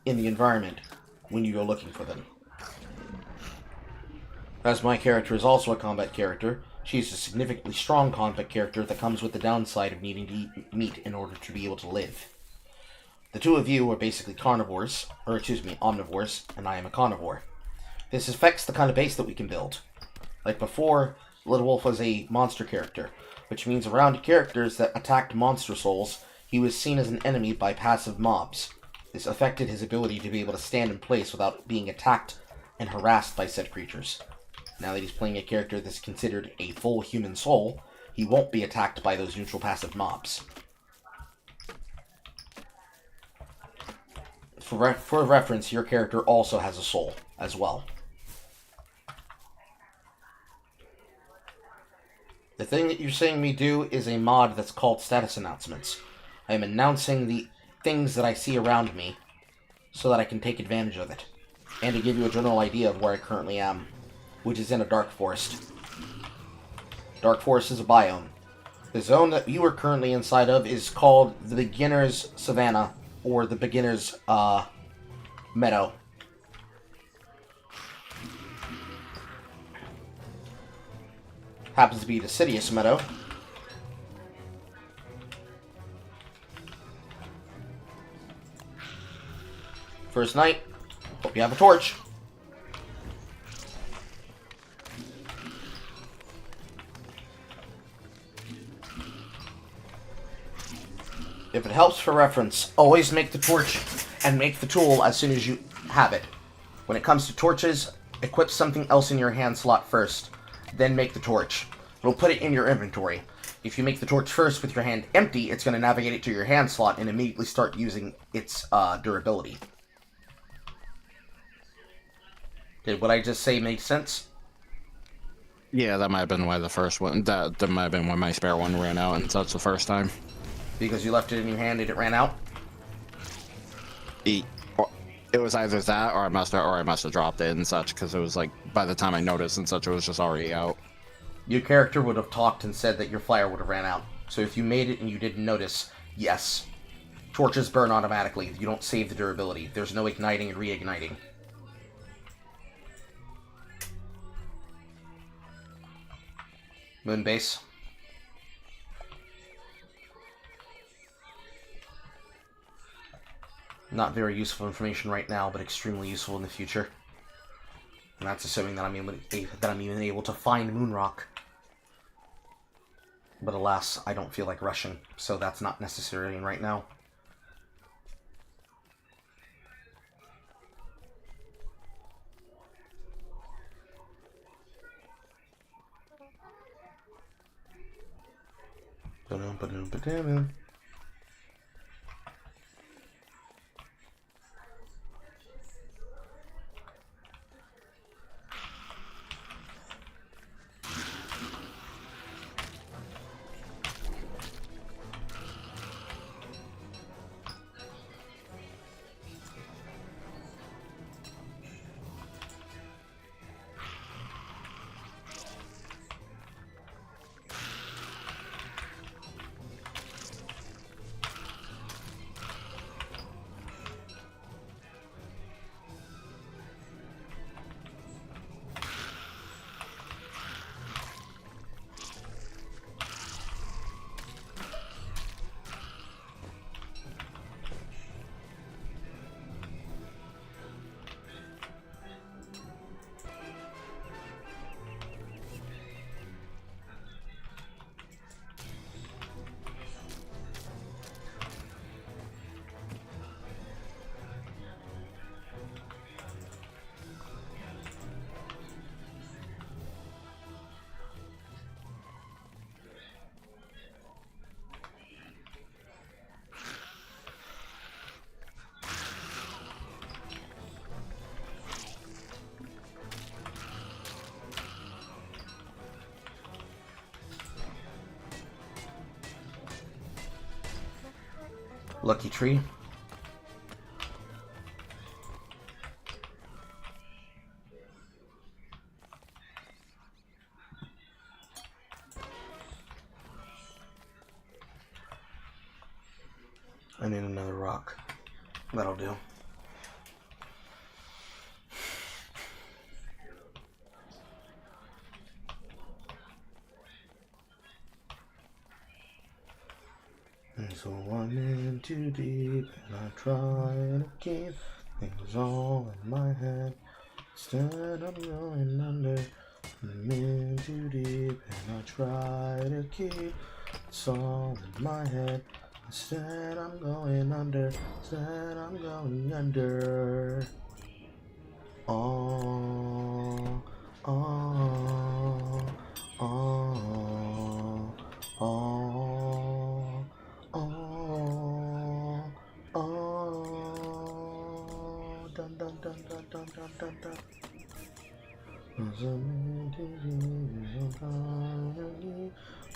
in the environment when you go looking for them. As my character is also a combat character, she's a significantly strong combat character that comes with the downside of needing to eat meat in order to be able to live. The two of you are basically omnivores, and I am a carnivore. This affects the kind of base that we can build. Like before, Little Wolf was a monster character, which means around characters that attacked monster souls, he was seen as an enemy by passive mobs. This affected his ability to be able to stand in place without being attacked and harassed by said creatures. Now that he's playing a character that's considered a full human soul, he won't be attacked by those neutral passive mobs. For reference, your character also has a soul as well. The thing that you're seeing me do is a mod that's called status announcements. I am announcing the things that I see around me so that I can take advantage of it, and to give you a general idea of where I currently am, which is in a dark forest. Dark forest is a biome. The zone that you are currently inside of is called the Beginner's Savannah, or the Beginner's Meadow. Happens to be the Deciduous Meadow. First night, hope you have a torch. If it helps for reference, always make the torch and make the tool as soon as you have it. When it comes to torches, equip something else in your hand slot first, then make the torch. It'll put it in your inventory. If you make the torch first with your hand empty, it's going to navigate it to your hand slot and immediately start using its durability. Did what I just say make sense? Yeah, that might have been why the first one. That might have been when my spare one ran out, and such the first time. Because you left it in your hand and it ran out? It was either that, or I must have dropped it and such, because it was like by the time I noticed and such, it was just already out. Your character would have talked and said that your fire would have ran out. So if you made it and you didn't notice, yes. Torches burn automatically. You don't save the durability. There's no igniting and reigniting. Moonbase. Not very useful information right now, but extremely useful in the future. And that's assuming that I'm even able to find Moonrock. But alas, I don't feel like rushing, so that's not necessary right now. Ba-dum-ba-dum-ba-dum. Lucky tree. I need another rock. That'll do. And so I'm in too deep, and I try to keep things all in my head. Instead of going under, I'm in too deep and I try to keep it's all in my head. Instead I'm going under. Instead I'm going under. Oh, oh, oh, oh, oh, oh, dun dun dun dun dun dun dun dun.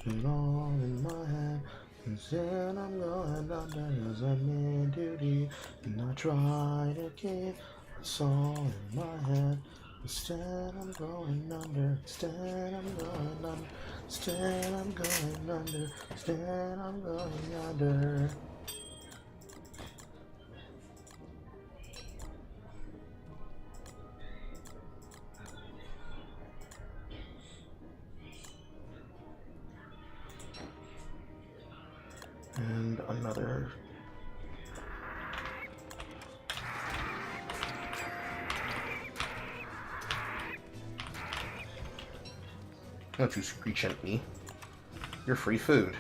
And all in my head. Instead I'm going under as I'm in duty. And I try to keep it's all in my head. Instead I'm going under. Instead I'm going under. Instead I'm going under. Instead I'm going under. And another. Don't you screech at me. You're free food.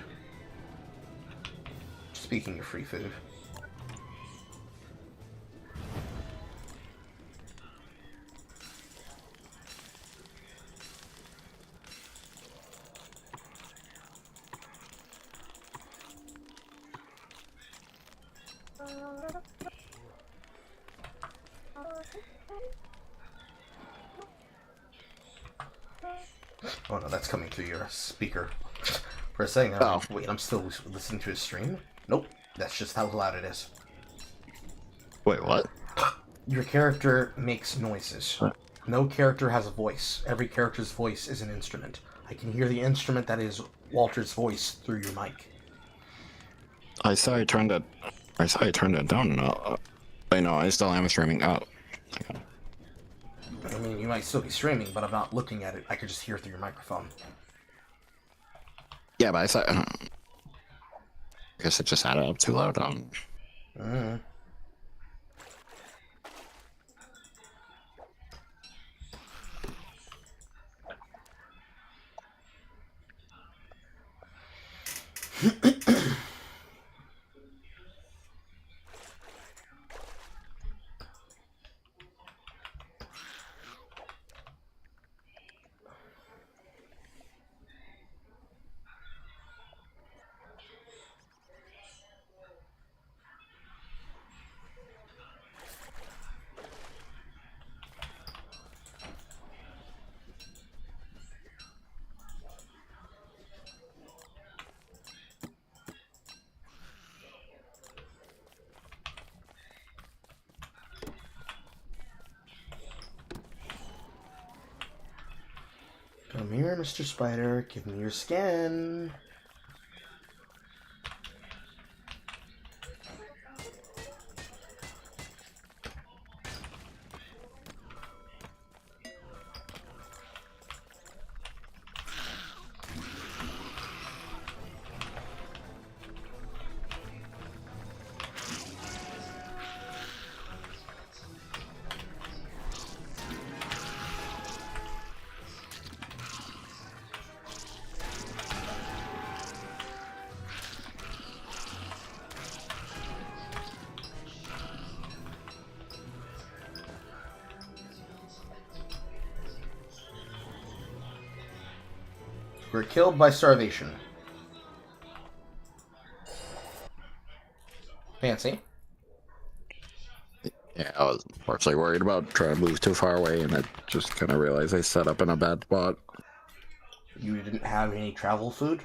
Speaking of free food. Oh no, that's coming through your speaker. For a second, I'm like, wait, I'm still listening to his stream? Nope, that's just how loud it is. Wait, what? Your character makes noises. No character has a voice. Every character's voice is an instrument. I can hear the instrument that is Walter's voice through your mic. I saw you turned it down. I know, I still am streaming. Oh. Okay. I mean, you might still be streaming, but I'm not looking at it. I could just hear through your microphone. Yeah, but I saw. I guess it just had it up too loud. Come here, Mr. Spider. Give me your skin. We're killed by starvation. Fancy. Yeah, I was partially worried about trying to move too far away, and I just kind of realized I set up in a bad spot. You didn't have any travel food?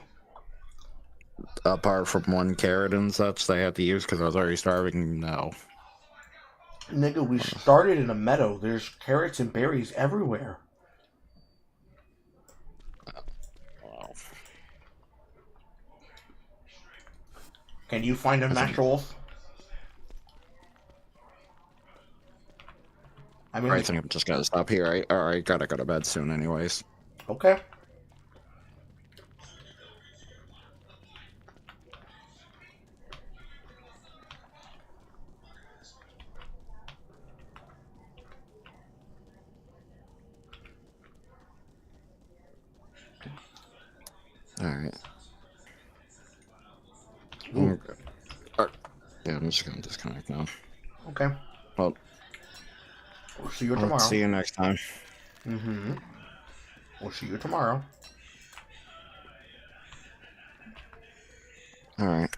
Apart from one carrot and such they had to use because I was already starving. No. Nigga, we started in a meadow. There's carrots and berries everywhere. Wow. Can you find a Master Wolf? I mean, I think I'm just gonna stop here. I gotta go to bed soon, anyways. Okay. Alright. Ooh. Okay. Yeah, I'm just gonna disconnect now. Okay. Well, We'll see you I'll tomorrow. see you next time. Mm-hmm. We'll see you tomorrow. Alright.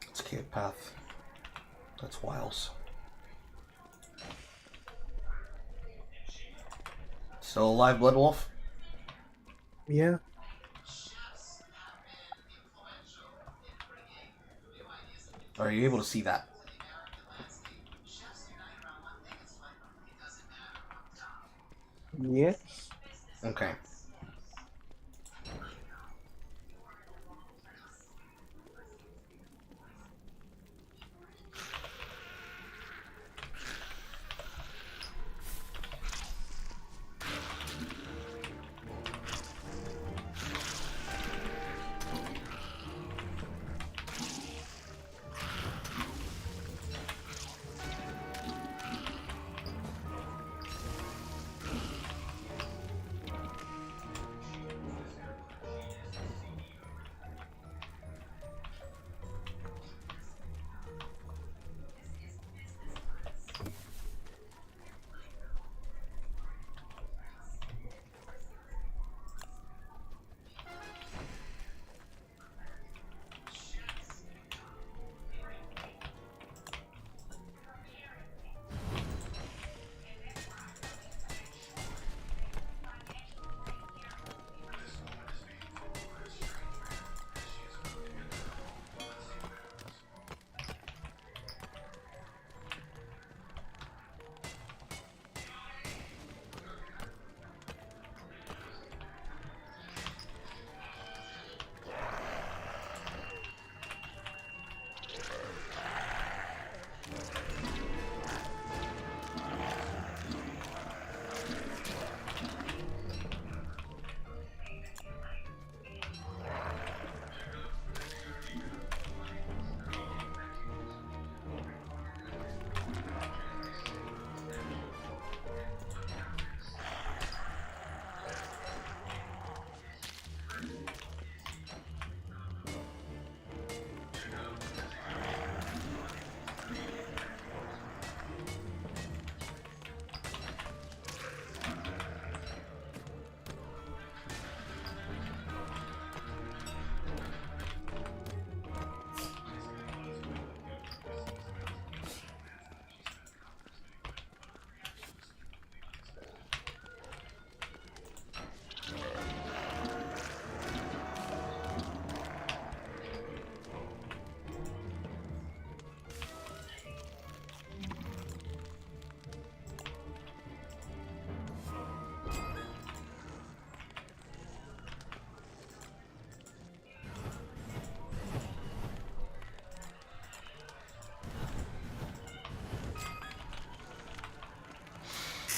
It's cave path. That's Wiles. Still alive, Blood Wolf? Yeah. Are you able to see that? Yes. Okay.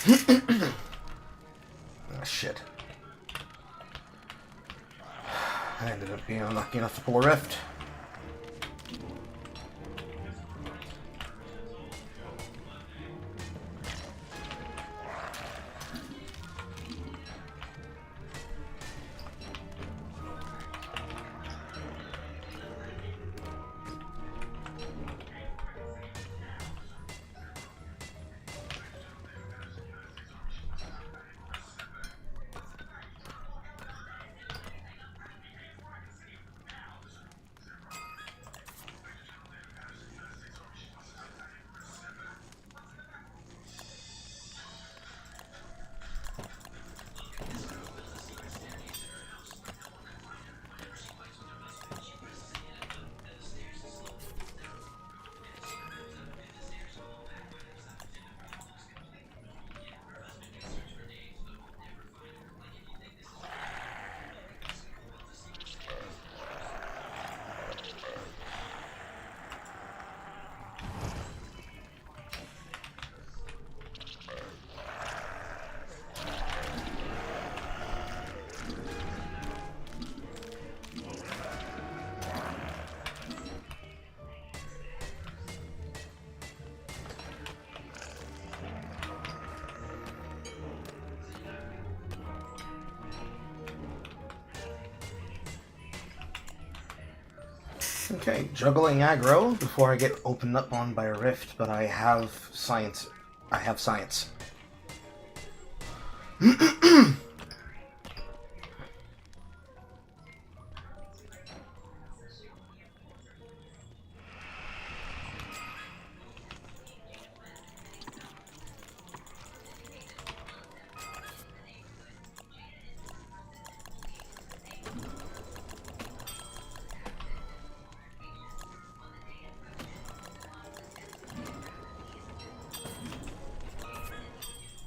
Ah, shit. I ended up being unlucky enough to pull a rift. Okay, juggling aggro before I get opened up on by a rift, but I have science. I have science.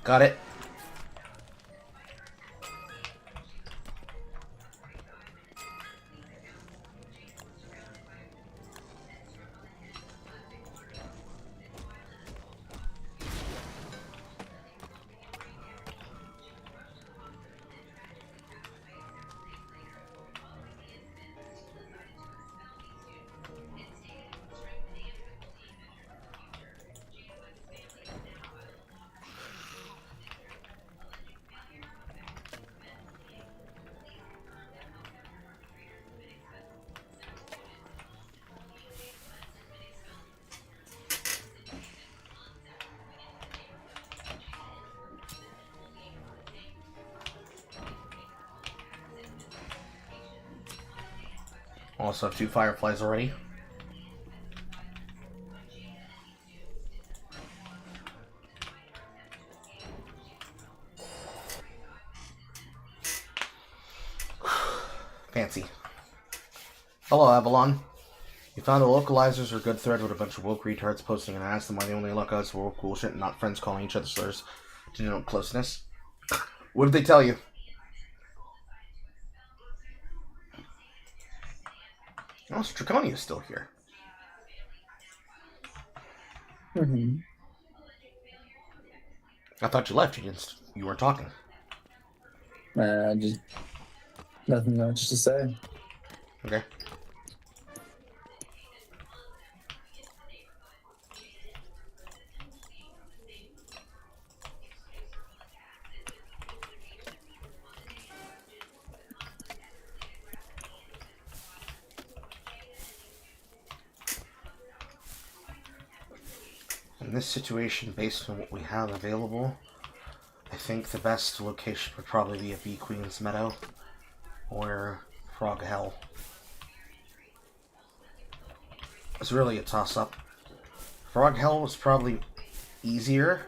Got it. Also have 2 fireflies already. Fancy. Hello, Avalon. You found the localizers are a good thread with a bunch of woke retards posting and asked them why they only look us for cool shit and not friends calling each other slurs to denote closeness. What did they tell you? Oh, Straconia's still here. Mm-hmm. I thought you left. You weren't talking. Just nothing much to say. Okay. In this situation, based on what we have available, I think the best location would probably be a Bee Queen's Meadow or Frog Hell. It's really a toss-up. Frog Hell was probably easier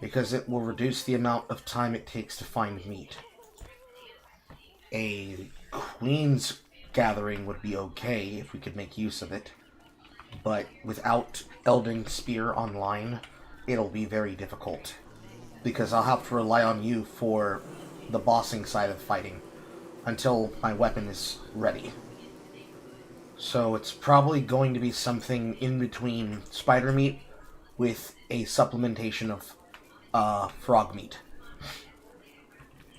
because it will reduce the amount of time it takes to find meat. A Queen's Gathering would be okay if we could make use of it, but without Elding Spear online, it'll be very difficult. Because I'll have to rely on you for the bossing side of fighting until my weapon is ready. So it's probably going to be something in between spider meat with a supplementation of frog meat.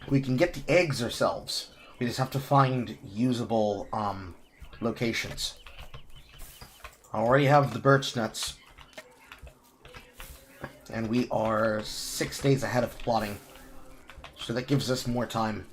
We can get the eggs ourselves. We just have to find usable locations. I already have the birch nuts. And we are 6 days ahead of plotting. So that gives us more time.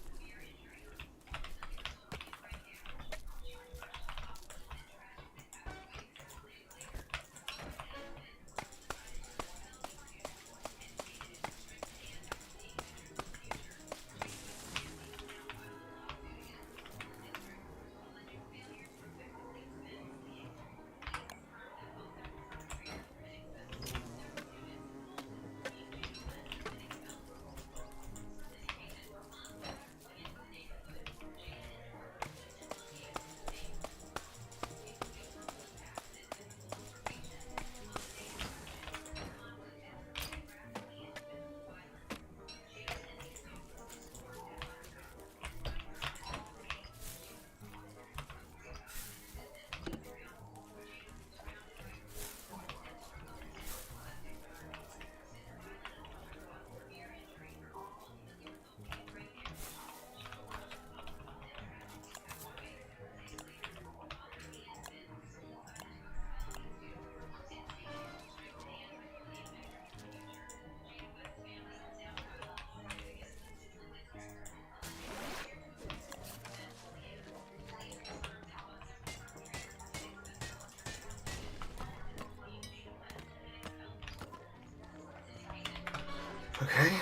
Okay.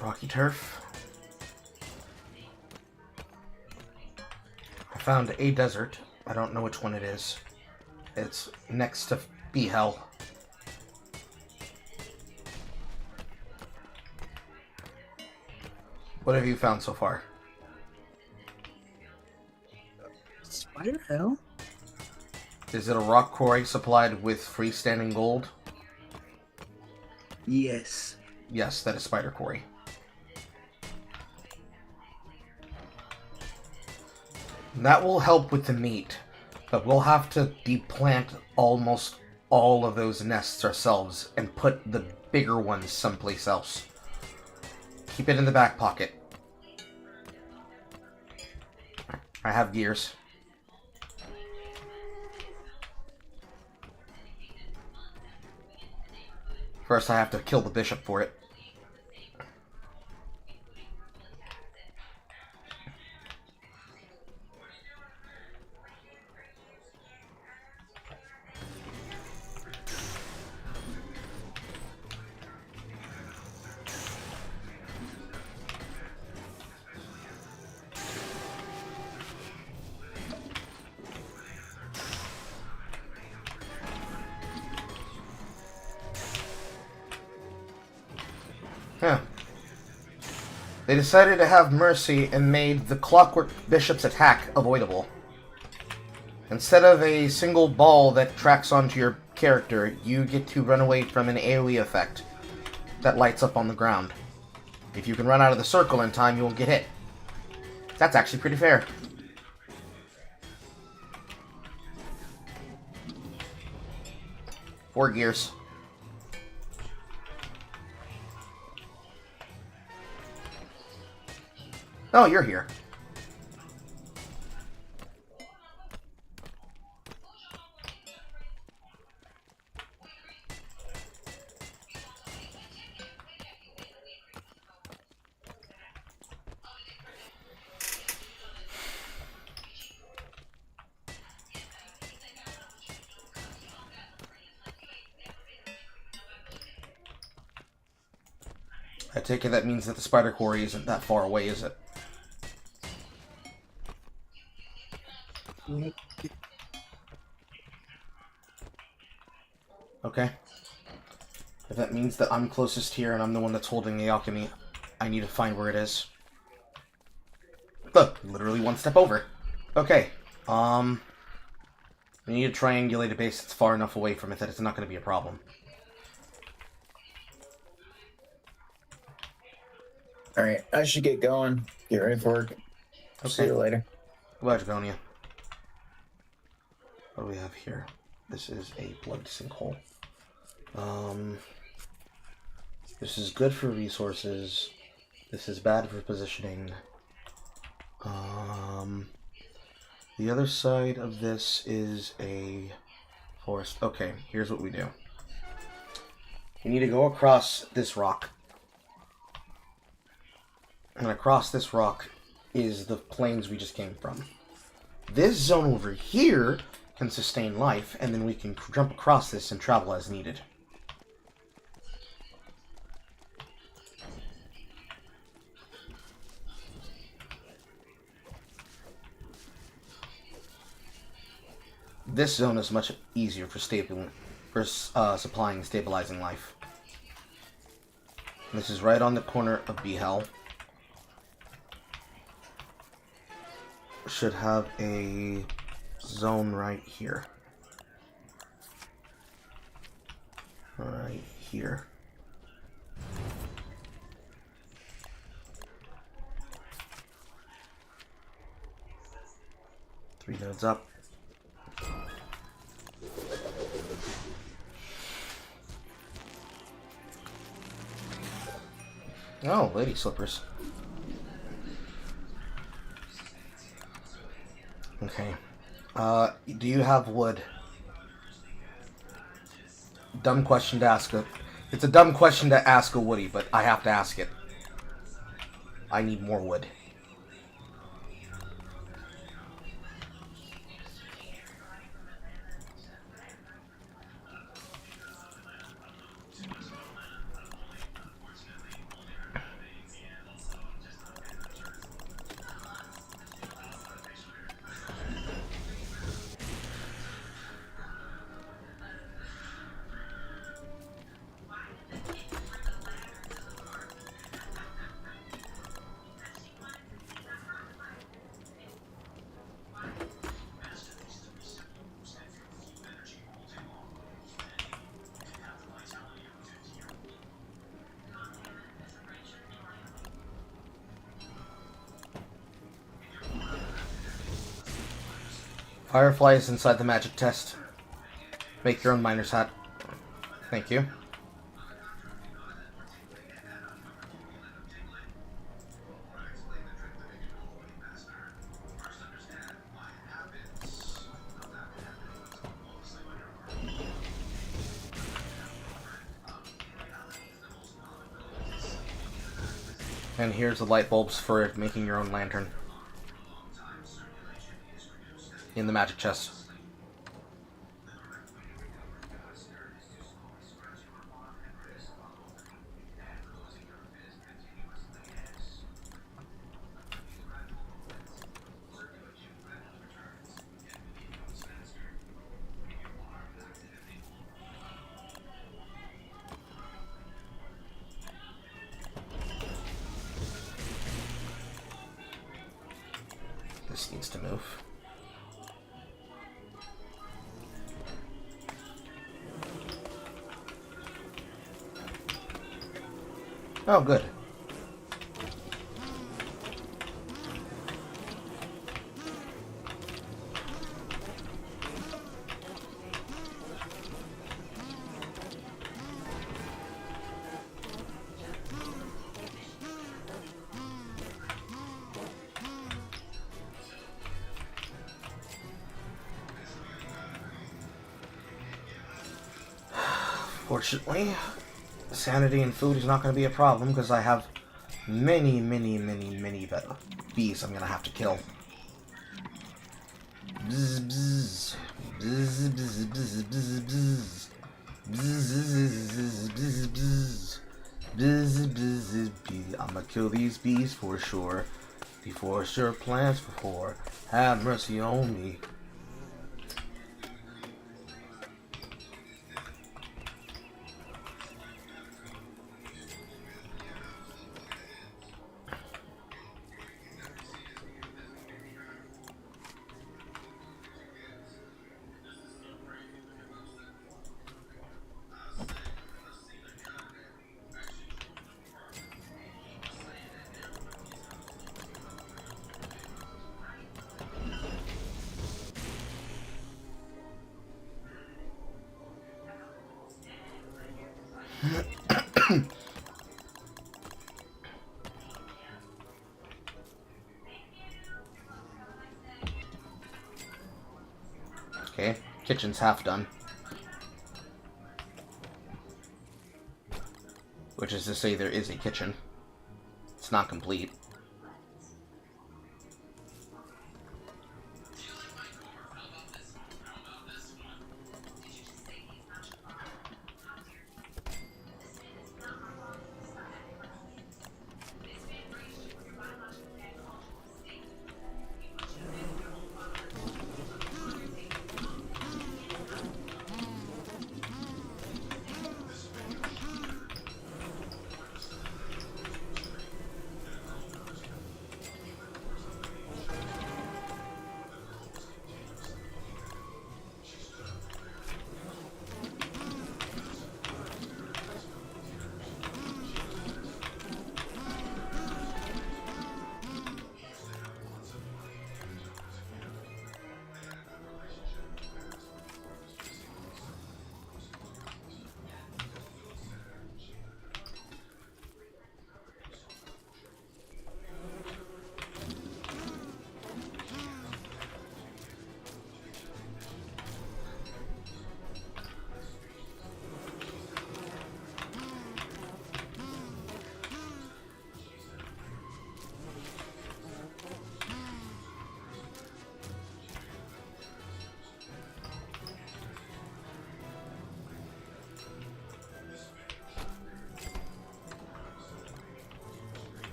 Rocky turf. I found a desert. I don't know which one it is. It's next to B-Hell. What have you found so far? Spider Hell? Is it a rock quarry supplied with freestanding gold? Yes. Yes, that is Spider Quarry. That will help with the meat, but we'll have to deplant almost all of those nests ourselves and put the bigger ones someplace else. Keep it in the back pocket. I have gears. First, I have to kill the bishop for it. Huh. They decided to have mercy and made the Clockwork Bishop's attack avoidable. Instead of a single ball that tracks onto your character, you get to run away from an AoE effect that lights up on the ground. If you can run out of the circle in time, you won't get hit. That's actually pretty fair. Four gears. Oh, you're here. I take it that means that the spider quarry isn't that far away, is it? Okay. If that means that I'm closest here and I'm the one that's holding the alchemy, I need to find where it is. Look, literally one step over. Okay. We need to triangulate a base that's far enough away from it that it's not going to be a problem. Alright, I should get going. Get ready for work. Okay. See you later. Goodbye, Dragonia. What do we have here? This is a blood sinkhole. This is good for resources. This is bad for positioning. The other side of this is a forest. Okay, here's what we do. We need to go across this rock. And across this rock is the plains we just came from. This zone over here can sustain life, and then we can jump across this and travel as needed. This zone is much easier for supplying and stabilizing life. This is right on the corner of B-Hell. Should have a zone right here. Right here. Three nodes up. Oh, lady slippers. Okay. Do you have wood? Dumb question to ask. It's a dumb question to ask a Woody, but I have to ask it. I need more wood. Firefly is inside the magic test. Make your own miner's hat. Thank you. And here's the light bulbs for making your own lantern. In the magic chest. This needs to move. Oh, good. Fortunately, sanity and food is not going to be a problem because I have many bees I'm going to have to kill. Bzz, bzz. Bzz, bzz, bzz, bzz, bzz. Bzz, bzz, bzz. Bzz, bzz, bzz. I'm going to kill these bees for sure. Before sure plans before. Have mercy on me. Okay, kitchen's half done. Which is to say there is a kitchen. It's not complete.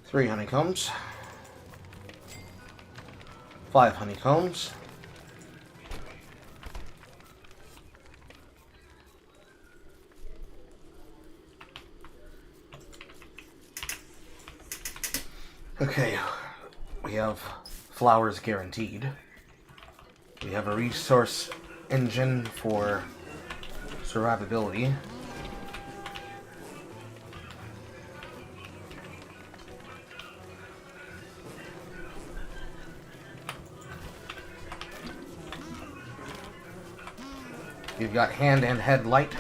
3 honeycombs. 5 honeycombs. Okay, we have flowers guaranteed. We have a resource engine for survivability. We've got hand and head light.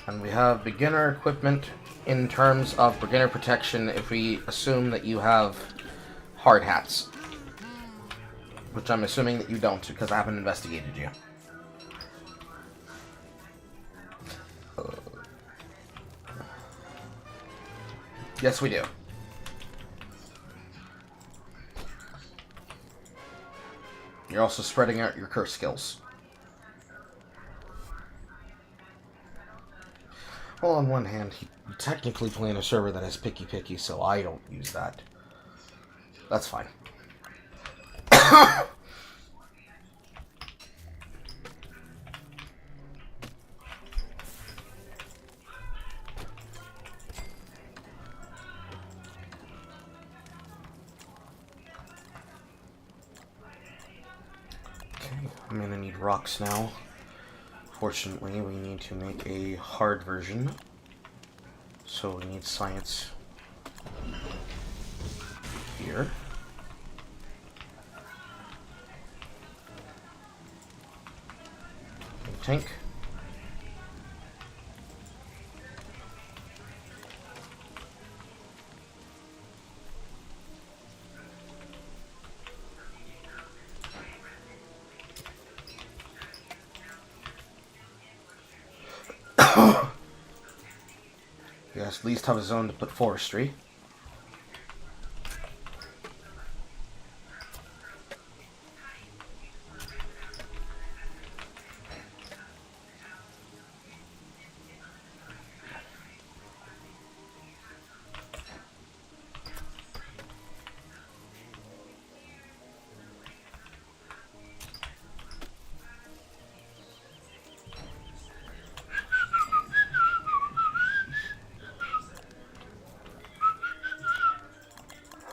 And we have beginner equipment in terms of beginner protection if we assume that you have hard hats. Which I'm assuming that you don't, because I haven't investigated you. Yes, we do. You're also spreading out your curse skills. Well, on one hand, you technically play in a server that has picky, so I don't use that. That's fine. I'm gonna need rocks now. Fortunately, we need to make a hard version. So we need science here. A tank. We at least have a zone to put forestry.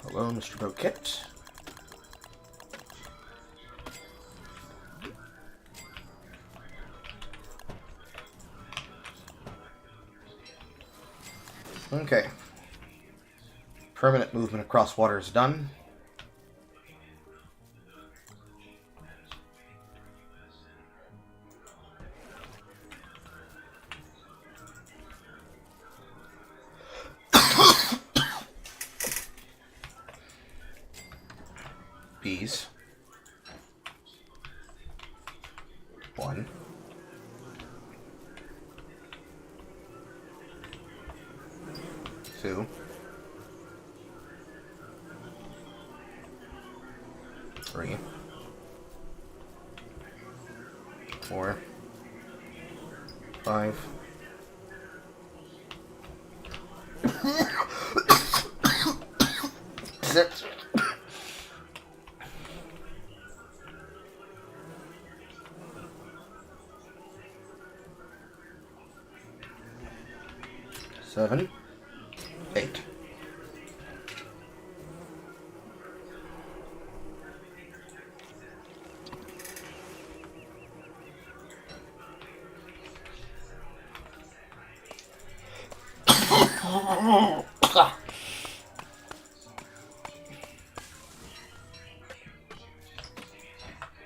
Hello, Mr. Bokit. Okay. Permanent movement across water is done. Bees. 1. 2. 3. 4. 5. 6. 7. 8.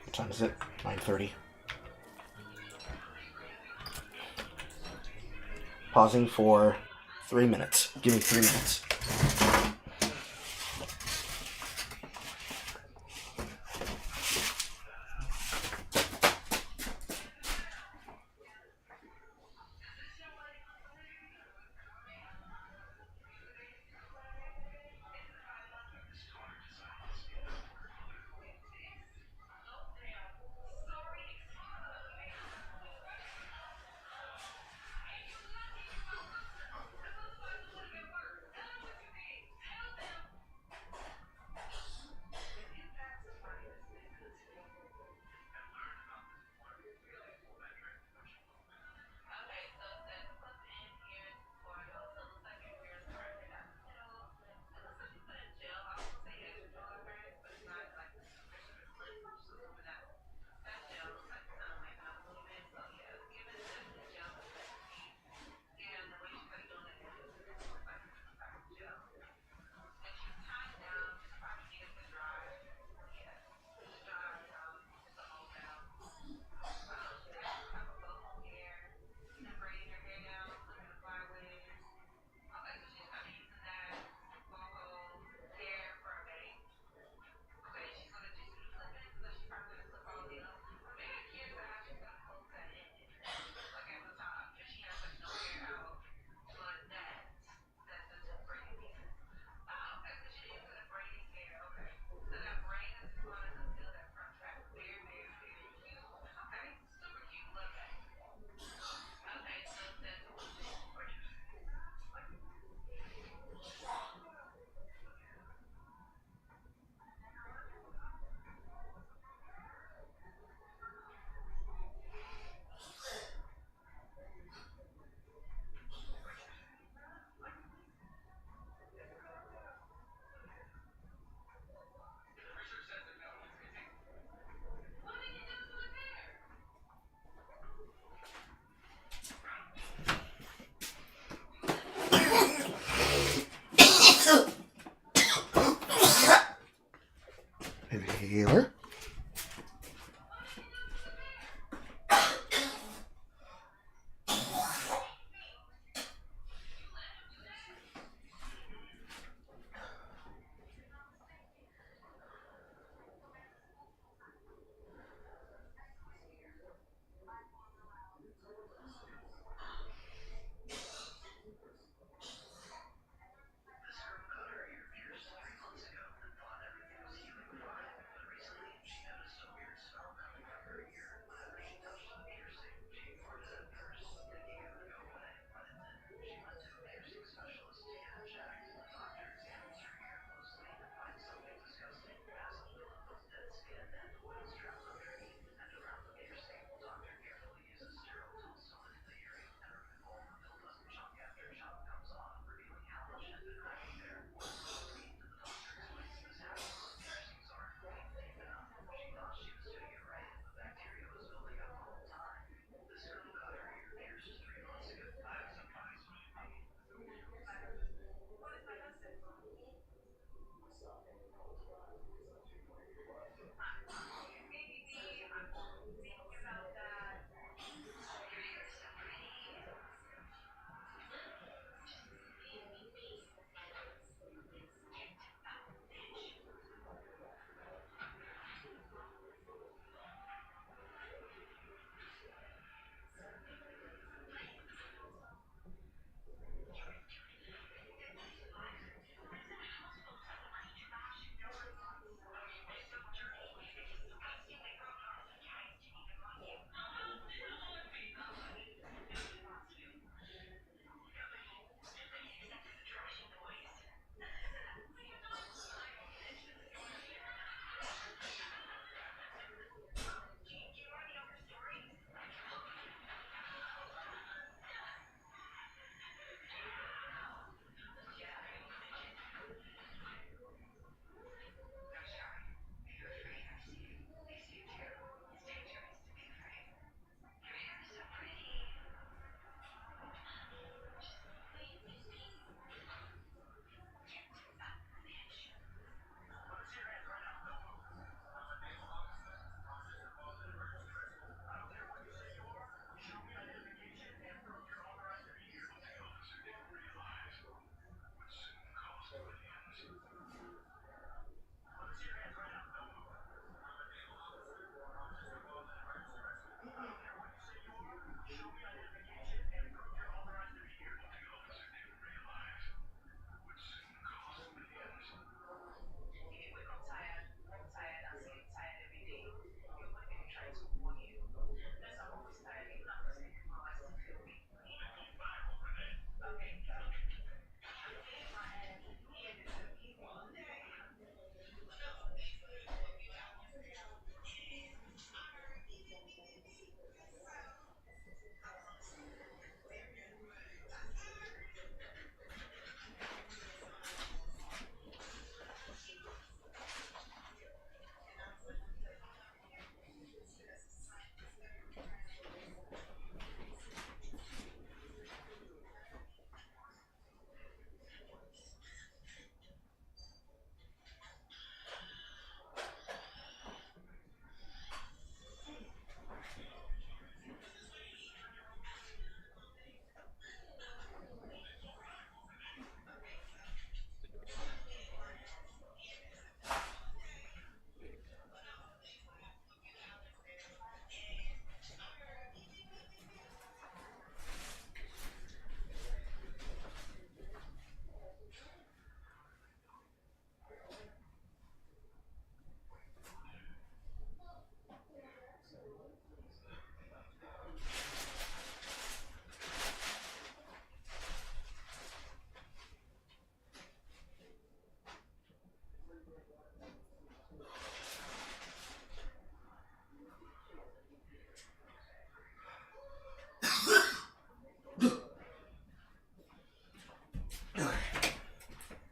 What time is it? 9:30. Pausing for 3 minutes. Give me 3 minutes. Healer.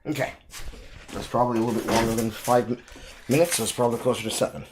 Okay. That's probably a little bit longer than 5 minutes, so it's probably closer to 7.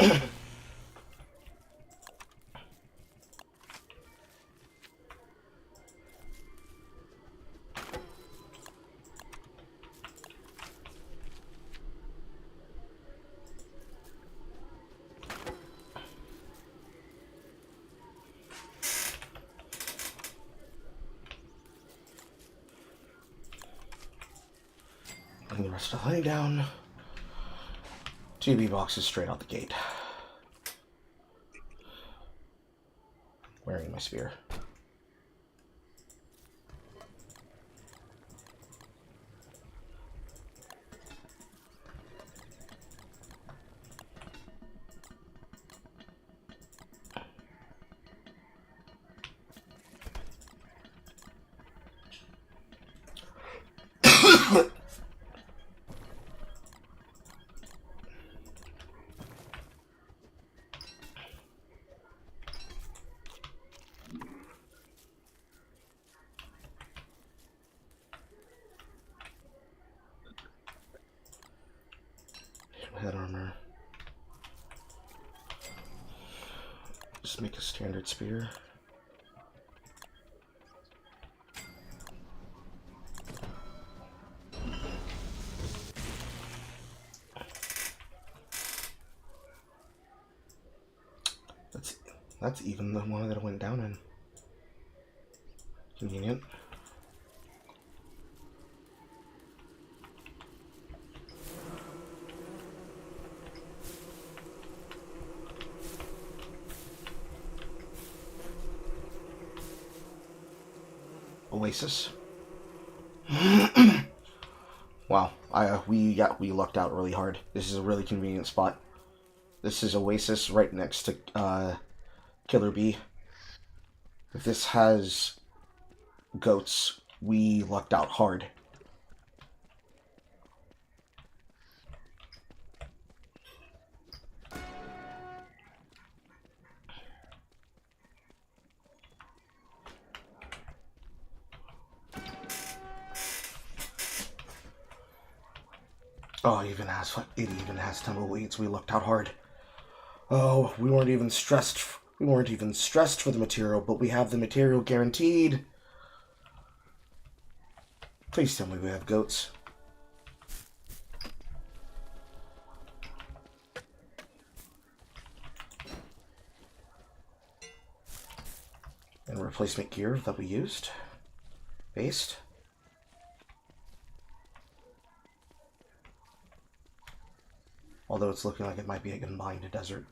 And the rest of the laying down. 2B boxes straight out the gate. Wearing my spear. Head armor. Just make a standard spear. That's even the one that I went down in. Convenient. Oasis. Wow, we lucked out really hard. This is a really convenient spot. This is Oasis right next to Killer B. If this has goats, we lucked out hard. Oh, it even has tumbleweeds. We lucked out hard. Oh, we weren't even stressed for the material, but we have the material guaranteed. Please tell me we have goats. And replacement gear that we used. Based. Although it's looking like it might be a combined desert.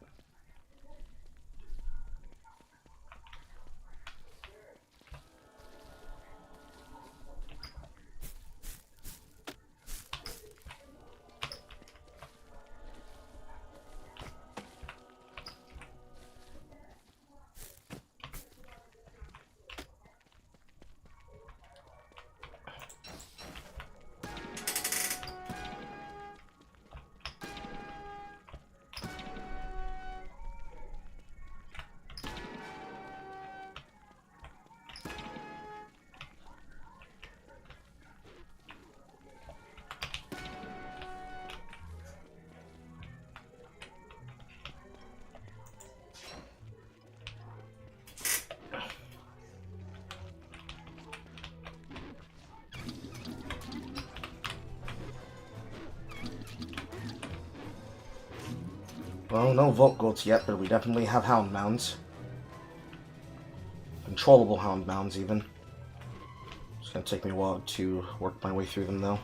Well, no Vault Goats yet, but we definitely have Hound Mounds. Controllable Hound Mounds, even. It's gonna take me a while to work my way through them, though.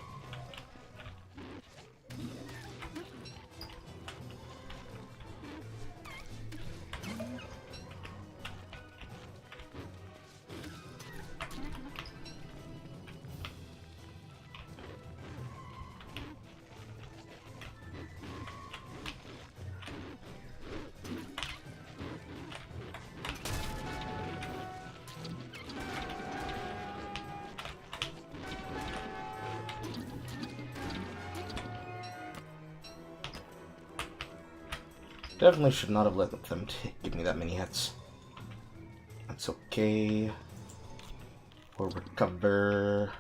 Definitely should not have let them give me that many hits. That's okay. We'll recover.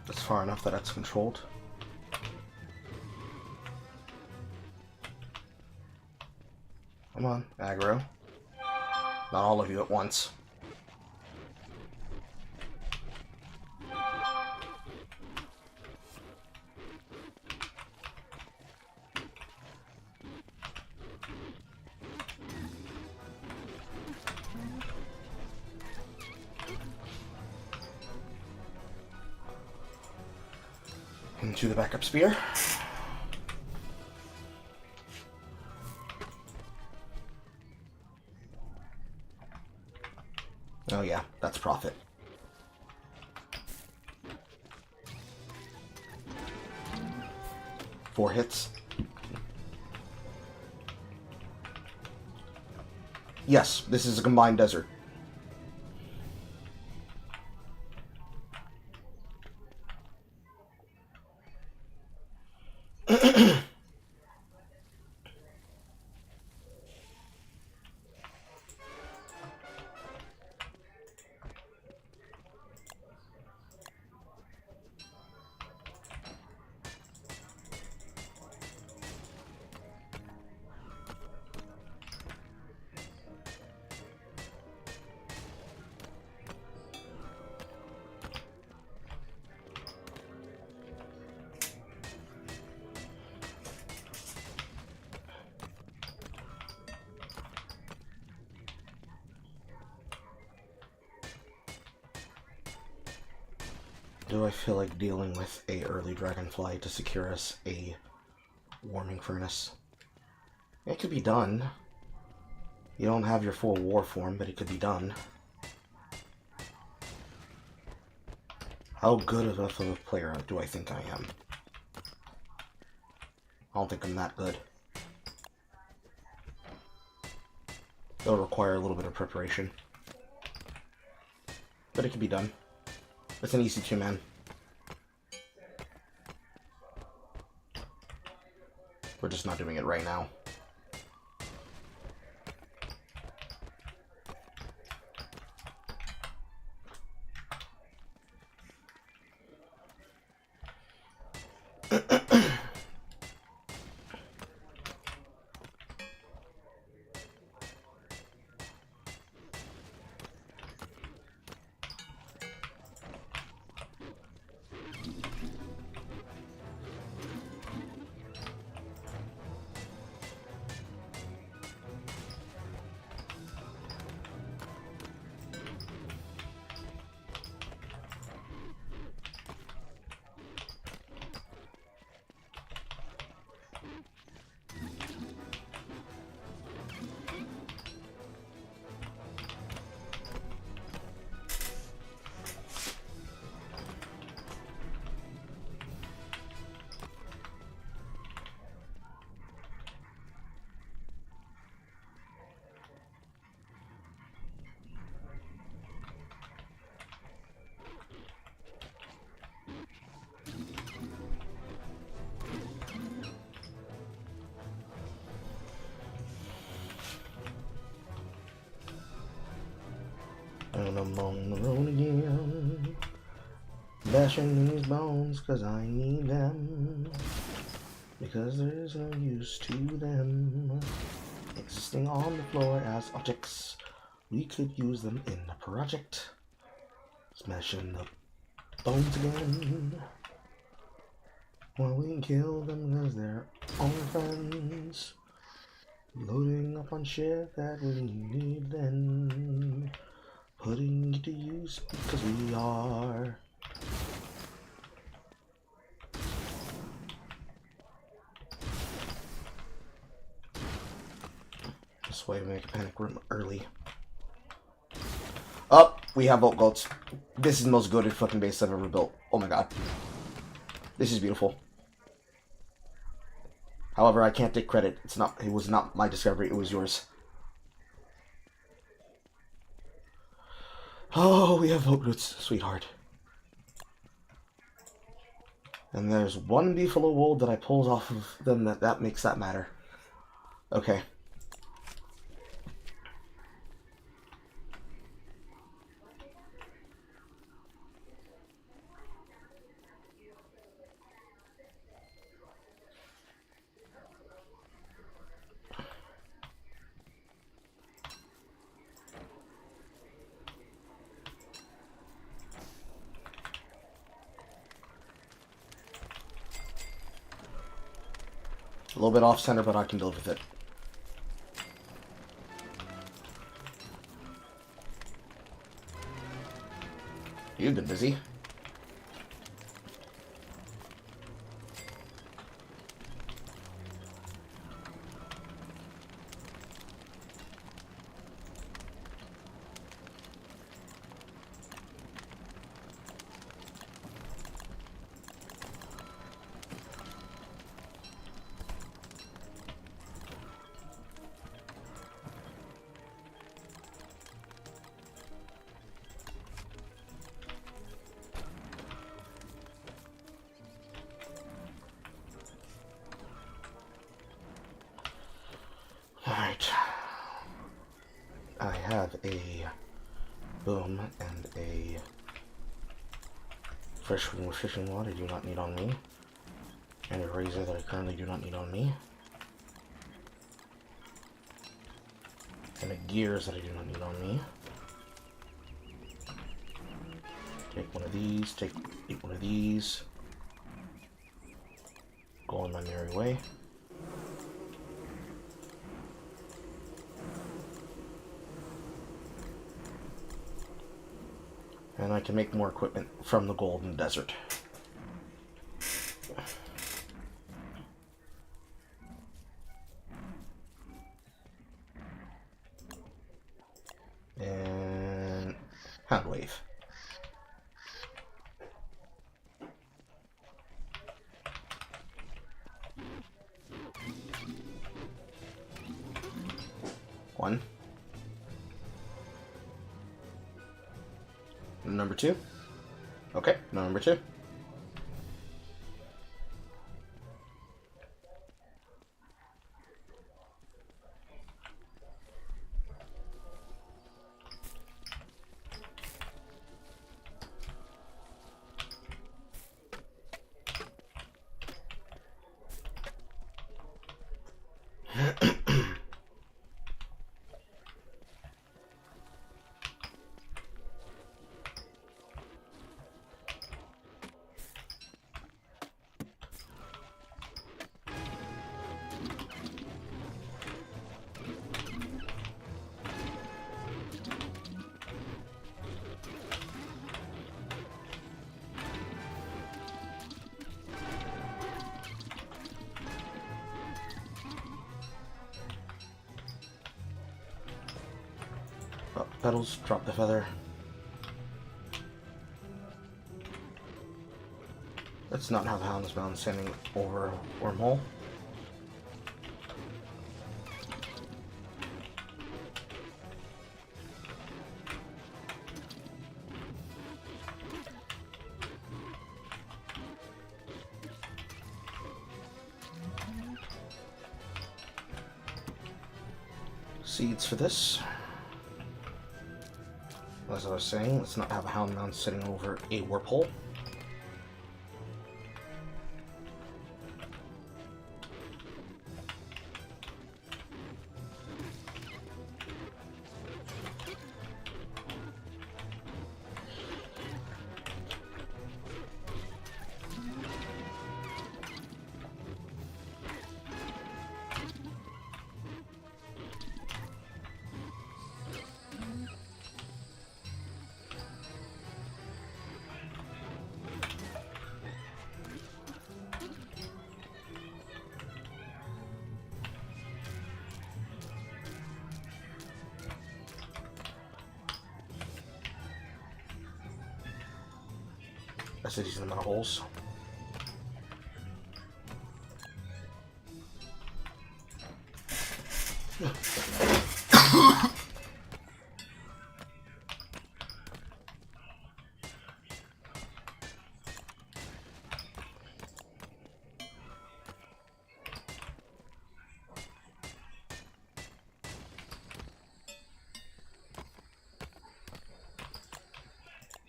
That's far enough that it's controlled. Come on, aggro. Not all of you at once. Into the backup spear. Oh yeah, that's profit. Four hits. Yes, this is a combined desert. Do I feel like dealing with a early dragonfly to secure us a warming furnace? It could be done. You don't have your full war form, but it could be done. How good of a player do I think I am? I don't think I'm that good. It'll require a little bit of preparation. But it can be done. It's an easy 2-man. We're just not doing it right now. And I'm on the road again, bashing these bones cause I need them, because there's no use to them existing on the floor as objects. We could use them in the project. Smashing the bones again. Well, we can kill them because they're our friends. Loading up on shit that we need then. Putting it to use because we are. This way to make a panic room early. Up, we have Volt Goats. This is the most goated fucking base I've ever built. Oh my god. This is beautiful. However, I can't take credit. It was not my discovery, it was yours. Oh, we have Volt Goats, sweetheart. And there's one beefalo wool that I pulled off of them that makes that matter. Okay. A little bit off center, but I can deal with it. You've been busy. Alright. I have a boom and a fresh fishing rod I do not need on me, and a razor that I currently do not need on me, and a gears that I do not need on me. Take one of these, take one of these, go on my merry way. And I can make more equipment from the Golden Desert. And hand wave. One. Number two. Okay, number two. Drop the pedals, drop the feather. Let's not have hounds mound standing over a wormhole. Seeds for this. As I was saying, let's not have a hound mound sitting over a warp hole. That's a decent amount of holes.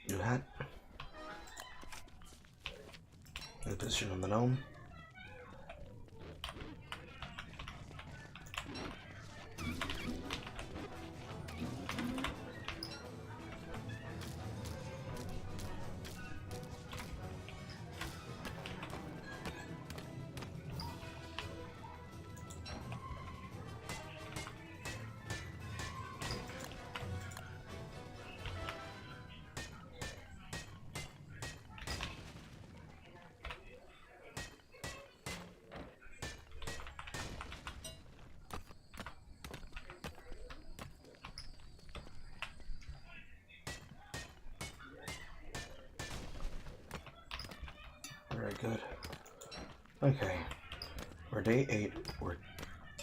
Do that. Good position on the gnome. good. Okay. We're day 8. We're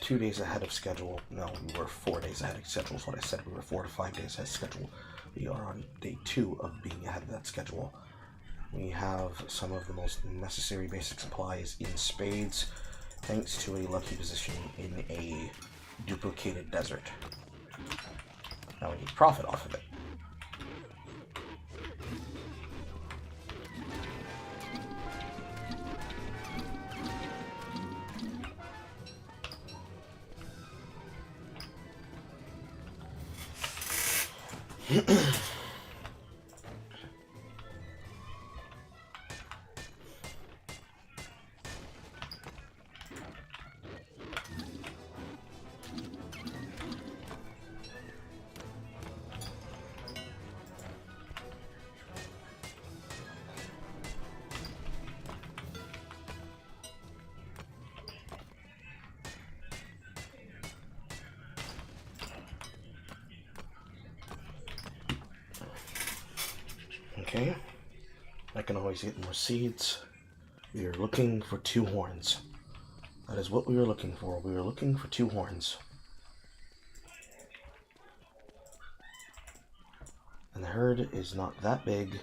2 days ahead of schedule. No, we were 4 days ahead of schedule is what I said. We were 4 to 5 days ahead of schedule. We are on day 2 of being ahead of that schedule. We have some of the most necessary basic supplies in spades, thanks to a lucky position in a duplicated desert. Now we need profit off of it. Okay, I can always get more seeds. We are looking for 2 horns. That is what we were looking for. We were looking for 2 horns. And the herd is not that big.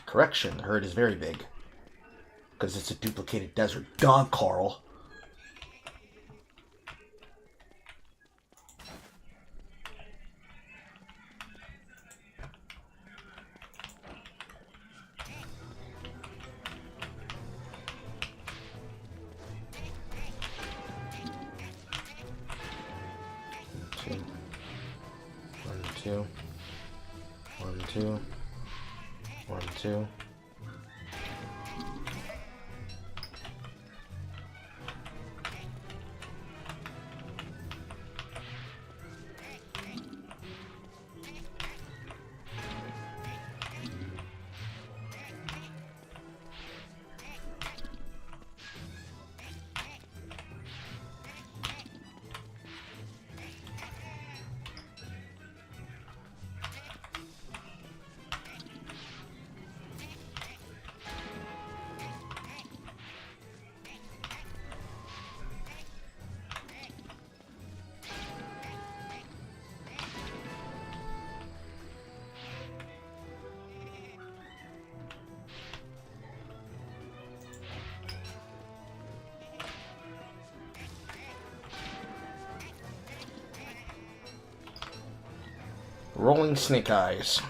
Correction, the herd is very big. Because it's a duplicated desert. Dog, Carl. One, two. Rolling snake eyes.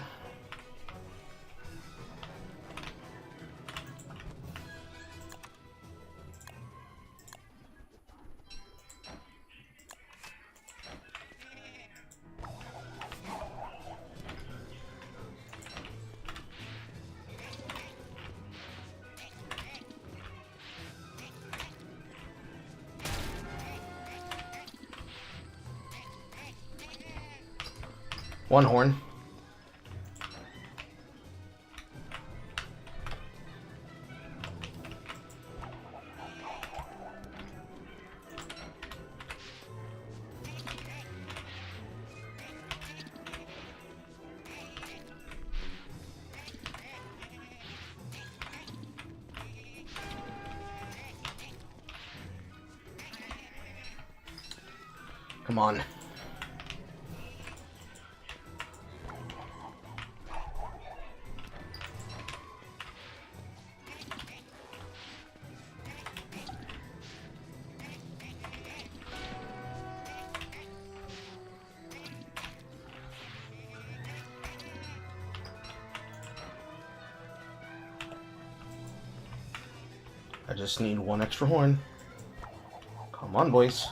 One horn. Come on. I just need one extra horn. Come on, boys.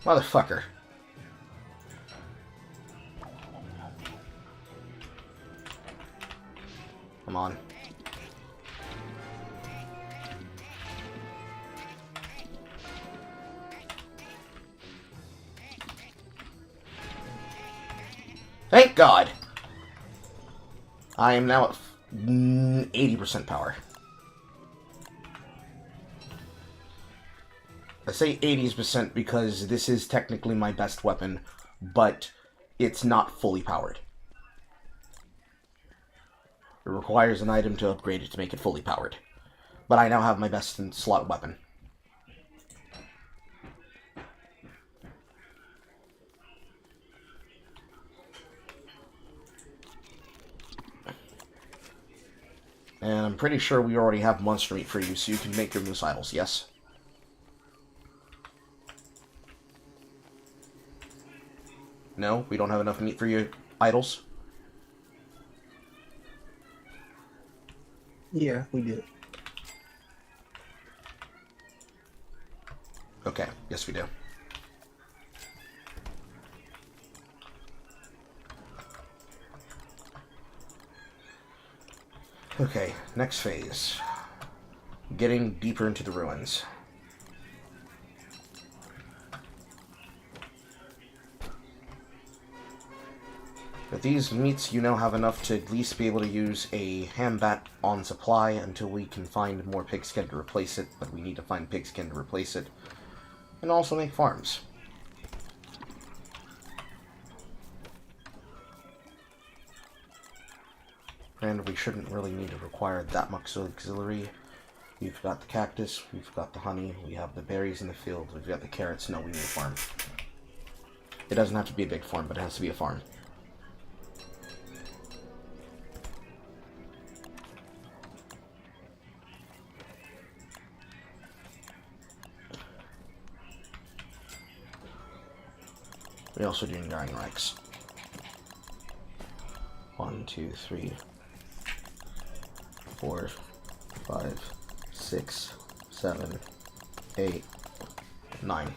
Motherfucker. Come on. Thank God! I am now at 80% power. I say 80% because this is technically my best weapon, but it's not fully powered. It requires an item to upgrade it to make it fully powered. But I now have my best in slot weapon. And I'm pretty sure we already have monster meat for you, so you can make your moose idols, yes? No? We don't have enough meat for your idols? Yeah, we did. Okay, yes we do. Okay, next phase. Getting deeper into the ruins. With these meats, you now have enough to at least be able to use a hambat on supply until we can find more pigskin to replace it, but we need to find pigskin to replace it. And also make farms. And we shouldn't really need to require that much auxiliary. We've got the cactus, we've got the honey, we have the berries in the field, we've got the carrots. No, we need a farm. It doesn't have to be a big farm, but it has to be a farm. We also do Nine Rikes. 1, 2, 3, 4, 5, 6, 7, 8, 9.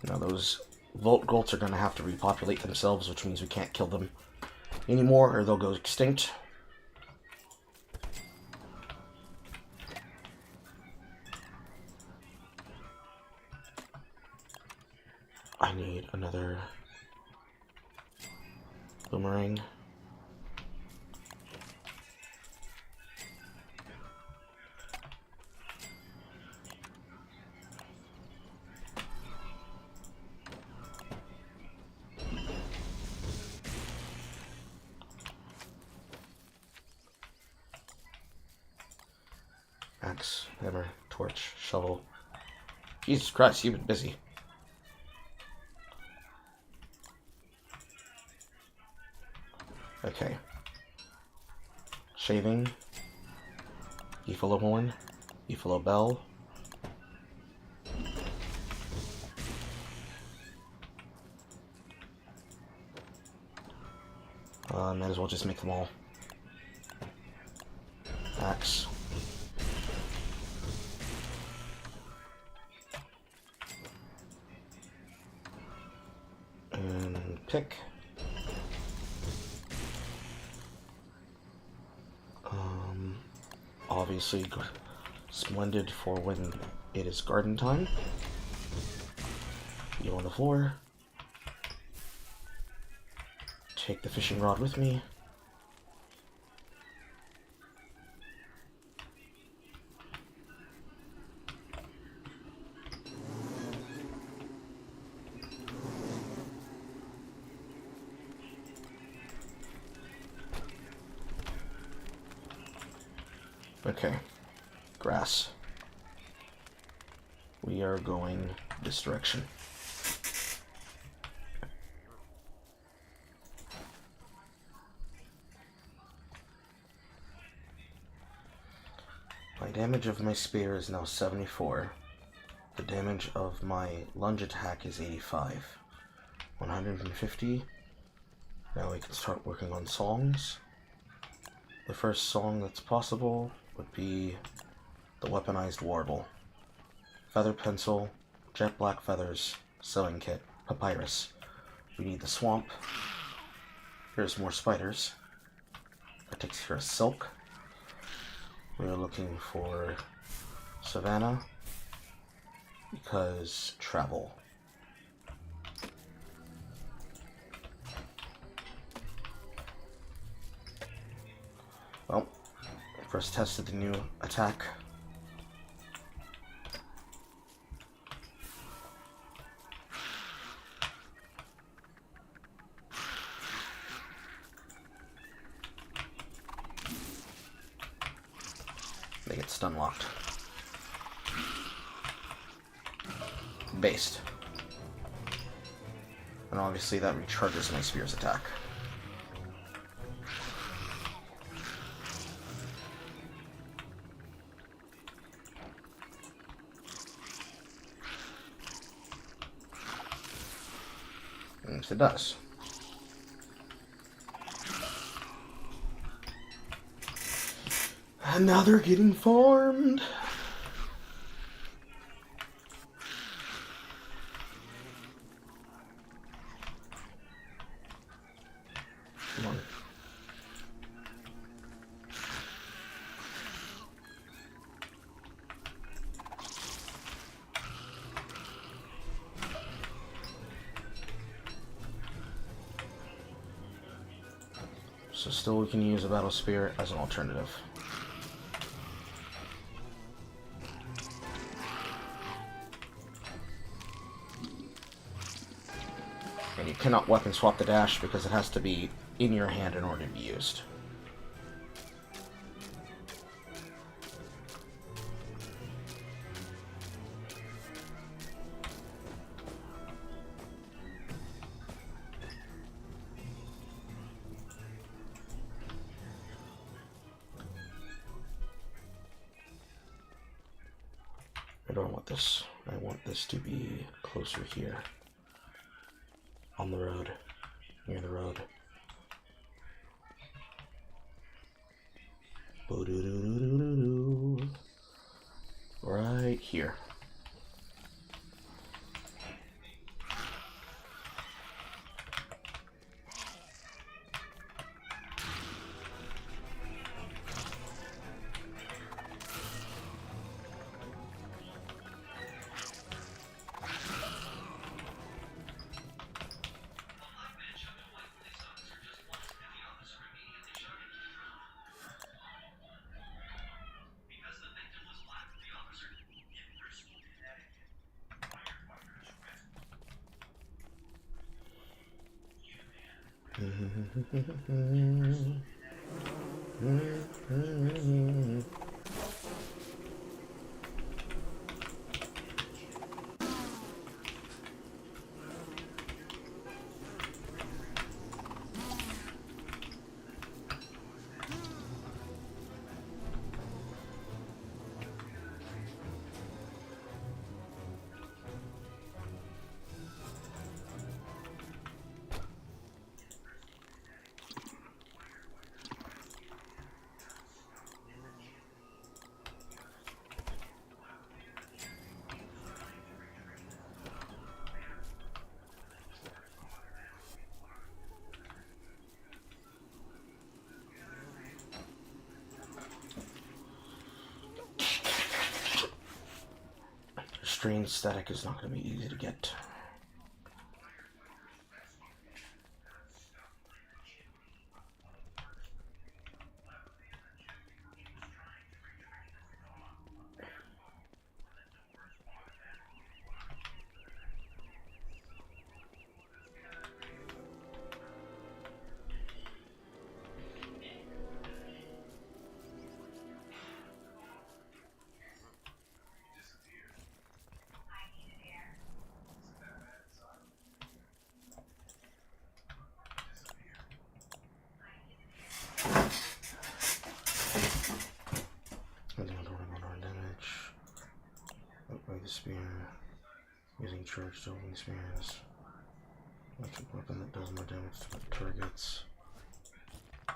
Now those Volt Golts are going to have to repopulate themselves, which means we can't kill them anymore or they'll go extinct. I need another boomerang. Axe, hammer, torch, shovel. Jesus Christ, you've been busy. Okay. Shaving. Beefalo horn. Beefalo bell. Might as well just make them all. Axe. And pick. Obviously splendid for when it is garden time. You on the floor. Take the fishing rod with me. Okay, grass. We are going this direction. My damage of my spear is now 74. The damage of my lunge attack is 85. 150. Now we can start working on songs. The first song that's possible would be the Weaponized Warble. Feather pencil, jet black feathers, sewing kit, papyrus. We need the swamp. Here's more spiders. That takes care of silk. We are looking for savannah because travel. Well, first tested the new attack. They get stun locked. Based. And obviously that recharges my spear's attack. Yes, it does. And now they're getting farmed. Come on. So still we can use a battle spear as an alternative. And you cannot weapon swap the dash because it has to be in your hand in order to be used. I don't want this. I want this to be closer here. On the road. Near the road. Boo-doo-doo-doo-doo-doo. Right here. Strange static is not going to be easy to get. charged over experience. Electric weapon that does more damage to targets. I'm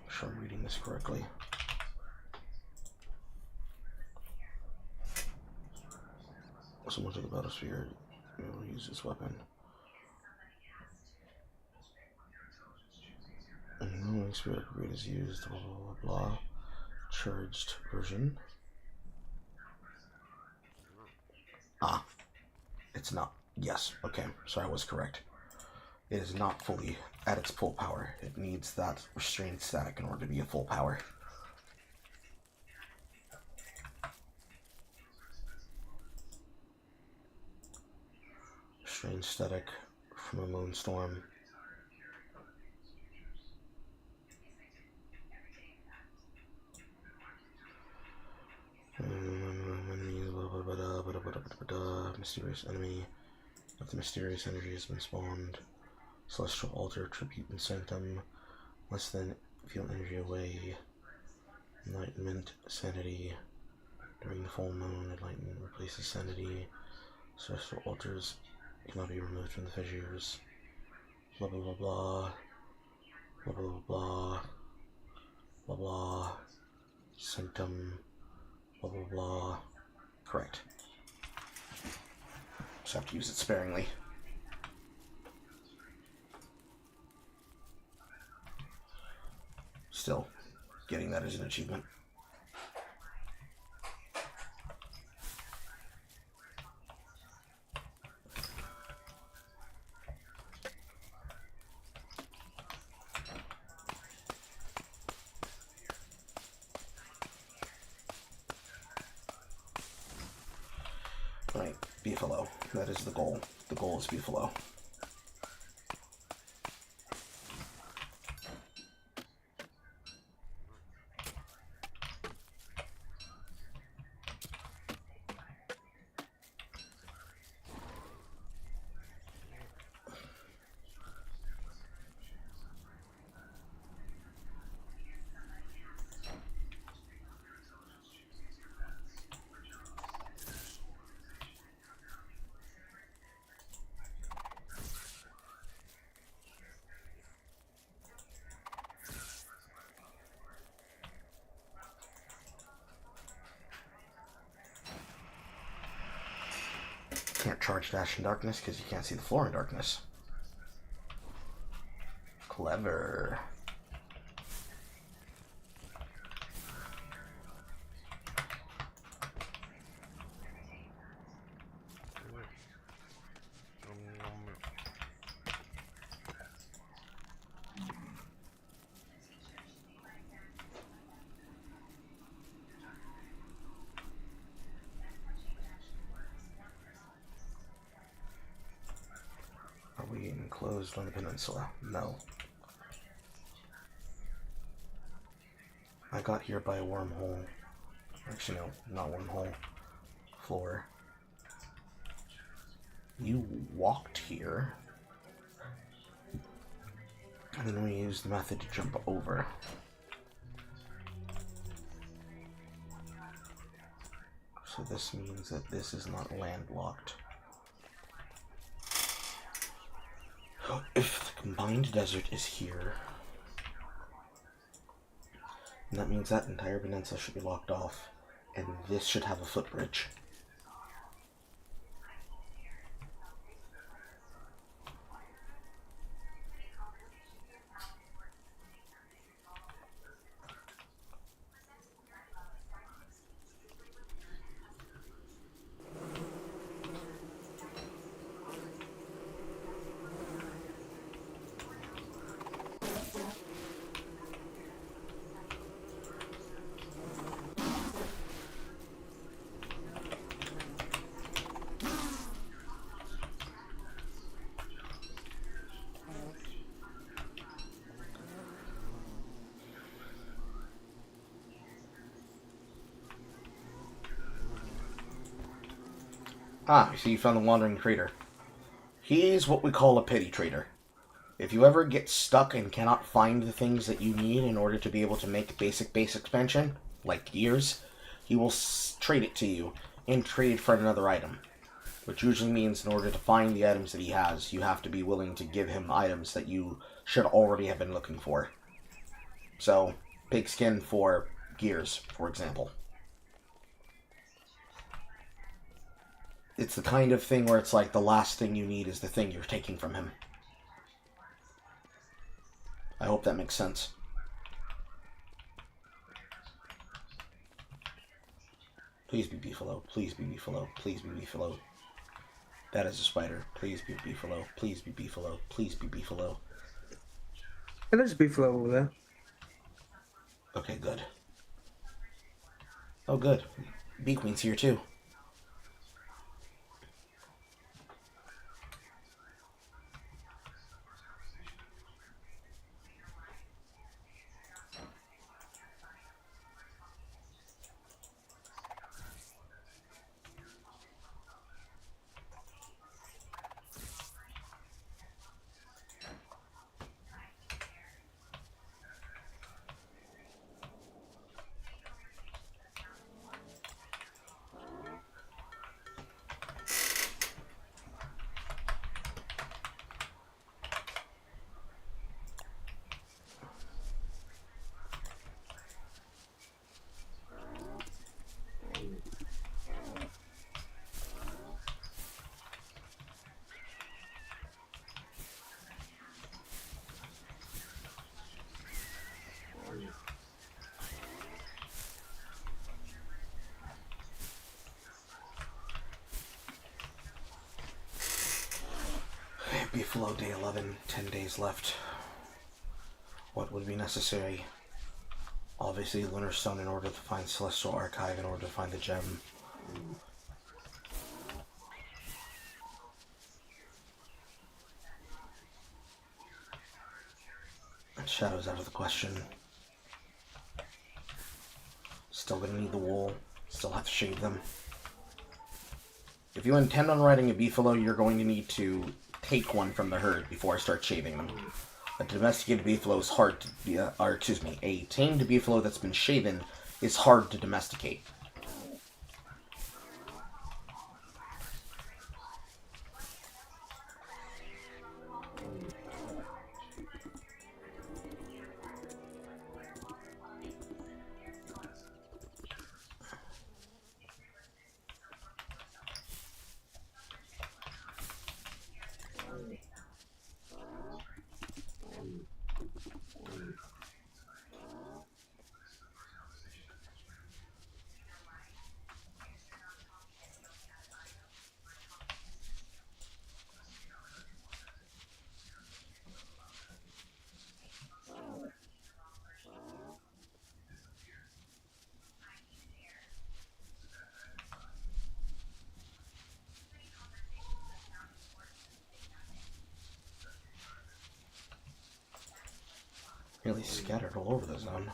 sure I'm reading this correctly. So much of the battlesphere will use this weapon. And no spirit upgrade is used, blah blah blah blah. Charged version. Ah, it's not. Yes, okay, so I was correct. It is not fully at its full power. It needs that restrained static in order to be a full power. Restrained static from a moonstorm. Mysterious enemy. If the mysterious energy has been spawned, celestial altar, tribute, and sanctum. Less than feel energy away. Enlightenment, sanity. During the full moon, enlightenment replaces sanity. Celestial altars cannot be removed from the fissures. Blah blah blah blah. Blah blah blah blah. Blah blah. Sanctum. Blah blah blah. Correct. Just have to use it sparingly. Still, getting that is an achievement. Right, Beefalo. That is the goal. The goal is Beefalo. Can't charge dash in darkness because you can't see the floor in darkness. Clever. Are we enclosed on the peninsula? No. I got here by a wormhole. Actually, no, not wormhole. Floor. You walked here. And then we used the method to jump over. So this means that this is not landlocked. If the combined desert is here, then that means that entire peninsula should be locked off, and this should have a footbridge. Ah, you see you found the Wandering Trader. He's what we call a pity trader. If you ever get stuck and cannot find the things that you need in order to be able to make basic base expansion, like gears, he will trade it to you in trade for another item. Which usually means in order to find the items that he has, you have to be willing to give him items that you should already have been looking for. So, pigskin for gears, for example. It's the kind of thing where it's like the last thing you need is the thing you're taking from him. I hope that makes sense. Please be Beefalo. Please be Beefalo. Please be Beefalo. That is a spider. Please be Beefalo. Please be Beefalo. Please be Beefalo. And there's Beefalo over there. Okay, good. Oh, good. Bee Queen's here too. Beefalo day 11, 10 days left. What would be necessary? Obviously Lunar Stone in order to find Celestial Archive, in order to find the gem. Shadow's out of the question. Still gonna need the wool. Still have to shave them. If you intend on riding a Beefalo, you're going to need to take one from the herd before I start shaving them. A domesticated Beefalo is hard to be, or excuse me, a tamed Beefalo that's been shaven is hard to domesticate. Really scattered all over the zone.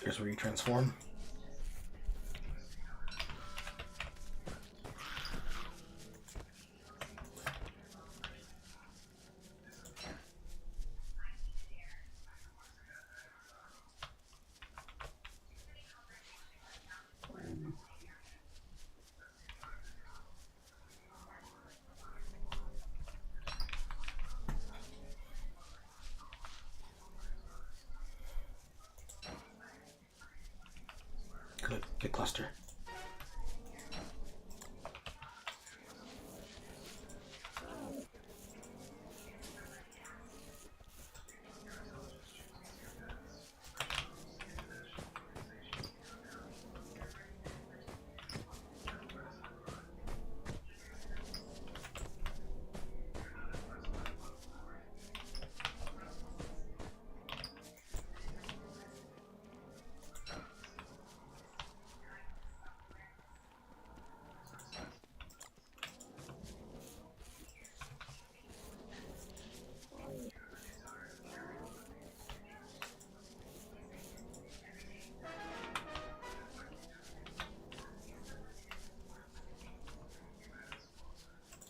Here's where you transform. Good cluster.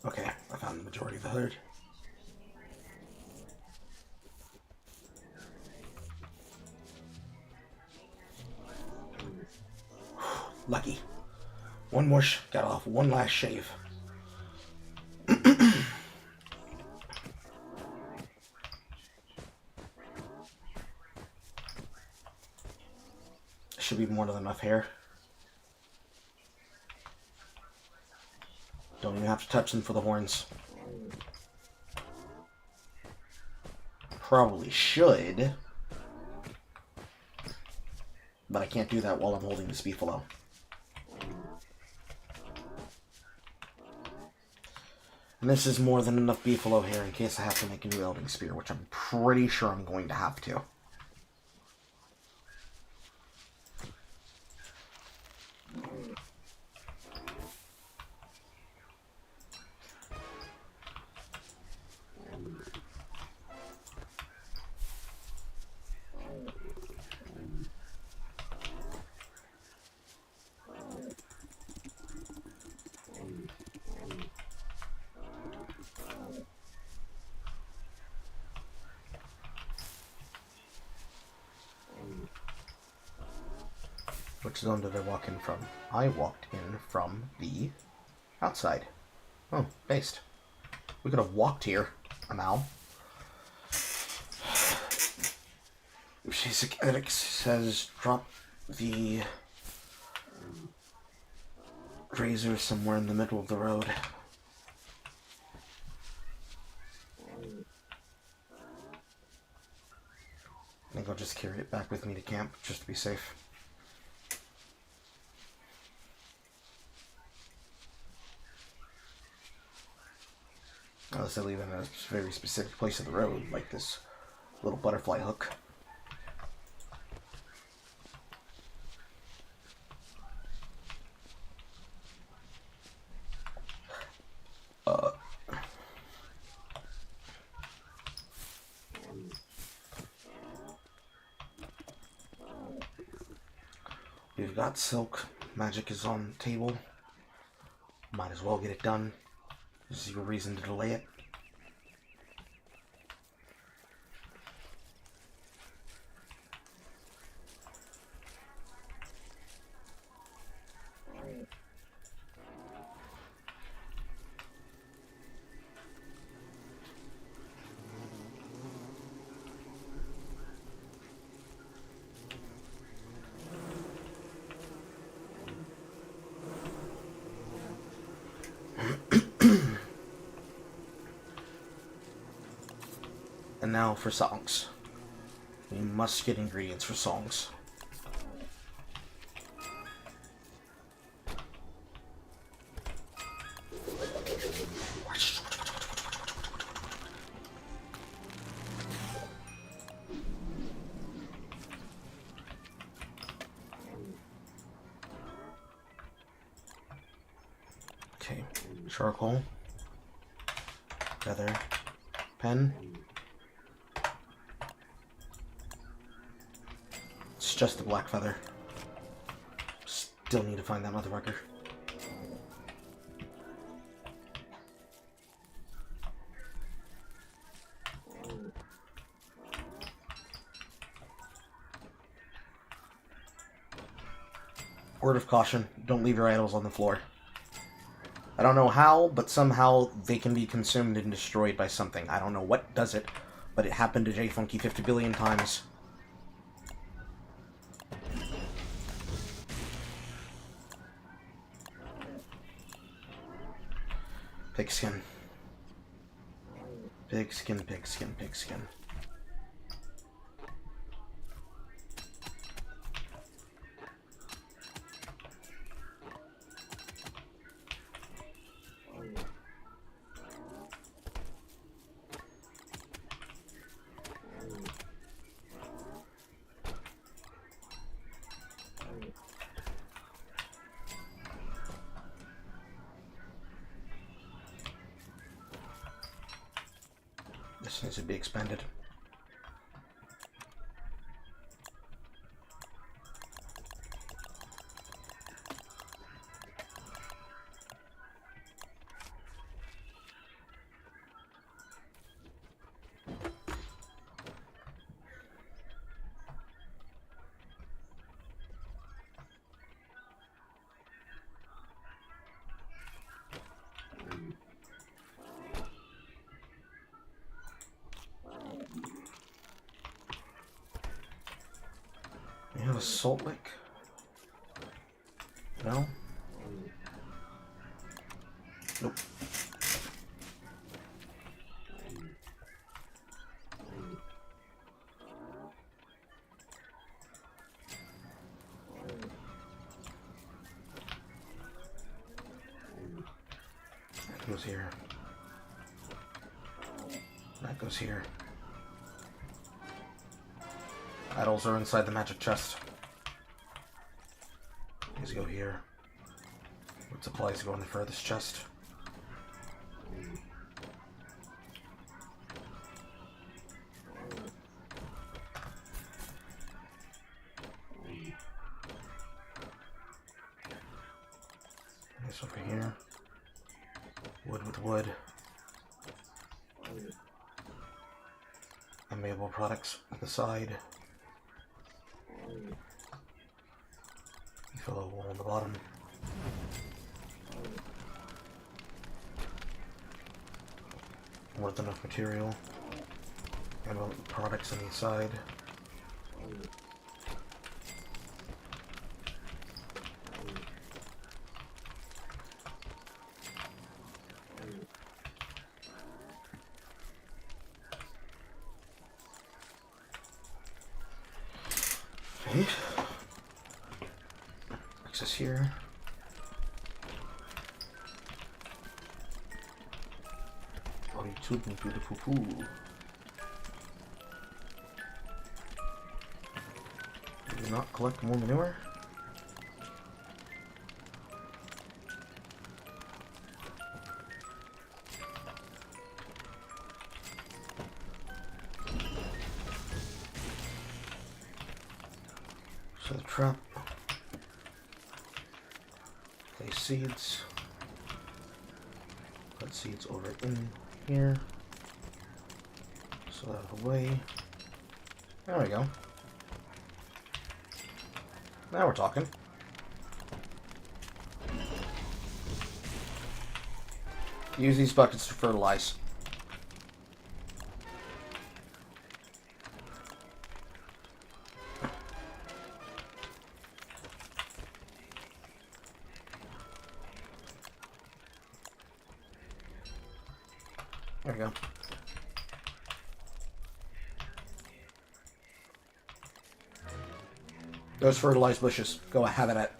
Okay, I found the majority of the herd. Lucky. One more got off one last shave. Should be more than enough hair. Don't even have to touch them for the horns. Probably should. But I can't do that while I'm holding this beefalo. And this is more than enough beefalo hair in case I have to make a new elding spear, which I'm pretty sure I'm going to have to. Which zone did I walk in from? I walked in from the outside. Oh, based. We could have walked here, Amal. Basic ethics says drop the razor somewhere in the middle of the road. I think I'll just carry it back with me to camp, just to be safe. Unless I leave it in a very specific place of the road, like this little butterfly hook. We've got silk. Magic is on the table. Might as well get it done. There's zero reason to delay it. And now for songs. We must get ingredients for songs. Okay, charcoal, feather, pen. it's just the black feather. Still need to find that motherfucker. Word of caution, don't leave your idols on the floor. I don't know how, but somehow they can be consumed and destroyed by something. I don't know what does it, but it happened to J Funky 50 billion times. Pigskin. Pigskin, pigskin, pigskin. This needs to be expanded. You have a salt lick? No? Nope. That goes here. That goes here. Idols are inside the magic chest. These go here. What supplies go in the furthest chest? This over here. Wood with wood. And maple products on the side. Fill a wall on the bottom. More than enough material. And products on the side. Okay. Access here. Oh, you took me beautiful food. Did you not collect more manure? So the trap. Place seeds. Put seeds over in here. So out of the way. There we go. Now we're talking. Use these buckets to fertilize. There we go. Those fertilized bushes. Go have it at.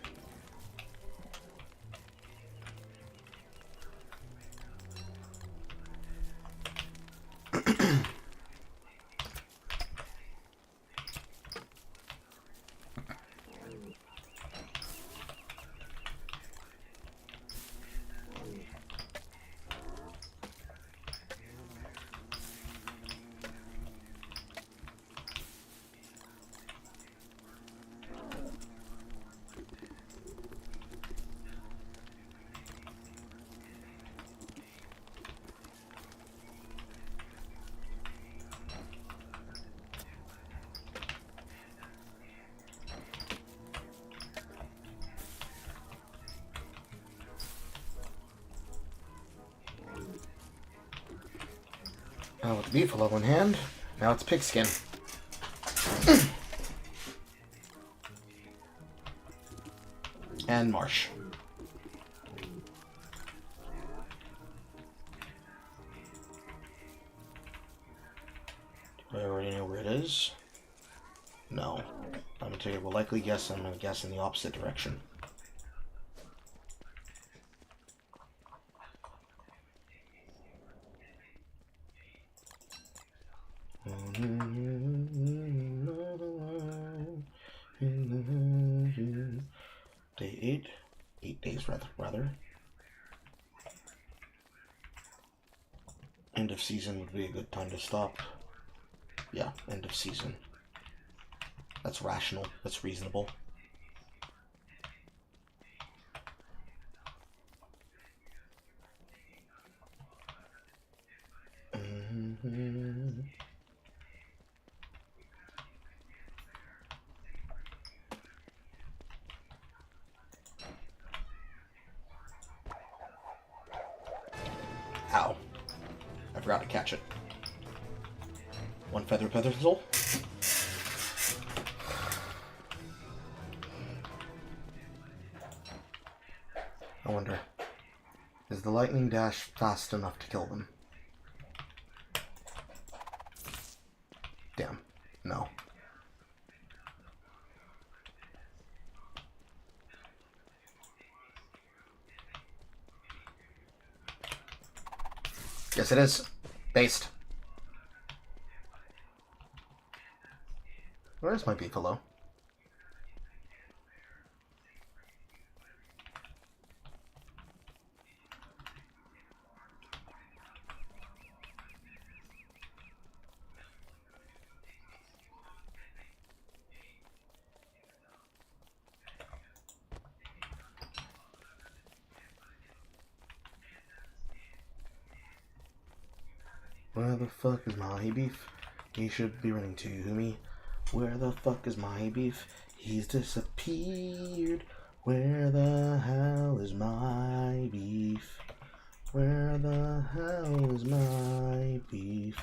Now with beefalo in hand, now it's pigskin. And marsh. Do I already know where it is? No. I'm gonna take a likely guess. I'm gonna guess in the opposite direction. Day 8. 8 days rather. End of season would be a good time to stop. Yeah, end of season. That's rational. That's reasonable. Ow. I forgot to catch it. One feather pencil. I wonder, is the lightning dash fast enough to kill them? Damn. No. Yes, it is. Based. Where's my beefalo? Where the fuck is my beef? He should be running to me. Where the fuck is my beef? He's disappeared. Where the hell is my beef? Where the hell is my beef?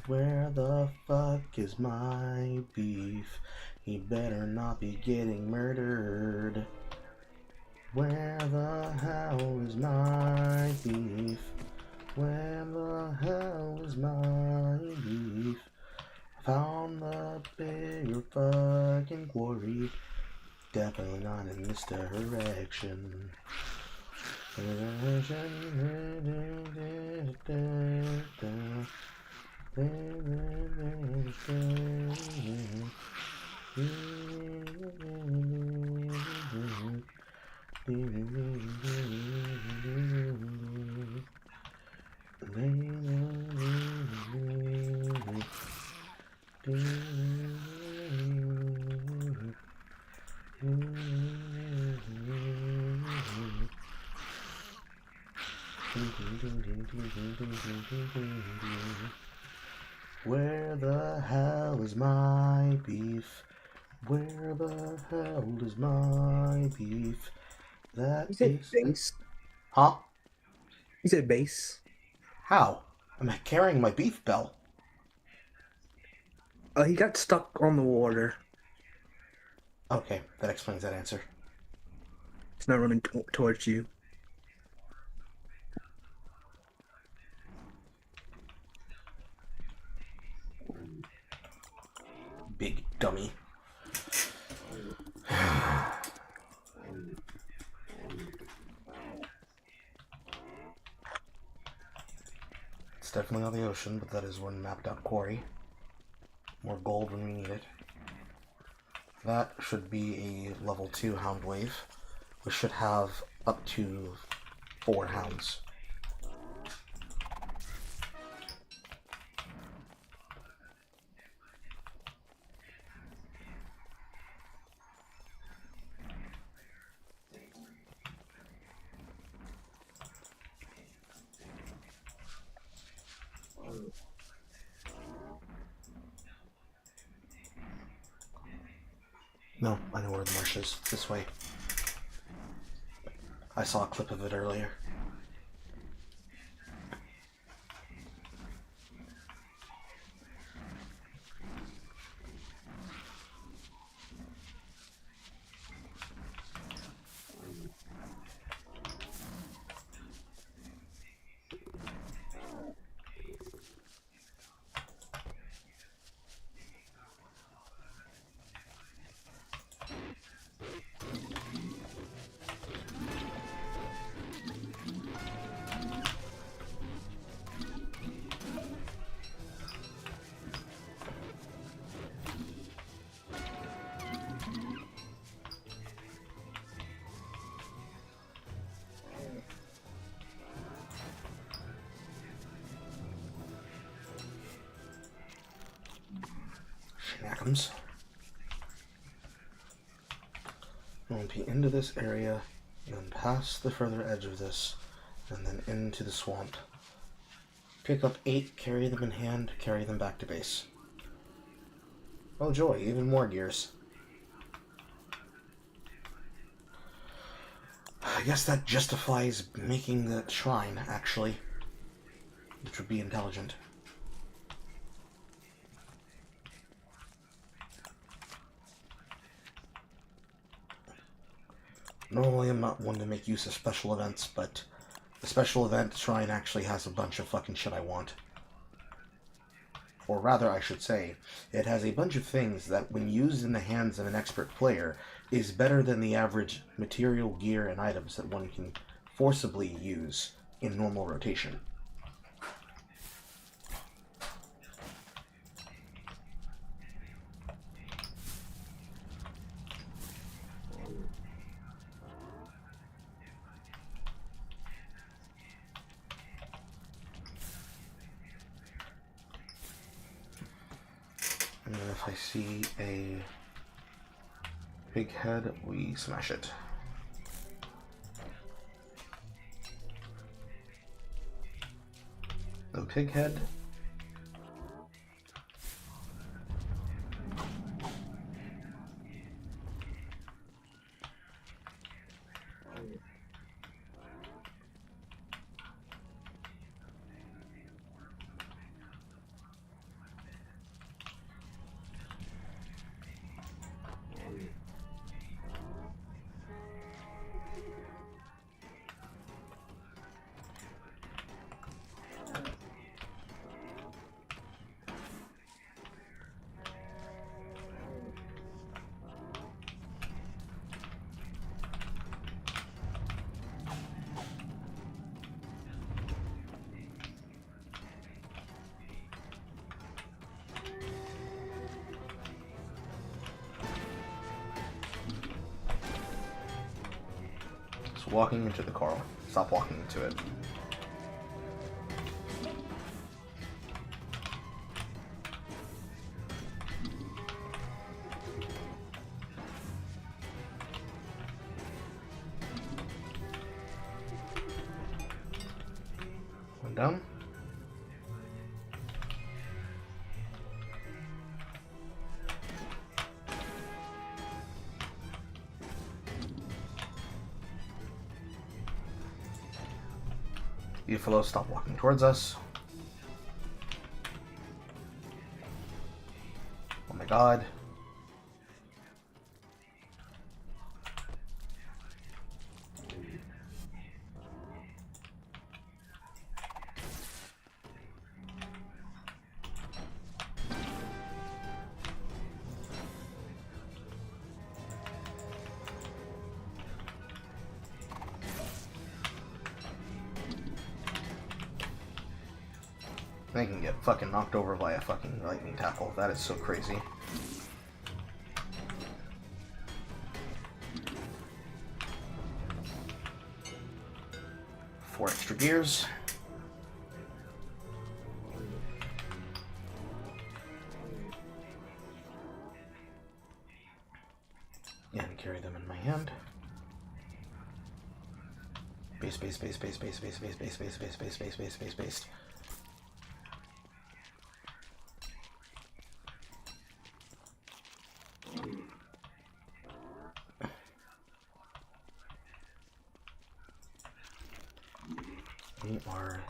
Where the fuck is my beef? He better not be getting murdered. Where the hell is my beef? Where the hell is my beef? Found the bigger fucking quarry. Definitely not in this direction. Where the hell is my beef? Where the hell is my beef? That is base. Huh? You said base. How? I'm carrying my beef bell. He got stuck on the water. Okay, that explains that answer. It's not running towards you. Big dummy. It's definitely on the ocean, but that is one mapped out quarry. More gold when we need it. That should be a level 2 hound wave, which should have up to 4 hounds. No, I know where the marsh is. This way. I saw a clip of it earlier. schmackums. We'll be into this area, and then past the further edge of this, and then into the swamp. Pick up 8, carry them in hand, carry them back to base. Oh joy, even more gears. I guess that justifies making the shrine, actually. Which would be intelligent. Normally I'm not one to make use of special events, but the special event shrine actually has a bunch of fucking shit I want. Or rather, I should say, it has a bunch of things that, when used in the hands of an expert player, is better than the average material, gear, and items that one can forcibly use in normal rotation. And then if I see a big head, we smash it. No pig head. Walking into the car. Stop walking into it. One down. You fellow, stop walking towards us. Oh my god. They can get fucking knocked over by a fucking lightning tackle. That is so crazy. Four extra gears. And carry them in my hand. Base, base, base, base, base, base, base, base, base, base, base, base, base, base, base. We are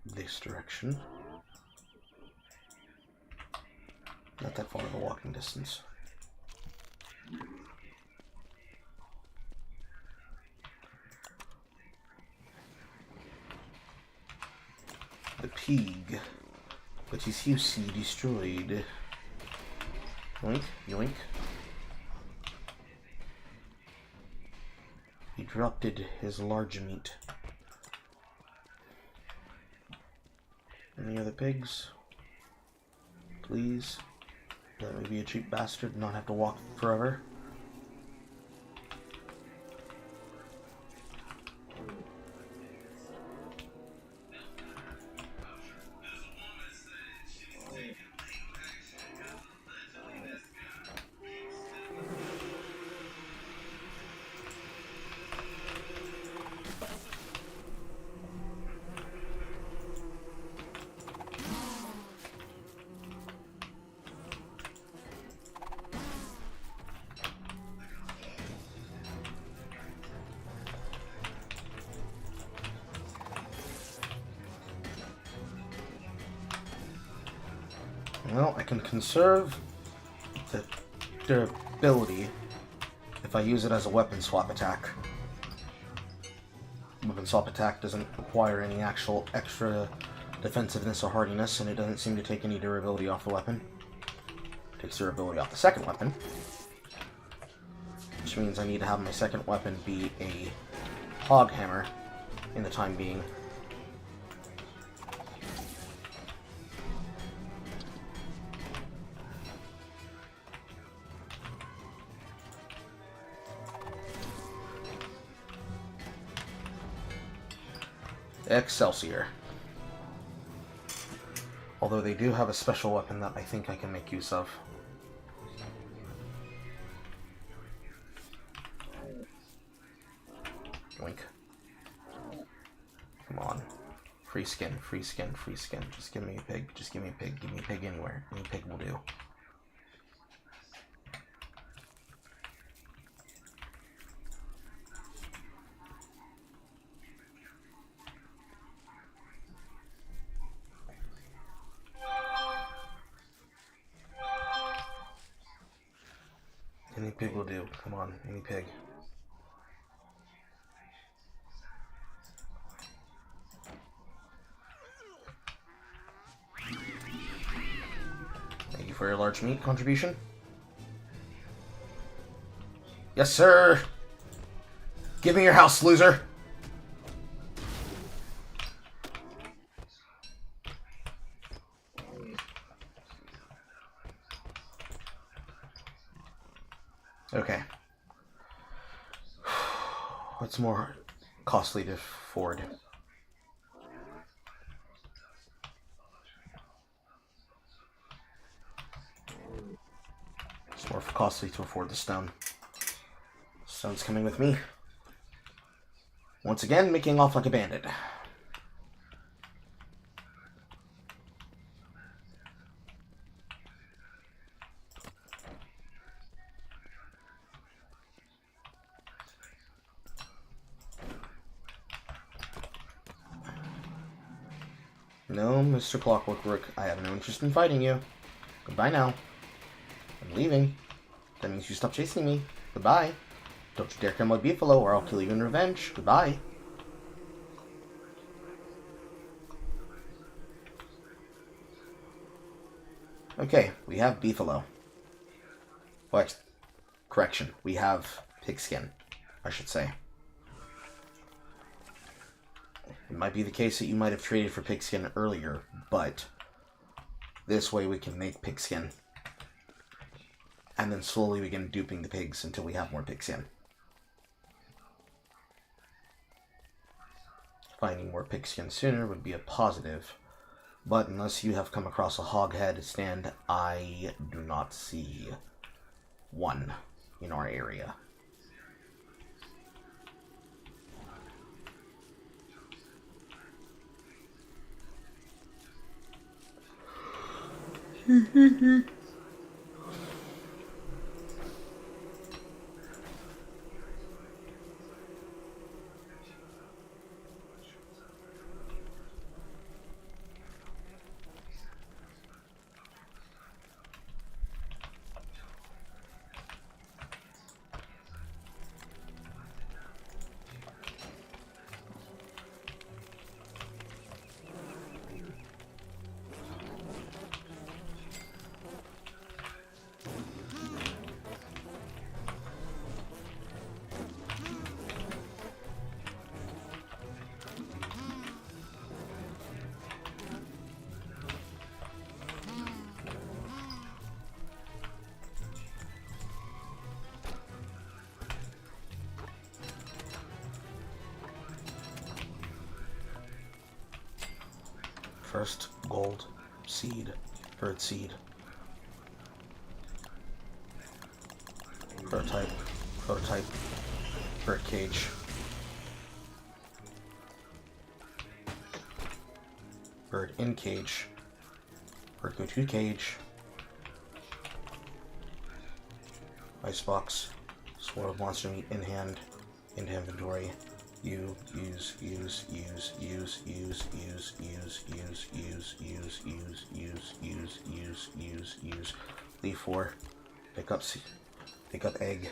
this direction. Not that far of a walking distance. The pig, but his house destroyed. Yoink, yoink. He dropped his large meat. Any other pigs? Please. Let me be a cheap bastard and not have to walk forever. Well, I can conserve the durability if I use it as a weapon swap attack. Weapon swap attack doesn't require any actual extra defensiveness or hardiness, and it doesn't seem to take any durability off the weapon. It takes durability off the second weapon, which means I need to have my second weapon be a hog hammer in the time being. Excelsior. Although they do have a special weapon that I think I can make use of. Yoink. Come on. Free skin, free skin, free skin. Just give me a pig. Just give me a pig. Give me a pig anywhere. Any pig will do. Any pig will do. Come on, any pig. Thank you for your large meat contribution. Yes, sir! Give me your house, loser! Okay. What's more costly to afford? It's more costly to afford the stone. Stone's coming with me. Once again, making off like a bandit. No, Mr. Clockwork Rook, I have no interest in fighting you. Goodbye now. I'm leaving. That means you stop chasing me. Goodbye. Don't you dare come with Beefalo or I'll kill you in revenge. Goodbye. Okay, we have Beefalo. Well, correction, we have Pigskin, I should say. It might be the case that you might have traded for Pigskin earlier, but this way we can make Pigskin. And then slowly begin duping the pigs until we have more Pigskin. Finding more Pigskin sooner would be a positive, but unless you have come across a hoghead stand, I do not see one in our area. First gold seed, bird seed. Prototype, bird cage. Bird in cage. Bird go to cage. Icebox. Sword of monster meat in hand. Into inventory. Use. B4. Pick up C. Pick up egg.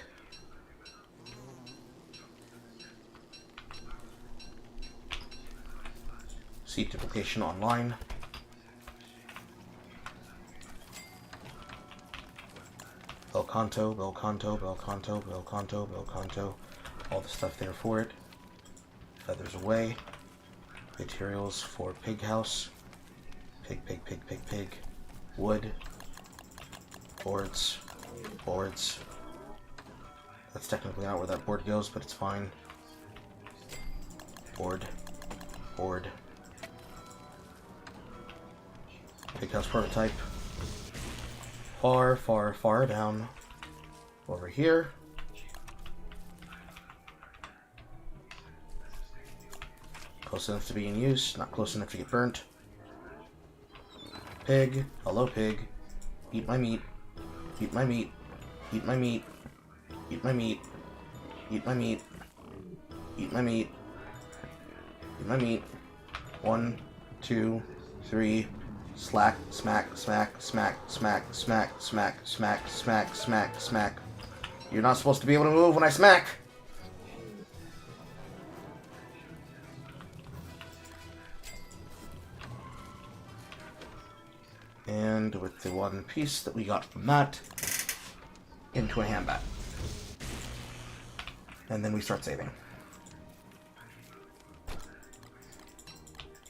Seed duplication online. Belcanto. All the stuff there for it. Feathers away. Materials for pig house. Pig. Wood. Boards. That's technically not where that board goes, but it's fine. Board. Pig house prototype. Far down. Over here. Close enough to be in use, not close enough to get burnt. Pig. Hello, pig. Eat my meat. Eat my meat. 1, 2, 3. Smack. You're not supposed to be able to move when I smack. And with the one piece that we got from that, into a handbat. And then we start saving.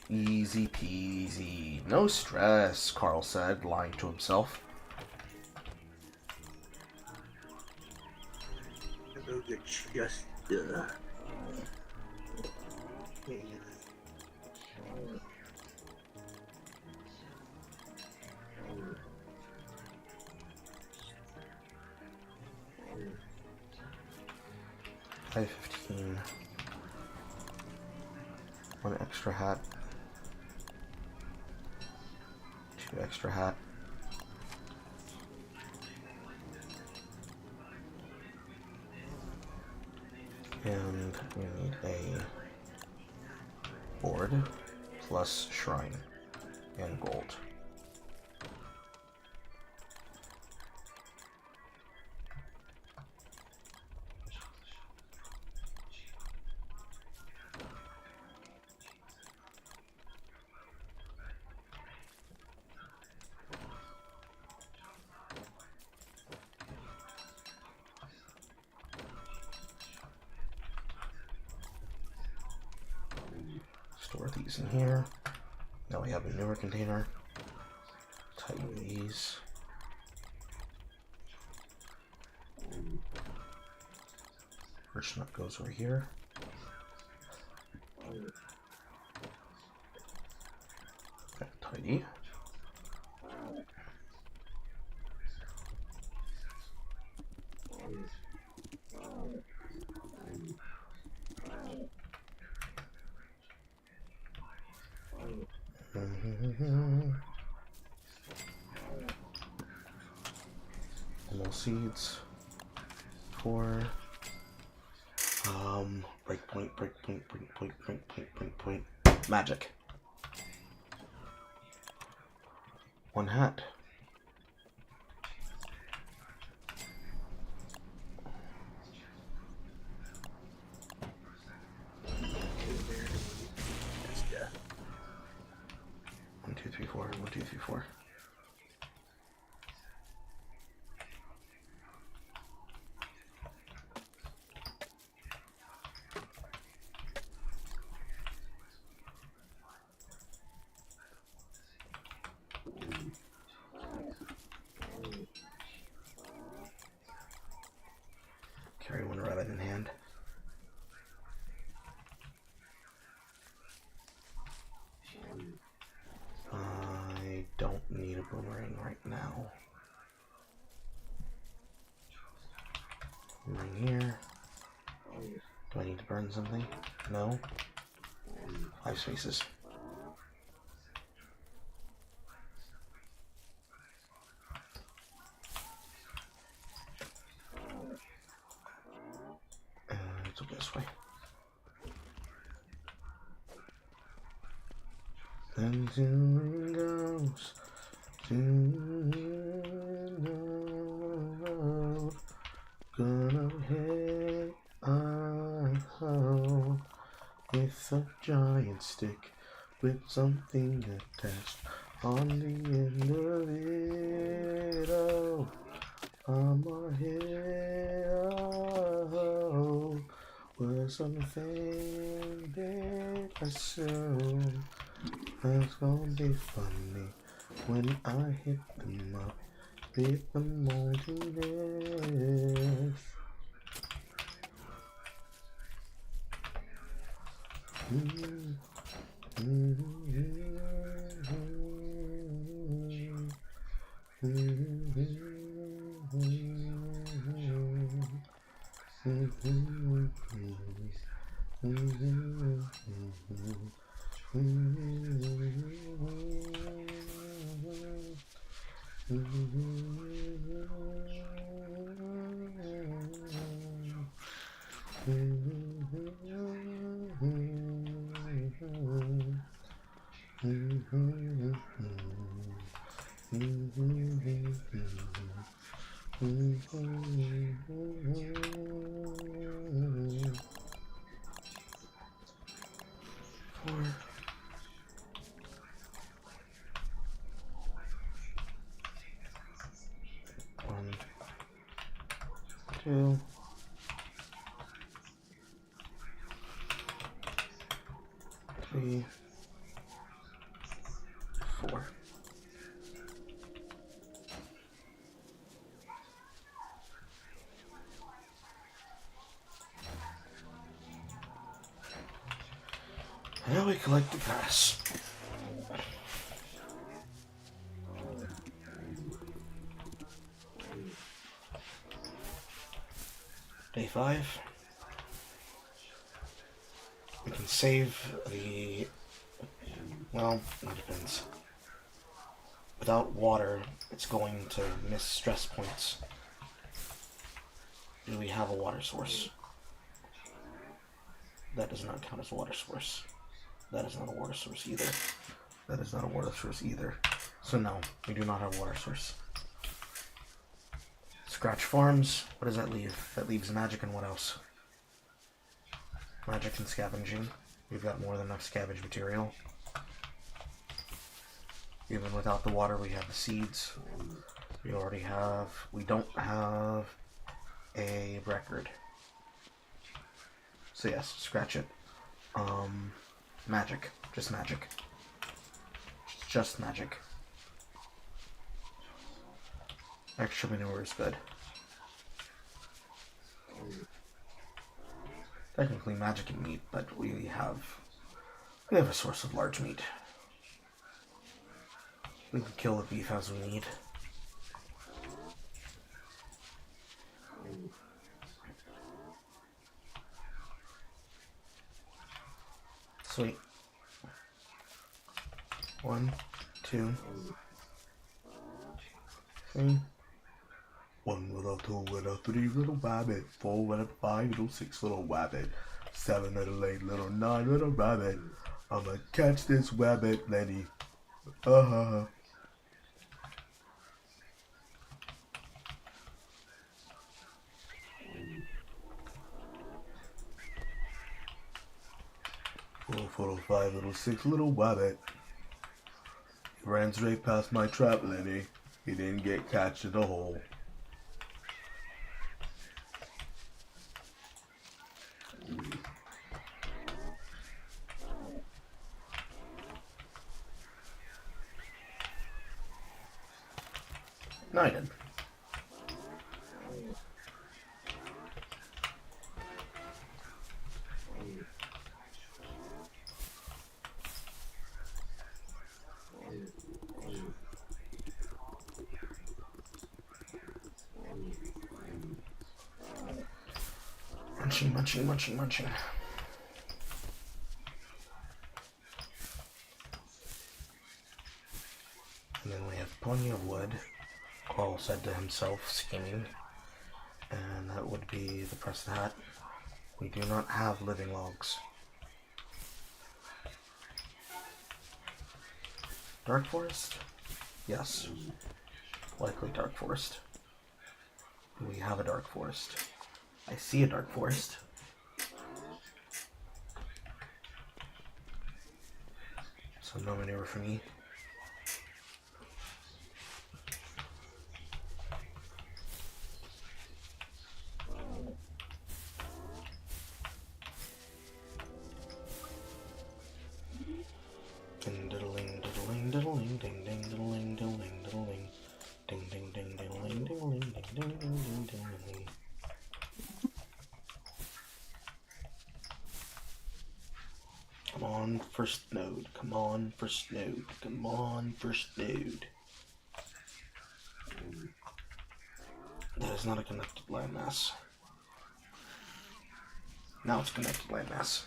Easy peasy. No stress, Carl said, lying to himself. Just $5.15. One extra hat. 2 extra hat. And we need a board plus shrine and gold. Store these in here. Now we have a newer container. Tighten these. First nut goes over here. Okay, tidy. More seeds. 4. Breakpoint. Magic. 1 hat. One, two, three, four. 1, 2, 3, 4. Carry 1 rabbit in hand. I don't need a boomerang right now. Boomerang here. Do I need to burn something? No. 5 spaces. Let's go this way. and soon goes to the road. Gonna hit a hole with a giant stick with something attached on the end of it. Oh, I'ma hit a hole with something big. I assume that's gonna be funny when I hit them up, beat them all to death. One, two, three, four. Now we collect the grass. Day 5. We can save the... well, it depends. Without water, it's going to miss stress points. Do we have a water source? That does not count as a water source. That is not a water source either. That is not a water source either. So no, we do not have a water source. Scratch farms, what does that leave? That leaves magic and what else? Magic and scavenging. We've got more than enough scavenge material. Even without the water, we have the seeds. We don't have a record. So yes, scratch it. Magic. Just magic. Just magic. Extra manure is good. Technically magic and meat, but we have a source of large meat. We can kill the beef as we need. Sweet. 1, 2, 3. 1 little 2 little 3 little rabbit, 4 little 5 little 6 little rabbit, 7 little 8 little 9 little rabbit. I'ma catch this rabbit, Lenny. Uh-huh. Little 5 little 6 little rabbit. He ran straight past my trap, Lenny. He didn't get catched in the hole. No, I didn't. Munching, munching, munching, munching. And then we have plenty of wood, Carl said to himself, scheming. And that would be the pressed hat. We do not have living logs. Dark Forest? Yes. Likely Dark Forest. We have a Dark Forest. I see a Dark Forest. So no maneuver for me. Ding diddling diddling diddling ding ding diddling diddling diddling ding ding ding diddling diddling ding ding ding ding diddling. Come on, first node. Come on, first node. Come on, first node. That is not a connected landmass. Now it's a connected landmass.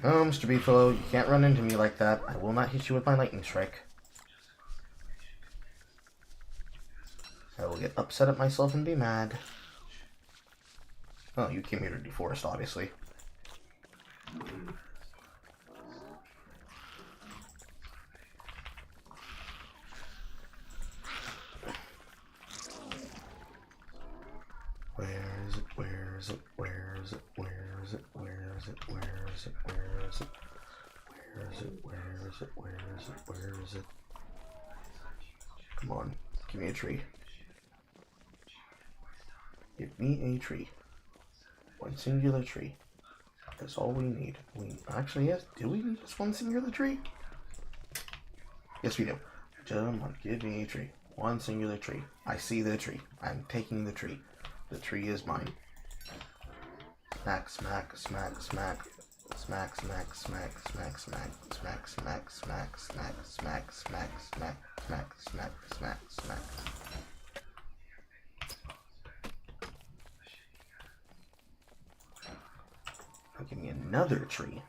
Oh, Mr. Beefalo, you can't run into me like that. I will not hit you with my lightning strike. I will get upset at myself and be mad. Oh, you came here to deforest, obviously. Where is it? Where is it? Where is it? Where is it? Where is it? Where is it? Where is it? Where is it? Where is it? Where is it? Where is it? Come on, give me a tree. Give me a tree. One singular tree. That's all we need. We actually, yes. Do we need just one singular tree? Yes, we do. Gentlemen, give me a tree. One singular tree. I see the tree. I'm taking the tree. The tree is mine. Smack, smack, smack, smack. Smack, smack, smack, smack, smack, smack, smack, smack, smack, smack, smack, smack, smack, smack, smack, smack. Now give me another tree.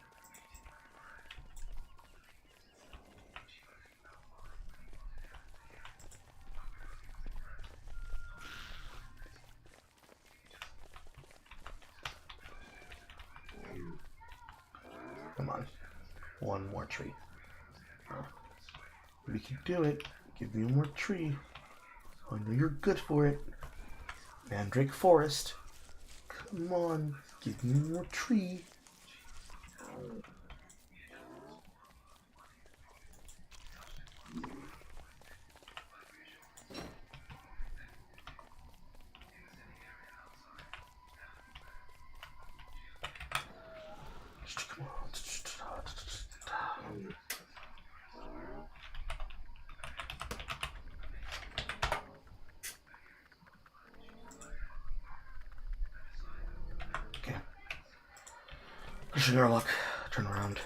Come on. One more tree. Oh. We can do it. Give me one more tree. I know you're good for it. Mandrake Forest. Come on. Give me one more tree. Come on. Okay. Pushing our luck. Turn around.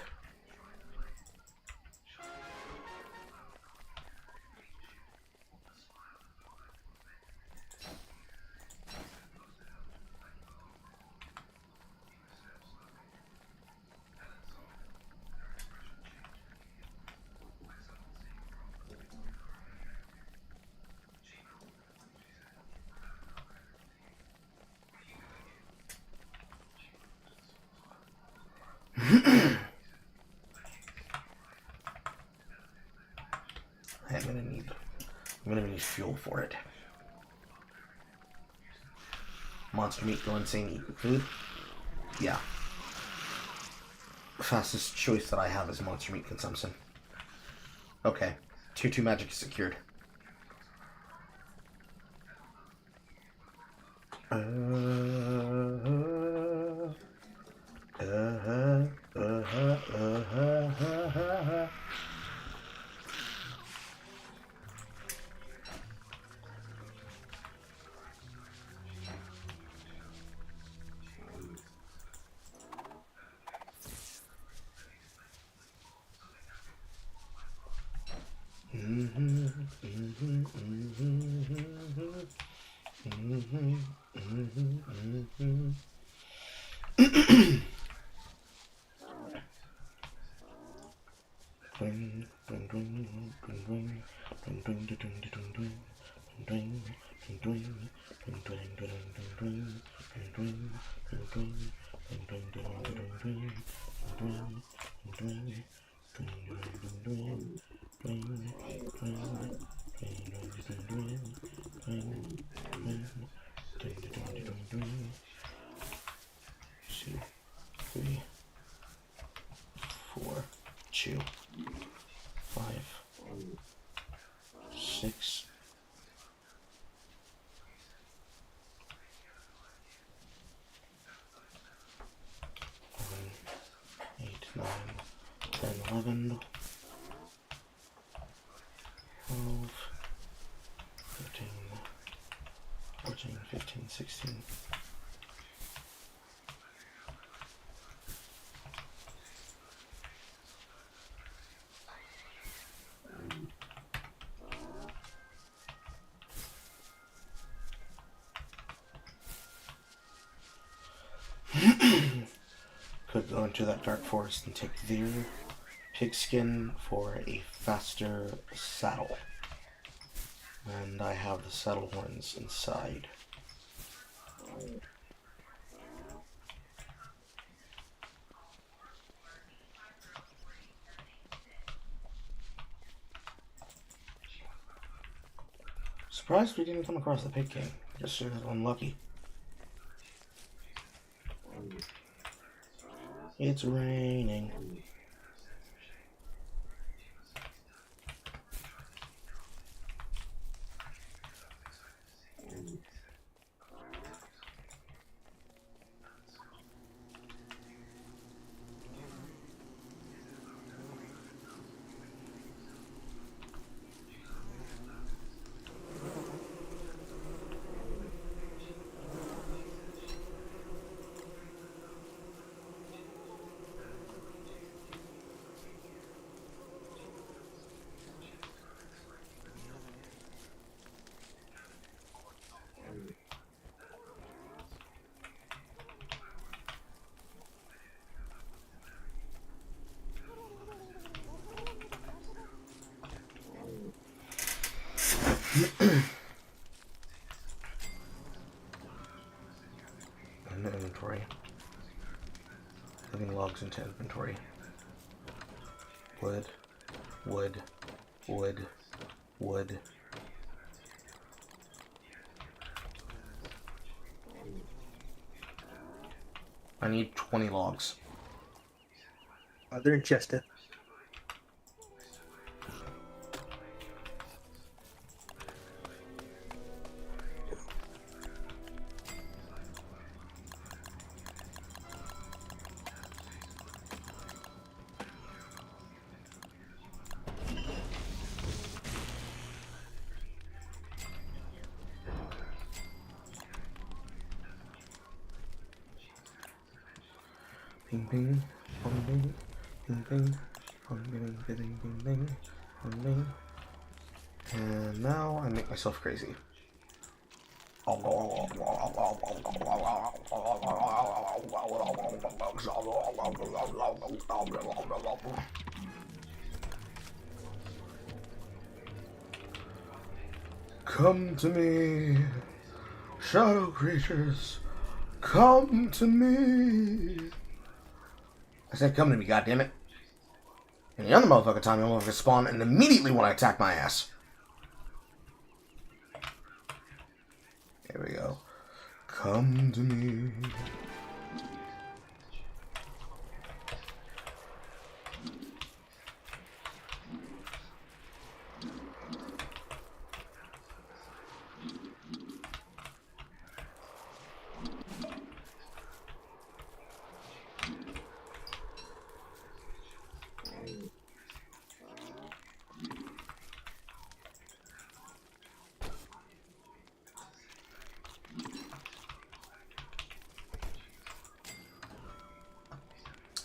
I'm gonna need fuel for it. Monster meat, go insane, eat food. Yeah. Fastest choice that I have is monster meat consumption. Okay. 2/2 magic is secured. Two, three, four, two, 5, 6, 7, 8, 9, 10, 11, 12, 13, 14, 15, 16. Could go into that dark forest and take their pigskin for a faster saddle. And I have the saddle horns inside. Surprised we didn't come across the pig king. Just unlucky. It's raining. And inventory. Putting logs into inventory. Wood, wood, wood, wood. I need 20 logs. They're in Chester. Bing bing, bong bing, bing bing, bong bing bing bing bing bing, bong bing. And now I make myself crazy. Come to me, shadow creatures. Come to me. I said come to me, goddammit. And the other motherfucker time, the motherfucker spawn and immediately want to attack my ass. There we go. Come to me.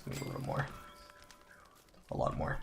A little more. A lot more.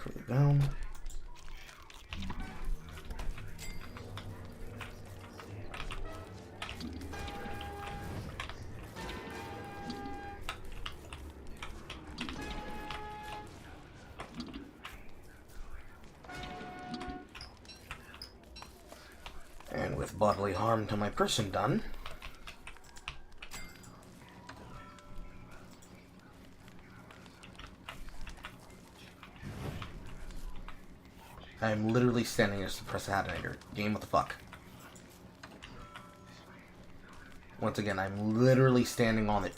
further down. And with bodily harm to my person done, I am literally standing next to the procrastinator. Game, what the fuck? Once again, I'm literally standing on it.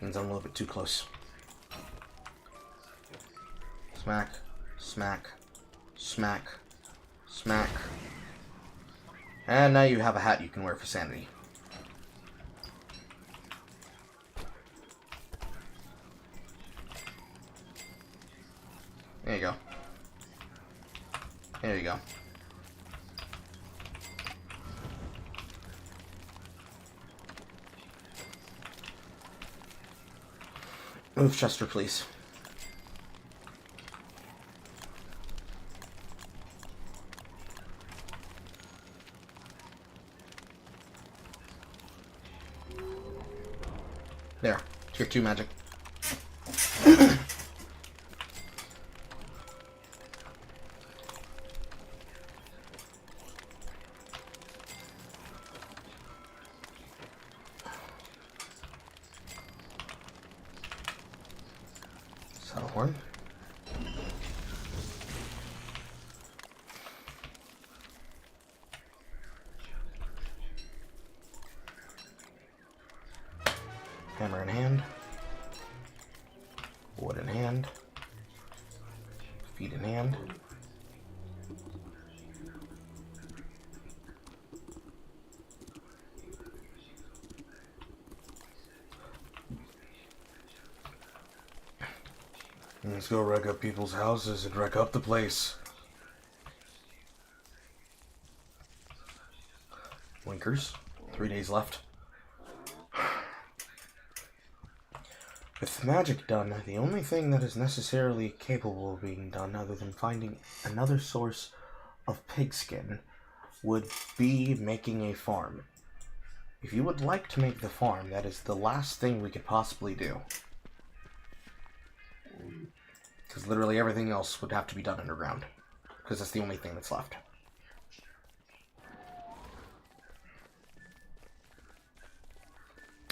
Means I'm a little bit too close. Smack, smack, smack, smack. And now you have a hat you can wear for sanity. There you go. There you go. Move Chester, please. There. Tier 2 magic. Saddlehorn. Hammer in hand. Wood in hand. Feet in hand. Let's go wreck up people's houses and wreck up the place. Winkers. 3 days left. With magic done, the only thing that is necessarily capable of being done other than finding another source of pigskin would be making a farm. If you would like to make the farm, that is the last thing we could possibly do. Because literally everything else would have to be done underground. Because that's the only thing that's left.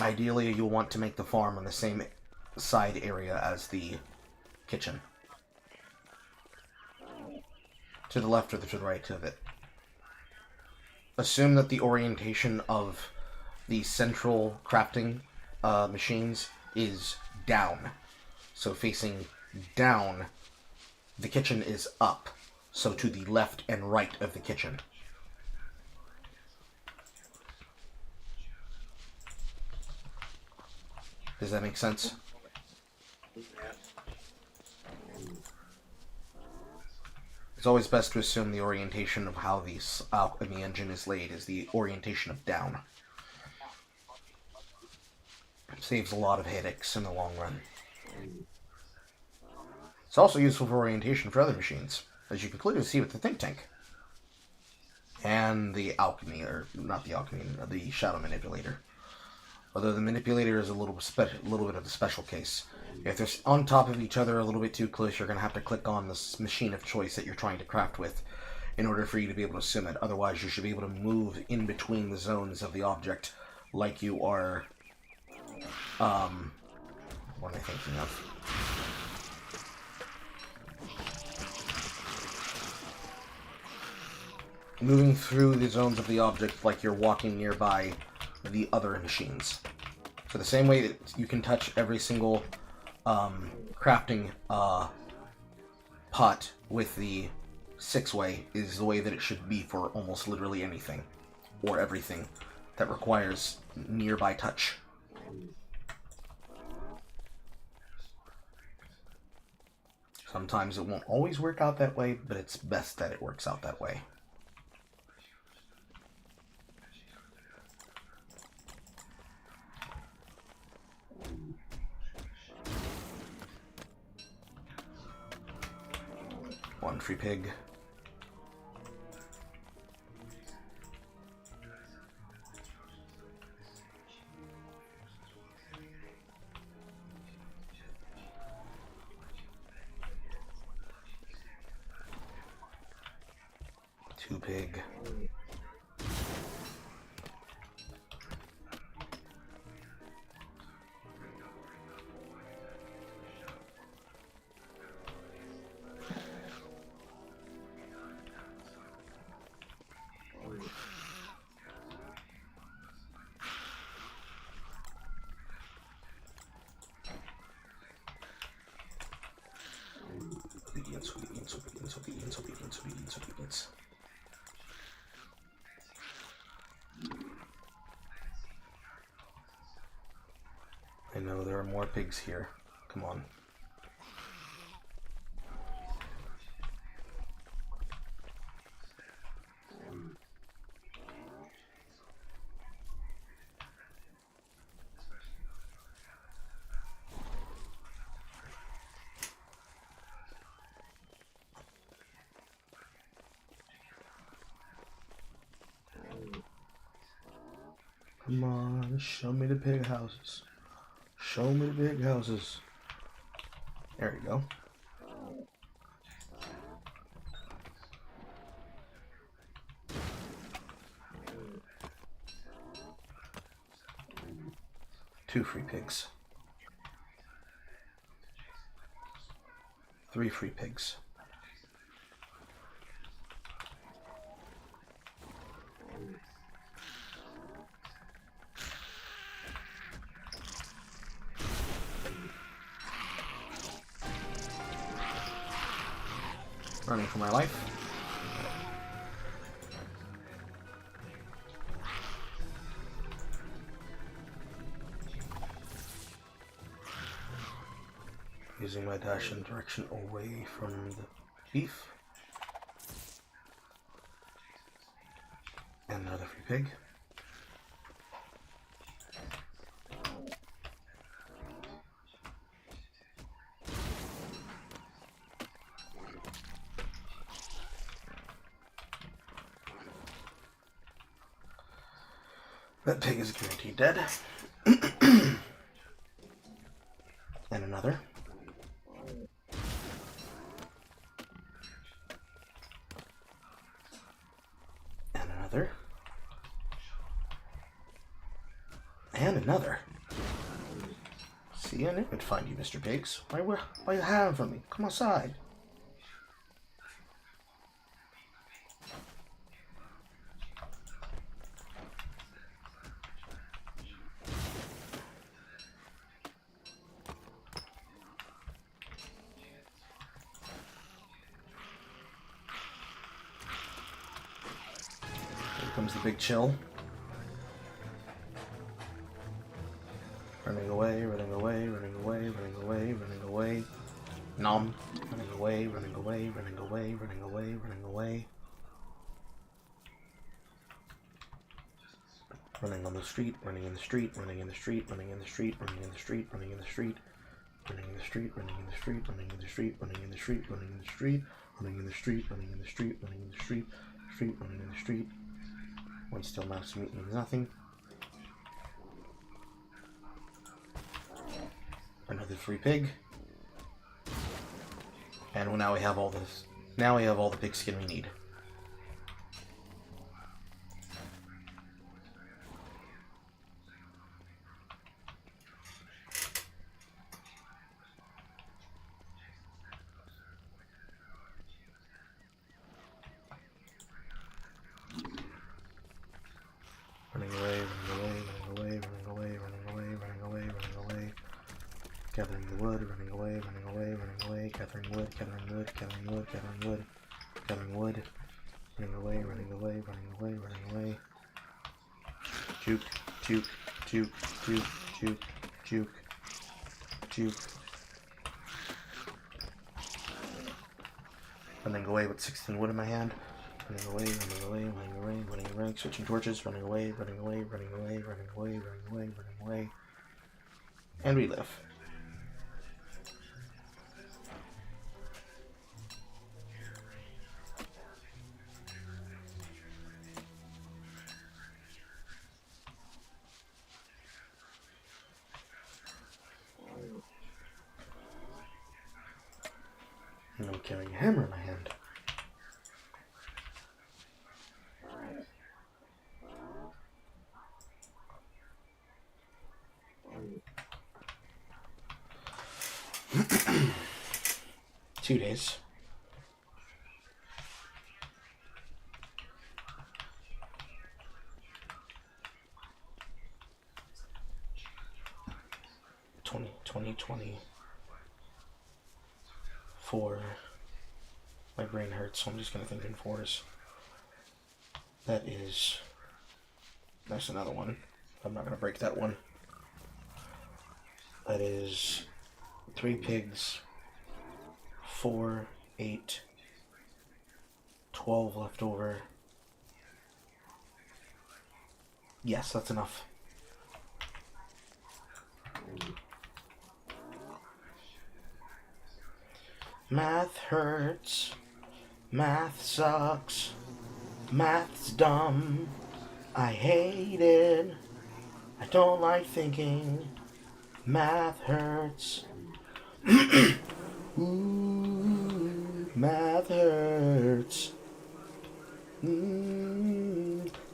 Ideally, you'll want to make the farm on the same side area as the kitchen. To the left or to the right of it. Assume that the orientation of the central crafting machines is down. So facing down, the kitchen is up. So to the left and right of the kitchen. Does that make sense? It's always best to assume the orientation of how the engine is laid is the orientation of down. It saves a lot of headaches in the long run. It's also useful for orientation for other machines, as you can clearly see with the think tank. And the alchemy, or not the alchemy, the shadow manipulator. Although the manipulator is a little bit of a special case. If they're on top of each other a little bit too close, you're going to have to click on this machine of choice that you're trying to craft with in order for you to be able to sim it. Otherwise, you should be able to move in between the zones of the object like you are... what am I thinking of? Moving through the zones of the object like you're walking nearby the other machines. So the same way that you can touch every single crafting pot with the 6-way is the way that it should be for almost literally anything or everything that requires nearby touch. Sometimes it won't always work out that way, but it's best that it works out that way. 1 free pig. Two pig. Obedience, obedience, obedience, obedience, obedience, obedience, obedience. I know there are more pigs here. Come on. Come on, show me the pig houses. Show me the pig houses. There you go. Two free pigs. 3 free pigs. Running for my life. Using my dash in direction away from the beef. And another free pig. That pig is guaranteed dead. And another. And another. And another. See, I knew I'd find you, Mr. Pigs. Why you hiding from me? Come outside. Comes the big chill. Running away, running away, running away, running away, running away. Nom. Running away, running away, running away, running away, running away. Running on the street, running in the street, running in the street, running in the street, running in the street, running in the street, running in the street, running in the street, running in the street, running in the street, running in the street, running in the street, running in the street, running in the street, running in the street. One still mouse meat means nothing. Another free pig. And now we have all this. Now we have all the pig skin we need. Running away, running away, running away, running away, running away, running away, running away. Gathering the wood, running away, running away, running away, gathering wood, gathering wood, gathering wood, gathering wood, gathering wood. Running away, running away, running away, running away. Juke, juke, juke, juke, juke, juke, juke. Running away with 16 wood in my hand. Running away, running away, running away, running away, switching torches, running away, running away, running away, running away, running away, running away. And we live. carrying a hammer in my hand. Two days. Twenty 4. My brain hurts, so I'm just gonna think in fours. That is. That's another one. I'm not gonna break that one. That is 3 pigs, 4, 8, 12 left over. Yes, that's enough. Math hurts. Math sucks. Math's dumb. I hate it. I don't like thinking. Math hurts. Ooh, math hurts.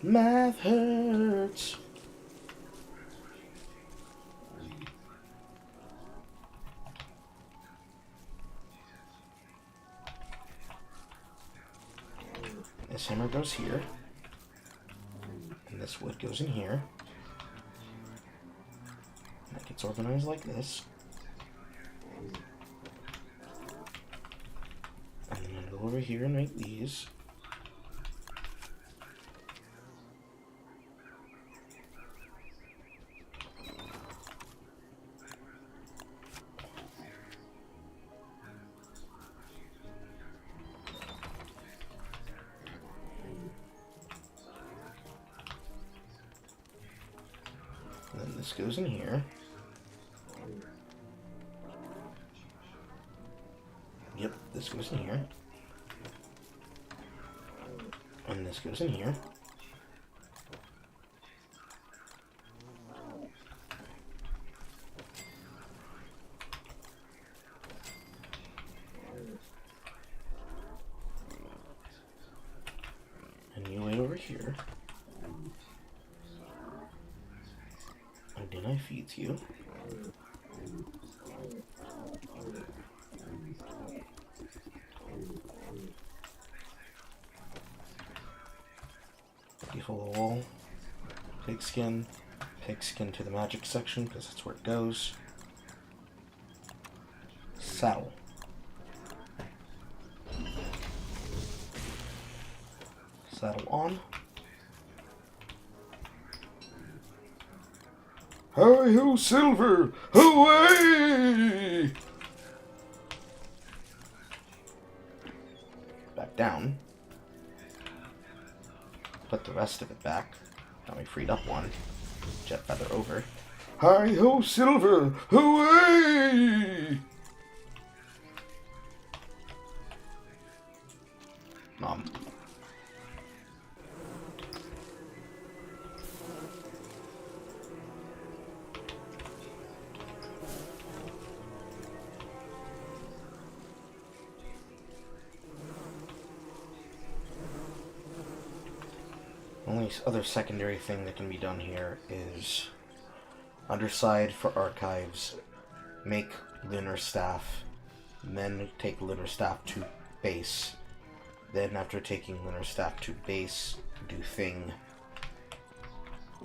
Math hurts. This hammer goes here, and this wood goes in here. And it gets organized like this. And then I go over here and make these. This goes in here. Yep, this goes in here. And this goes in here. And you lay over here. And then I feed you. Beautiful wall. Pigskin. Pigskin to the magic section, because that's where it goes. Saddle. Saddle on. Hi-ho, Silver! Away! Back down. Put the rest of it back. Now we freed up one. Jet feather over. Hi-ho, Silver! Away! Mom. Only other secondary thing that can be done here is underside for archives, make lunar staff, then take lunar staff to base. Then after taking lunar staff to base, do thing.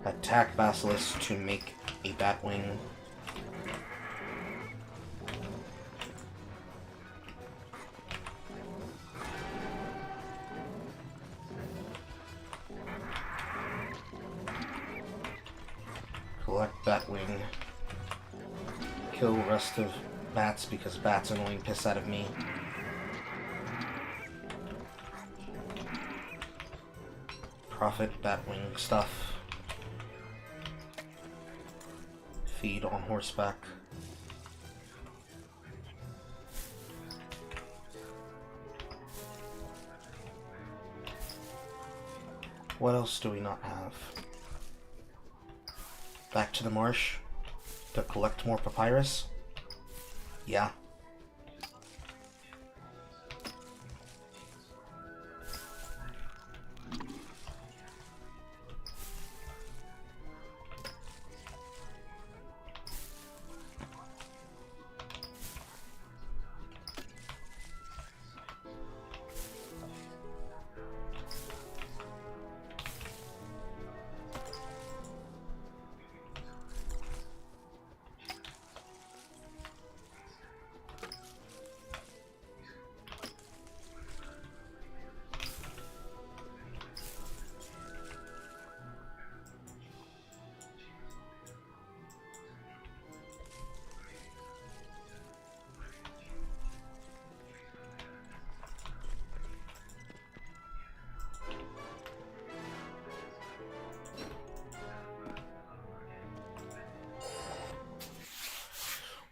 Attack basilisk to make a batwing. Collect batwing. Kill rest of bats because bats annoying piss out of me. Profit batwing stuff. Feed on horseback. What else do we not have? Back to the marsh to collect more papyrus? Yeah.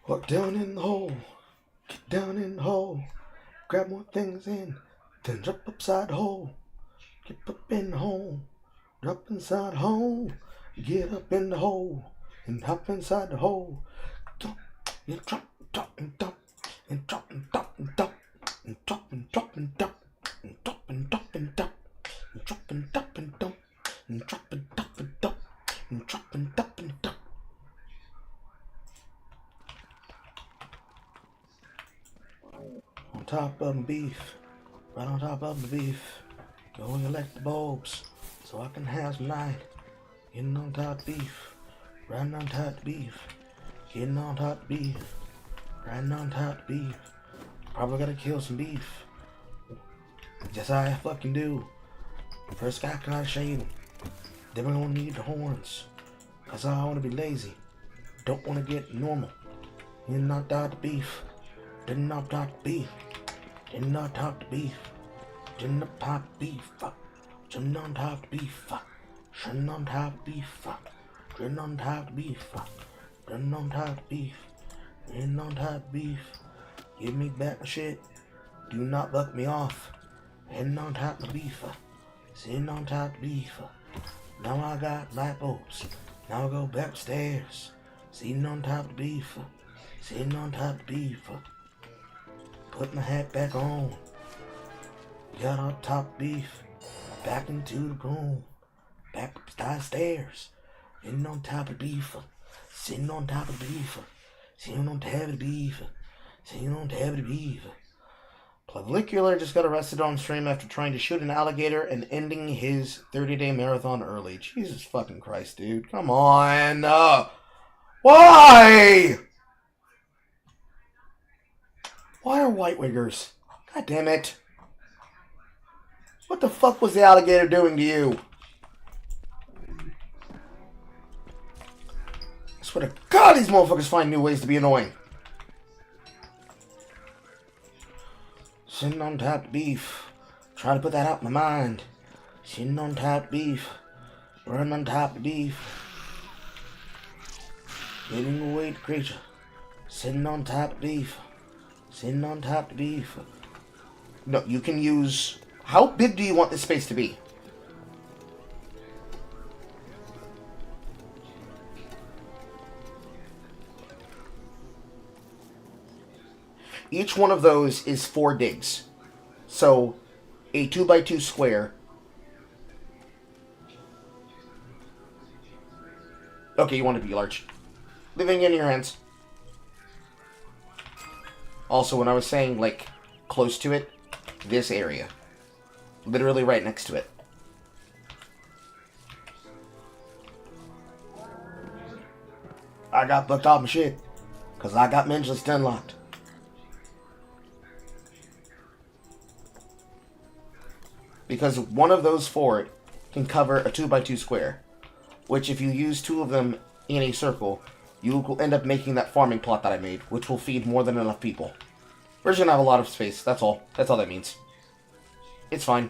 Walk down in the hole, get down in the hole, grab more things in, then jump upside the hole. Get up in the hole, drop inside the hole, get up in the hole, and hop inside the hole. You drop, drop, and dump, and drop, and dump, and dump, and drop, and drop, and dump, and drop, and dump, and dump, and drop, and dump, and dump, and drop, and dump, and dump, and drop, and dump, and dump. On top of the beef, right on top of the beef. Go and elect the bulbs so I can have some night. Getting on top of beef, riding on top of beef, getting on top of beef, riding on top of beef. Probably gotta kill some beef. Just how I fucking do. First guy gotta shave them. Then we're gonna need the horns. Cause I wanna be lazy. Don't wanna get normal. Getting on top of beef. Getting on top of beef. Getting on top of beef. Getting on top of beef. Getting on top of beef. Getting on top of beef. Getting on top of beef. Getting on top of beef. Getting on top of beef. Give me back my shit. Do not buck me off. Heading on top of beef. Sitting on top of beef. Now I got light bulbs. Now I go back upstairs. Sitting on top of the beef. Sitting on top of the beef. Put my hat back on. Got on top of beef. Back into the room. Back up the stairs. Sitting on top of the beef. Sitting on top of the beef. Sitting on top of the beef. Sitting on top of the beef. Clavicular just got arrested on stream after trying to shoot an alligator and ending his 30-day marathon early. Jesus fucking Christ, dude. Come on. Why? Why are white wiggers? God damn it. What the fuck was the alligator doing to you? I swear to God, these motherfuckers find new ways to be annoying. Sitting on top of beef. Trying to put that out in my mind. Sitting on top of beef. Running on top of beef. Getting away the creature. Sitting on top of beef. Sitting on top of beef. No, you can use... How big do you want this space to be? Each one of those is 4 digs. So, a 2x2 square. Okay, you want it to be large. Leaving it in your hands. Also, when I was saying, like, close to it, this area. Literally right next to it. I got booked off my shit. Because I got mentally unlocked. Because one of those 4 can cover a 2x2 square. Which if you use 2 of them in a circle, you will end up making that farming plot that I made, which will feed more than enough people. We're just gonna have a lot of space, that's all. That's all that means. It's fine.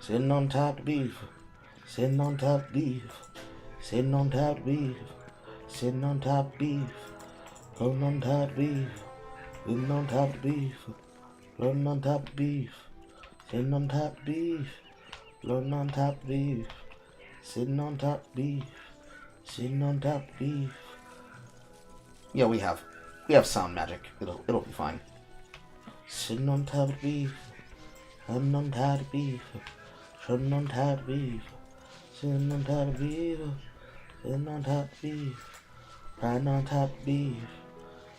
Sitting on top of beef. Sitting on top of beef. Sitting on top of beef. Sitting on top of beef. Floating on top of beef. Sitting on top of beef. Floating on top of beef. Sitting on top of beef. Floating on top of beef. Sitting on top of beef. Sitting on top of beef. Yeah, we have sound magic. It'll be fine. Sitting on top of beef. Sitting on top of beef. Sitting on top of beef. Sitting on top of beef. Sitting on top of beef. Riding on top of beef.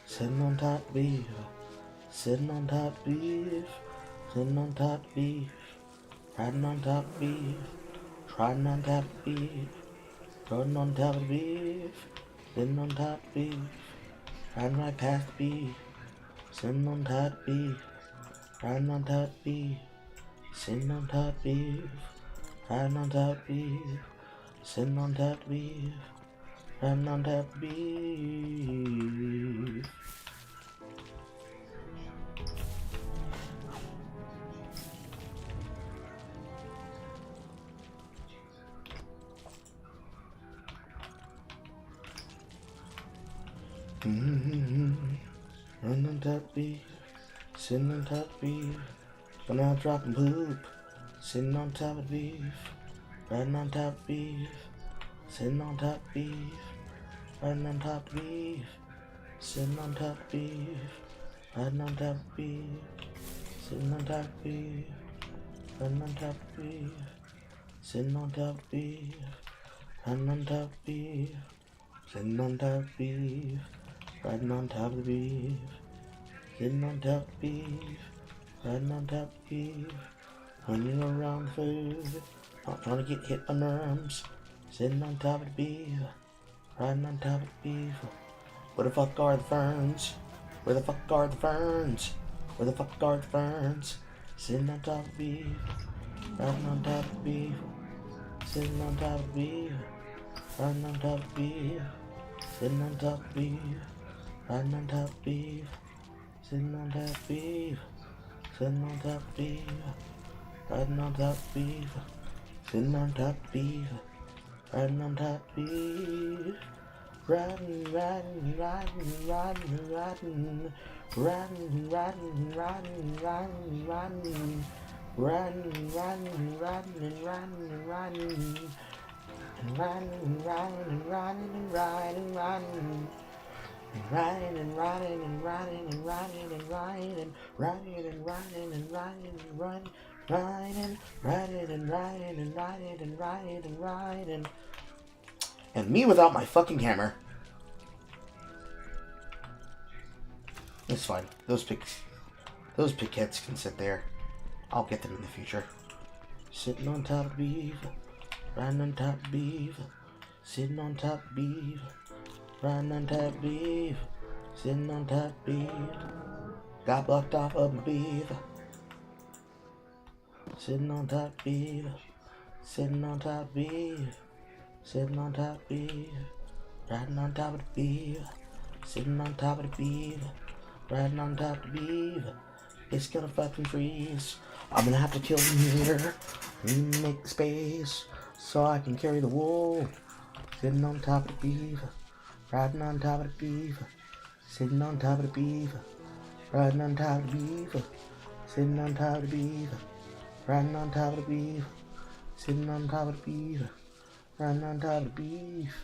Sitting on top of beef. Sitting on top of beef. Sitting on top of beef. Riding on top of beef. Riding on top of beef. Riding on top of beef. Sitting on top of beef. Riding right past the beef. Sitting on top of beef. Riding on top of beef. Sitting on top of beef. Riding on top of beef. Sitting on top of beef. Riding on top of beef. Run on top beef, sitting on top beef, when I'm dropping poop, sitting on top of beef, riding on top beef, sitting on top beef, riding on top beef, sitting on top beef, riding on top beef, sitting on top beef, riding on top beef, sitting on top beef, riding on top beef, sitting on top beef, riding on top of the beef, sitting on top beef, riding on top beef, running around food, not trying to get hit by nerves, sitting on top of the beef, riding on top of the beef. Where the fuck are the ferns? Where the fuck are the ferns? Where the fuck are the ferns? Sitting on top of the beef, riding on top of the beef, sitting on top of the beef, riding on top of the beef, sitting on top of the beef, riding on top of the beef, sitting on top of the beef, sitting on top of the beef, riding on top of the beef, sitting on top of the beef, riding on top of the beef, riding, riding, riding, riding, riding, riding, riding, riding, riding, riding, riding, riding, riding, riding, riding, riding. And riding and riding and riding and riding and riding and riding and riding and riding and riding and riding and riding and riding and riding and riding, riding, riding and riding and riding and riding and riding. And me without my fucking hammer. It's fine. Those pickets can sit there. I'll get them in the future. Sitting on top of beef. Riding on top of beef, sitting on top of beef, riding on top of beef, sitting on top of beef, got blocked off of my beef, sitting on top of beef, sitting on top of beef, sitting on top of beef, riding on top of the beef, sitting on top of the beef, riding on top of the beef, it's gonna fucking freeze, I'm gonna have to kill them here, make space, so I can carry the wool. Sitting on top of the beef, riding on top of the beef, sitting on top of the beef, riding on top of the beef, sitting on top of the beef, riding on top of the beef, sitting on top of the beef, riding on top of the beef,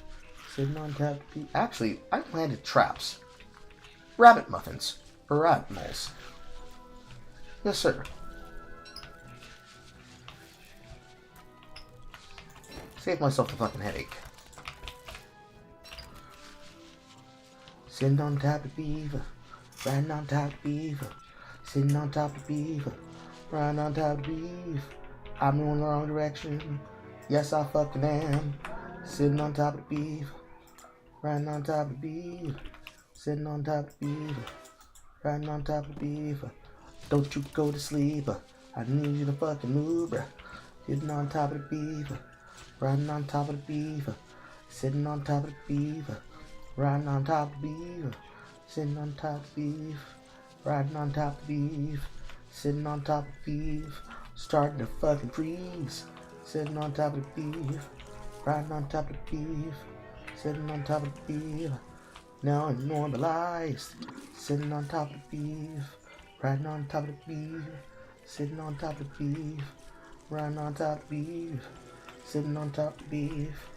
sitting on top of the beef. Actually, I planted traps. Rabbit muffins, or rabbit moles. Yes, sir. Save myself the fucking headache. Sitting on top of the beef, riding on top of the beef, sitting on top of the beef, riding on top of the beef. I'm going the wrong direction. Yes, I fucking am. Sitting on top of the beef, riding on top of the beef, sitting on top of the beef, riding on top of the beef. Don't you go to sleep. I need you to fucking move, bruh. Sitting on top of the beef. Riding on top of the beef, sitting on top of the beef, riding on top of the beef, sitting on top of the beef, riding on top of the beef, sitting on top of the beef, starting to fucking freeze, sitting on top of the beef, riding on top of the beef, sitting on top of the beef, now I'm normalized, sitting on top of the beef, riding on top of the beef, sitting on top of the beef, riding on top of the beef, sitting on top of the beef,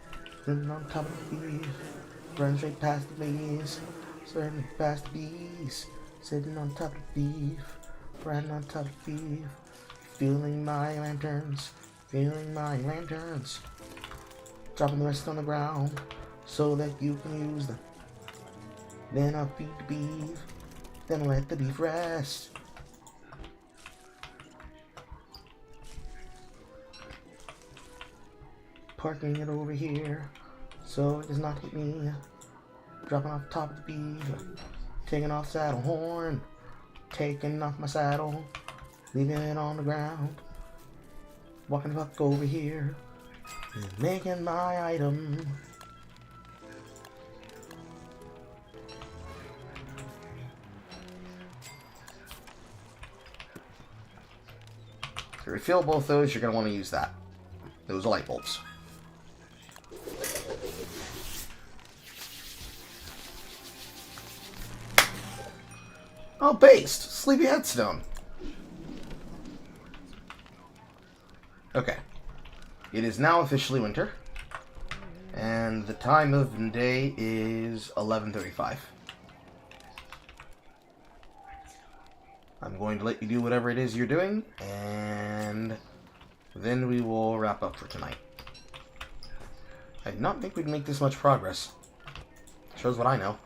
sitting on top of the beef, running straight past the bees, running past the bees, sitting on top of the beef, riding on top of the beef, feeling my lanterns, dropping the rest on the ground so that you can use them. Then I'll feed the beef, then I'll let the beef rest. Parking it over here so it does not hit me. Dropping off the top of the beef, taking off saddle horn, taking off my saddle, leaving it on the ground. Walking the fuck over here, and making my item. To refill both those, you're going to want to use that. Those are light bulbs. Oh, based. Sleepy Headstone. Okay. It is now officially winter. And the time of day is 11:35. I'm going to let you do whatever it is you're doing, and then we will wrap up for tonight. I did not think we'd make this much progress. Shows what I know.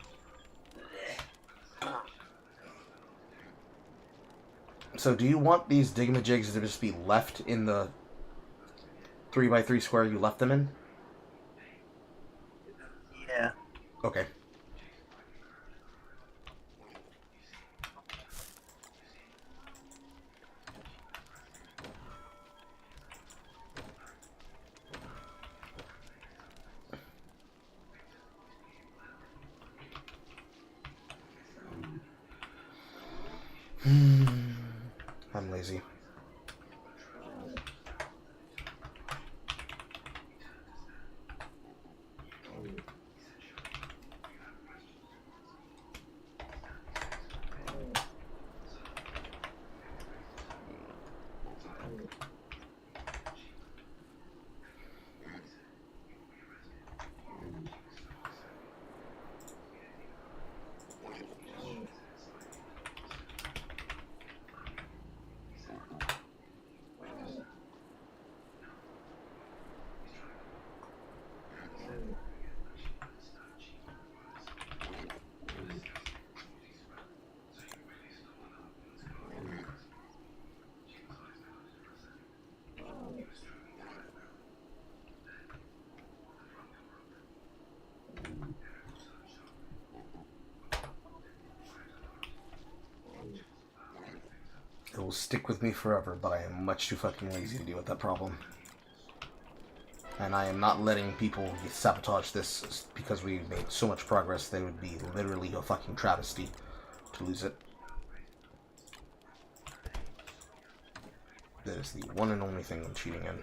So do you want these digmajigs to just be left in the 3x3 square you left them in? Yeah. Okay. I'm lazy. It will stick with me forever, but I am much too fucking lazy to deal with that problem. And I am not letting people sabotage this because we made so much progress. They would be literally a fucking travesty to lose it. That is the one and only thing I'm cheating in.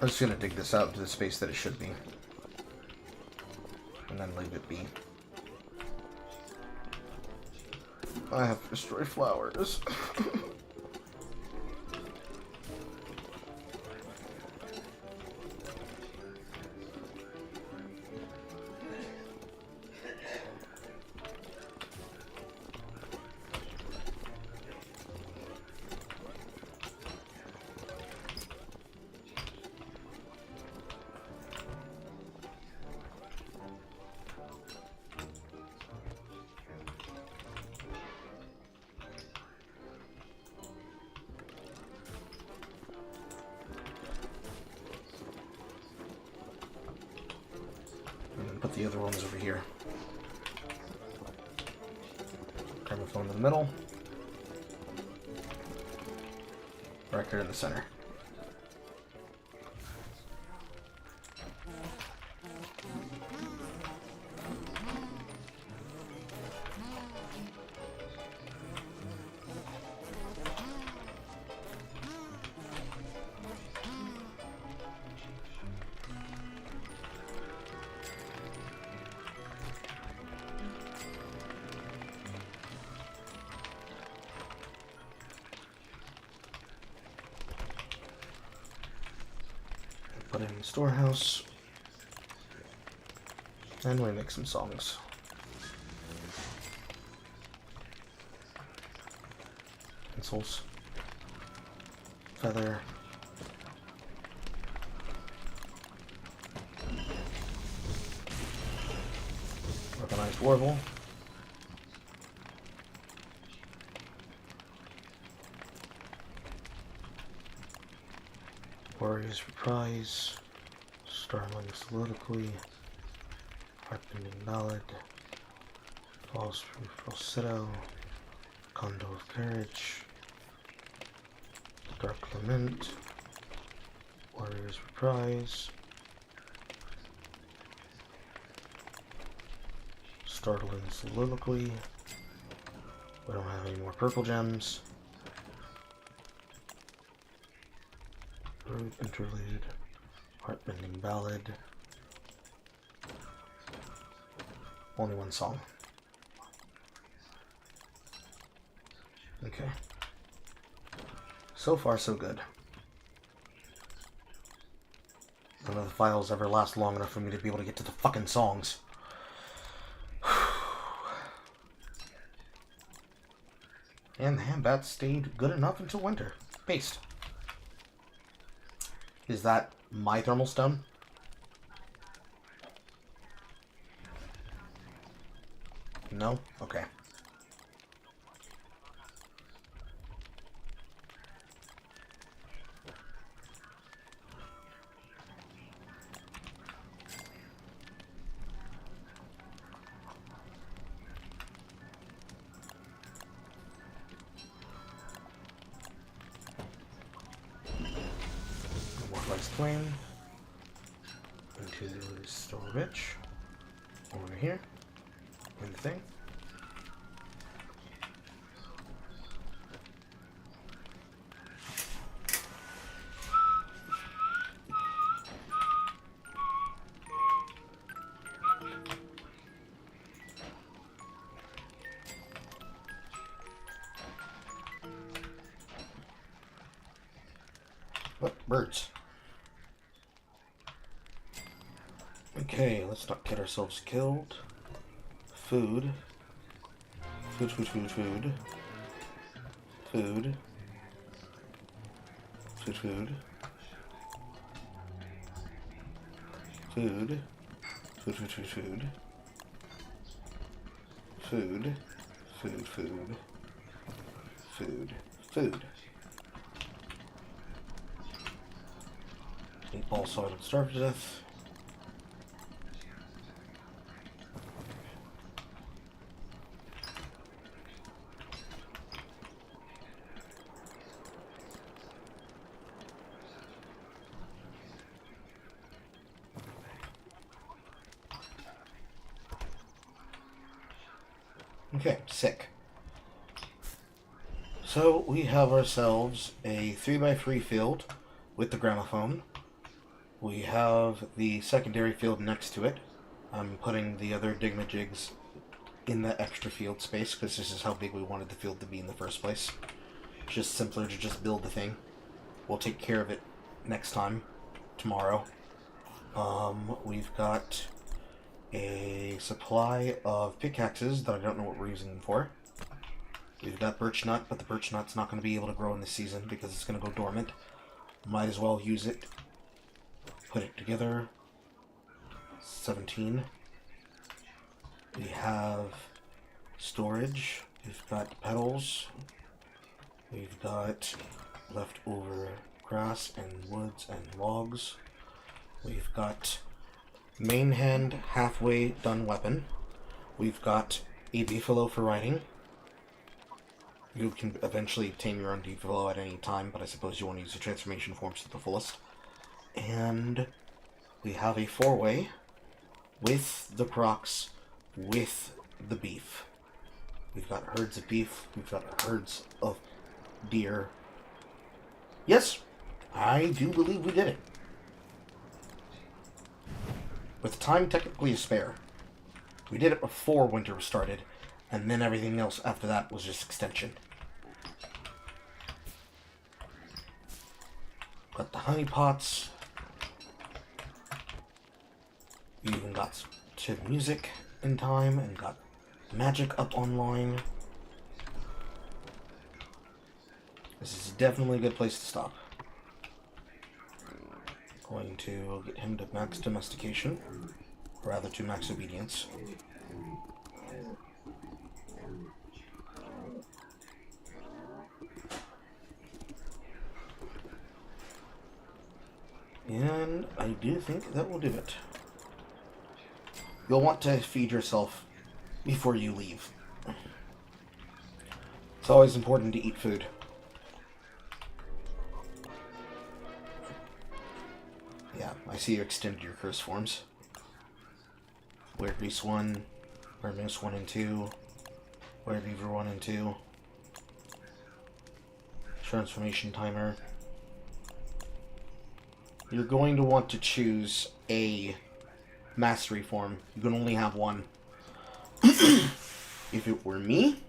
I'm just gonna dig this out into the space that it should be. And then leave it be. I have to destroy flowers. Put the other ones over here. Gramophone in the middle. Record in the center. Put it in the storehouse. And we make some songs. Pencils. Feather. Organized warble. Warriors Reprise. Starling Soliloquy. Heartbending Ballad. False Falsetto. Condo of Courage. Dark Lament. Warriors Reprise. Startling Soliloquy. We don't have any more purple gems. Rude Interlude. Heartbending Ballad. Only one song. Okay. So far, so good. None of the files ever last long enough for me to be able to get to the fucking songs. And the handbat stayed good enough until winter. Paste. Is that my thermal stone? No? Okay. Flame into storage over here in the thing. What birds? Okay, let's not get ourselves killed. Food. Food, food, food, food. Food. Food, food. Food. Food, food, food, food. Food. Food, food. Food. Food. Meatball solid starved to death. Okay, sick. So we have ourselves a 3x3 field with the gramophone. We have the secondary field next to it. I'm putting the other digmajigs in the extra field space because this is how big we wanted the field to be in the first place. It's just simpler to just build the thing. We'll take care of it next time, tomorrow. We've got a supply of pickaxes that I don't know what we're using them for. We've got birch nut, but the birch nut's not going to be able to grow in this season because it's going to go dormant. Might as well use it. Put it together. 17. We have storage. We've got petals. We've got leftover grass and woods and logs. We've got main hand halfway done weapon. We've got a beefalo for riding. You can eventually tame your own beefalo at any time, but I suppose you want to use the transformation forms to the fullest. And we have a 4-way with the crocs, with the beef. We've got herds of beef. We've got herds of deer. Yes, I do believe we did it. With time technically to spare. We did it before winter started, and then everything else after that was just extension. Got the honey pots. You even got to music in time and got magic up online. This is definitely a good place to stop. Going to get him to max domestication, or rather to max obedience. And I do think that will do it. You'll want to feed yourself before you leave. It's always important to eat food. Yeah, I see you extended your curse forms. Where Grease 1, Where Moose 1 and 2, Where Beaver 1 and 2. Transformation timer. You're going to want to choose a mastery form. You can only have one. If it were me,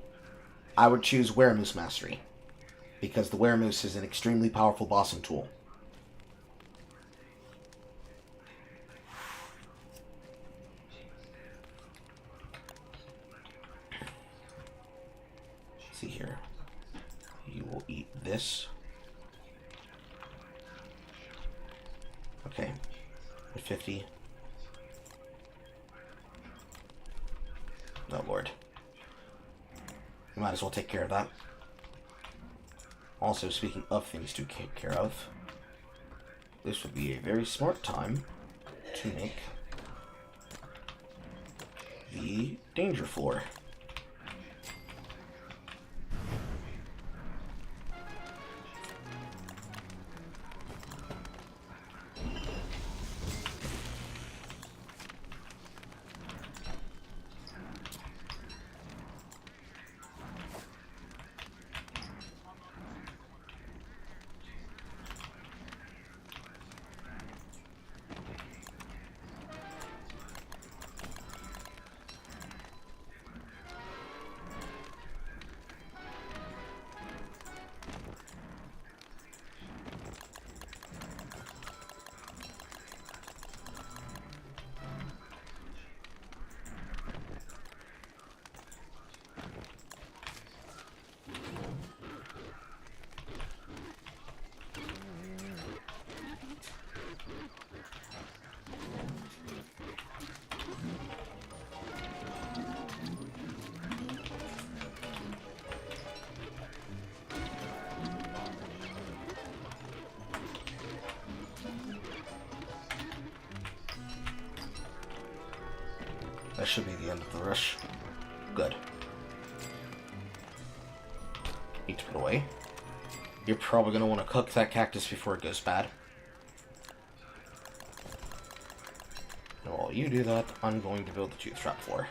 I would choose Weremoose Mastery, because the Weremoose is an extremely powerful bossing tool. Let's see here. You will eat this. Okay. 50. Oh lord. You might as well take care of that. Also, speaking of things to take care of, this would be a very smart time to make the danger floor. That should be the end of the rush. Good. Need to put away. You're probably going to want to cook that cactus before it goes bad. And while you do that, I'm going to build the tooth trap floor.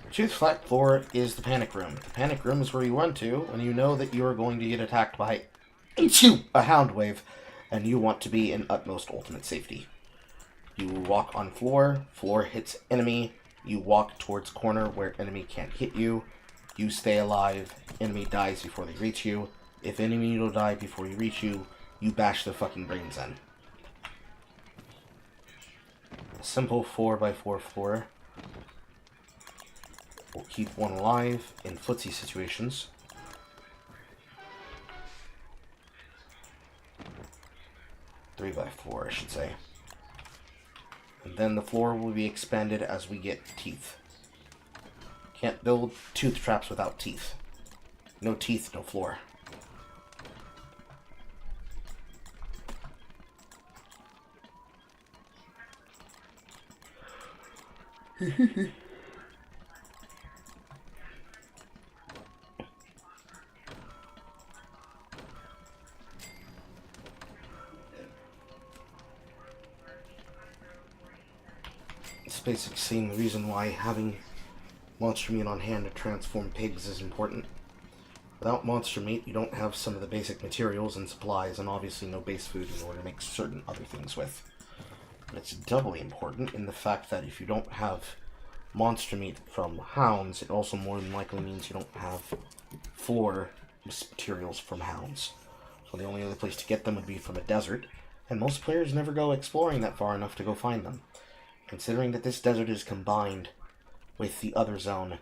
The tooth trap floor is the panic room. The panic room is where you run to when you know that you are going to get attacked by a hound wave, and you want to be in utmost ultimate safety. You walk on floor, floor hits enemy, you walk towards corner where enemy can't hit you, you stay alive, enemy dies before they reach you. If enemy will die before you reach you, you bash their fucking brains in. A simple 4x4 floor will keep one alive in footsie situations. Three by four, I should say. And then the floor will be expanded as we get teeth. Can't build tooth traps without teeth. No teeth, no floor. It's basically seeing the reason why having monster meat on hand to transform pigs is important. Without monster meat, you don't have some of the basic materials and supplies, and obviously no base food in order to make certain other things with. But it's doubly important in the fact that if you don't have monster meat from hounds, it also more than likely means you don't have floor materials from hounds. So the only other place to get them would be from a desert, And most players never go exploring that far enough to go find them. Considering that this desert is combined with the other zone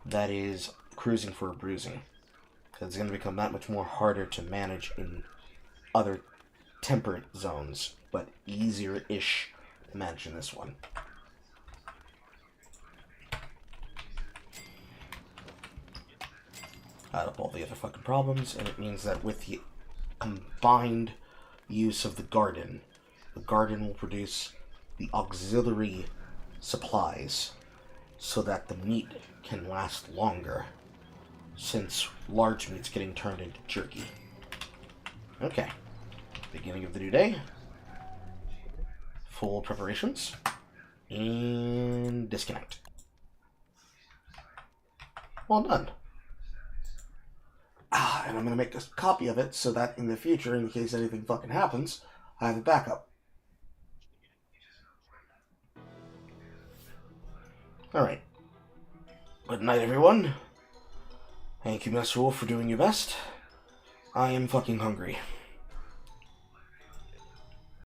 that is cruising for a bruising. Because it's going to become that much more harder to manage in other temperate zones, but easier-ish to manage in this one. Add up all the other fucking problems, and it means that with the combined use of the garden will produce the auxiliary supplies so that the meat can last longer, since large meat's getting turned into jerky. Okay. Beginning of the new day. Full preparations. And disconnect. Well done. And I'm going to make a copy of it so that in the future, in case anything fucking happens, I have a backup. Alright. Good night, everyone. Thank you, Master Wolf, for doing your best. I am fucking hungry.